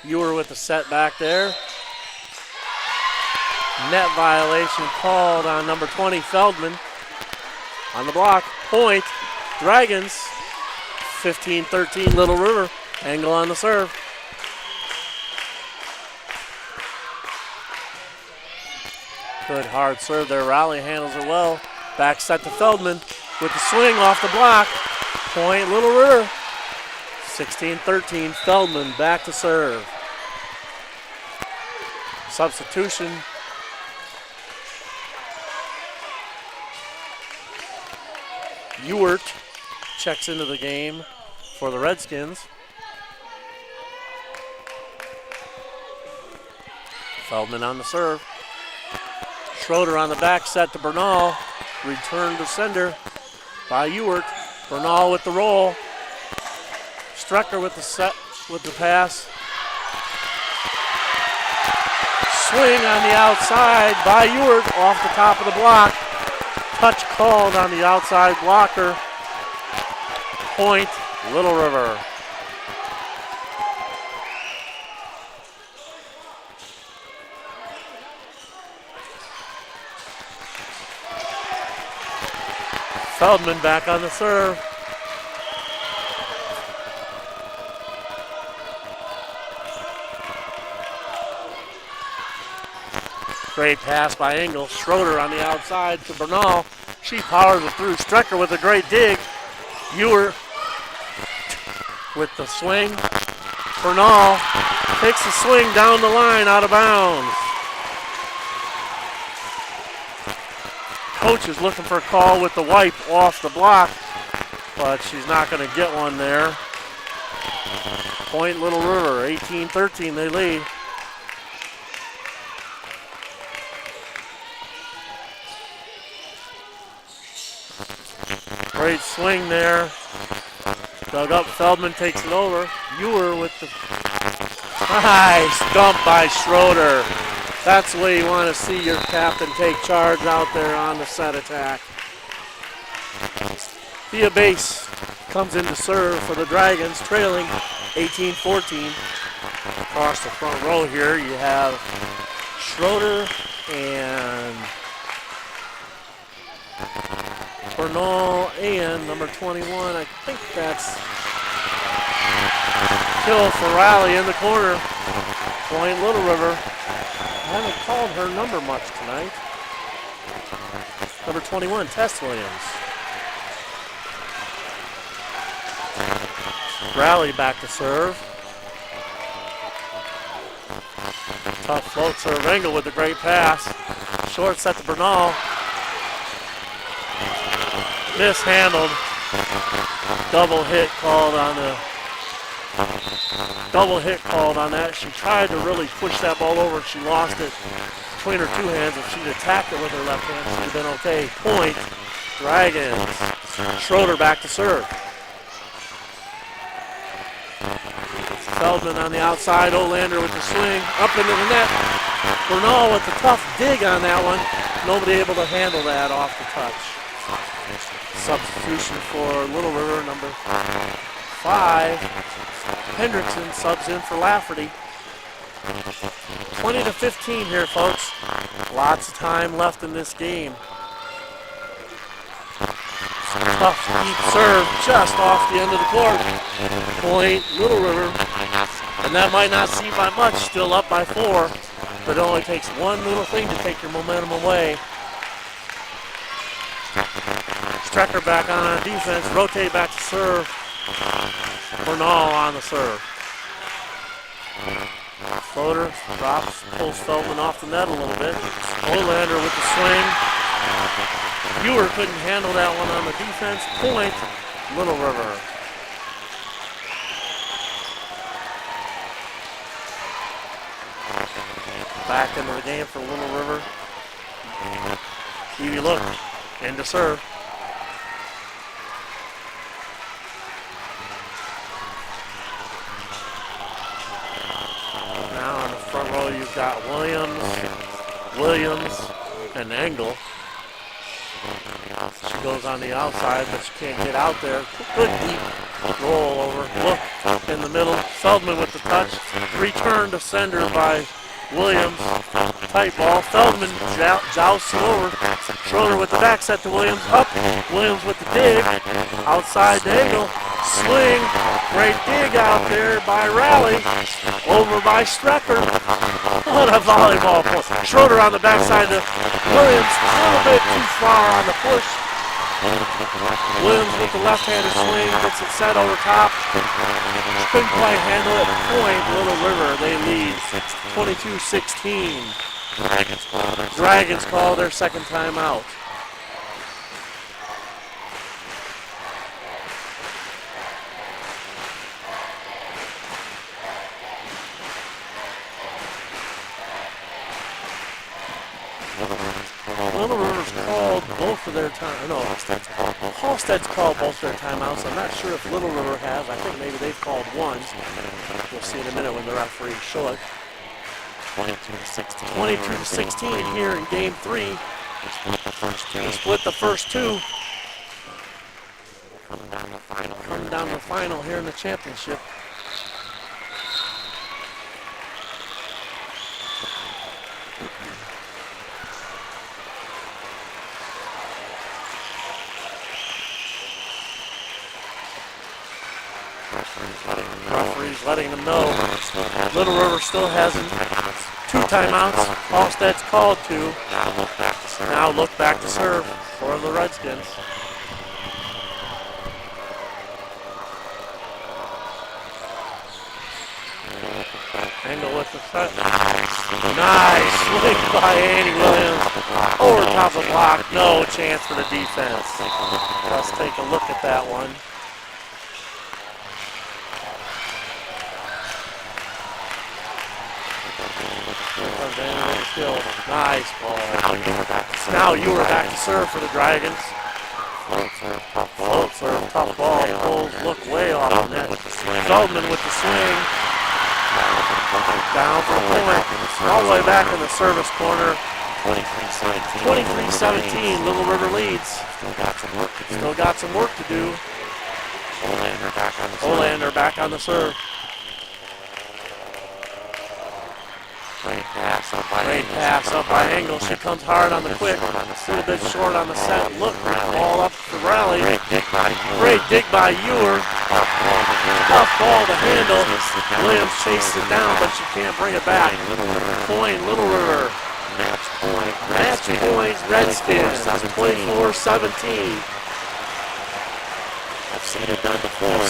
Ewer with the set back there. Net violation called on number 20, Feldman. On the block, point, Dragons. 15-13, Little River. Engel on the serve. Good hard serve there. Raleigh handles it well. Back set to Feldman with the swing off the block. Point, Little River. 16-13, Feldman back to serve. Substitution. Ewert checks into the game for the Redskins. Feldman on the serve. Schroeder on the back set to Bernal. Return to sender by Ewert. Bernal with the roll. Strecker with the set, with the pass. swing on the outside by Ewart off the top of the block. Touch called on the outside blocker. Point, Little River. Feldman back on the serve. Great pass by Engel. Schroeder on the outside to Bernal. She powers it through. Strecker with a great dig. Ewer with the swing. Bernal takes the swing down the line, out of bounds. Coach is looking for a call with the wipe off the block, but she's not going to get one there. Point Little River, 18-13 they lead. Great swing there. Dug up, Feldman takes it over. Ewer with the nice dump by Schroeder. That's the way you want to see your captain take charge out there on the set attack. Thea Base comes in to serve for the Dragons, trailing 18-14. Across the front row here, you have Schroeder and Bernal and number 21, I think that's Kill Ferrali in the corner. Point Little River. I haven't called her number much tonight. Number 21, Tess Williams. Rally back to serve. Tough float serve. Engel with a great pass. Short set to Bernal. Mishandled. Double hit called on that. She tried to really push that ball over. She lost it between her two hands. If she'd attacked it with her left hand, she'd have been okay. Point, Dragons. Schroeder back to serve. Feldman on the outside. Olander with the swing. Up into the net. Bernal with the tough dig on that one. Nobody able to handle that off the touch. Substitution for Little River, number 5. Hendrickson subs in for Lafferty. 20-15 here, folks. Lots of time left in this game. Tough deep serve just off the end of the court. Point Little River. And that might not seem by much, still up by 4. But it only takes one little thing to take your momentum away. Strecker back on defense, rotate back to serve. Bernal on the serve. Floater drops, pulls Feldman off the net a little bit. Olander with the swing. Ewer couldn't handle that one on the defense. Point, Little River. Back into the game for Little River. Evie look, in to serve. Now on the front row you've got Williams, and Engel. She goes on the outside, but she can't get out there. Good deep roll over. Look in the middle. Feldman with the touch. Return to sender by Williams. Tight ball. Feldman jousts it over. Schroeder with the back set to Williams. Up. Williams with the dig. Outside to Engel. Swing. Great dig out there by Rally. Over by Strecker. What a volleyball point. Schroeder on the backside to Williams. A little bit too far on the push. Williams with the left-handed swing. Gets it set over top. Couldn't quite handle it. Point Little River. They lead 22-16. Dragons call their second timeout. Little River's called both of their time. No, Halstead's called both their timeouts. I'm not sure if Little River has. I think maybe they've called one. We'll see in a minute when the referees show it. 22-16 here in game 3. They split the first two. Coming down to the final here in the championship. Referee's letting them know. Little River still has 2 timeouts. Halstead's called 2. Now look back to serve for the Redskins. Engel with the set. Nice swing by Andy Williams. Over top of the block. No chance for the defense. Let's take a look at that one. Nice ball. Now you are back to serve for the Dragons. Float serve, tough ball. Bulls look way off the net. Feldman with the swing. Down for the point. All the way back in the service corner. 23-17. Little River leads. Still got some work to do. Olander back on the serve. Great pass up by Engel. She comes hard on the quick. A little bit short on the set. Look, ball up the rally. Great dig by Ewer. Tough ball to handle. Williams chases it down, but she can't bring it back. Point, Little River. Match point, Redskins. 24-17. I've seen it done before.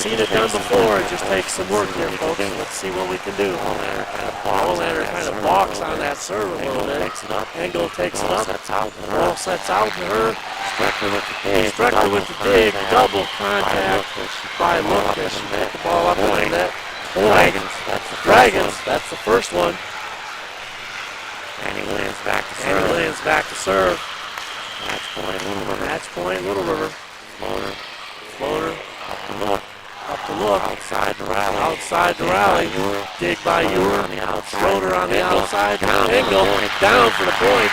It just takes some work here, folks. Let's see what we can do. Olander kind of balks on that serve a little bit. Engel takes it up. Ball sets out to her. Strecker with the dig. Double contact by Lucas. She got the ball up on that. Dragons. That's the first one. Andy Williams back to serve. Match point, Little River. Floater. Up to look. Outside to rally. Dig by Ewer. Schroeder on the outside. Engel down for the point.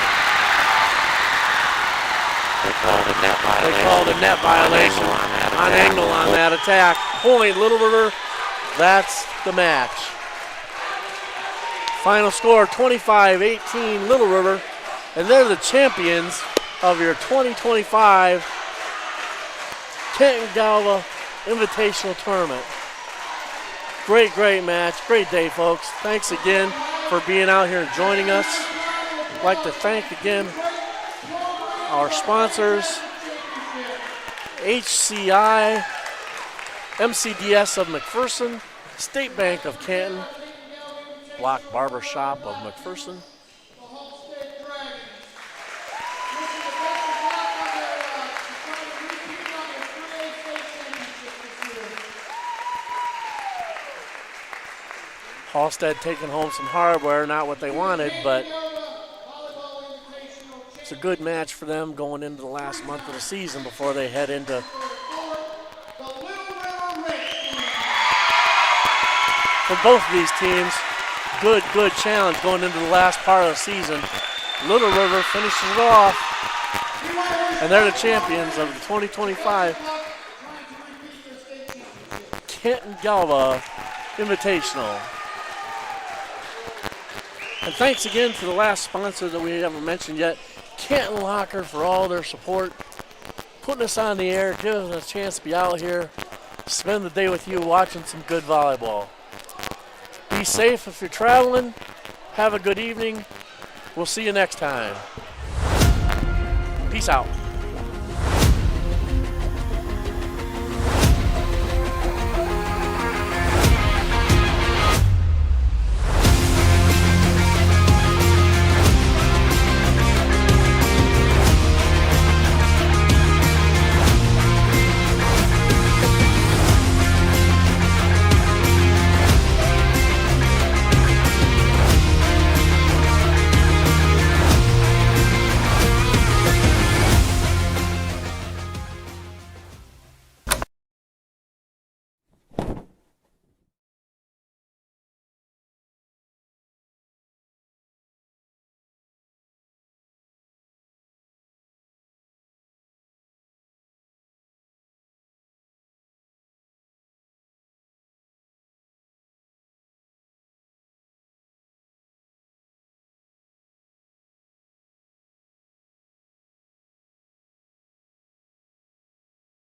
They called a net violation on Engel on that attack. Point, Little River. That's the match. Final score 25-18 Little River. And they're the champions of your 2025 Canton-Galva Invitational Tournament. Great match. Great day, folks. Thanks again for being out here and joining us. I'd like to thank again our sponsors, HCI, MCDS of McPherson, State Bank of Canton, Block Barber Shop of McPherson, Halstead taking home some hardware, not what they wanted, but it's a good match for them going into the last month of the season before they head into for both of these teams. Good challenge going into the last part of the season. Little River finishes it off, and they're the champions of the 2025 Canton-Galva Invitational. And thanks again to the last sponsor that we haven't mentioned yet, Canton Locker, for all their support, putting us on the air, giving us a chance to be out here, spend the day with you watching some good volleyball. Be safe if you're traveling. Have a good evening. We'll see you next time. Peace out.